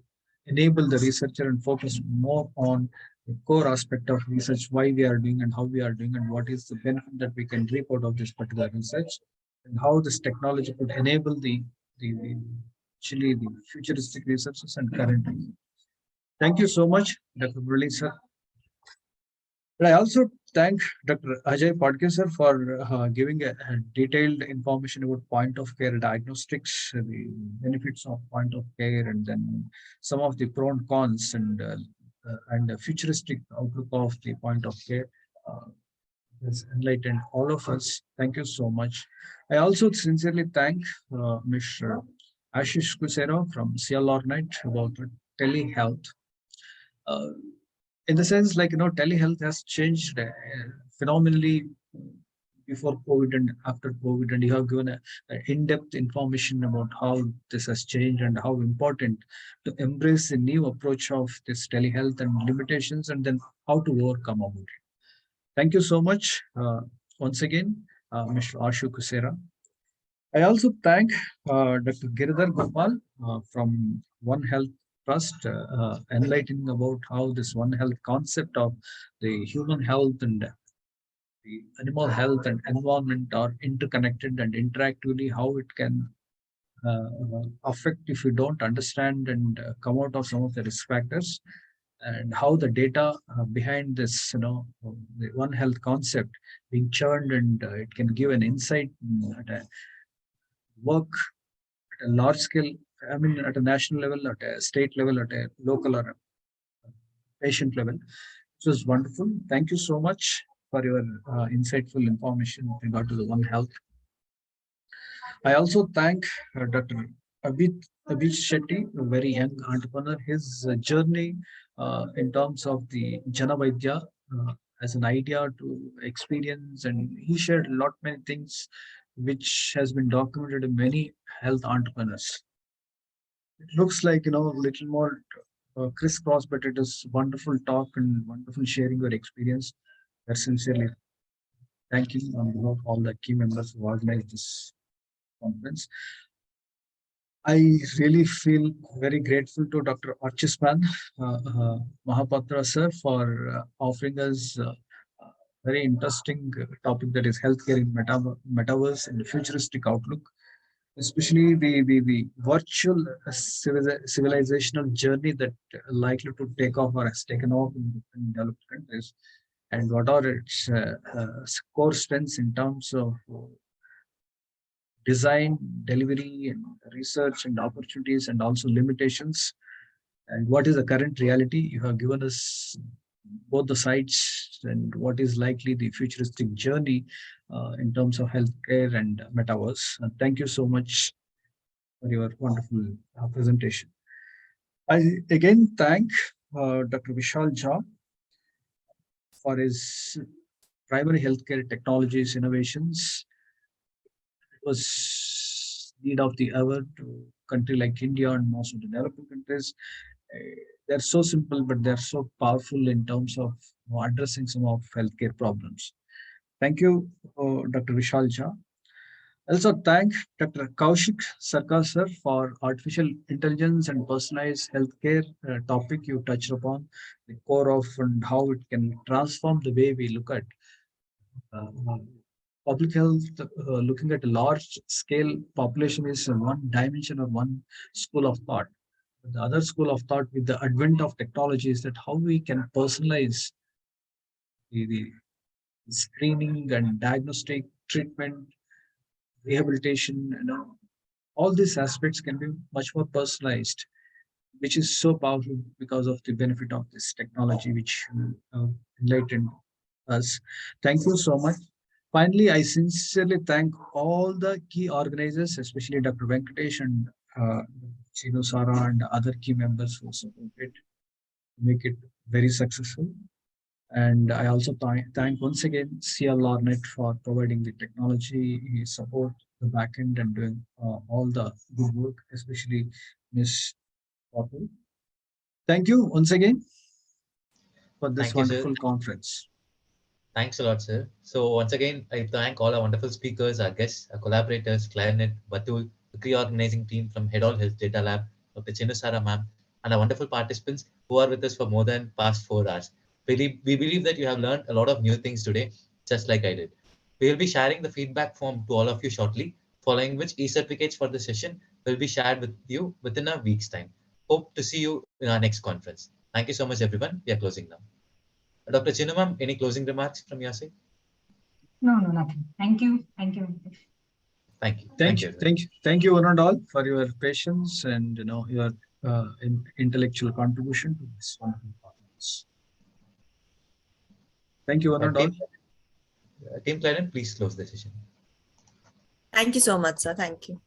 enable the researcher and focus more on the core aspect of research, why we are doing and how we are doing, and what is the benefit that we can reap out of this particular research, and how this technology could enable actually the futuristic researches and current research. Thank you so much, Dr. Murali sir. But I also thank Dr. Ajay Padke sir for giving a detailed information about point of care diagnostics, the benefits of point of care, and then some of the pros and cons, and the futuristic outlook of the point of care. Has enlightened all of us. Thank you so much. I also sincerely thank Mr. Ashish Kusera from CLR9 about telehealth. In the sense, telehealth has changed phenomenally before COVID and after COVID, and you have given a in-depth information about how this has changed and how important to embrace the new approach of this telehealth and limitations, and then how to overcome about it. Thank you so much once again, Mr. Ashu Kusera. I also thank Dr. Giridhar Gopal from One Health Trust, enlightening about how this One Health concept of the human health and the animal health and environment are interconnected, and interactively how it can affect if you don't understand and come out of some of the risk factors, and how the data behind this, the One Health concept being churned, and it can give an insight at a work at a large scale, I mean, at a national level, at a state level, at a local or a patient level. It was wonderful. Thank you so much for your insightful information with regard to the One Health. I also thank Dr. Abhit Shetty, a very young entrepreneur. His journey in terms of the Janavaidya as an idea to experience, and he shared a lot many things which has been documented in many health entrepreneurs. It looks like, a little more crisscross, but it is wonderful talk and wonderful sharing your experience. I sincerely thank you on behalf of all the key members who organized this conference. I really feel very grateful to Dr. Archispan Mahapatra sir for offering us a very interesting topic, that is healthcare in metaverse and futuristic outlook, especially the virtual civilizational journey that likely to take off or has taken off in developed countries, and what are its core strengths in terms of design, delivery, and research, and opportunities, and also limitations, and what is the current reality. You have given us both the sides and what is likely the futuristic journey in terms of healthcare and metaverse. Thank you so much for your wonderful presentation. I again thank Dr. Vishal Jha for his primary healthcare technologies innovations. It was need of the hour to country like India and most of the developing countries. They're so simple, but they're so powerful in terms of addressing some of healthcare problems. Thank you, Dr. Vishal Jha. Also thank Dr. Kaushik Sarkar sir for artificial intelligence and personalized healthcare topic you touched upon, the core of and how it can transform the way we look at public health. Looking at a large scale population is one dimension or one school of thought. The other school of thought with the advent of technology is that how we can personalize the screening and diagnostic treatment, rehabilitation, all these aspects can be much more personalized, which is so powerful because of the benefit of this technology which enlightened us. Thank you so much. Finally, I sincerely thank all the key organizers, especially Dr. Venkatesh and Chino Sara and other key members who supported to make it very successful. And I also thank once again CLRNet for providing the technology support, the backend, and doing all the good work, especially Ms. Patel. Thank you once again for this wonderful conference. Thanks a lot, sir. So once again, I thank all our wonderful speakers, our guests, our collaborators, Clarinet, Batul, the pre-organizing team from HeDaL Health Data Lab, Dr. Chinusara ma'am, and our wonderful participants who are with us for more than past 4 hours. We believe that you have learned a lot of new things today, just like I did. We will be sharing the feedback form to all of you shortly, following which e-certificates for the session will be shared with you within a week's time. Hope to see you in our next conference. Thank you so much, everyone. We are closing now. Dr. Chinu ma'am, any closing remarks from your side? No, nothing. Thank you. Thank you. Thank you. Thank you, one and all, for your patience and your intellectual contribution to this wonderful conference. Thank you, one and all. Team Clarence, please close the session. Thank you so much, sir. Thank you.